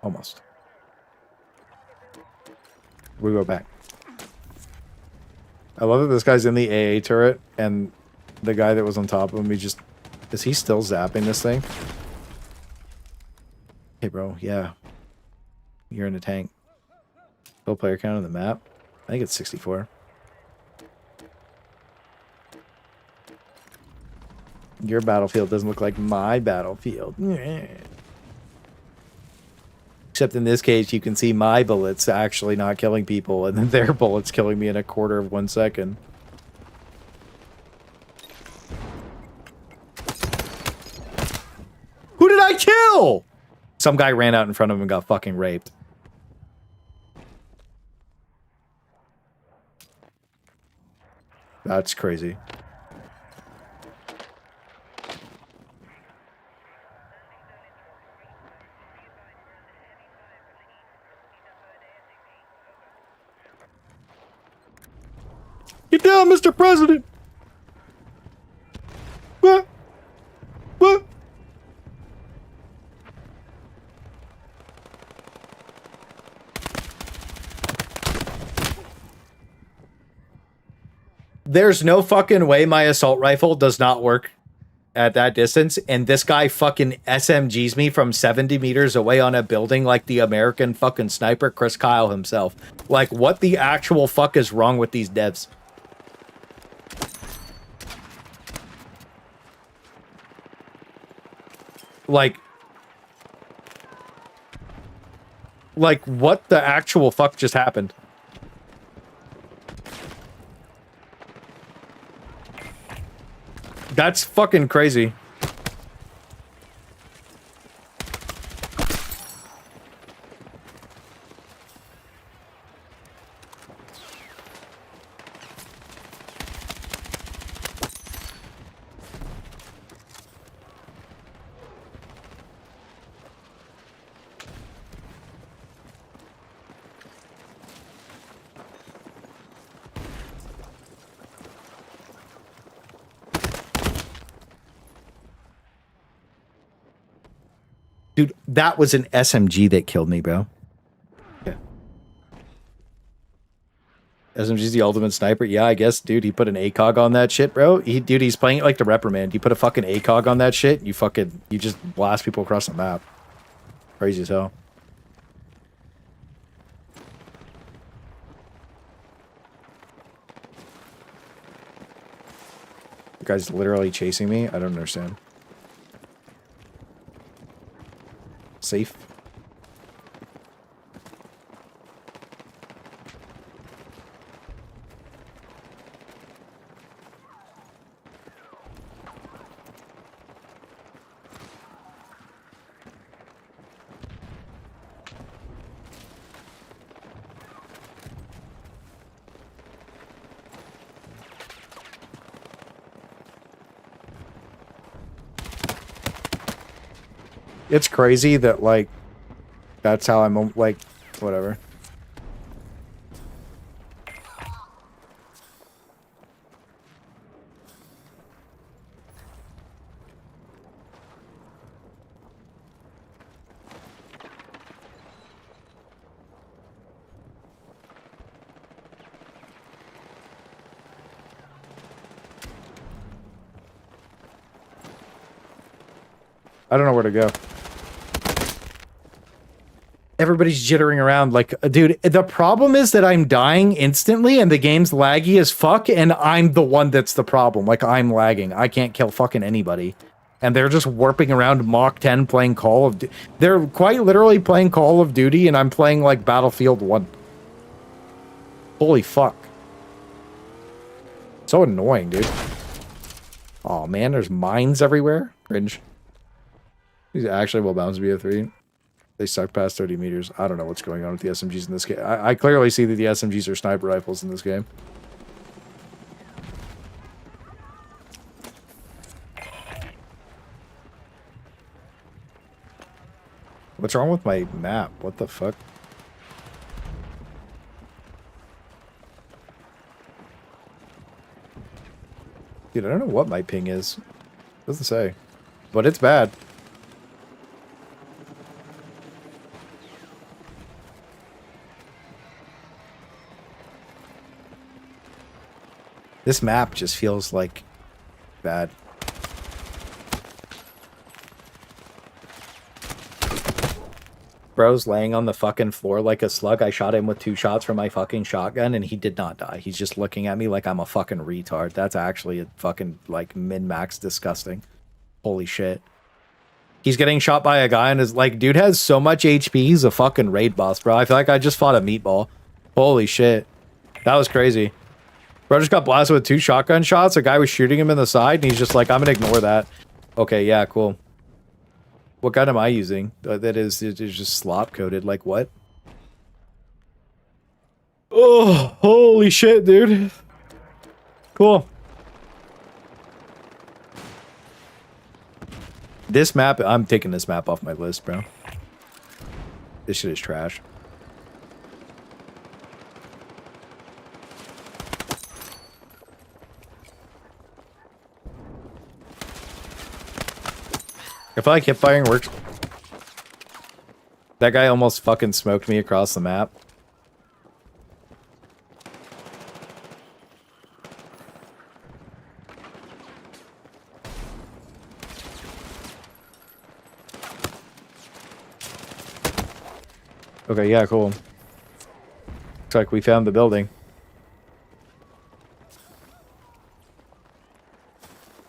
S1: Almost. We go back. I love that this guy's in the AA turret, and the guy that was on top of him, is he still zapping this thing? Hey, bro, yeah. You're in a tank. Full player count on the map? I think it's 64. Your battlefield doesn't look like my battlefield. Except in this case, you can see my bullets actually not killing people, and then their bullets killing me in 1/4 of 1 second. Who did I kill? Some guy ran out in front of him and got fucking raped. That's crazy. Get down, Mr. President! What? What? There's no fucking way my assault rifle does not work at that distance, and this guy fucking SMGs me from 70 meters away on a building like the American fucking sniper Chris Kyle himself. Like, what the actual fuck is wrong with these devs? Like, what the actual fuck just happened? That's fucking crazy. Dude, that was an SMG that killed me, bro. Yeah. SMG's the ultimate sniper. Yeah, I guess, dude. He put an ACOG on that shit, bro. Dude, he's playing it like the reprimand. You put a fucking ACOG on that shit, you just blast people across the map. Crazy as hell. The guy's literally chasing me. I don't understand. Safe. It's crazy that, like, that's how I'm, like, whatever. I don't know where to go. Everybody's jittering around like, dude, the problem is that I'm dying instantly and the game's laggy as fuck and I'm the one that's the problem. Like, I'm lagging. I can't kill fucking anybody. And they're just warping around Mach 10 playing Call of Duty. They're quite literally playing Call of Duty and I'm playing like Battlefield 1. Holy fuck. So annoying, dude. Oh man, there's mines everywhere. Cringe. These actually will bounce BO3. They suck past 30 meters. I don't know what's going on with the SMGs in this game. I clearly see that the SMGs are sniper rifles in this game. What's wrong with my map? What the fuck? Dude, I don't know what my ping is. Doesn't say. But it's bad. This map just feels like bad. Bro's laying on the fucking floor like a slug. I shot him with 2 shots from my fucking shotgun and he did not die. He's just looking at me like I'm a fucking retard. That's actually a fucking, like, min-max disgusting. Holy shit. He's getting shot by a guy and is like, dude has so much HP, he's a fucking raid boss, bro. I feel like I just fought a meatball. Holy shit. That was crazy. Bro just got blasted with 2 shotgun shots. A guy was shooting him in the side, and he's just like, I'm gonna ignore that. Okay, yeah, cool. What gun am I using? That is just slop-coated. Like, what? Oh, holy shit, dude. Cool. This map, I'm taking this map off my list, bro. This shit is trash. I feel like hip firing works. That guy almost fucking smoked me across the map. Okay, yeah, cool. Looks like we found the building.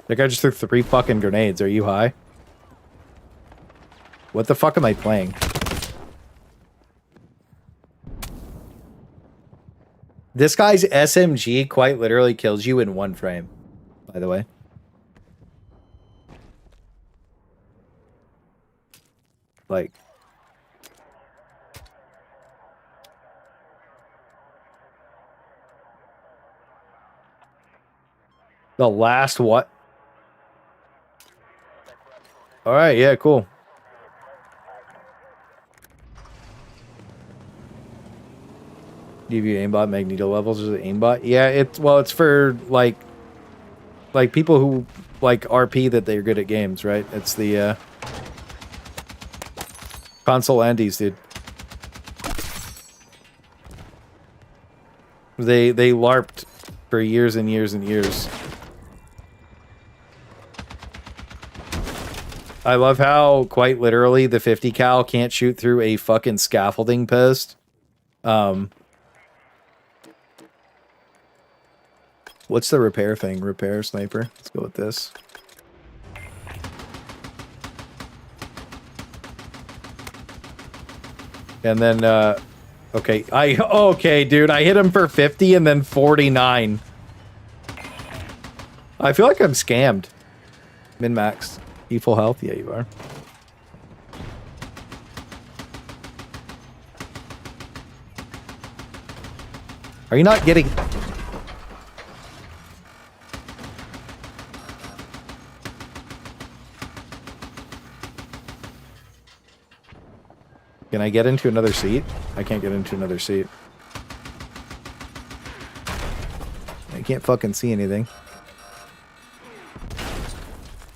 S1: That guy just threw 3 fucking grenades. Are you high? What the fuck am I playing? This guy's SMG quite literally kills you in 1 frame, by the way. Like... The last what? Alright, yeah, cool. Give you aimbot magneto levels as an aimbot? Yeah, it's for like people who like RP that they're good at games, right? It's the console Andes, dude. They LARPed for years and years and years. I love how, quite literally, the 50 cal can't shoot through a fucking scaffolding post. What's the repair thing? Repair sniper. Let's go with this. And then, okay. Okay, dude. I hit him for 50 and then 49. I feel like I'm scammed. Min-max. You full health? Yeah, you are. Are you not getting... Can I get into another seat? I can't get into another seat. I can't fucking see anything.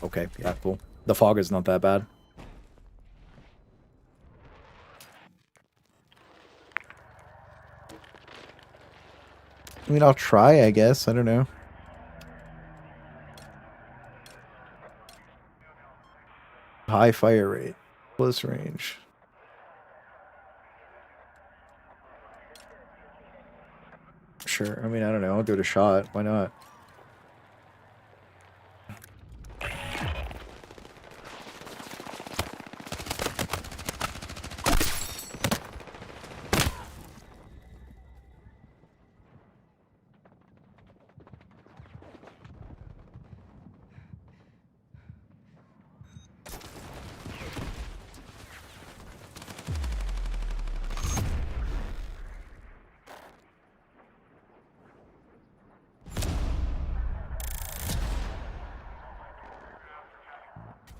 S1: Okay, yeah, cool. The fog is not that bad. I mean, I'll try, I guess. I don't know. High fire rate. Close range. Sure. I mean, I don't know. I'll give it a shot. Why not?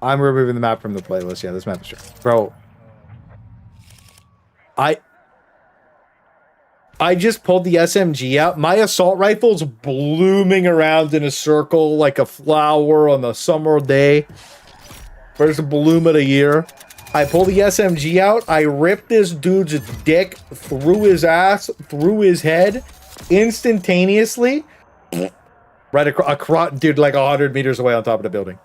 S1: I'm removing the map from the playlist. Yeah, this map is true. Bro. I just pulled the SMG out. My assault rifle's blooming around in a circle like a flower on a summer day. First bloom of the year. I pull the SMG out. I rip this dude's dick through his ass, through his head, instantaneously. Right across, dude, like 100 meters away on top of the building.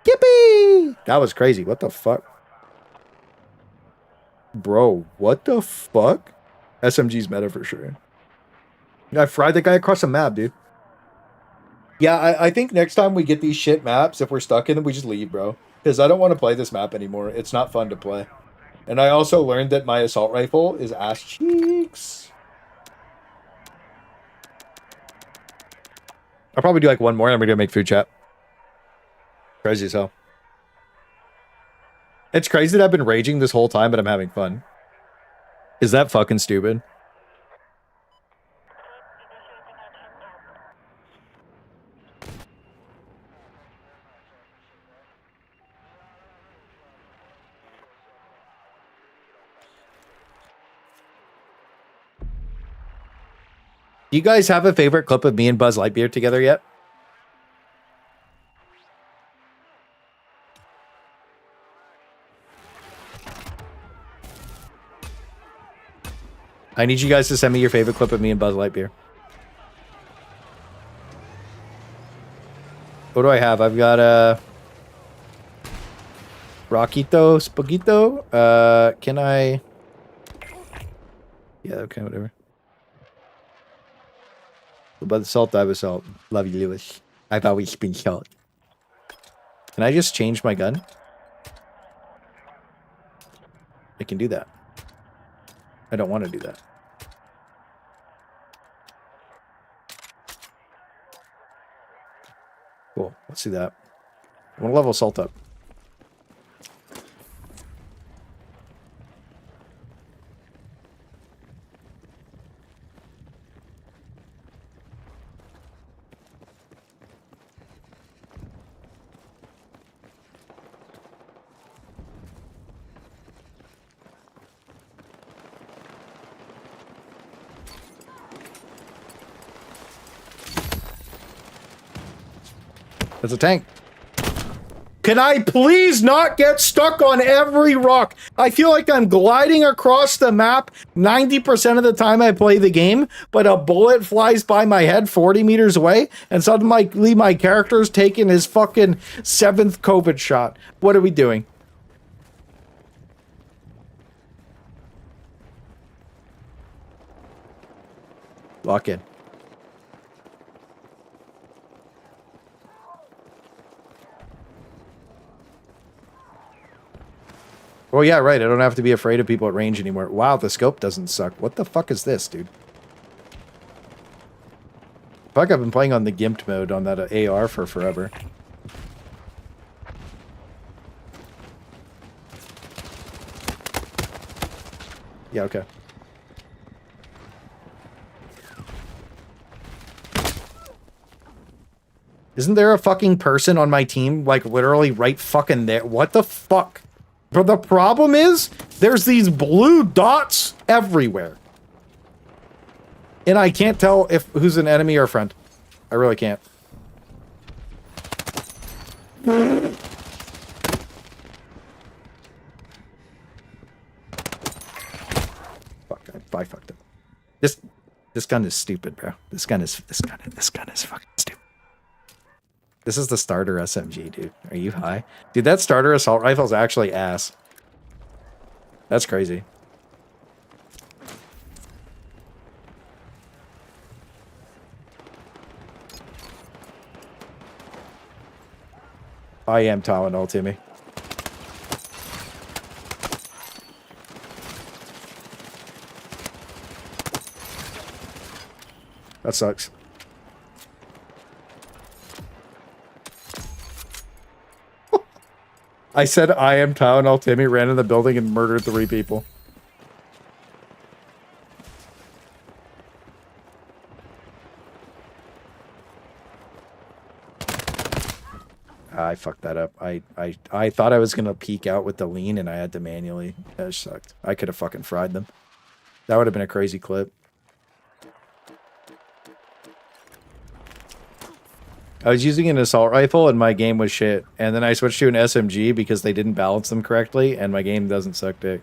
S1: Yippee! That was crazy. What the fuck? Bro, what the fuck? SMG's meta for sure. I fried the guy across the map, dude. Yeah, I think next time we get these shit maps, if we're stuck in them, we just leave, bro. Because I don't want to play this map anymore. It's not fun to play. And I also learned that my assault rifle is ass cheeks. I'll probably do like one more and I'm going to make food chat. Crazy as hell. It's crazy that I've been raging this whole time, but I'm having fun. Is that fucking stupid? Do you guys have a favorite clip of me and Buzz Lightyear together yet? I need you guys to send me your favorite clip of me and Buzz Lightyear. What do I have? I've got a Rockito Spagito. Can I? Yeah, okay, whatever. What about the salt? Dive assault. Love you, Lewis. I've always been salt. Can I just change my gun? I can do that. I don't want to do that. Cool. Let's do that. I want to level salt up. That's a tank. Can I please not get stuck on every rock? I feel like I'm gliding across the map 90% of the time I play the game, but a bullet flies by my head 40 meters away, and suddenly my character's taking his fucking 7th COVID shot. What are we doing? Lock in. Oh yeah, right. I don't have to be afraid of people at range anymore. Wow, the scope doesn't suck. What the fuck is this, dude? Fuck, I've been playing on the gimped mode on that AR for forever. Yeah, okay. Isn't there a fucking person on my team, like, literally right fucking there? What the fuck? But the problem is, there's these blue dots everywhere. And I can't tell if who's an enemy or a friend. I really can't. Fuck, I fucked up. This gun is stupid, bro. This gun is fucking stupid. This is the starter SMG, dude. Are you high? Dude, that starter assault rifle is actually ass. That's crazy. I am Tylenol, Timmy. That sucks. I said I am Tylenol, Timmy ran in the building and murdered 3 people. I fucked that up. I thought I was gonna peek out with the lean and I had to manually. That sucked. I could have fucking fried them. That would have been a crazy clip. I was using an assault rifle and my game was shit. And then I switched to an SMG because they didn't balance them correctly and my game doesn't suck dick.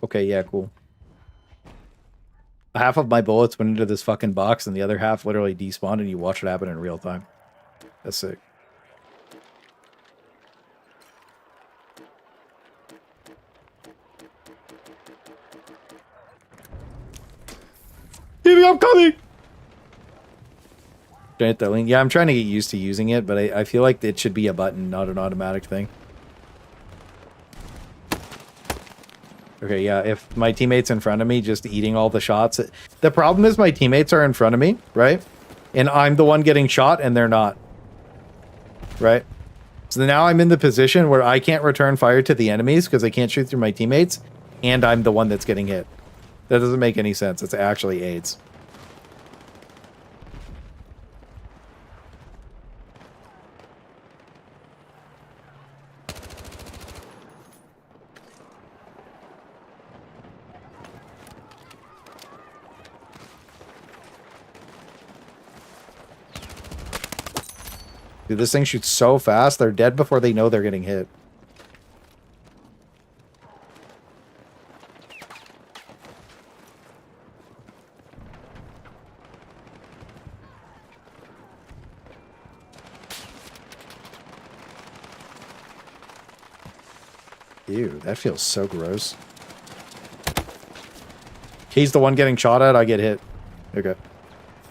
S1: Okay, yeah, cool. Half of my bullets went into this fucking box and the other half literally despawned and you watch it happen in real time. That's sick. Evie, I'm coming! Can I hit that link? Yeah, I'm trying to get used to using it, but I feel like it should be a button, not an automatic thing. Okay, yeah, if my teammate's in front of me just eating all the shots. The problem is my teammates are in front of me, right? And I'm the one getting shot and they're not. Right? So now I'm in the position where I can't return fire to the enemies because I can't shoot through my teammates. And I'm the one that's getting hit. That doesn't make any sense. It's actually AIDS. Dude, this thing shoots so fast, they're dead before they know they're getting hit. Ew, that feels so gross. He's the one getting shot at, I get hit. Okay.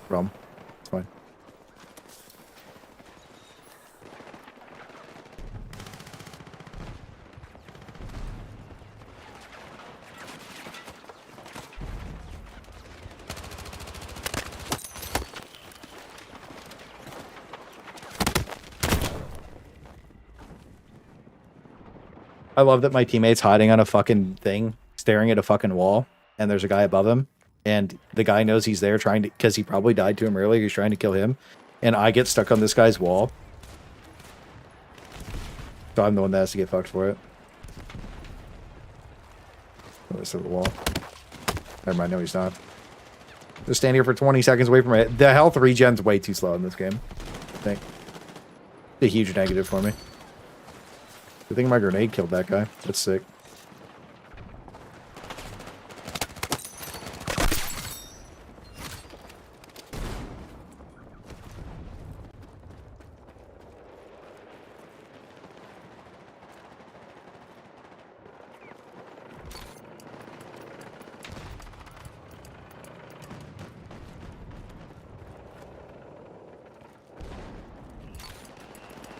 S1: Problem. It's fine. I love that my teammate's hiding on a fucking thing, staring at a fucking wall, and there's a guy above him, and the guy knows he's there trying to, because he probably died to him earlier, he's trying to kill him, and I get stuck on this guy's wall. So I'm the one that has to get fucked for it. Oh, this is the wall. Never mind, no he's not. Just stand here for 20 seconds away from it. The health regen's way too slow in this game, I think. It's a huge negative for me. I think my grenade killed that guy. That's sick.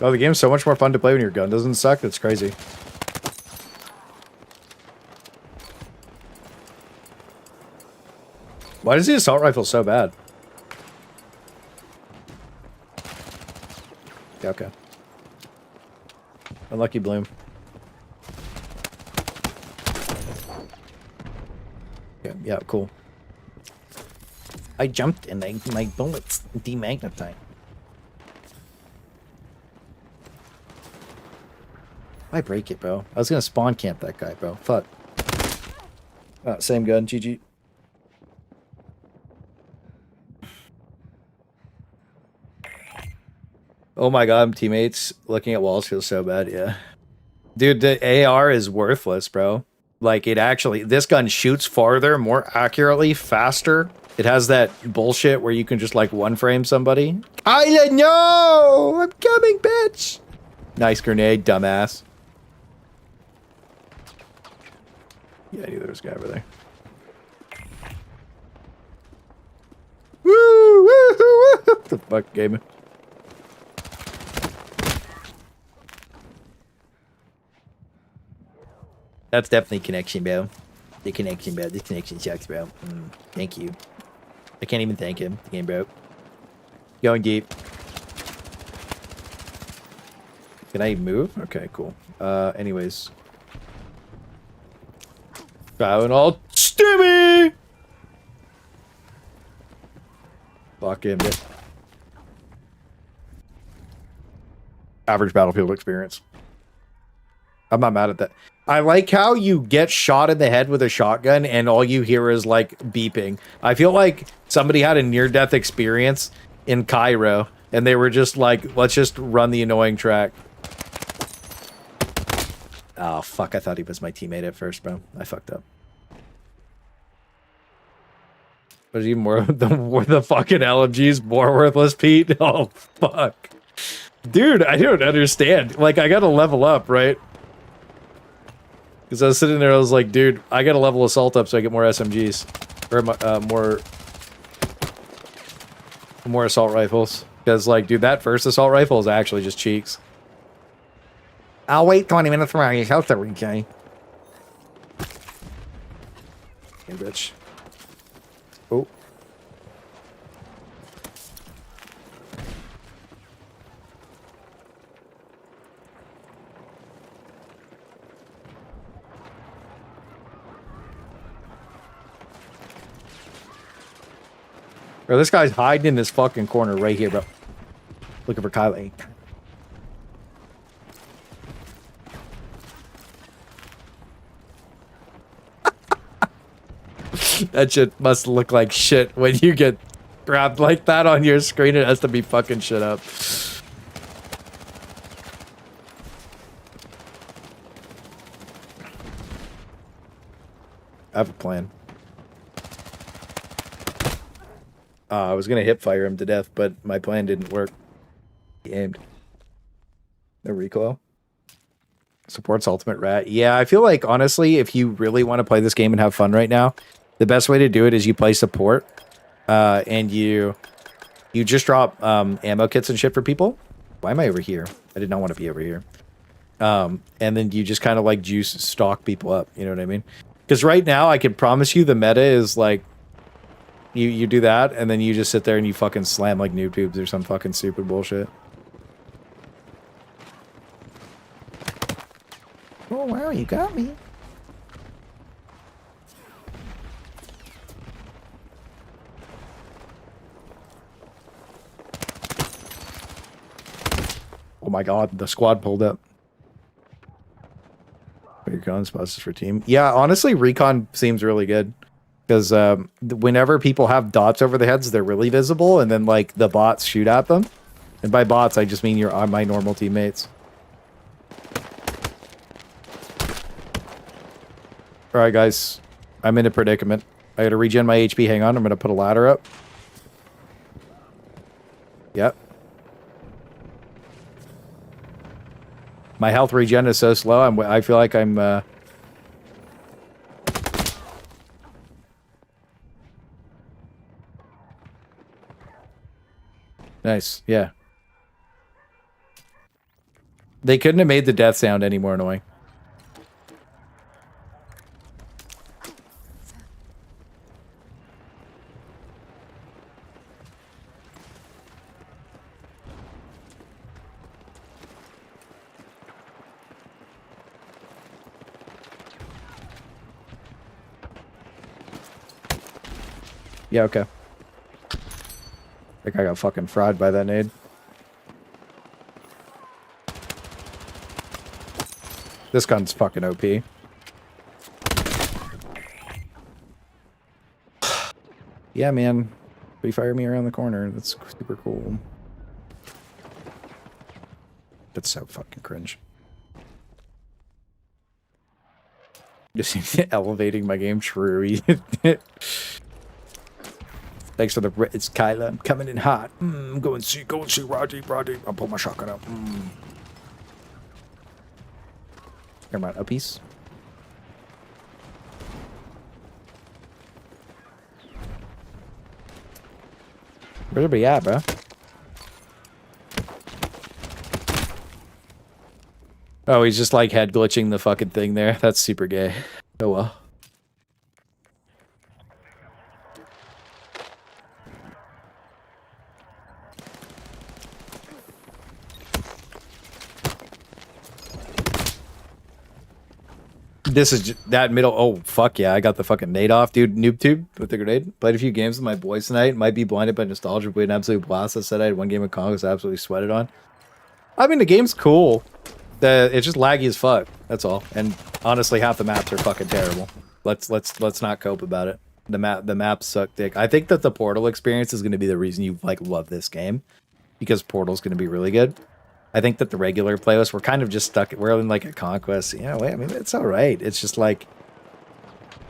S1: Oh, the game's so much more fun to play when your gun doesn't suck. That's crazy. Why does the assault rifle so bad? Yeah, okay. Unlucky Bloom. Yeah, cool. I jumped and my bullets demagnetized. Why break it, bro? I was gonna spawn camp that guy, bro. Fuck. Same gun, GG. Oh my god, teammates looking at walls feels so bad, yeah. Dude, the AR is worthless, bro. Like, it actually, this gun shoots farther, more accurately, faster. It has that bullshit where you can just, like, one-frame somebody. I know! I'm coming, bitch! Nice grenade, dumbass. Yeah, I knew there was a guy over there. Woo! Woo! Woo! What the fuck, gaming? That's definitely connection, bro. The connection, bro. This connection sucks, bro. Thank you. I can't even thank him. The game broke. Going deep. Can I move? Okay, cool. Anyways. Going all stimmy! Fuck him, bitch. Average battlefield experience. I'm not mad at that. I like how you get shot in the head with a shotgun and all you hear is like beeping. I feel like somebody had a near-death experience in Cairo and they were just like, let's just run the annoying track. Oh, fuck. I thought he was my teammate at first, bro. I fucked up. But even more, the fucking LMG's more worthless, Pete. Oh, fuck. Dude, I don't understand. Like, I gotta level up, right? Because I was sitting there, I was like, dude, I gotta level assault up so I get more SMGs. Or more assault rifles. Because, like, dude, that first assault rifle is actually just cheeks. I'll wait 20 minutes for my health every day. Hey, bitch. Oh. Bro, this guy's hiding in this fucking corner right here, bro. Looking for Kylie. That shit must look like shit when you get grabbed like that on your screen. It has to be fucking shit up. I have a plan. I was gonna hip fire him to death, but my plan didn't work. He aimed. No recoil. Supports ultimate rat. Yeah, I feel like, honestly, if you really want to play this game and have fun right now, the best way to do it is you play support, and you just drop ammo kits and shit for people. Why am I over here? I did not want to be over here. And then you just kind of like juice stock people up. You know what I mean? Because right now, I can promise you the meta is like, you do that, and then you just sit there and you fucking slam like noob tubes or some fucking stupid bullshit. Oh, wow, you got me. Oh my god, the squad pulled up. Recon spots for team. Yeah, honestly, recon seems really good. Because whenever people have dots over their heads, they're really visible, and then, like, the bots shoot at them. And by bots, I just mean my normal teammates. Alright, guys. I'm in a predicament. I gotta regen my HP. Hang on, I'm gonna put a ladder up. Yep. My health regen is so slow, I feel like I'm... Nice, yeah. They couldn't have made the death sound any more annoying. Yeah, okay. I think I got fucking fried by that nade. This gun's fucking OP. Yeah, man. Free fire me around the corner. That's super cool. That's so fucking cringe. Just elevating my game. True. Thanks for the... It's Kyla. I'm coming in hot. Go and see, Roddy. I'll pull my shotgun up. Never mind, a piece. Where's everybody at, bro? Oh, he's just like head glitching the fucking thing there. That's super gay. Oh well. This is that middle. Oh, fuck yeah. I got the fucking nade off, dude. Noob tube with the grenade. Played a few games with my boys tonight. Might be blinded by nostalgia, but an absolute blast. I said I had one game of Conquest I absolutely sweated on. I mean, the game's cool. It's just laggy as fuck. That's all. And honestly, half the maps are fucking terrible. Let's not cope about it. The maps suck dick. I think that the Portal experience is going to be the reason you like love this game, because Portal's going to be really good. I think that the regular playlist, we're kind of just stuck. We're in like a Conquest. Yeah, wait, I mean, it's all right. It's just like,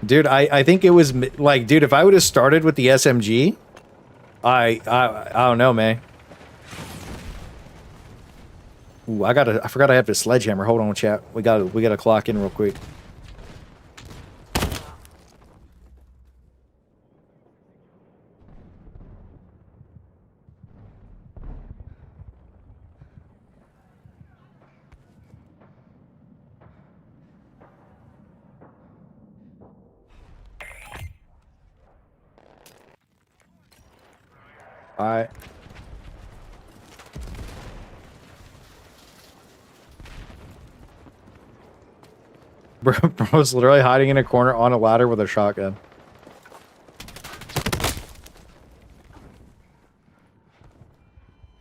S1: dude, I think it was like, dude, if I would have started with the SMG, I don't know, man. Ooh, I forgot I have the sledgehammer. Hold on, chat. We gotta clock in real quick. Alright. Bro's literally hiding in a corner on a ladder with a shotgun.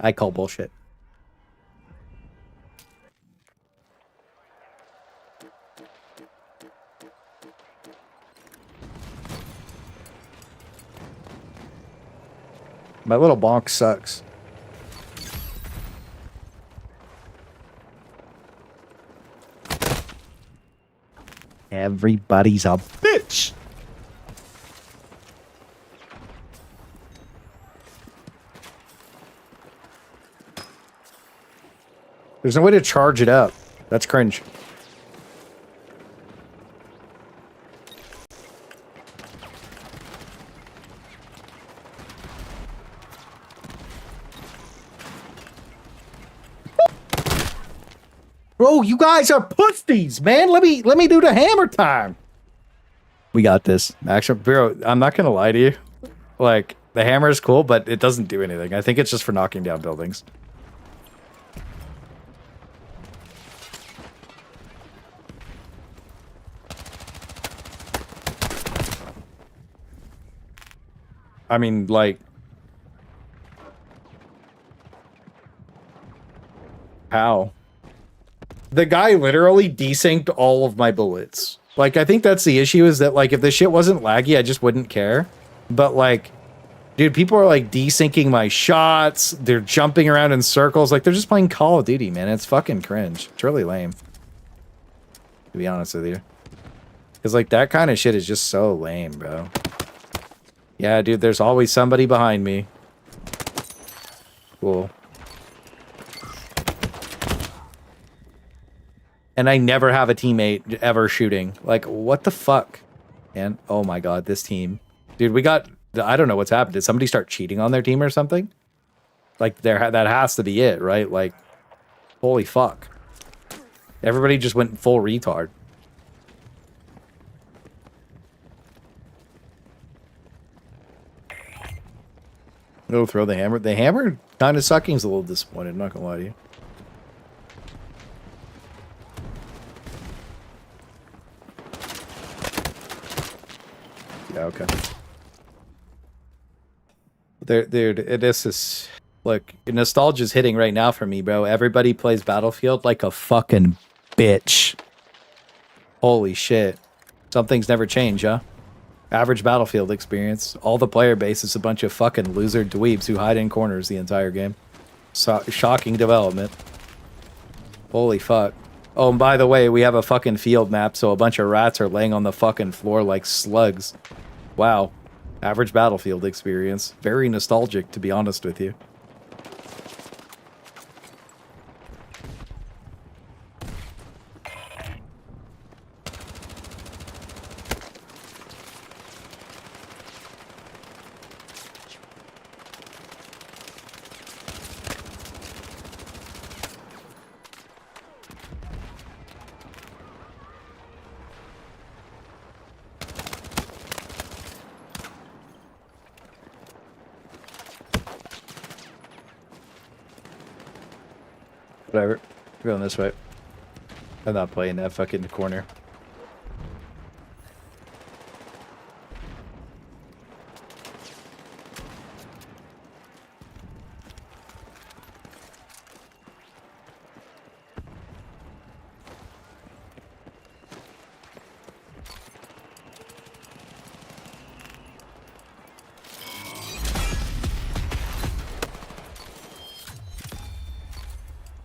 S1: I call bullshit. My little bonk sucks. Everybody's a bitch. There's no way to charge it up. That's cringe. Bro, you guys are pussies, man. Let me do the hammer time. We got this. Actually, bro, I'm not gonna lie to you. Like, the hammer is cool, but it doesn't do anything. I think it's just for knocking down buildings. I mean, like... How? The guy literally desynced all of my bullets. Like, I think that's the issue, is that, like, if the shit wasn't laggy, I just wouldn't care. But, like, dude, people are, like, desyncing my shots. They're jumping around in circles. Like, they're just playing Call of Duty, man. It's fucking cringe. It's really lame. To be honest with you. Because, like, that kind of shit is just so lame, bro. Yeah, dude, there's always somebody behind me. Cool. And I never have a teammate ever shooting. Like, what the fuck? And oh my god, this team. Dude, we got... I don't know what's happened. Did somebody start cheating on their team or something? Like, that has to be it, right? Like, holy fuck. Everybody just went full retard. Go throw the hammer. The hammer kind of sucking's a little disappointed, I'm not gonna lie to you. Yeah, okay. This is... Look, nostalgia's hitting right now for me, bro. Everybody plays Battlefield like a fucking bitch. Holy shit. Some things never change, huh? Average Battlefield experience. All the player base is a bunch of fucking loser dweebs who hide in corners the entire game. Shocking development. Holy fuck. Oh, and by the way, we have a fucking field map, so a bunch of rats are laying on the fucking floor like slugs. Wow. Average Battlefield experience. Very nostalgic, to be honest with you. Whatever. We're going this way. I'm not playing that fucking corner.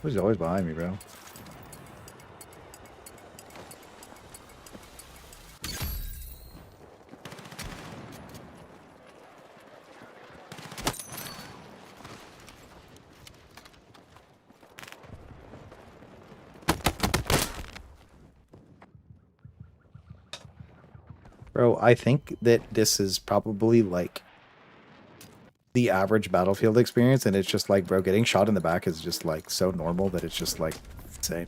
S1: Who's always behind me, bro? Bro, I think that this is probably like the average Battlefield experience, and it's just like, bro, getting shot in the back is just like so normal that it's just like insane.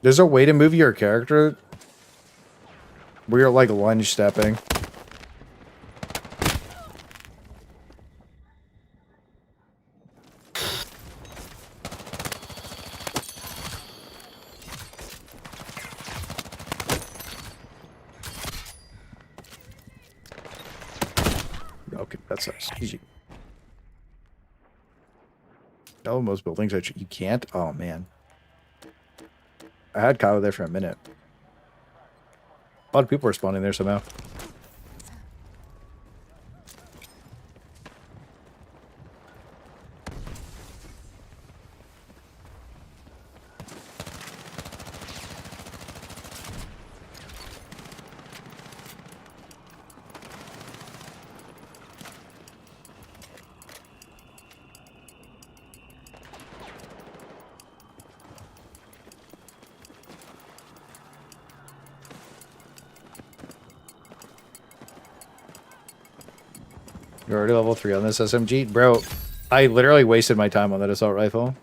S1: There's a way to move your character where you're like lunge stepping. Okay, that's easy. No, most buildings actually you can't. Oh man, I had Kyle there for a minute. A lot of people are spawning there somehow. You're already level 3 on this SMG? Bro, I literally wasted my time on that assault rifle.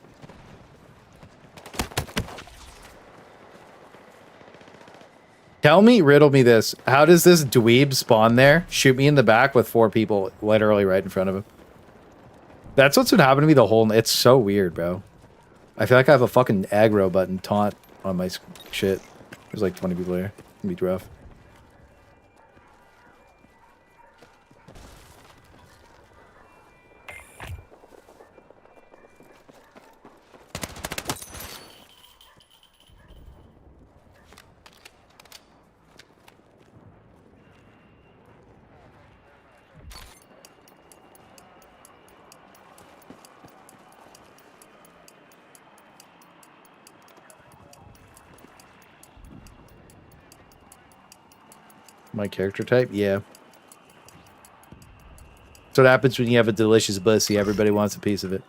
S1: riddle me this. How does this dweeb spawn there? Shoot me in the back with 4 people literally right in front of him. That's what's been happening to me the whole... It's so weird, bro. I feel like I have a fucking aggro button taunt on my shit. There's like 20 people here. It's gonna be rough. My character type? Yeah. That's what happens when you have a delicious pussy. Everybody wants a piece of it.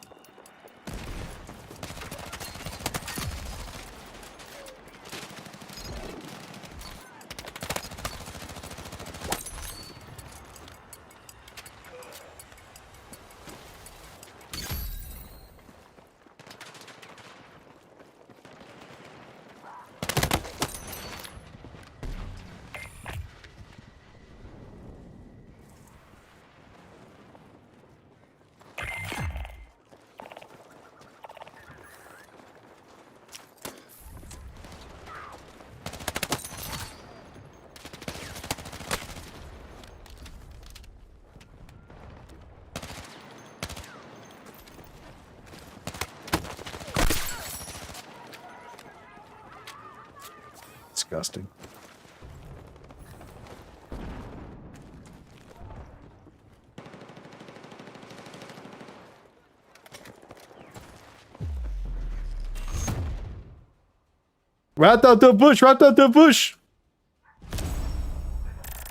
S1: Disgusting. Rat out the bush! Rat out the bush!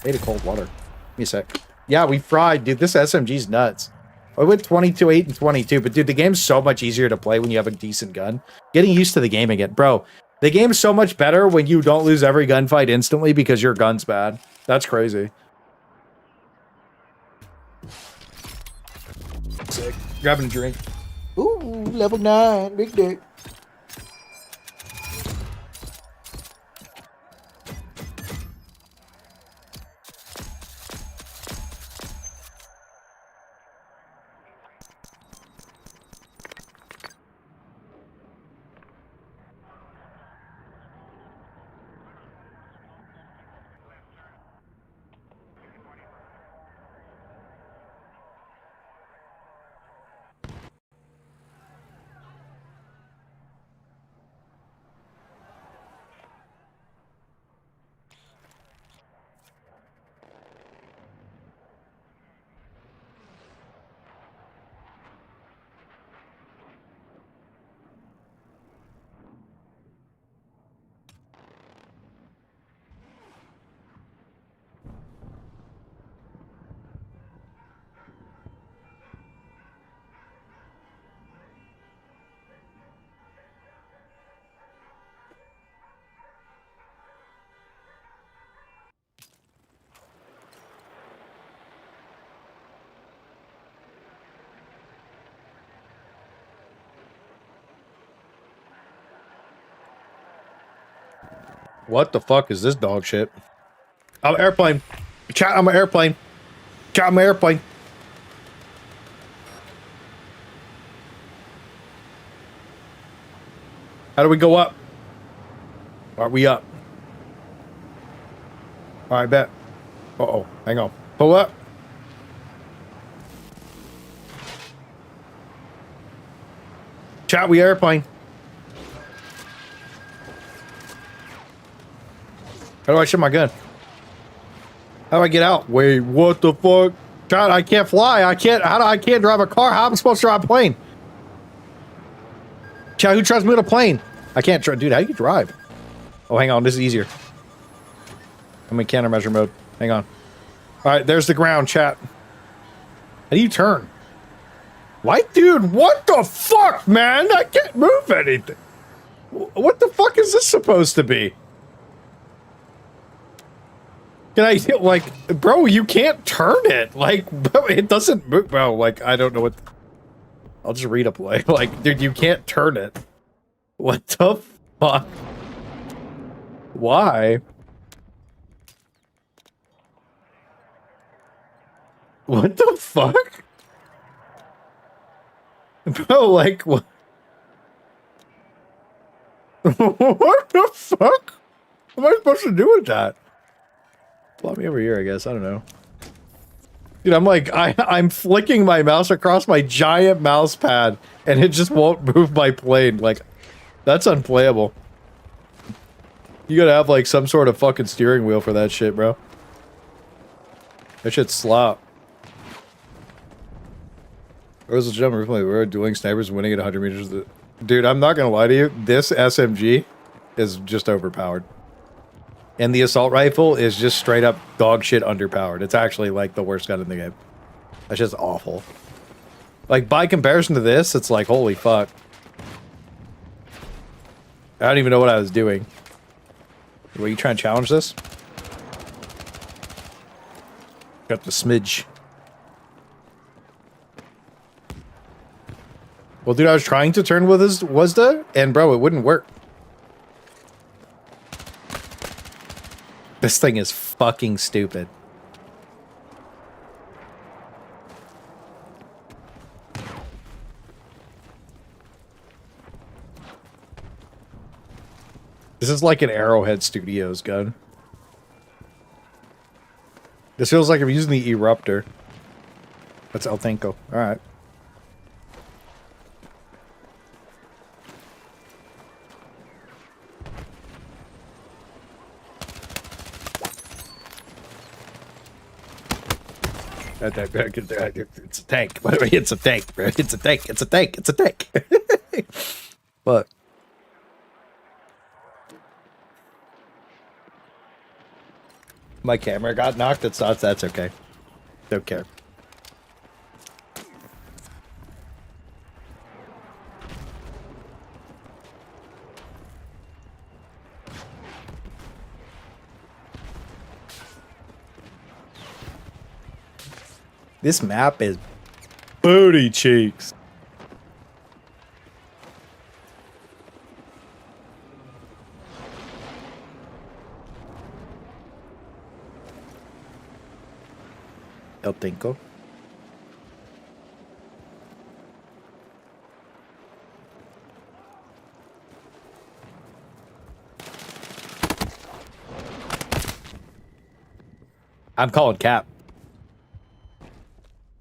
S1: Made a cold water. Give me a sec. Yeah, we fried, dude. This SMG's nuts. I went 22, 8, and 22, but dude, the game's so much easier to play when you have a decent gun. Getting used to the game again. Bro, the game's so much better when you don't lose every gunfight instantly because your gun's bad. That's crazy. Sick. Grabbing a drink. Ooh, level 9. Big dick. What the fuck is this dog shit? I'm an airplane. Chat, I'm an airplane. Chat, I'm an airplane. How do we go up? Are we up? Alright, bet. Uh-oh. Hang on. Pull up. Chat, we airplane. How do I shoot my gun? How do I get out? Wait, what the fuck? Chat, I can't fly. I can't drive a car. How am I supposed to drive a plane? Chat, who tries to move a plane? I can't drive. Dude, how do you drive? Oh, hang on. This is easier. I'm in countermeasure mode. Hang on. Alright, there's the ground, chat. How do you turn? What? Dude, what the fuck, man? I can't move anything. What the fuck is this supposed to be? Can I, like, bro, you can't turn it. Like, bro, it doesn't move. Bro, like, I don't know what. I'll just read a play. Like, dude, you can't turn it. What the fuck? Why? What the fuck? Bro, like, what? What the fuck? What am I supposed to do with that? Plot me over here, I guess. I don't know. Dude, I'm like, I'm flicking my mouse across my giant mouse pad, and it just won't move my plane. Like, that's unplayable. You gotta have, like, some sort of fucking steering wheel for that shit, bro. That shit's slop. Where's the jump? We're dueling snipers winning at 100 meters. Dude, I'm not gonna lie to you. This SMG is just overpowered. And the assault rifle is just straight up dog shit underpowered. It's actually like the worst gun in the game. That's just awful. Like, by comparison to this, it's like, holy fuck. I don't even know what I was doing. Were you trying to challenge this? Got the smidge. Well, dude, I was trying to turn with his Wazda, and bro, it wouldn't work. This thing is fucking stupid. This is like an Arrowhead Studios gun. This feels like I'm using the Eruptor. That's El Tenko. Alright. It's a tank. It's a tank, bro. It's a tank. It's a tank. It's a tank. Fuck. My camera got knocked. That's okay. Don't care. This map is booty cheeks. El Tenko. I'm calling cap.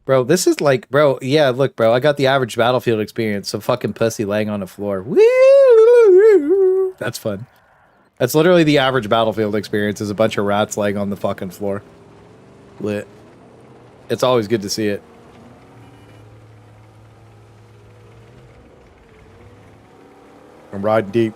S1: Bro, this is like, bro, yeah, look, bro, I got the average Battlefield experience, so fucking pussy laying on the floor. Woo! That's fun. That's literally the average Battlefield experience, is a bunch of rats laying on the fucking floor. Lit. It's always good to see it. I'm riding deep.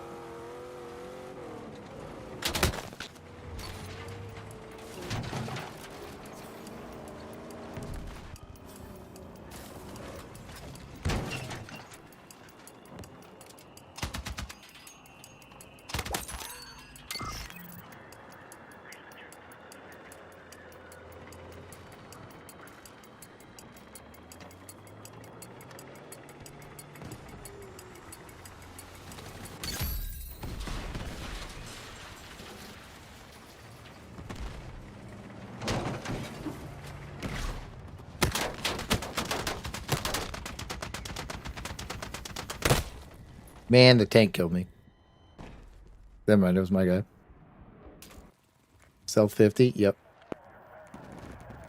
S1: Man, the tank killed me. Never mind, it was my guy. Self 50, yep. Can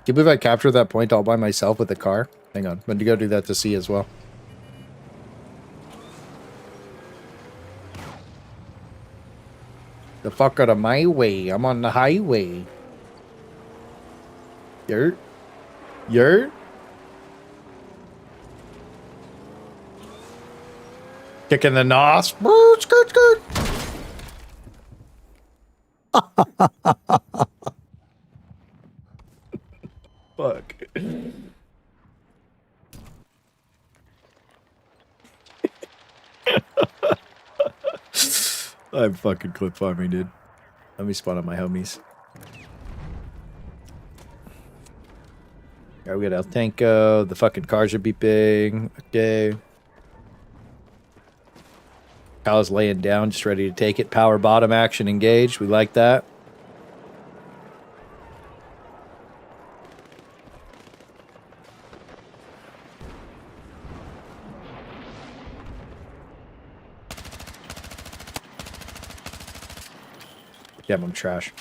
S1: you believe I captured that point all by myself with the car? Hang on, I'm going to go do that to C as well. The fuck out of my way. I'm on the highway. Yurt? Yurt? Kicking the nos. Skirt, skirt. Fuck. I'm fucking clip farming, dude. Let me spawn on my homies. Alright, we got El Tenko. The fucking cars are beeping. Okay. Kyle's laying down, just ready to take it. Power bottom action engaged. We like that. Yeah, I'm trash.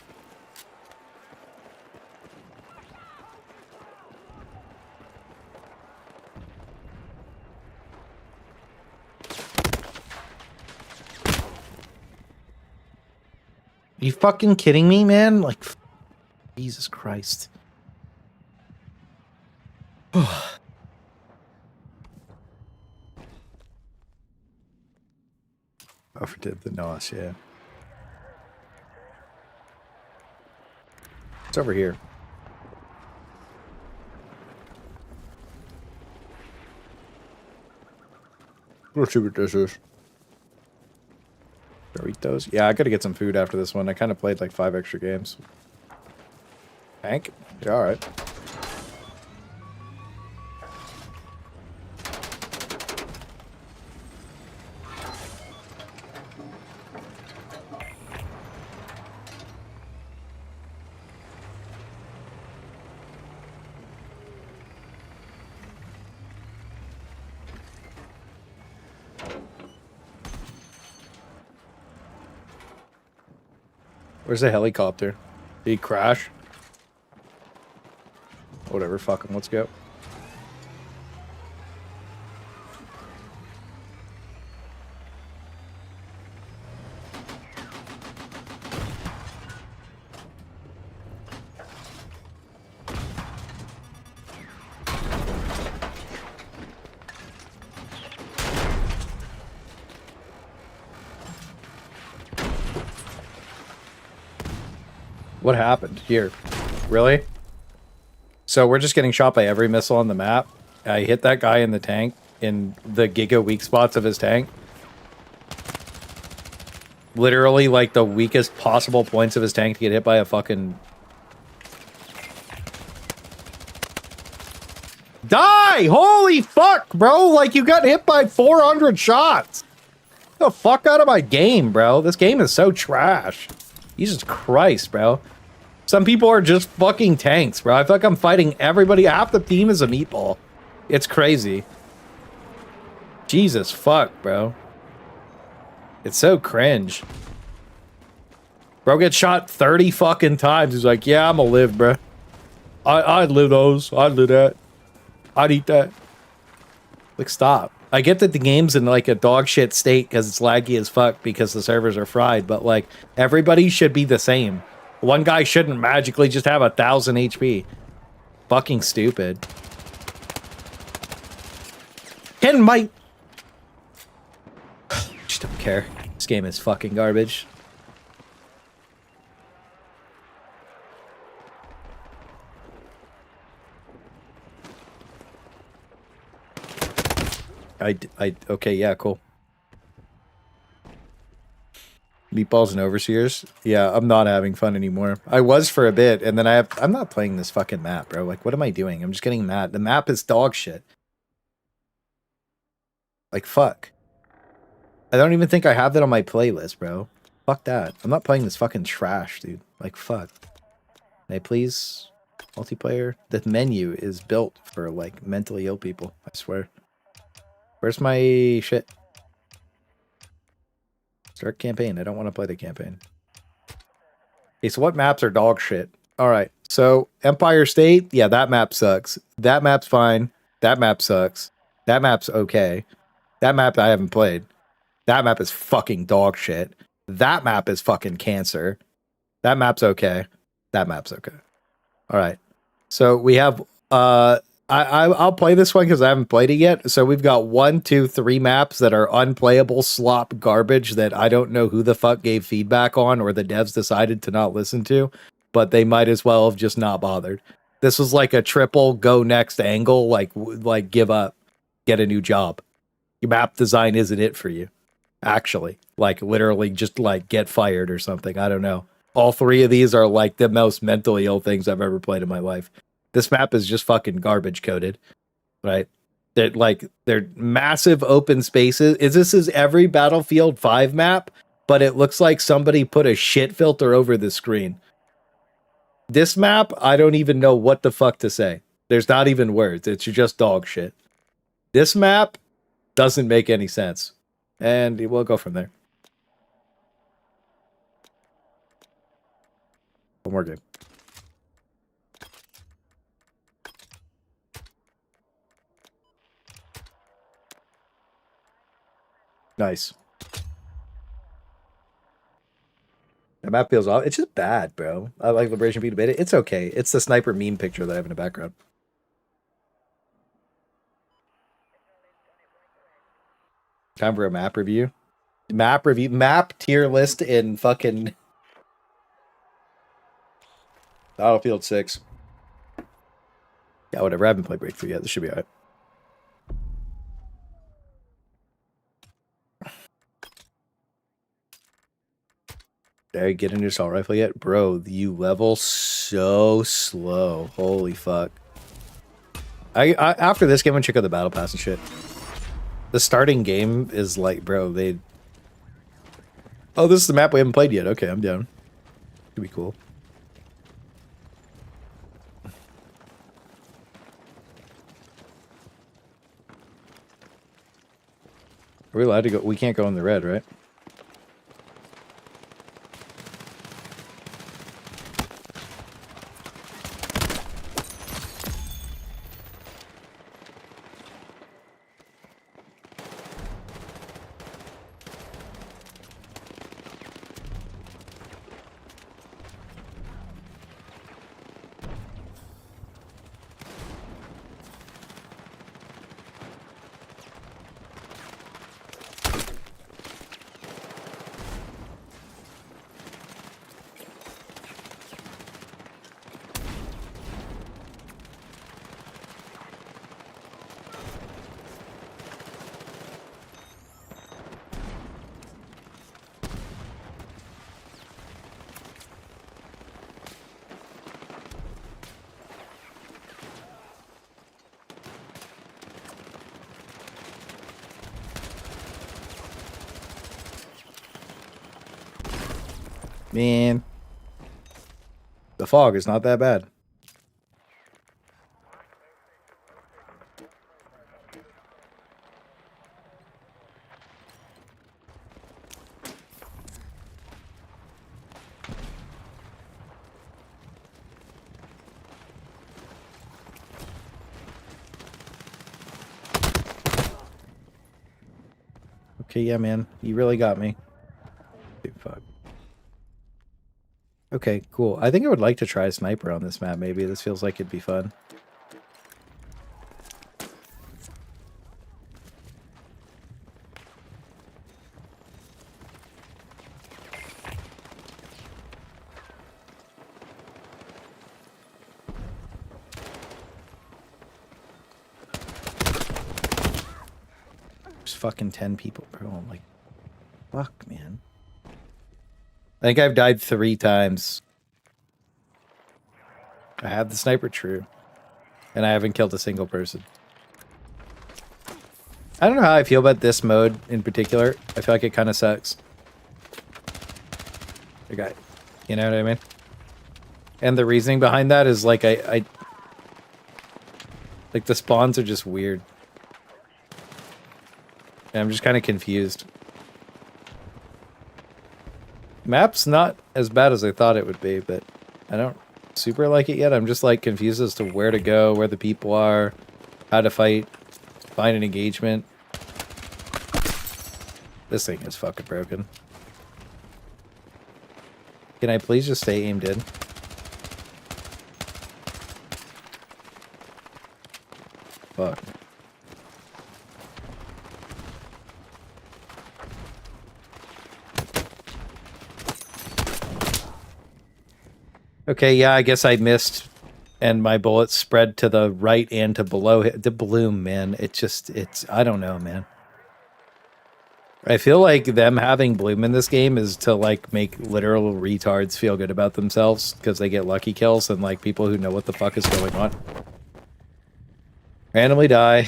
S1: Are you fucking kidding me, man? Like, Jesus Christ. Overdid the nos, yeah. It's over here. Let's see what this is. Doritos? Yeah, I gotta get some food after this one. I kind of played like 5 extra games. Tank? Yeah, alright. Where's the helicopter? Did he crash? Whatever, fuck him, let's go. What happened here? Really? So we're just getting shot by every missile on the map. I hit that guy in the tank, in the giga weak spots of his tank. Literally like the weakest possible points of his tank to get hit by a fucking... Die! Holy fuck, bro! Like you got hit by 400 shots! Get the fuck out of my game, bro. This game is so trash. Jesus Christ, bro. Some people are just fucking tanks, bro. I feel like I'm fighting everybody. Half the team is a meatball. It's crazy. Jesus fuck, bro. It's so cringe. Bro gets shot 30 fucking times. He's like, yeah, I'm gonna live, bro. I'd live those. I'd live that. I'd eat that. Like, stop. I get that the game's in like a dog shit state because it's laggy as fuck because the servers are fried, but like, everybody should be the same. One guy shouldn't magically just have 1,000 HP. Fucking stupid. Ken might... Just don't care. This game is fucking garbage. Okay, yeah, cool. Meatballs and overseers. Yeah, I'm not having fun anymore. I was for a bit, and then I'm not playing this fucking map, bro. Like, what am I doing? I'm just getting mad. The map is dog shit. Like, fuck. I don't even think I have that on my playlist, bro. Fuck that. I'm not playing this fucking trash, dude. Like, fuck. May I please? Multiplayer? The menu is built for, like, mentally ill people. I swear. Where's my shit? Start campaign. I don't want to play the campaign. Okay, so what maps are dog shit? Alright, so Empire State, yeah, that map sucks. That map's fine. That map sucks. That map's okay. That map I haven't played. That map is fucking dog shit. That map is fucking cancer. That map's okay. That map's okay. Alright. So we have I'll play this one because I haven't played it yet. So we've got 1, 2, 3 maps that are unplayable slop garbage that I don't know who the fuck gave feedback on or the devs decided to not listen to, but they might as well have just not bothered. This was like a triple go next angle, like give up, get a new job. Your map design isn't it for you, actually. Like literally just like get fired or something. I don't know. All 3 of these are like the most mentally ill things I've ever played in my life. This map is just fucking garbage coded, right? They're massive open spaces. This is every Battlefield 5 map, but it looks like somebody put a shit filter over the screen. This map, I don't even know what the fuck to say. There's not even words. It's just dog shit. This map doesn't make any sense. And we'll go from there. One more game. Nice. The map feels off. It's just bad, bro. I like Liberation Beat a bit. It's okay. It's the sniper meme picture that I have in the background. Time for a map review. Map review. Map tier list in fucking Battlefield 6. Yeah, whatever. I haven't played Breakthrough yet. This should be alright. Did I get into assault rifle yet? Bro, you level so slow. Holy fuck. I after this game, I'm gonna check out the battle pass and shit. The starting game is like, bro, they... Oh, this is the map we haven't played yet. Okay, I'm down. Could be cool. Are we allowed to go? We can't go in the red, right? Man, the fog is not that bad. Okay, yeah, man, you really got me. Dude, fuck. Okay, cool. I think I would like to try a sniper on this map, maybe. This feels like it'd be fun. There's fucking 10 people, bro. I'm like, fuck, man. I think I've died 3 times. I have the sniper, true. And I haven't killed a single person. I don't know how I feel about this mode in particular. I feel like it kind of sucks. Okay. You know what I mean? And the reasoning behind that is like I like the spawns are just weird. And I'm just kind of confused. Map's not as bad as I thought it would be, but I don't super like it yet. I'm just like confused as to where to go, where the people are, how to fight, find an engagement. This thing is fucking broken. Can I please just stay aimed in? Fuck. Okay, yeah, I guess I missed, and my bullets spread to the right and to below the bloom, man. It's I don't know, man. I feel like them having bloom in this game is to like make literal retards feel good about themselves because they get lucky kills and like people who know what the fuck is going on. Randomly die.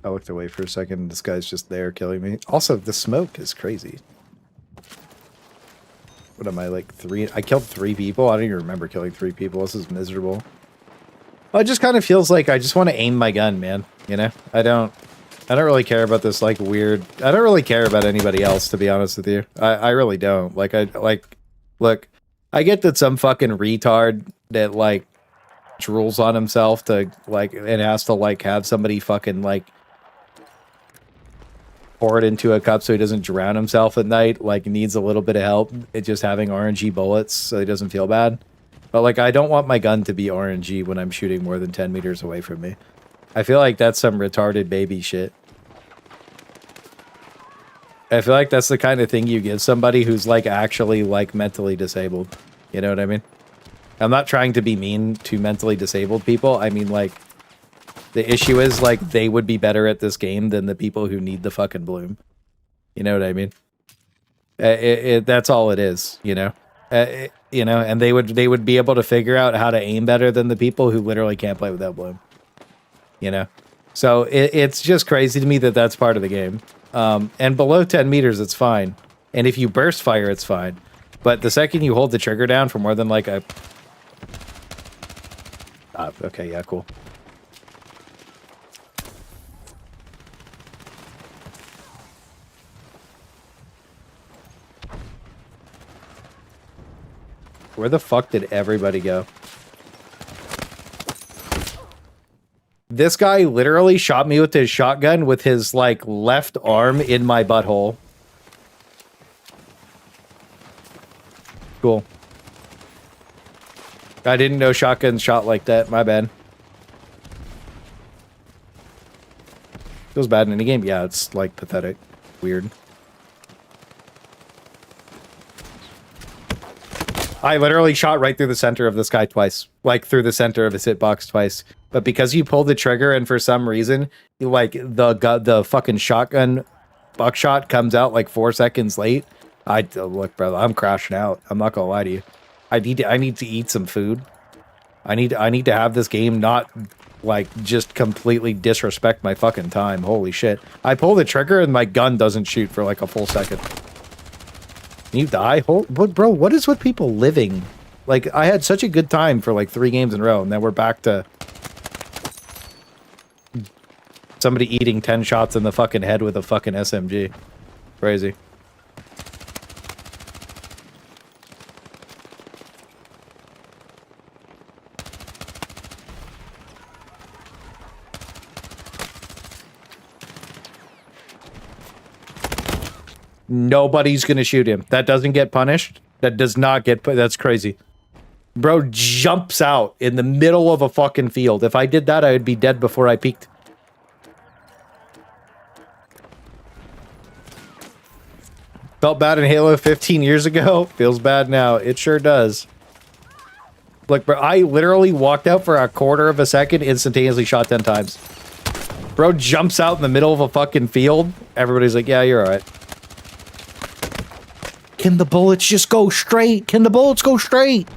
S1: I looked away for a second. This guy's just there killing me. Also, the smoke is crazy. What am I, like 3? I killed 3 people. I don't even remember killing 3 people. This is miserable. Well, it just kind of feels like I just want to aim my gun, man. You know? I don't really care about this, like, weird... I don't really care about anybody else, to be honest with you. I really don't. Like, look, I get that some fucking retard that, like, drools on himself to, like, and has to, like, have somebody fucking, like, pour it into a cup so he doesn't drown himself at night, like, needs a little bit of help. It's just having RNG bullets so he doesn't feel bad. But, like, I don't want my gun to be RNG when I'm shooting more than 10 meters away from me. I feel like that's some retarded baby shit. I feel like that's the kind of thing you give somebody who's, like, actually, like, mentally disabled. You know what I mean? I'm not trying to be mean to mentally disabled people. I mean, like, the issue is, like, they would be better at this game than the people who need the fucking bloom. You know what I mean? That's all it is, you know? You know, and they would be able to figure out how to aim better than the people who literally can't play without bloom. You know? So it's just crazy to me that that's part of the game. And below 10 meters, it's fine. And if you burst fire, it's fine. But the second you hold the trigger down for more than, like, a... okay, yeah, cool. Where the fuck did everybody go? This guy literally shot me with his shotgun with his, like, left arm in my butthole. Cool. I didn't know shotguns shot like that. My bad. Feels bad in any game? Yeah, it's, like, pathetic. Weird. I literally shot right through the center of this guy twice. Like, through the center of his hitbox twice. But because you pulled the trigger and for some reason, like, the fucking shotgun buckshot comes out, like, 4 seconds late. Look, brother, I'm crashing out. I'm not gonna lie to you. I need to eat some food. I need to have this game not, like, just completely disrespect my fucking time. Holy shit. I pull the trigger and my gun doesn't shoot for, like, a full second. You die? Bro, what is with people living? Like, I had such a good time for, like, 3 games in a row, and then we're back to somebody eating 10 shots in the fucking head with a fucking SMG. Crazy. Nobody's gonna shoot him. That doesn't get punished. That does not get put. That's crazy. Bro jumps out in the middle of a fucking field. If I did that, I would be dead before I peeked. Felt bad in Halo 15 years ago. Feels bad now. It sure does. Look, bro, I literally walked out for a quarter of a second, instantaneously shot 10 times. Bro jumps out in the middle of a fucking field. Everybody's like, yeah, you're alright. Can the bullets just go straight? Can the bullets go straight?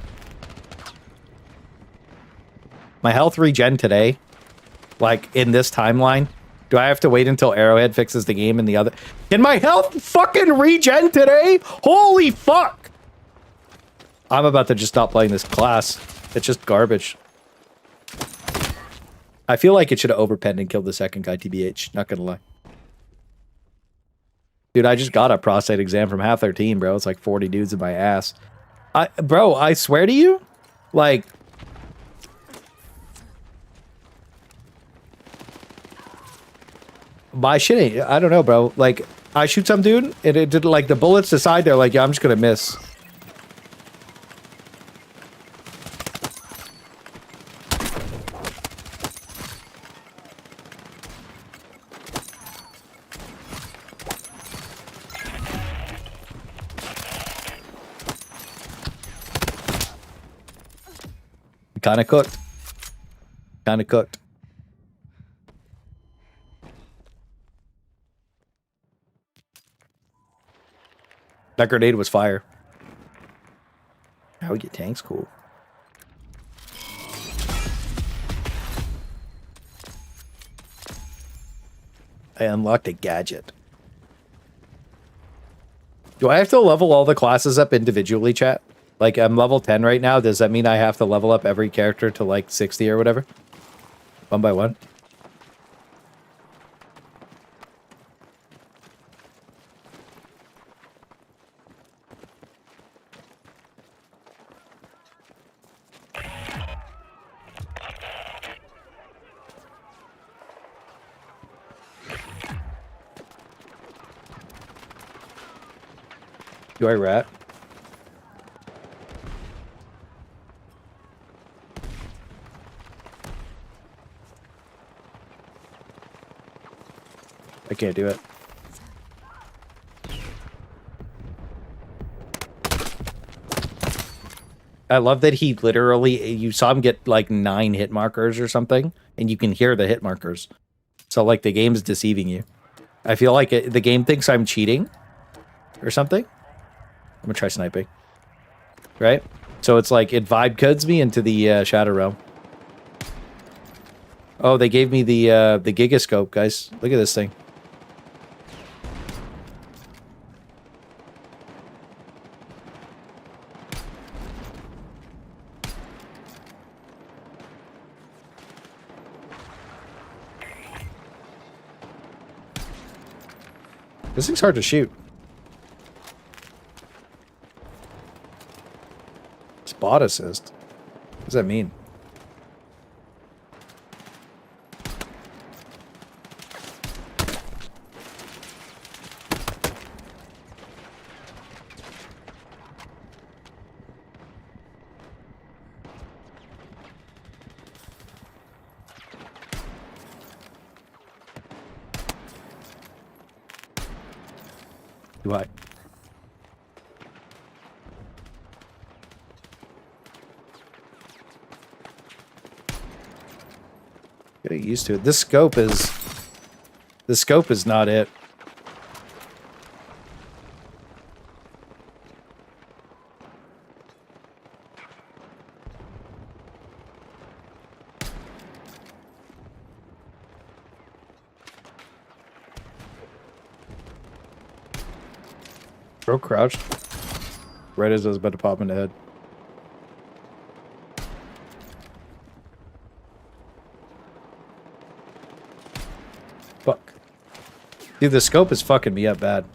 S1: My health regen today, like, in this timeline, do I have to wait until Arrowhead fixes the game in the other? Can my health fucking regen today? Holy fuck! I'm about to just stop playing this class. It's just garbage. I feel like it should have overpenned and killed the second guy, TBH. Not gonna lie. Dude, I just got a prostate exam from half their team, bro. It's like 40 dudes in my ass. Bro, I swear to you, like... my shit ain't... I don't know, bro. Like, I shoot some dude, and it did, like, the bullets decide they're like, yeah, I'm just gonna miss. Kinda cooked. Kinda cooked. That grenade was fire. How we get tanks? Cool. I unlocked a gadget. Do I have to level all the classes up individually, chat? Like, I'm level 10 right now. Does that mean I have to level up every character to, like, 60 or whatever? One by one? Do I rat? I can't do it. I love that he literally, you saw him get like 9 hit markers or something, and you can hear the hit markers. So like the game's deceiving you. I feel like the game thinks I'm cheating or something. I'm gonna try sniping. Right? So it's like it vibe codes me into the Shadow Realm. Oh, they gave me the Gigascope, guys. Look at this thing. This thing's hard to shoot. Spot assist. What does that mean? Do I? Getting used to it. This scope is not it. Bro crouched right as I was about to pop in the head. Fuck. Dude, the scope is fucking me up bad.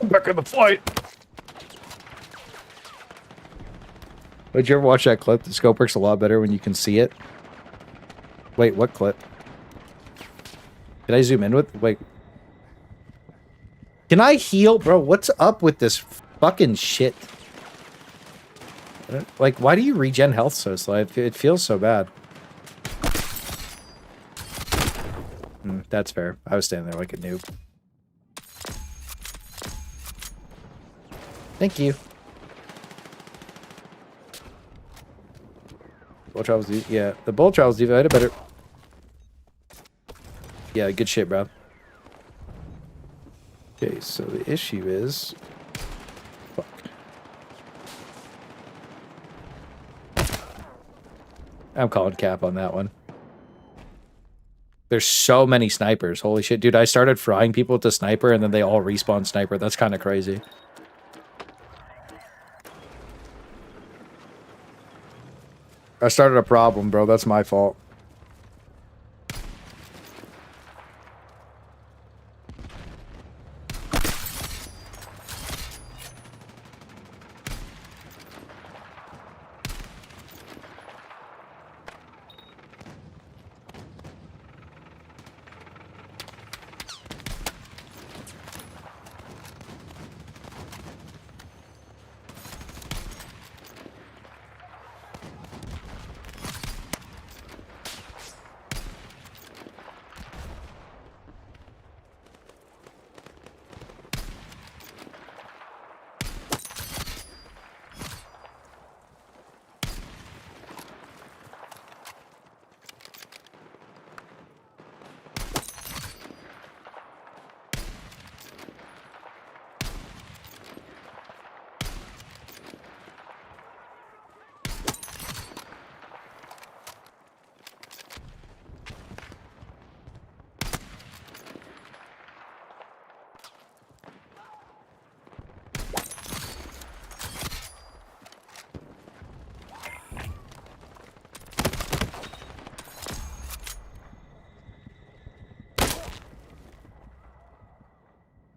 S1: Back in the fight. Did you ever watch that clip? The scope works a lot better when you can see it. Wait, what clip? Can I zoom in with? Wait. Can I heal? Bro, what's up with this fucking shit? Like, why do you regen health so slow? It feels so bad. That's fair. I was standing there like a noob. Thank you. Bullet travels deep. Yeah, the bullet travels deep. I had a better. Yeah, good shit, bro. Okay, so the issue is. Fuck. I'm calling cap on that one. There's so many snipers. Holy shit, dude. I started frying people with the sniper, and then they all respawn sniper. That's kind of crazy. I started a problem, bro. That's my fault.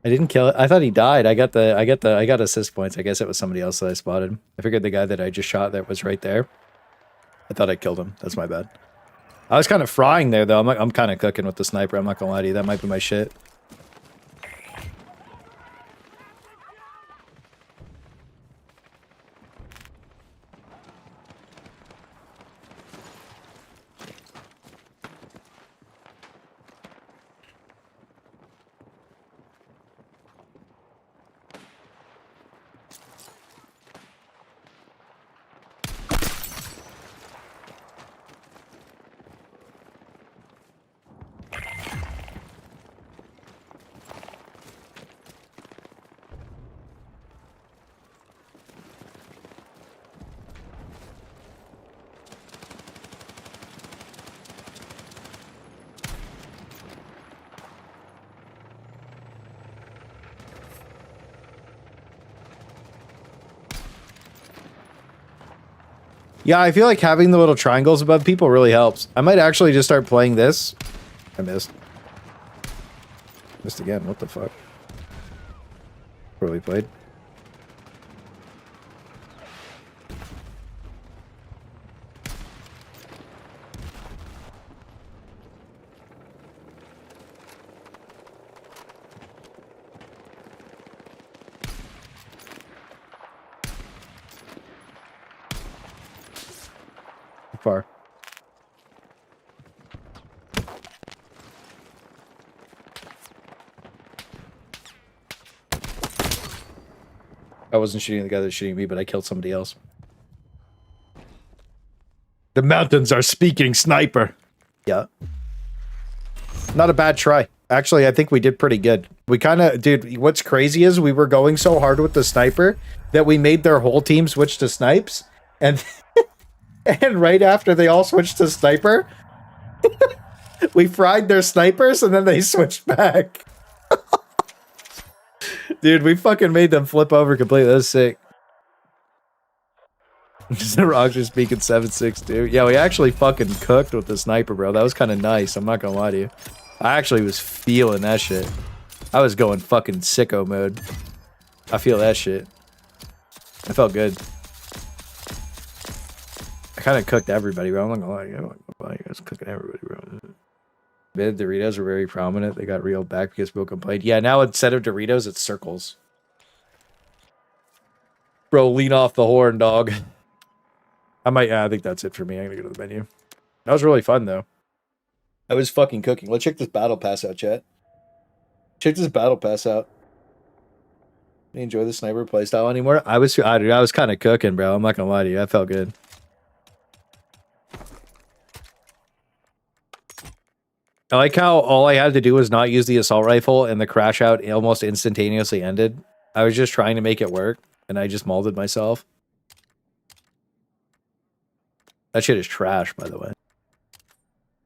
S1: I didn't kill it. I thought he died. I got assist points. I guess it was somebody else that I spotted. I figured the guy that I just shot that was right there. I thought I killed him. That's my bad. I was kind of frying there though. I'm kind of cooking with the sniper. I'm not gonna lie to you. That might be my shit. Yeah, I feel like having the little triangles above people really helps. I might actually just start playing this. I missed. Missed again. What the fuck? Really played. Far. I wasn't shooting the guy that was shooting me, but I killed somebody else. The mountains are speaking, sniper. Yeah. Not a bad try. Actually, I think we did pretty good. We kind of, dude, what's crazy is we were going so hard with the sniper that we made their whole team switch to snipes, and and right after they all switched to sniper, we fried their snipers and then they switched back. Dude, we fucking made them flip over completely. That was sick. Just the rocks are speaking 7.62. Yeah, we actually fucking cooked with the sniper, bro. That was kind of nice. I'm not gonna lie to you. I actually was feeling that shit. I was going fucking sicko mode. I feel that shit. I felt good. I kind of cooked everybody, bro. I'm not gonna lie. I was cooking everybody, bro. Mid Doritos were very prominent. They got reeled back because people complained. Yeah, now instead of Doritos, it's circles. Bro, lean off the horn, dog. I think that's it for me. I'm gonna go to the menu. That was really fun, though. I was fucking cooking. Let's check this battle pass out, chat. Check this battle pass out. You enjoy the sniper playstyle anymore? I was kind of cooking, bro. I'm not gonna lie to you. I felt good. I like how all I had to do was not use the assault rifle and the crash out almost instantaneously ended. I was just trying to make it work, and I just molded myself. That shit is trash, by the way.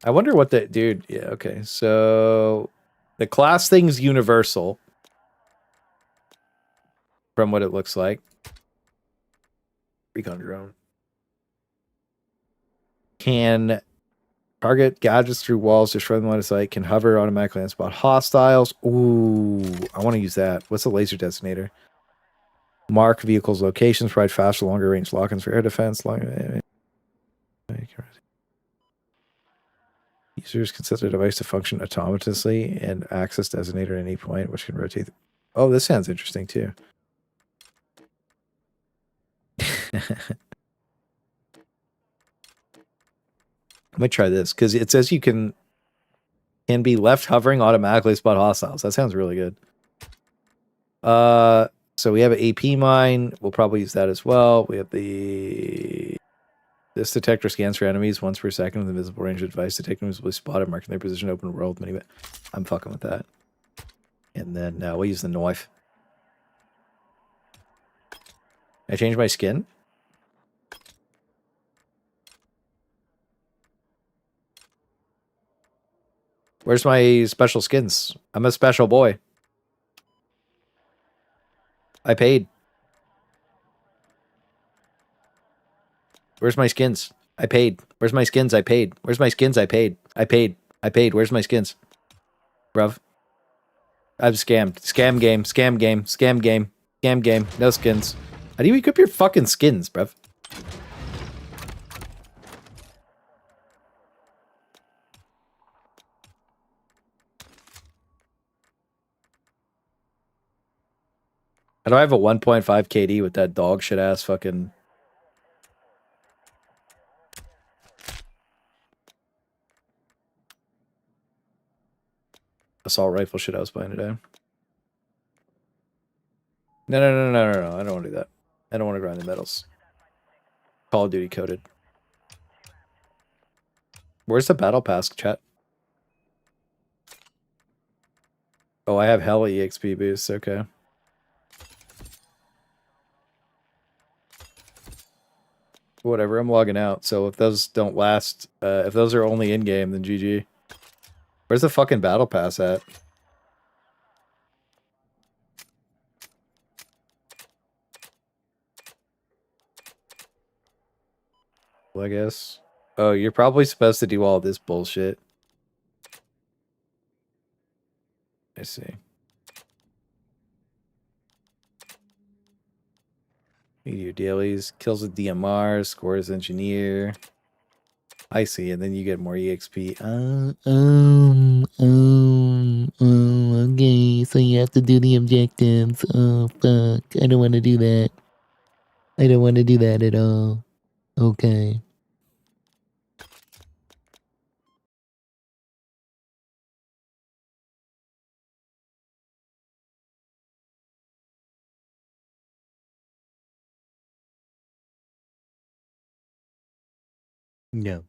S1: I wonder what the dude. Yeah, okay. So the class thing's universal from what it looks like. Recon drone can target gadgets through walls, destroy them line of sight, can hover automatically and spot hostiles. Ooh, I want to use that. What's the laser designator? Mark vehicles' locations, provide faster, longer range lock-ins for air defense. Users can set their device to function autonomously and access designator at any point, which can rotate. Oh, this sounds interesting too. Let me try this because it says you can be left hovering automatically spot hostiles. That sounds really good. So we have an AP mine. We'll probably use that as well. We have this detector scans for enemies once per second with a visible range of device. Detecting visibly spotted, marking their position in open world. I'm fucking with that. And then we'll use the knife. I changed my skin. Where's my special skins? I'm a special boy. I paid. Where's my skins? I paid. Where's my skins? I paid. Where's my skins? I paid. I paid. I paid. Where's my skins? Bruv. I've scammed. Scam game. Scam game. Scam game. Scam game. No skins. How do you equip your fucking skins, bruv? How do I have a 1.5 KD with that dog shit ass fucking... assault rifle shit I was playing today? No. I don't want to do that. I don't want to grind the metals. Call of Duty coded. Where's the battle pass, chat? Oh, I have hella EXP boosts. Okay. Whatever, I'm logging out. So if those don't last, if those are only in-game, then GG. Where's the fucking battle pass at? Well, I guess. Oh, you're probably supposed to do all this bullshit. I see. You do your dailies, kills with DMR, scores engineer. I see, and then you get more EXP. Okay, so you have to do the objectives. Oh, fuck. I don't want to do that. I don't want to do that at all. Okay. No.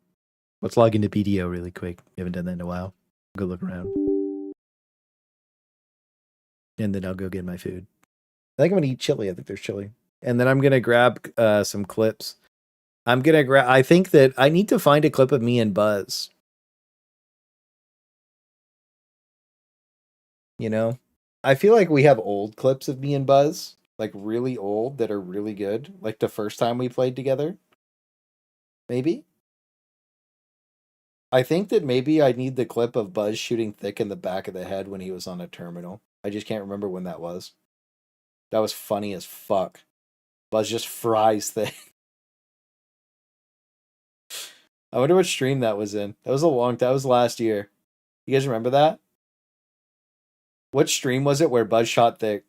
S1: Let's log into BDO really quick. We haven't done that in a while. Go look around. And then I'll go get my food. I think I'm going to eat chili. I think there's chili. And then I'm going to grab some clips. I think that I need to find a clip of me and Buzz. You know? I feel like we have old clips of me and Buzz. Like really old that are really good. Like the first time we played together. Maybe? I think that maybe I need the clip of Buzz shooting Thick in the back of the head when he was on a terminal. I just can't remember when that was. That was funny as fuck. Buzz just fries Thick. I wonder what stream that was in. That was last year. You guys remember that? What stream was it where Buzz shot Thick?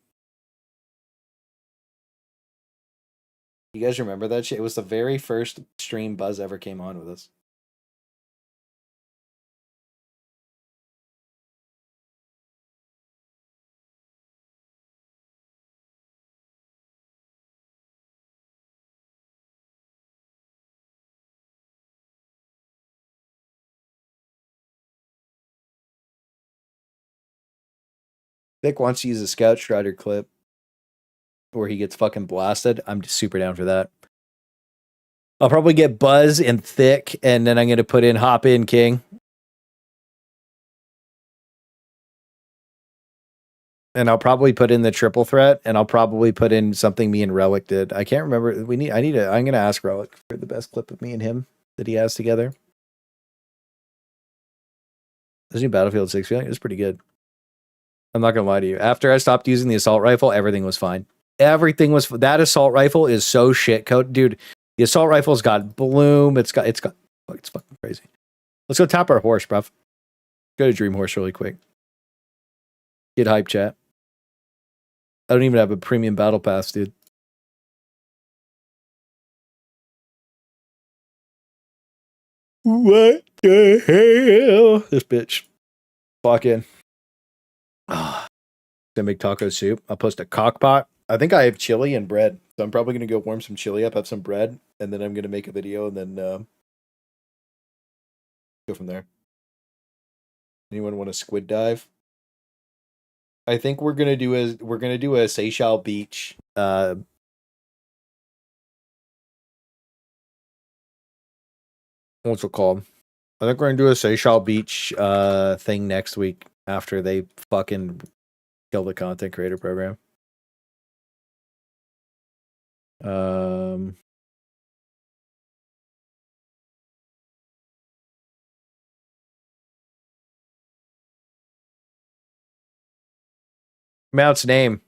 S1: You guys remember that shit? It was the very first stream Buzz ever came on with us. Vic wants to use a Scout Strider clip where he gets fucking blasted. I'm just super down for that. I'll probably get Buzz and Thick, and then I'm going to put in Hop In King. And I'll probably put in the triple threat, and I'll probably put in something me and Relic did. I can't remember. I'm gonna ask Relic for the best clip of me and him that he has together. This new Battlefield 6 feeling is pretty good. I'm not gonna lie to you. After I stopped using the assault rifle, everything was fine. Everything was. That assault rifle is so shit code, dude. The assault rifle's got bloom. It's fucking crazy. Let's go tap our horse, bruv. Go to Dream Horse really quick. Get hype, chat. I don't even have a premium battle pass, dude. What the hell? This bitch. Fuck in. Gonna make taco soup. I'll post a crock pot. I think I have chili and bread. So I'm probably gonna go warm some chili up, have some bread, and then I'm gonna make a video and then go from there. Anyone want a squid dive? I think we're gonna do a Seychelles Beach. What's it called? I think we're gonna do a Seychelles Beach thing next week after they fucking kill the content creator program. Mount's name.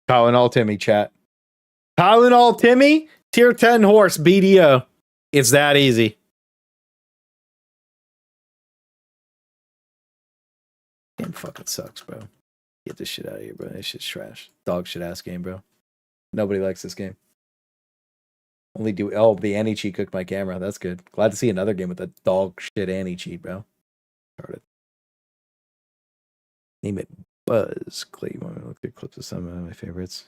S1: Tylenol Timmy, chat. Tylenol Timmy, tier 10 horse, BDO. It's that easy. Game fucking sucks, bro. Get this shit out of here, bro. This shit's trash. Dog shit ass game, bro. Nobody likes this game. The anti-cheat cooked my camera. That's good. Glad to see another game with a dog shit anti-cheat, bro. Started. Name it Buzz. Clay, you want to look at clips of some of my favorites?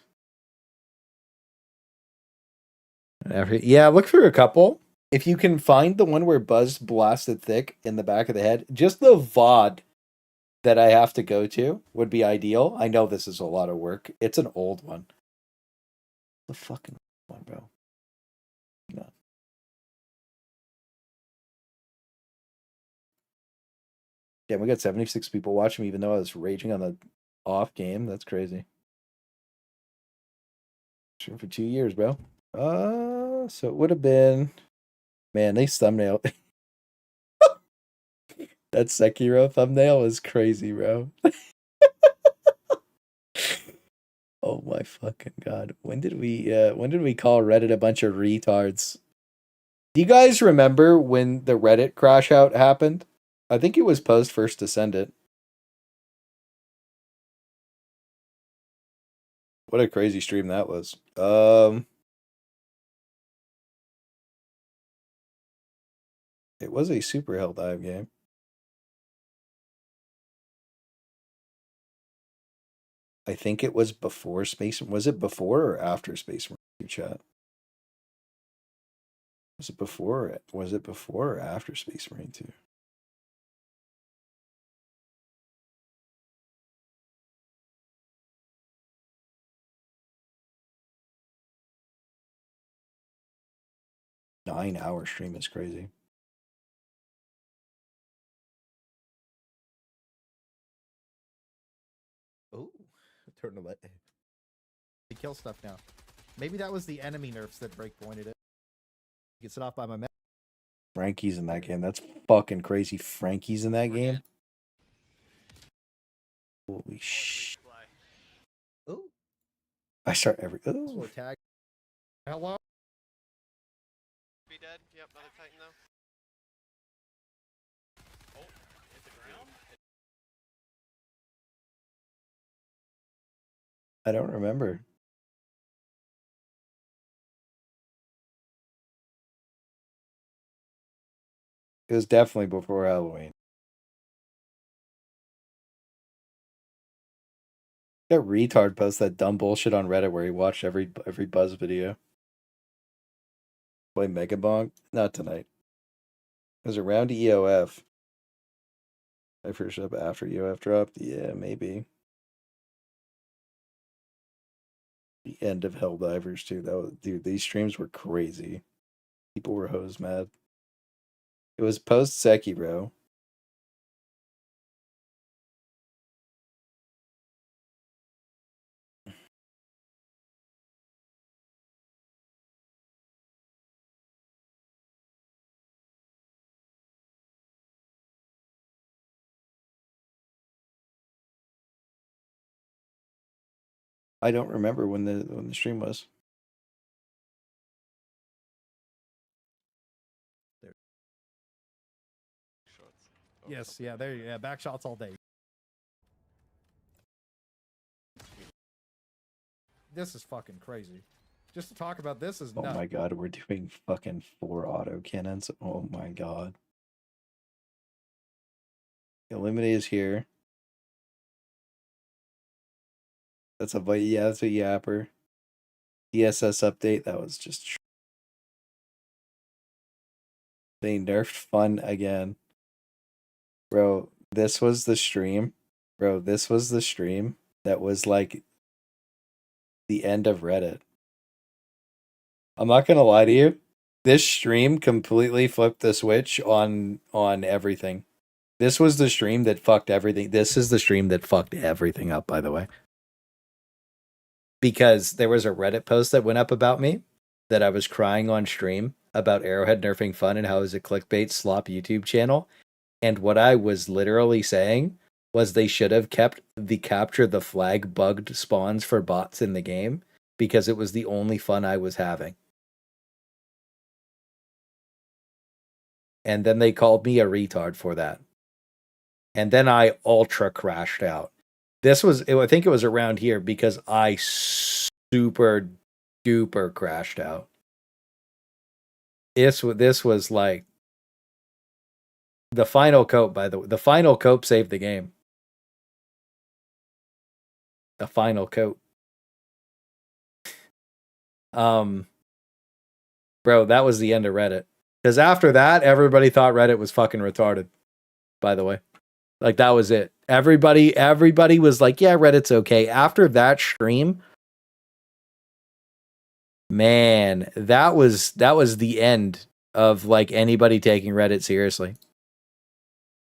S1: Yeah, look through a couple. If you can find the one where Buzz blasted thick in the back of the head, just the VOD that I have to go to would be ideal. I know this is a lot of work. It's an old one. The fucking one, bro. No. Yeah, we got 76 people watching me, even though I was raging on the off game. That's crazy. Sure, for 2 years, bro. So it would have been, man, nice thumbnail. That Sekiro thumbnail is crazy, bro. Oh my fucking god. When did we call Reddit a bunch of retards? Do you guys remember when the Reddit crash out happened? I think it was post First Descendant. What a crazy stream that was. It was a super Helldive game. I think it was before Space. Was it before or after Space Marine 2 chat? Was it before or after Space Marine 2? Nine-hour stream is crazy. Oh, turn the light. They kill stuff now. Maybe that was the enemy nerfs that breakpointed it. Gets it off by my man. Frankie's in that game. That's fucking crazy. Frankie's in that game. Holy shit. Oh. I start every. Oh. Tag. Hello.
S15: Be dead. Yep, another Titan though. Oh, hit the ground.
S1: I don't remember. It was definitely before Halloween. That retard posts that dumb bullshit on Reddit where he watched every Buzz video. Play Megabonk? Not tonight. It was around EOF. I first up after EOF dropped? Yeah, maybe. The end of Helldivers too. That was, dude, these streams were crazy. People were hose mad. It was post Sekiro. I don't remember when the stream was.
S3: Yes, yeah, there you go. Yeah, back shots all day. This is fucking crazy. Just to talk about this is nuts.
S1: Oh my god, we're doing fucking 4 auto cannons. Oh my god. Illuminate is here. That's a that's a yapper. DSS update, that was just they nerfed fun again. Bro, this was the stream. Bro, this was the stream that was like the end of Reddit. I'm not gonna lie to you. This stream completely flipped the switch on everything. This was the stream that fucked everything. This is the stream that fucked everything up, by the way. Because there was a Reddit post that went up about me that I was crying on stream about Arrowhead nerfing fun and how it was a clickbait slop YouTube channel. And what I was literally saying was they should have kept the capture the flag bugged spawns for bots in the game because it was the only fun I was having. And then they called me a retard for that. And then I ultra crashed out. This was, I think it was around here because I super duper crashed out. This was like the final cope, by the way. The final cope saved the game. The final cope. Bro, that was the end of Reddit. Because after that, everybody thought Reddit was fucking retarded. By the way. Like, that was it. Everybody was like, yeah, Reddit's okay. After that stream, man, that was the end of, like, anybody taking Reddit seriously.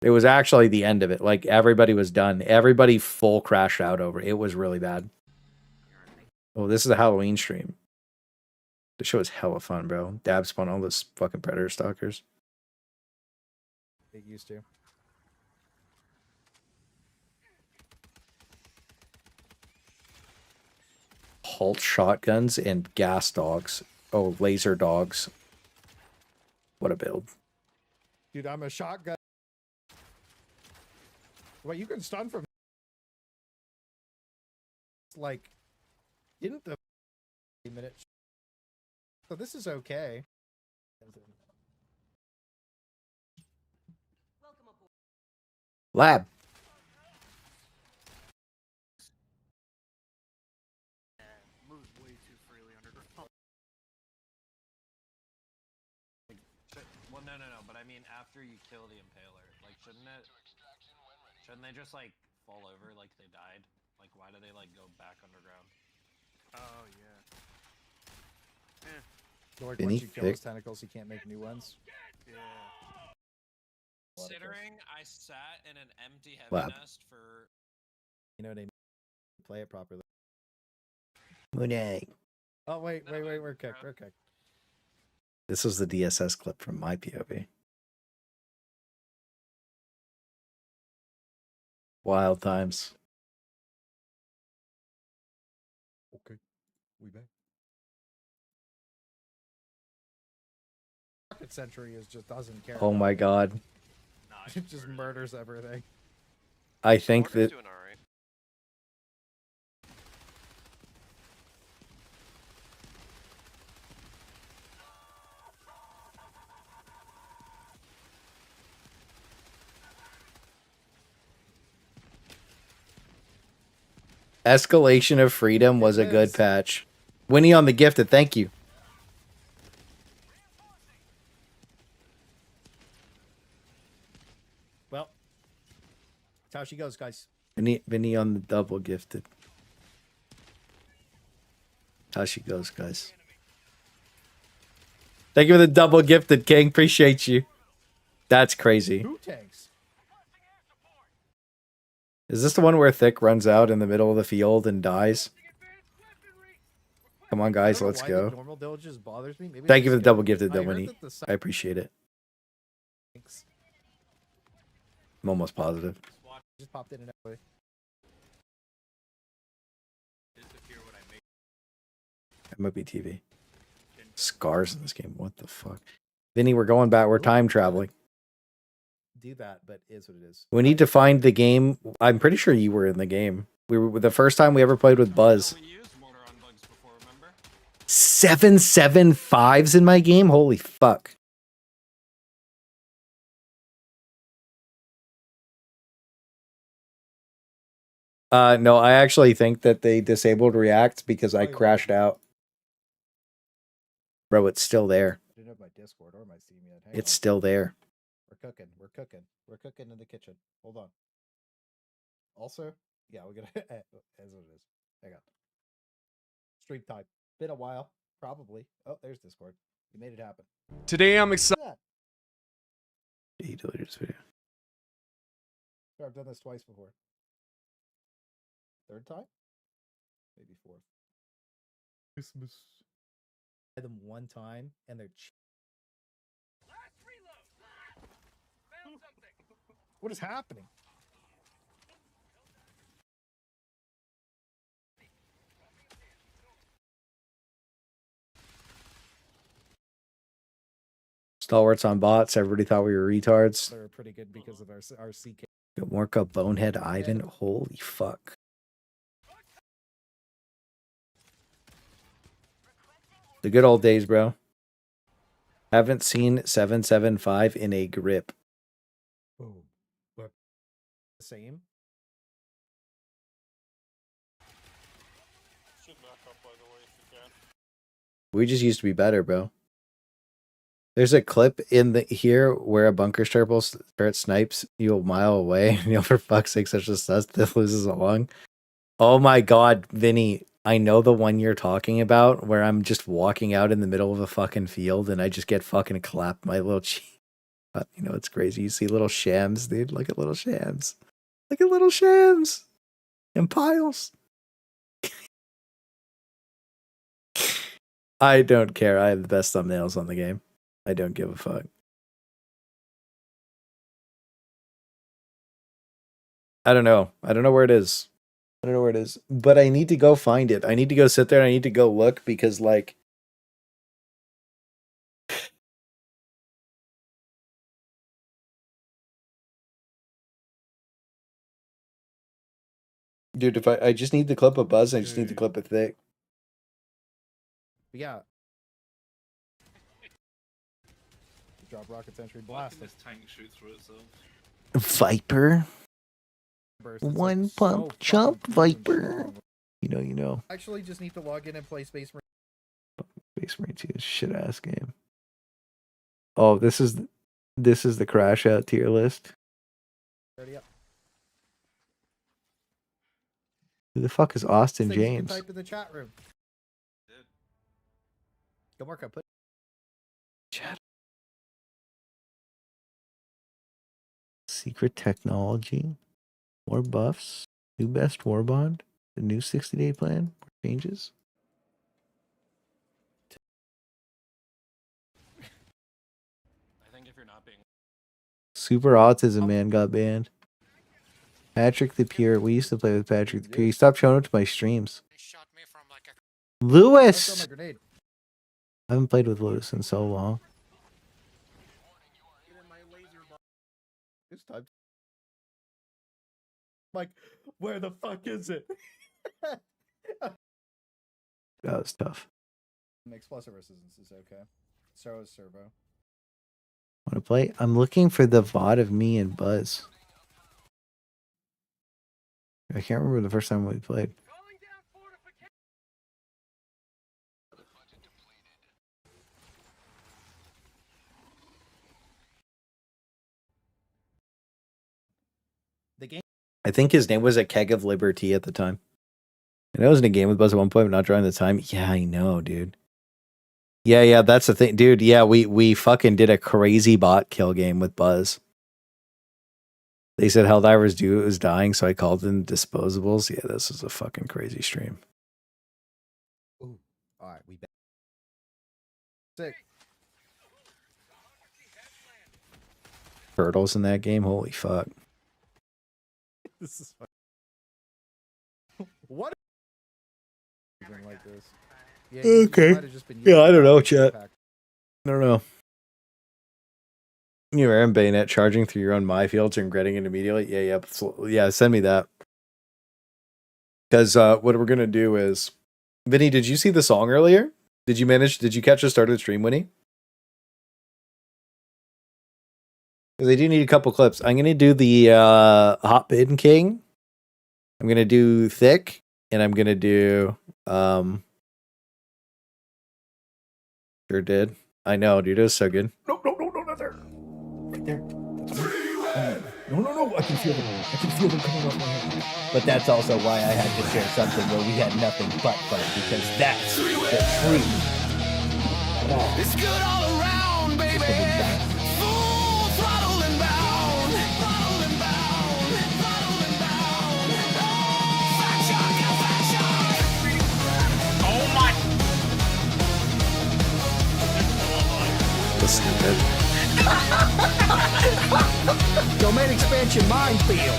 S1: It was actually the end of it. Like, everybody was done. Everybody full crashed out over it. It was really bad. Oh, this is a Halloween stream. The show is hella fun, bro. Dab spawn all those fucking predator stalkers.
S3: It used to.
S1: Halt shotguns and gas dogs. Oh, laser dogs. What a build.
S3: Dude, I'm a shotgun. Well, you can stun from like didn't the minute. So this is okay.
S1: Lab.
S18: Well, no, but I mean after you kill the impaler, like shouldn't they just like fall over like they died? Like why do they like go back underground?
S8: Oh yeah.
S3: Like once you kill his tentacles, he can't make new ones.
S8: Yeah.
S18: Considering I sat in an empty heavy
S1: Lab.
S18: nest for
S3: You know, they play it properly.
S1: Mooney.
S3: Oh wait, we're cooked. We're cooked.
S1: This was the DSS clip from my POV. Wild times.
S3: Okay, we back. Rocket Century just doesn't care.
S1: Oh my god.
S3: It just murders everything.
S1: I think that Escalation of Freedom was a good patch. Winnie on the gifted, thank you.
S3: Well, that's how she goes, guys.
S1: Vinny on the double gifted. How she goes, guys. Thank you for the double gifted, King. Appreciate you. That's crazy.
S3: Who tanks?
S1: Is this the one where Thick runs out in the middle of the field and dies? Come on, guys, let's go.
S3: Normal villages bothers me. Maybe
S1: Thank you for the
S3: it's
S1: double
S3: scary.
S1: gifted,
S3: I heard
S1: Dominique.
S3: that the
S1: I appreciate it. I'm almost positive.
S3: just popped in and out.
S1: MOB TV. Scars in this game. What the fuck? Vinny, we're going back. We're time traveling.
S3: Do that, but is what it is.
S1: We need to find the game. I'm pretty sure you were in the game. We were the first time we ever played with Buzz. 775s in my game? Holy fuck. No, I actually think that they disabled React because I crashed out. Bro, it's still there.
S3: I didn't have my Discord or my Steam yet. Hang
S1: It's
S3: on.
S1: still there.
S3: We're cooking. We're cooking. We're cooking in the kitchen. Hold on. Also, yeah, we're gonna. That's what it is. Hang on. Stream time. Been a while, probably. Oh, there's Discord. You made it happen.
S19: Today I'm excited.
S1: He deleted his video.
S3: Sure, I've done this twice before. Third time? Maybe fourth. Christmas. I had them one time, and they're cheap. What is happening?
S1: Stalwarts on bots. Everybody thought we were retards.
S3: They were pretty good because of our CK.
S1: Morka Bonehead Ivan. Holy fuck. The good old days, bro. Haven't seen 775 in a grip.
S3: Oh, what? Same.
S1: We just used to be better, bro. There's a clip in the here where a bunker turtle starts snipes you a mile away, and you'll for fuck's sake such a sus that loses a lung. Oh my god, Vinny, I know the one you're talking about where I'm just walking out in the middle of a fucking field and I just get fucking clapped my little cheek. But you know it's crazy. You see little shams, dude. Look at little shams. Look at little shams. And piles. I don't care. I have the best thumbnails on the game. I don't give a fuck. I don't know. I don't know where it is. I don't know where it is. But I need to go find it. I need to go sit there and I need to go look because, like, dude, if I just need the clip of Buzz, I just need the clip of Thick.
S3: Yeah. Drop rockets entry blast.
S4: This tank shoots through itself.
S1: Viper.
S3: It's
S1: One
S3: like
S1: pump
S3: so
S1: chump
S3: fucking
S1: Viper.
S3: strong.
S1: You know.
S3: Actually, just need to log in and play Space Marine.
S1: Space Marine 2 is a shit ass game. Oh, this is the crash out tier list.
S3: Already up.
S1: Who the fuck is Austin
S3: Things you can
S1: James?
S3: type in the chat room. Go mark up. Put
S1: Chat. Secret technology. More buffs. New best warbond. The new 60-day plan. More changes.
S18: I think if you're not being
S1: Super Autism Man got banned. Patrick the Pure. We used to play with Patrick the Pure. He stopped showing up to my streams. Lewis! I haven't played with Lewis in so long.
S3: this time. Like, where the fuck is it?
S1: That was tough.
S3: Explosive resistance is okay. So is servo.
S1: Want to play? I'm looking for the VOD of me and Buzz. I can't remember the first time we played.
S3: The game.
S1: I think his name was a Keg of Liberty at the time. And I was in a game with Buzz at one point, but not drawing the time. Yeah, I know, dude. Yeah, that's the thing, dude. Yeah, we fucking did a crazy bot kill game with Buzz. They said Helldivers do it was dying, so I called in disposables. Yeah, this is a fucking crazy stream.
S3: Ooh. All right, we back. Sick.
S1: Turtles in that game, holy fuck.
S3: This is what? Like this. Yeah,
S1: Okay. Yeah, I don't know, chat. I don't know. You are in Bayonet charging through your own fields and getting it immediately. Yeah. Send me that. Because what we're gonna do is, Vinny, did you see the song earlier? Did you catch the start of the stream, Winnie? Because I do need a couple clips. I'm gonna do the Hot Bin King. I'm gonna do Thick, and I'm gonna do Sure did. I know, dude. It was so good.
S3: No, not there. Right there. No. I can feel them. I can feel them coming off my head.
S17: But that's also why I had to share something where we had nothing but fun, because that's the truth.
S2: It's good all around, baby. Full throttle and bound. Throttle and bound. Throttle and bound. Fat shark.
S4: Oh my.
S1: That's stupid.
S17: Domain expansion minefield.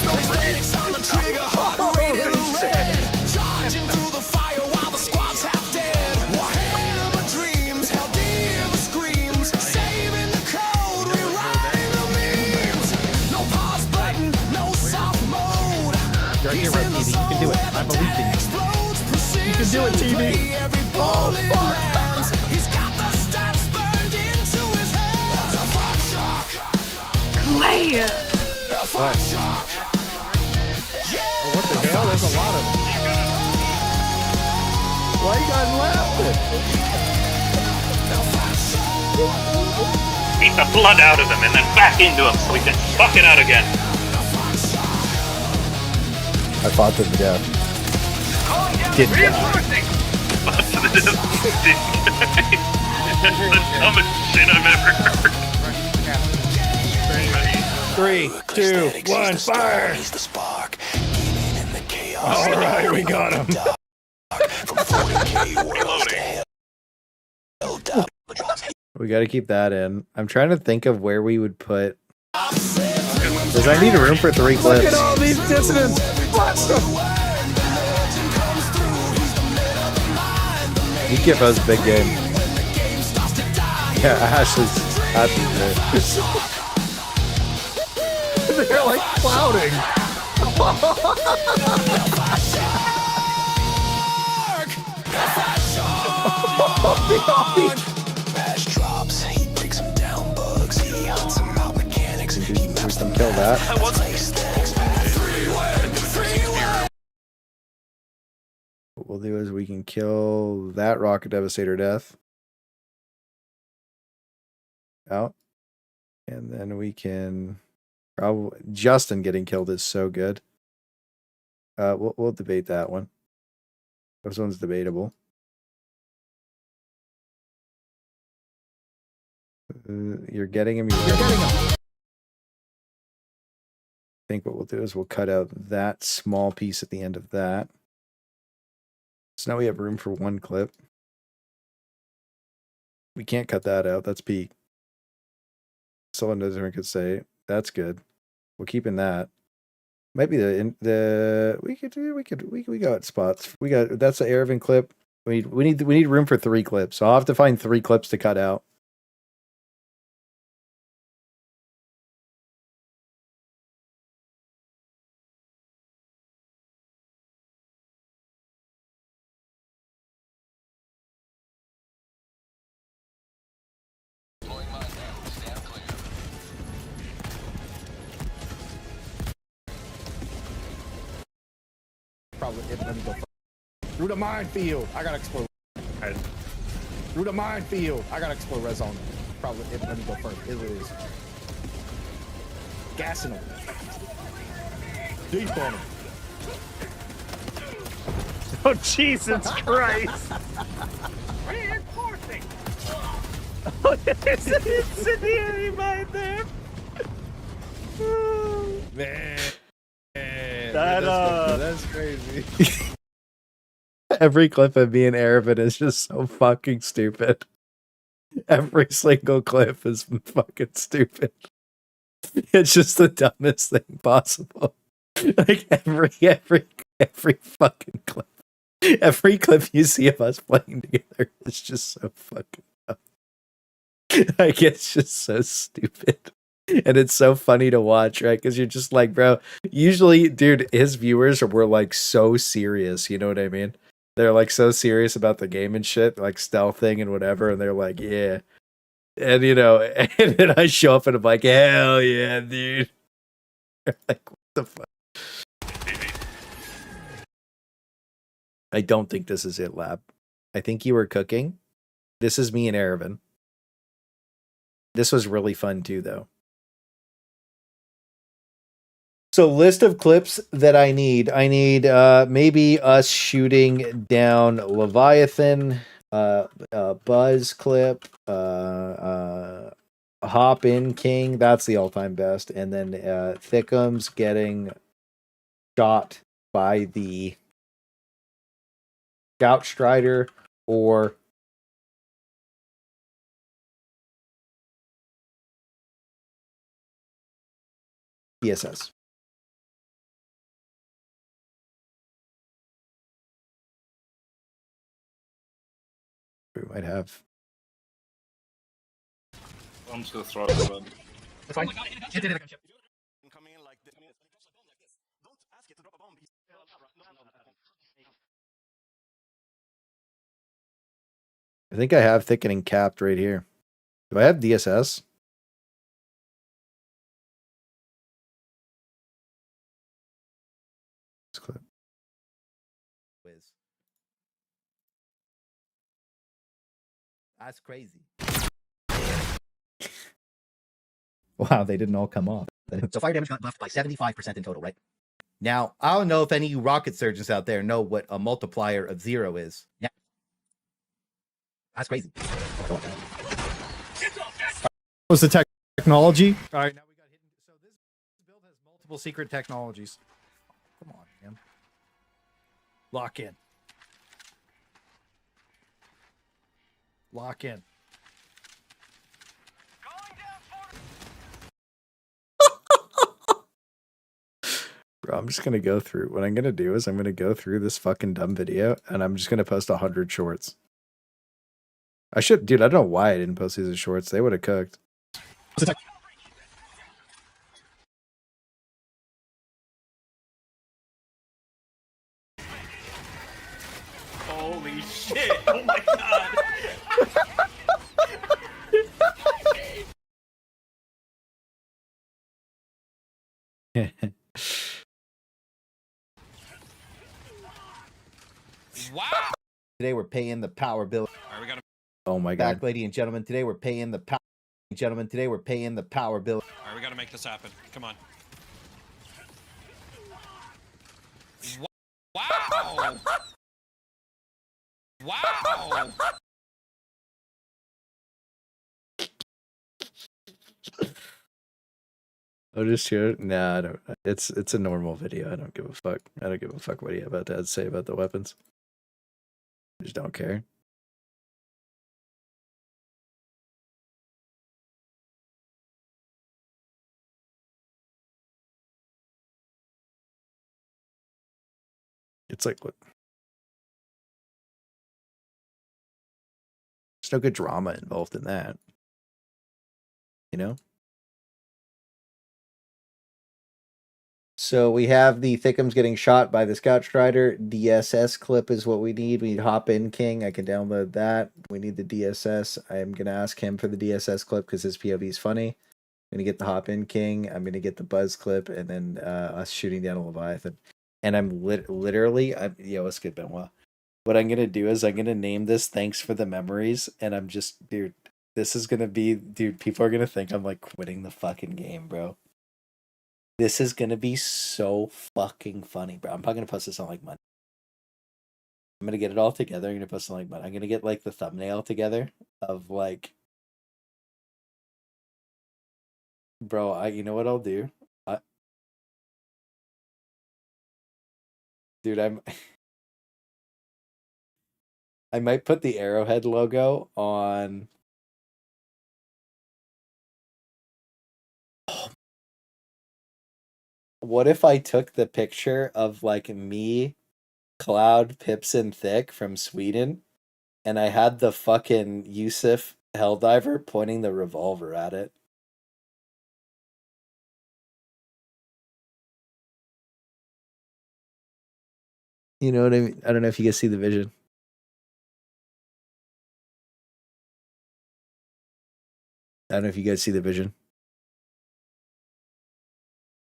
S2: Claysthetics on the trigger, heart rate red. Charging through the fire while the squad's half dead. Warhammer dreams, Helldivers screams. Saving the code, rewriting the memes. No pause button, no soft mode.
S17: You're a hero, TV. You can do it. I believe in you. You can do it, TV.
S2: Oh, fuck. He's got the stats burned into his head. A fuck shock.
S19: Clay!
S2: A fuck shock.
S3: Oh, what the hell? There's a lot of them. Why you guys laughing?
S5: Beat the blood out of him and then back into him so we can fuck it out again.
S1: I fought to the death. Didn't die.
S5: Fought to the death. That's the dumbest shit I've ever heard.
S1: 3, 2, 1, fire!
S2: He's the spark. In the chaos.
S1: All right, we got him.
S2: From 40K worlds to Helldivers.
S1: We got to keep that in. I'm trying to think of where we would put. Because I need a room for 3 clips.
S3: Look at all these dissidents. Blast them.
S1: You give us a big game. Yeah, Ashley's happy there.
S3: They're like clouding.
S2: Bash drops, he takes them down bugs, he hunts them out mechanics, he maps them
S1: kill that. What we'll do is we can kill that Rocket Devastator death. Out. And then we can probably Justin getting killed is so good. We'll debate that one. This one's debatable. You're getting him. You're getting him. I think what we'll do is we'll cut out that small piece at the end of that. So now we have room for 1 clip. We can't cut that out. That's peak. Someone doesn't could say that's good. We're keeping that. Might be we got spots. We got that's the Aravan clip. We need room for 3 clips. So I'll have to find 3 clips to cut out.
S3: Probably let me go first. Through the minefield. I gotta explore.
S11: Right.
S3: Through the minefield. I gotta explore red zone. Probably let me go first. It is. Gassing them. Deep on them.
S13: Oh, Jesus Christ!
S14: Reinforcing!
S13: Oh, there's an incendiary mine there!
S3: Man.
S13: That's
S3: crazy.
S1: Every clip of me and Arvin is just so fucking stupid. Every single clip is fucking stupid. It's just the dumbest thing possible. Like every fucking clip. Every clip you see of us playing together is just so fucking dumb. Like it's just so stupid. And it's so funny to watch, right? Because you're just like, bro, usually, dude, his viewers were like so serious, you know what I mean? They're like so serious about the game and shit, like stealthing and whatever, and they're like, yeah. And you know, and then I show up and I'm like, hell yeah, dude. Like, what the fuck? I don't think this is it, Lab. I think you were cooking. This is me and Arvin. This was really fun too, though. So list of clips that I need. I need maybe us shooting down Leviathan, Buzz clip, Hop in King. That's the all-time best. And then Thickums getting shot by the Scout Strider or DSS. We might have.
S5: I'm just gonna throw it in.
S17: That's fine.
S1: I think I have thickening capped right here. Do I have DSS? Clip.
S3: That's crazy.
S1: Wow, they didn't all come off.
S3: So fire damage got buffed by 75% in total, right? Now, I don't know if any of you rocket surgeons out there know what a multiplier of 0 is. Yeah. That's crazy.
S1: What's the technology? All right, now we got hidden. So this build has multiple secret technologies. Come on, man. Lock in. Lock in. Bro, I'm just gonna go through. What I'm gonna do is I'm gonna go through this fucking dumb video, and I'm just gonna post 100 shorts. I should, dude. I don't know why I didn't post these as shorts. They would have cooked.
S12: Holy shit! Oh my god!
S3: Wow! Today we're paying the power bill.
S1: Oh my god.
S3: Back, ladies and gentlemen. Today we're paying the power. Gentlemen, today we're paying the power bill.
S18: All right, we gotta make this happen. Come on. Wow! Wow!
S1: Oh, just here? Nah, I don't. It's a normal video. I don't give a fuck. I don't give a fuck what you about to say about the weapons. I just don't care. It's like what? There's no good drama involved in that. You know? So we have the Thickums getting shot by the Scout Strider. DSS clip is what we need. We need Hop in King. I can download that. We need the DSS. I'm going to ask him for the DSS clip because his POV is funny. I'm going to get the Hop in King. I'm going to get the Buzz clip and then us shooting down a Leviathan. And I'm literally, yo, what's good, Benoit? What I'm going to do is I'm going to name this Thanks for the Memories. And I'm just, dude, this is going to be, dude, people are going to think I'm like quitting the fucking game, bro. This is going to be so fucking funny, bro. I'm probably going to post this on like Monday. I'm gonna get it all together. I'm gonna post some like, but I'm gonna get like the thumbnail together of like, bro. You know what I'll do? Dude, I might put the Arrowhead logo on. What if I took the picture of like me, Cloud, Pips, and Thick from Sweden, and I had the fucking Yusuf Helldiver pointing the revolver at it? You know what I mean? I don't know if you guys see the vision. I don't know if you guys see the vision.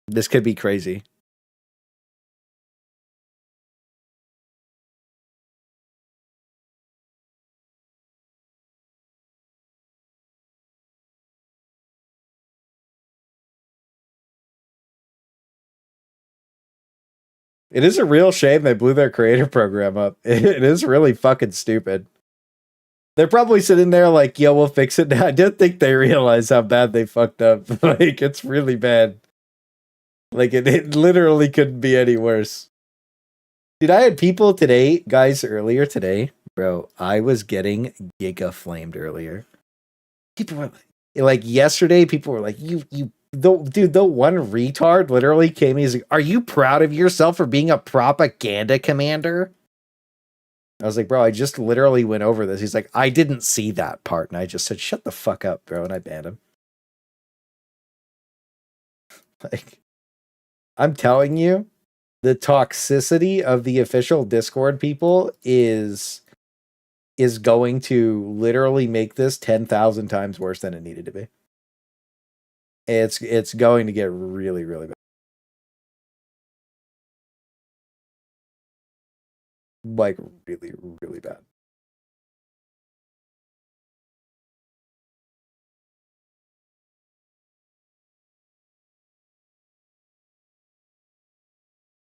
S1: This could be crazy. It is a real shame they blew their creator program up. It is really fucking stupid. They're probably sitting there like, yo, we'll fix it now. I don't think they realize how bad they fucked up. Like, it's really bad. Like, it literally couldn't be any worse. Dude, I had people today, guys, earlier today. Bro, I was getting giga flamed earlier. People were like yesterday, people were like, the one retard literally came. He's like, "Are you proud of yourself for being a propaganda commander?" I was like, "Bro, I just literally went over this." He's like, "I didn't see that part," and I just said, "Shut the fuck up, bro," and I banned him. Like, I'm telling you, the toxicity of the official Discord people is going to literally make this 10,000 times worse than it needed to be. It's going to get really, really bad. Like, really, really bad.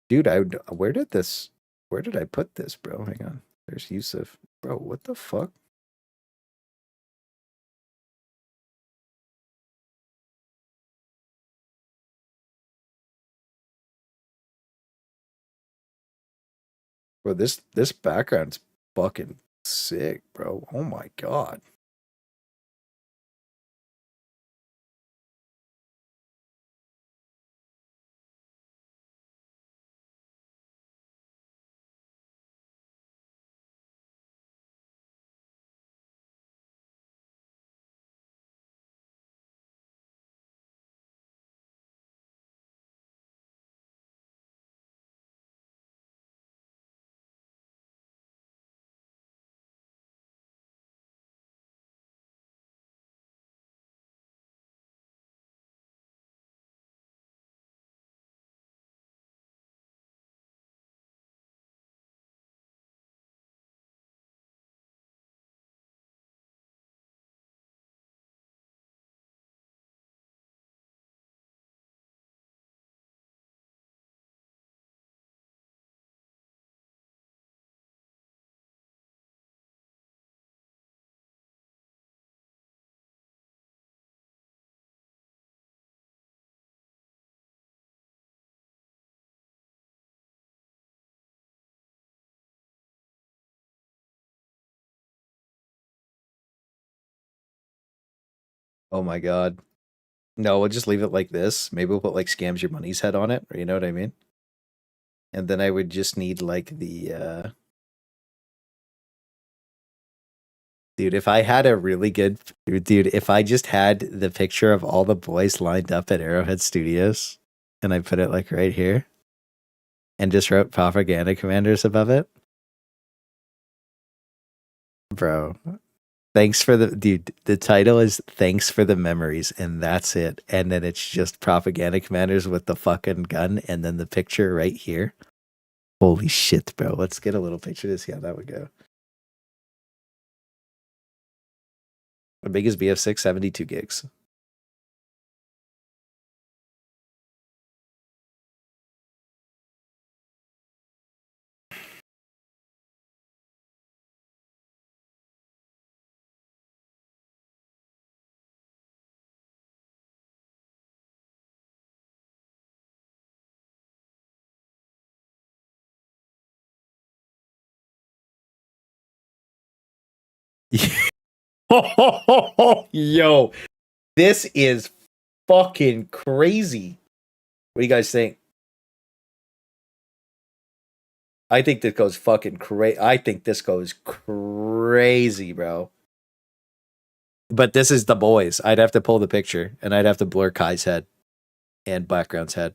S1: Dude, where did I put this, bro? Hang on. There's Yusuf. Bro, what the fuck? Bro, this background's fucking sick, bro. Oh my god. Oh my god. No, we'll just leave it like this. Maybe we'll put like scams your money's head on it, or you know what I mean? And then I would just need like the dude, if I had a really good dude, if I just had the picture of all the boys lined up at Arrowhead Studios and I put it like right here and just wrote propaganda commanders above it. Bro, thanks for the title is Thanks for the Memories, and that's it. And then it's just propaganda commanders with the fucking gun and then the picture right here. Holy shit, bro. Let's get a little picture to see how that would go. The biggest BF6, 72 gigs. Yo, this is fucking crazy. What do you guys think? I think this goes fucking crazy. I think this goes crazy, bro. But this is the boys. I'd have to pull the picture, and I'd have to blur Kai's head and Background's head.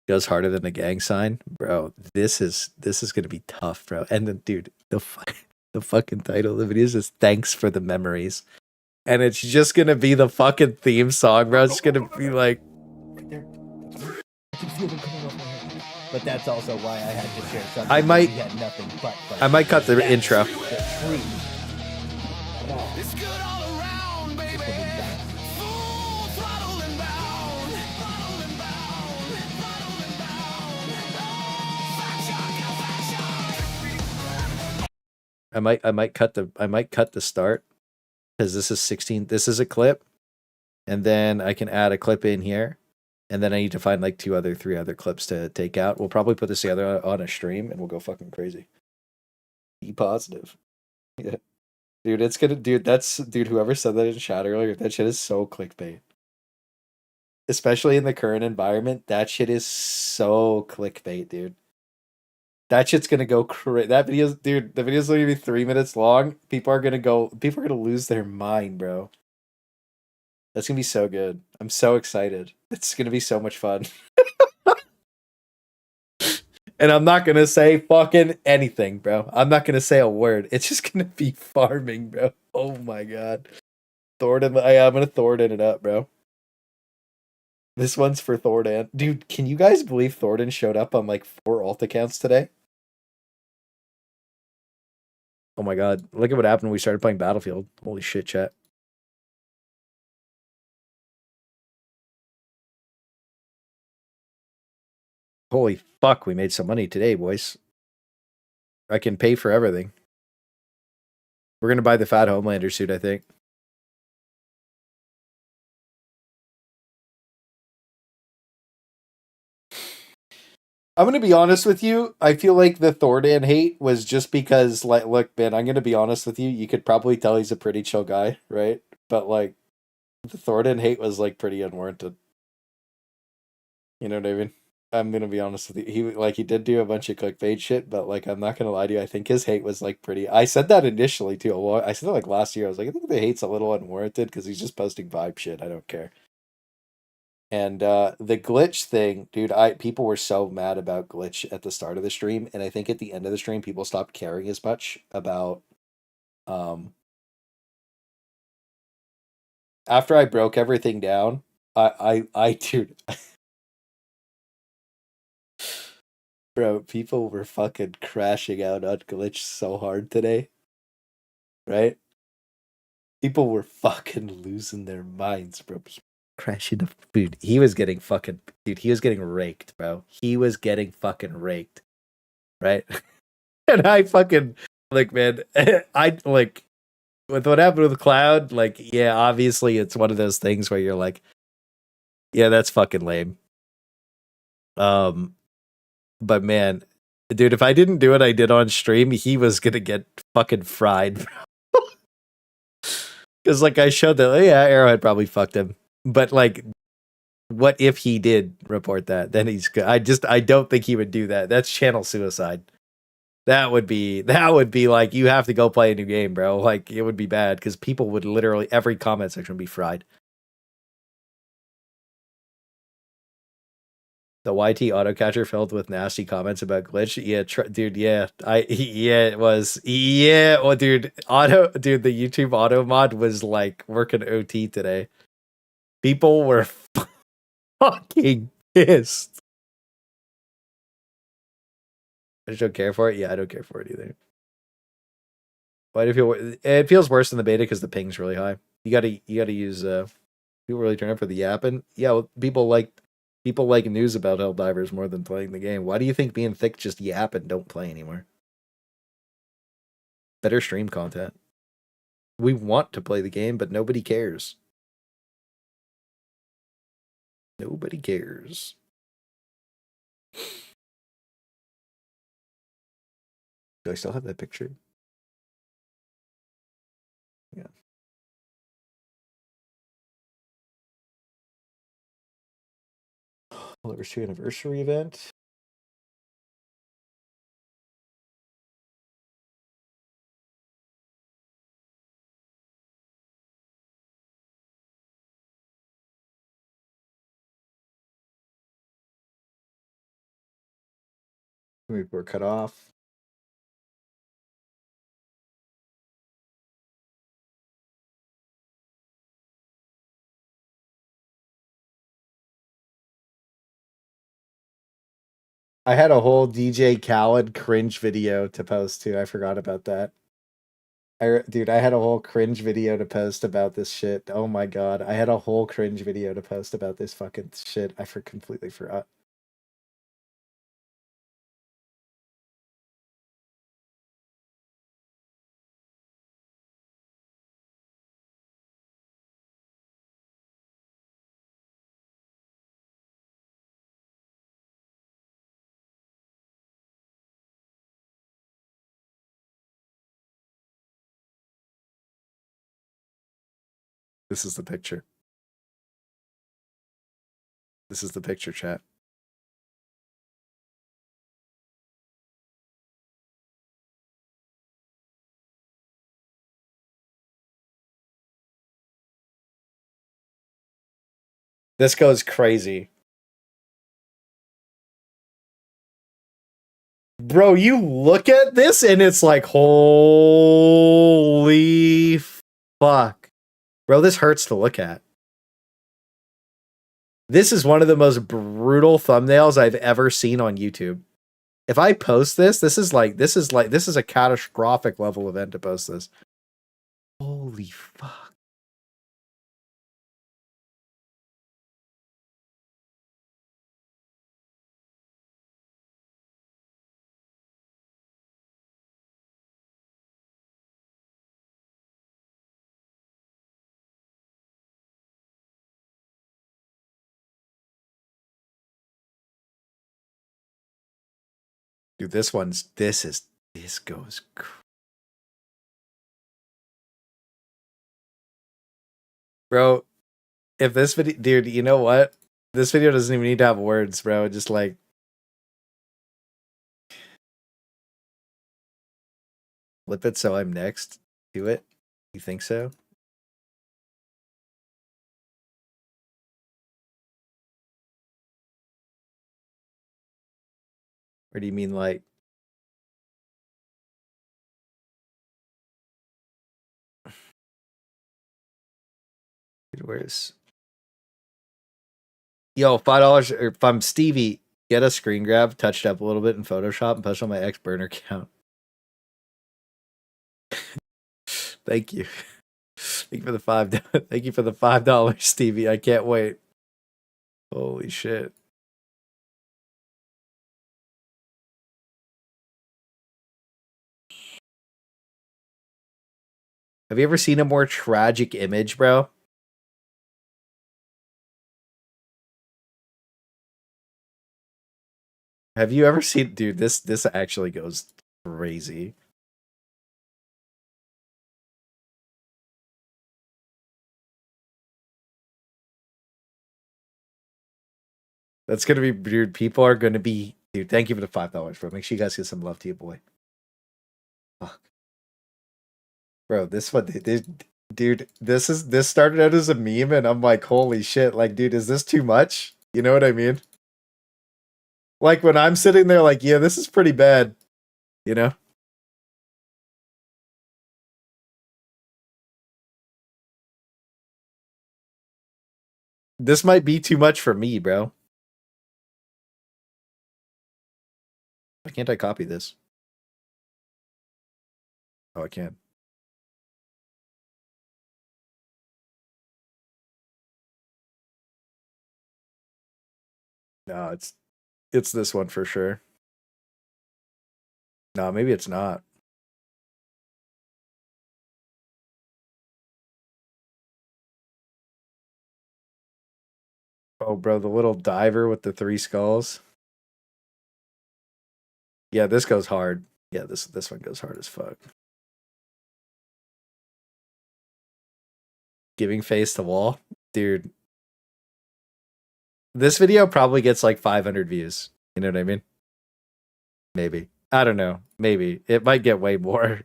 S1: Goes harder than the gang sign, bro. This is gonna be tough, bro. And then, dude, the fucking title of the video is just "Thanks for the Memories," and it's just gonna be the fucking theme song, bro. It's gonna be like.
S17: But that's also why I had to share something.
S1: I might.
S17: We had nothing but
S1: I might cut the intro. I might cut the start because this is 16. This is a clip, and then I can add a clip in here, and then I need to find like 3 other clips to take out. We'll probably put this together on a stream, and we'll go fucking crazy. Be positive, yeah, dude. It's gonna, dude. Whoever said that in chat earlier, that shit is so clickbait. Especially in the current environment, that shit is so clickbait, dude. That shit's gonna go crazy. That video's, dude, the video's only gonna be 3 minutes long. People are gonna lose their mind, bro. That's gonna be so good. I'm so excited. It's gonna be so much fun. And I'm not gonna say fucking anything, bro. I'm not gonna say a word. It's just gonna be farming, bro. Oh my god. I'm gonna Thornton it up, bro. This one's for Thornton. Dude, can you guys believe Thornton showed up on like 4 alt accounts today? Oh my god, look at what happened when we started playing Battlefield. Holy shit, chat. Holy fuck, we made some money today, boys. I can pay for everything. We're gonna buy the Fat Homelander suit, I think. I'm gonna be honest with you. I feel like the Thordan hate was just because, like, look, man, I'm gonna be honest with you. You could probably tell he's a pretty chill guy, right? But like, the Thordan hate was like pretty unwarranted. You know what I mean? I'm gonna be honest with you. He did do a bunch of clickbait shit, but like, I'm not gonna lie to you. I think his hate was like pretty. I said that initially too. I said that like last year. I was like, I think the hate's a little unwarranted because he's just posting vibe shit. I don't care. And the glitch thing, dude, people were so mad about glitch at the start of the stream, and I think at the end of the stream, people stopped caring as much about. After I broke everything down, dude, bro, people were fucking crashing out on glitch so hard today, right? People were fucking losing their minds, bro. Crashing the food. He was getting fucking, dude. He was getting raked, bro. He was getting fucking raked, right? And I fucking like, man. I like with what happened with Cloud. Like, yeah, obviously it's one of those things where you're like, yeah, that's fucking lame. But man, dude, if I didn't do what I did on stream, he was gonna get fucking fried. Because like I showed that, yeah, Arrowhead probably fucked him. But like, what if he did report that? Then he's good. I don't think he would do that. That's channel suicide. That would be like, you have to go play a new game, bro. Like, it would be bad because people would literally, every comment section would be fried. The YT autocatcher filled with nasty comments about glitch. Yeah, dude. Yeah, it was. Yeah, well, dude, the YouTube auto mod was like working OT today. People were fucking pissed. I just don't care for it. Yeah, I don't care for it either. Why do you feel? It feels worse than the beta because the ping's really high. You gotta use. People really turn up for the yapping. Yeah, well, people like news about Helldivers more than playing the game. Why do you think being thick just yap and don't play anymore? Better stream content. We want to play the game, but nobody cares. Nobody cares. Do I still have that picture? Yeah. Helldivers 2 anniversary event. We were cut off. I had a whole DJ Khaled cringe video to post too. I forgot about that. Dude, I had a whole cringe video to post about this shit. Oh my god. I had a whole cringe video to post about this fucking shit. I completely forgot. This is the picture. This is the picture, chat. This goes crazy. Bro, you look at this and it's like, holy fuck. Bro, this hurts to look at. This is one of the most brutal thumbnails I've ever seen on YouTube. If I post this is a catastrophic level event to post this. Holy fuck. Dude, this goes bro, if this video, dude, you know what? This video doesn't even need to have words, bro. Just like flip it so I'm next to it. You think so? Or do you mean like dude, where's yo, $5 or if I'm Stevie, get a screen grab, touched up a little bit in Photoshop and post on my X burner account. Thank you. Thank you for the $5. Thank you for the $5, Stevie. I can't wait. Holy shit. Have you ever seen a more tragic image, bro? Have you ever seen, dude, this actually goes crazy. That's gonna be, dude, people are gonna be, dude, thank you for the $5, bro. Make sure you guys get some love to you, boy. Fuck. Bro, this one, dude, this started out as a meme and I'm like, holy shit, like, dude, is this too much? You know what I mean? Like when I'm sitting there like, yeah, this is pretty bad, you know? This might be too much for me, bro. Why can't I copy this? Oh, I can. No, it's this one for sure. No, maybe it's not. Oh, bro, the little diver with the 3 skulls. Yeah, this goes hard. Yeah, this one goes hard as fuck. Giving face to wall, dude. This video probably gets like 500 views. You know what I mean? Maybe. I don't know. Maybe it might get way more.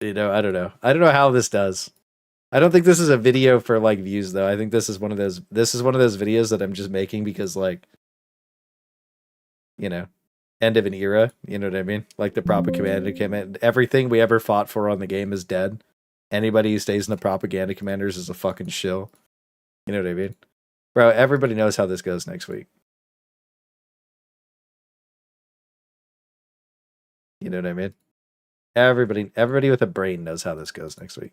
S1: You know, I don't know. I don't know how this does. I don't think this is a video for like views though. I think this is one of those videos that I'm just making because like, you know, end of an era, you know what I mean? Like the propaganda command, everything we ever fought for on the game is dead. Anybody who stays in the propaganda commanders is a fucking shill. You know what I mean? Bro, everybody knows how this goes next week. You know what I mean? Everybody with a brain knows how this goes next week.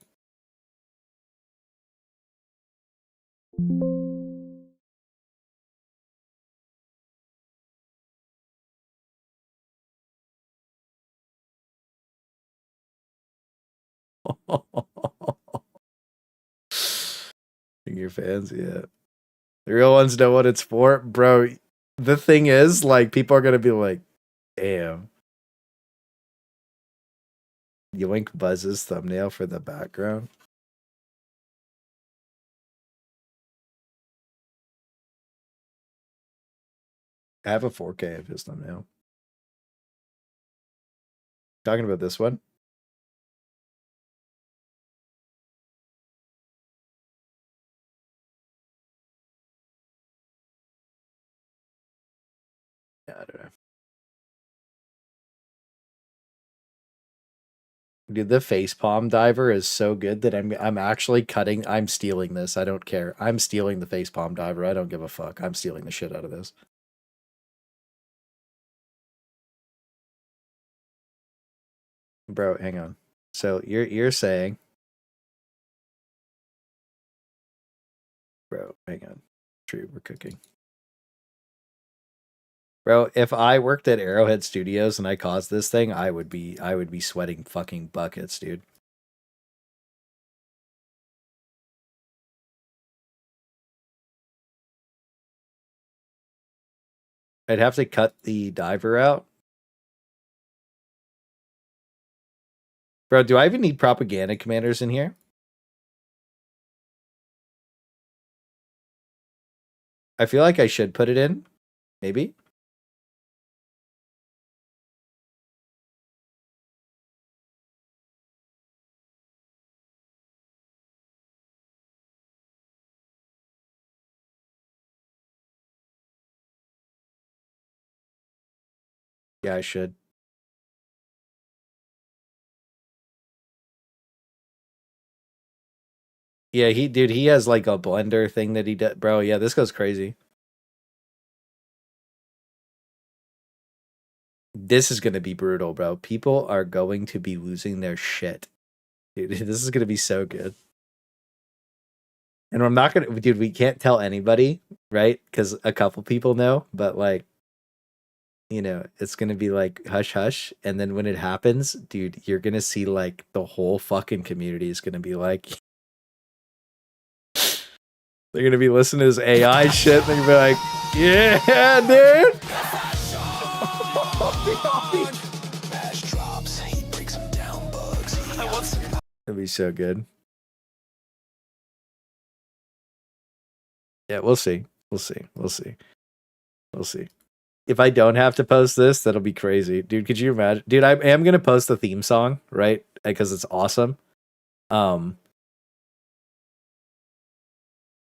S1: Your fans, yeah. The real ones know what it's for. Bro, the thing is, like, people are gonna be like, damn. Yoink Buzz's thumbnail for the background. I have a 4K of his thumbnail. Talking about this one? Yeah, I don't know. Dude, the facepalm diver is so good that I'm actually cutting. I'm stealing this. I don't care. I'm stealing the facepalm diver. I don't give a fuck. I'm stealing the shit out of this. Bro, hang on. So you're saying, bro, hang on. True, we're cooking. Bro, if I worked at Arrowhead Studios and I caused this thing, I would be sweating fucking buckets, dude. I'd have to cut the diver out. Bro, do I even need propaganda commanders in here? I feel like I should put it in. Maybe. Yeah, I should. Yeah, he has like a blender thing that he did. Bro, yeah, this goes crazy. This is going to be brutal, bro. People are going to be losing their shit. Dude, this is going to be so good. And I'm not going to, dude, we can't tell anybody, right? Because a couple people know, but like, you know, it's going to be like hush hush. And then when it happens, dude, you're going to see like the whole fucking community is going to be like, they're going to be listening to this AI shit. They're going to be like, yeah, dude. That'd be so good. Yeah, we'll see. We'll see. We'll see. We'll see. If I don't have to post this, that'll be crazy. Dude, could you imagine? Dude, I am going to post the theme song, right? Because it's awesome.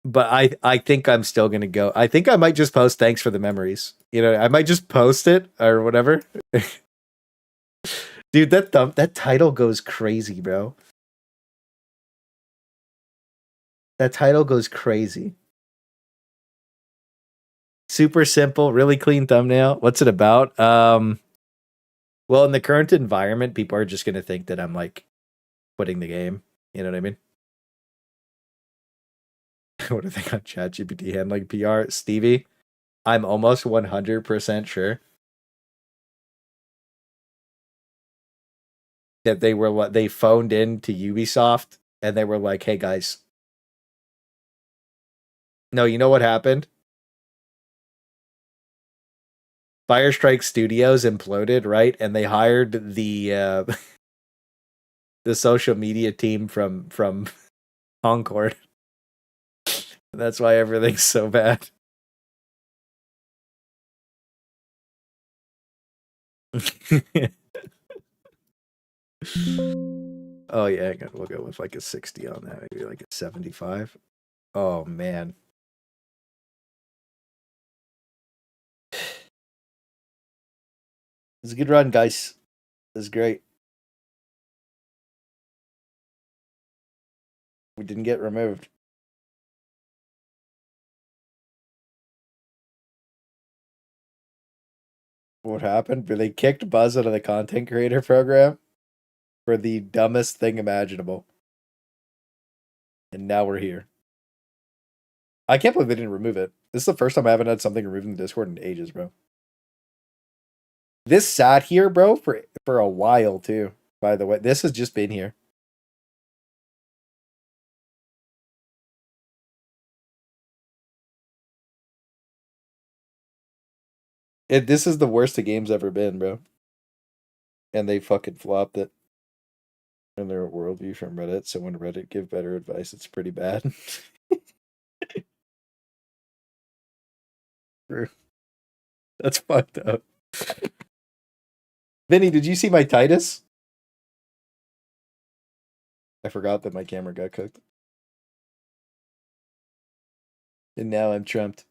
S1: But I think I'm still going to go. I think I might just post thanks for the memories. You know, I might just post it or whatever. Dude, that title goes crazy, bro. That title goes crazy. Super simple, really clean thumbnail. What's it about? Well, in the current environment, people are just going to think that I'm like quitting the game. You know what I mean? What do they got? ChatGPT handling PR? Stevie, I'm almost 100% sure that they phoned in to Ubisoft and they were like, hey guys. No, you know what happened? Firestrike Studios imploded, right? And they hired the the social media team from Concord. That's why everything's so bad. Oh yeah, we'll go with like a 60 on that, maybe like a 75. Oh man. It's a good run, guys. This is great. We didn't get removed. What happened? They kicked Buzz out of the content creator program for the dumbest thing imaginable. And now we're here. I can't believe they didn't remove it. This is the first time I haven't had something removed in the Discord in ages, bro. This sat here, bro, for a while too. By the way, this has just been here. This is the worst the game's ever been, bro. And they fucking flopped it. And their worldview from Reddit. So when Reddit give better advice, it's pretty bad. That's fucked up. Vinny, did you see my Titus? I forgot that my camera got cooked. And now I'm trumped.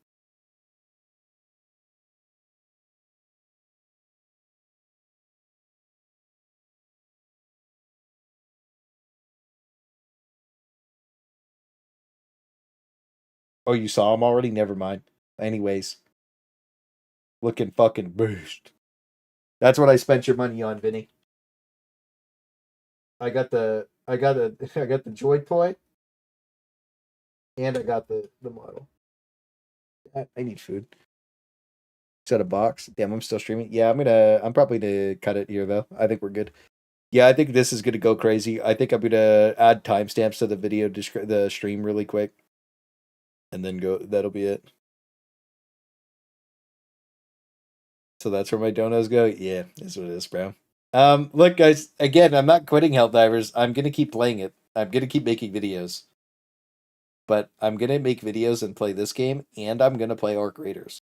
S1: Oh, you saw him already? Never mind. Anyways. Looking fucking boost. That's what I spent your money on, Vinny. I got the Joy toy. And I got the model. I need food. Set a box. Damn, I'm still streaming. Yeah, I'm probably gonna cut it here though. I think we're good. Yeah, I think this is gonna go crazy. I think I'm gonna add timestamps to the video, the stream really quick. And then go, that'll be it. So that's where my donos go? Yeah, that's what it is, bro. Look, guys, again, I'm not quitting Helldivers. I'm gonna keep playing it. I'm gonna keep making videos. But I'm gonna make videos and play this game, and I'm gonna play Orc Raiders.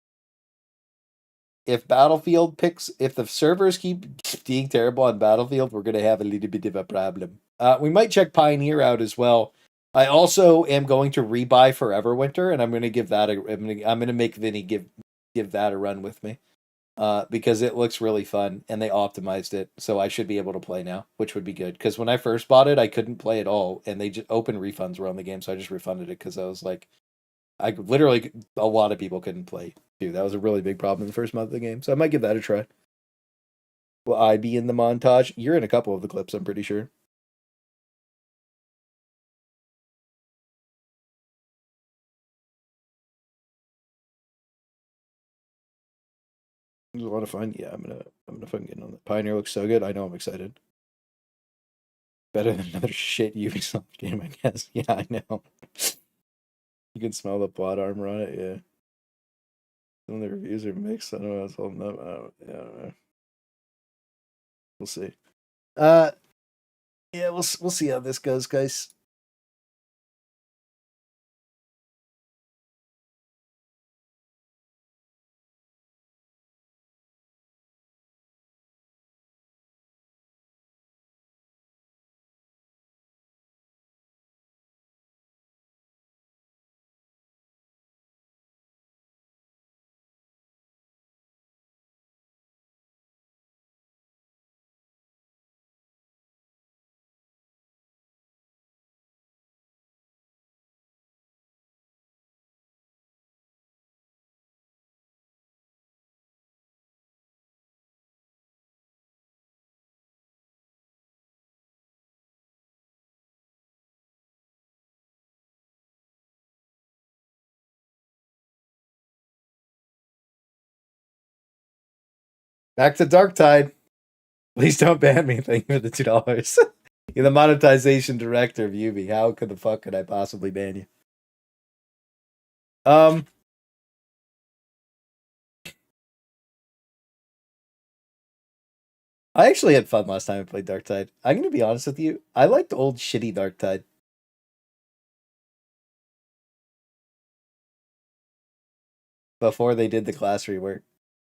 S1: If Battlefield if the servers keep being terrible on Battlefield, we're gonna have a little bit of a problem. We might check Pioneer out as well. I also am going to rebuy Foreverwinter, and I'm gonna give that I'm gonna make Vinny give that a run with me. Because it looks really fun, and they optimized it, so I should be able to play now, which would be good. Because when I first bought it, I couldn't play at all, and they just open refunds were on the game, so I just refunded it because I was like, a lot of people couldn't play too. That was a really big problem in the first month of the game, so I might give that a try. Will I be in the montage? You're in a couple of the clips, I'm pretty sure. It was a lot of fun. Yeah, I'm gonna fucking get on that. Pioneer looks so good. I know I'm excited. Better than another shit Ubisoft game, I guess. Yeah, I know. You can smell the plot armor on it. Yeah. Some of the reviews are mixed. I don't know what's holding up. I don't know. We'll see. Yeah, we'll see how this goes, guys. Back to Dark Tide. Please don't ban me. Thank you for the $2. You're the monetization director of Ubi. How could the fuck could I possibly ban you? I actually had fun last time I played Dark Tide. I'm going to be honest with you. I liked old shitty Dark Tide. Before they did the class rework.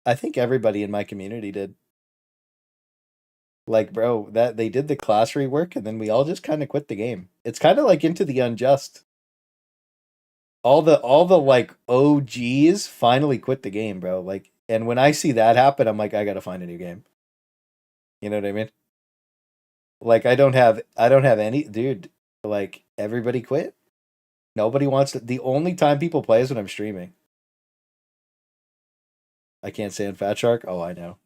S1: I think everybody in my community did. Like, bro, that they did the class rework and then we all just kind of quit the game. It's kind of like Into the Unjust. All the like OGs finally quit the game, bro. Like, and when I see that happen, I'm like, I gotta find a new game. You know what I mean? Like, I don't have any, dude. Like, everybody quit. Nobody wants to. The only time people play is when I'm streaming. I can't stand Fat Shark. Oh, I know.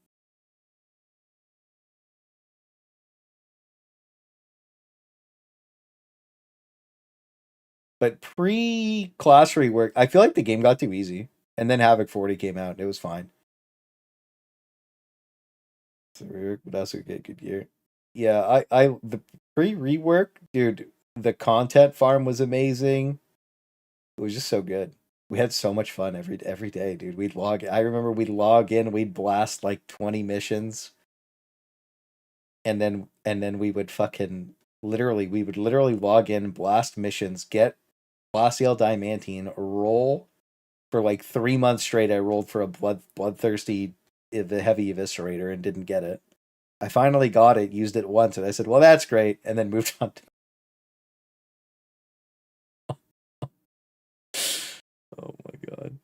S1: But pre-class rework, I feel like the game got too easy. And then Havoc 40 came out, and it was fine. So rework would also get good gear. Yeah, the pre-rework, dude, the content farm was amazing. It was just so good. We had so much fun every day, dude. I remember we'd log in, we'd blast like 20 missions. And then we would fucking we would literally log in, blast missions, get Glacial Diamantine, roll for like 3 months straight. I rolled for a bloodthirsty the heavy eviscerator and didn't get it. I finally got it, used it once, and I said, well, that's great, and then moved on to oh my god.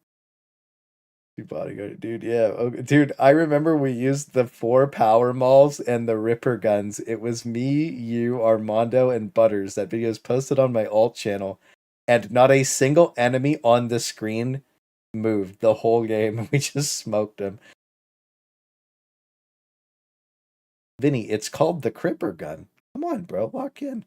S1: Bodyguard, dude, yeah. Okay, dude, I remember we used the 4 power malls and the Ripper guns. It was me, you, Armando, and Butters. That video is posted on my alt channel, and not a single enemy on the screen moved the whole game. We just smoked them. Vinny, it's called the Cripper gun. Come on, bro, lock in.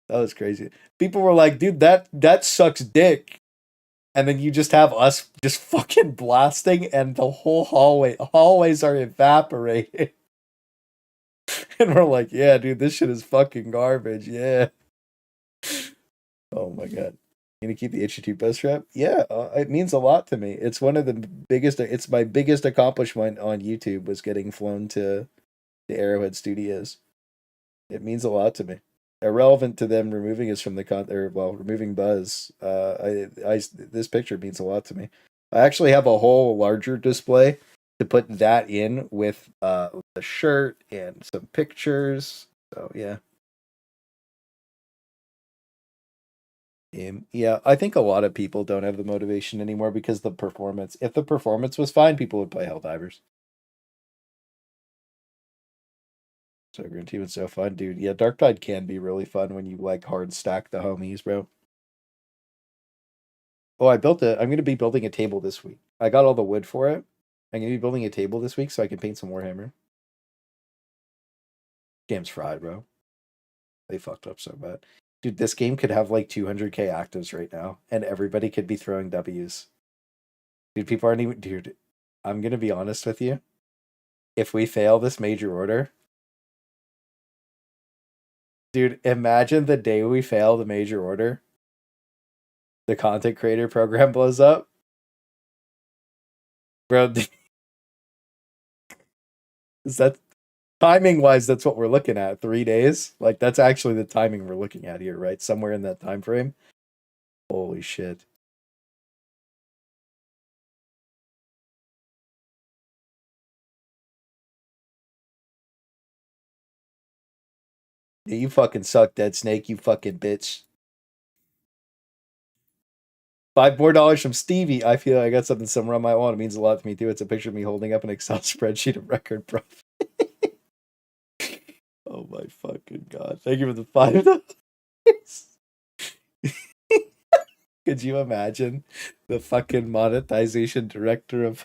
S1: That was crazy. People were like, dude, that sucks dick. And then you just have us just fucking blasting and the whole hallways are evaporating. And we're like, yeah, dude, this shit is fucking garbage. Yeah. Oh my god. You gonna keep the itchy bus rep? Yeah, it means a lot to me. It's one of the biggest. It's my biggest accomplishment on YouTube was getting flown to the Arrowhead Studios. It means a lot to me. Irrelevant to them removing us from the removing Buzz. This picture means a lot to me. I actually have a whole larger display to put that in with the shirt and some pictures. So yeah. Yeah, I think a lot of people don't have the motivation anymore because the performance. If the performance was fine, people would play Helldivers. So Green Team is so fun, dude. Yeah, Dark Tide can be really fun when you like hard stack the homies, bro. Oh, I'm gonna be building a table this week. I got all the wood for it. I'm gonna be building a table this week so I can paint some Warhammer. Game's fried, bro. They fucked up so bad. Dude, this game could have like 200k actives right now, and everybody could be throwing W's. Dude, people aren't even. Dude, I'm gonna be honest with you. If we fail this major order, dude, imagine the day we fail the major order. The content creator program blows up. Bro, is that timing wise? That's what we're looking at. 3 days. Like that's actually the timing we're looking at here, right? Somewhere in that time frame. Holy shit. Yeah, you fucking suck, Dead Snake, you fucking bitch. $5 more from Stevie. I feel I got something somewhere on my wall. It means a lot to me too. It's a picture of me holding up an Excel spreadsheet of record profit. Oh my fucking god. Thank you for the $5. Could you imagine the fucking monetization director of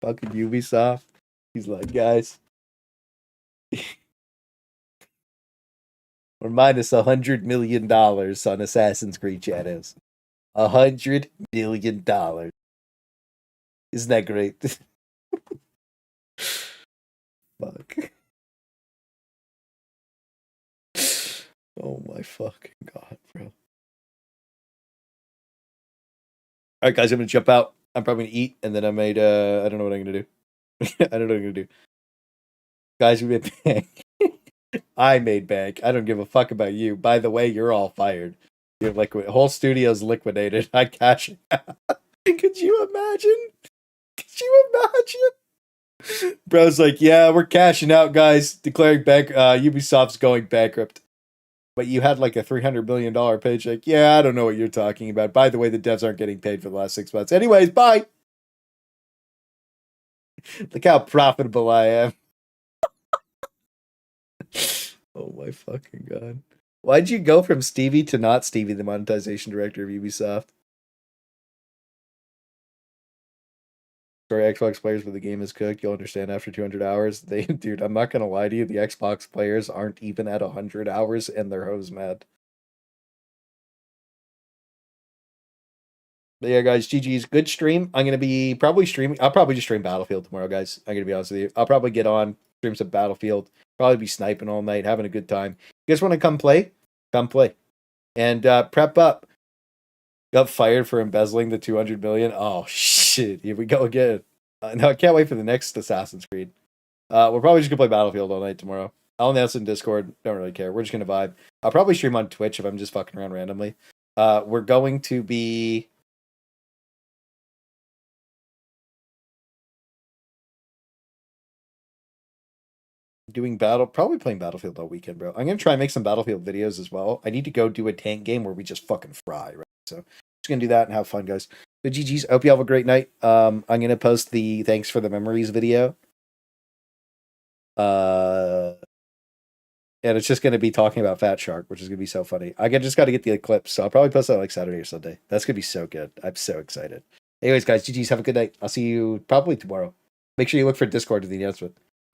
S1: fucking Ubisoft? He's like, guys, we're minus $100 million on Assassin's Creed Shadows. $100 million. Isn't that great? Fuck. Oh my fucking god, bro. All right, guys, I'm gonna jump out. I'm probably gonna eat, and then I made. I don't know what I'm gonna do. I don't know what I'm gonna do. Guys, we made bank. I made bank. I don't give a fuck about you. By the way, you're all fired. You're whole studio's liquidated. I cash out. Could you imagine? Could you imagine? Bro's like, yeah, we're cashing out, guys. Declaring bank. Ubisoft's going bankrupt. But you had like a $300 million paycheck. Yeah, I don't know what you're talking about. By the way, the devs aren't getting paid for the last 6 months. Anyways, bye. Look how profitable I am. Oh my fucking god. Why'd you go from Stevie to not Stevie, the monetization director of Ubisoft? Sorry, Xbox players, but the game is cooked. You'll understand after 200 hours. Dude, I'm not gonna lie to you. The Xbox players aren't even at 100 hours, and they're hose mad. But yeah, guys, GG's. Good stream. I'm gonna be probably streaming. I'll probably just stream Battlefield tomorrow, guys. I'm gonna be honest with you. I'll probably get on, stream some Battlefield. Probably be sniping all night, having a good time. You guys want to come play? Come play. And prep up. Got fired for embezzling the 200 million. Oh shit! Here we go again. No, I can't wait for the next Assassin's Creed. We're probably just gonna play Battlefield all night tomorrow. I'll announce it in Discord. Don't really care. We're just gonna vibe. I'll probably stream on Twitch if I'm just fucking around randomly. We're going to be probably playing Battlefield all weekend, bro. I'm gonna try and make some Battlefield videos as well. I need to go do a tank game where we just fucking fry, right? So just gonna do that and have fun, guys. But GG's, I hope you have a great night. I'm gonna post the thanks for the memories video. And it's just gonna be talking about Fat Shark, which is gonna be so funny. I just gotta get the eclipse, so I'll probably post that like Saturday or Sunday. That's gonna be so good. I'm so excited. Anyways, guys, GG's, have a good night. I'll see you probably tomorrow. Make sure you look for Discord to the announcement.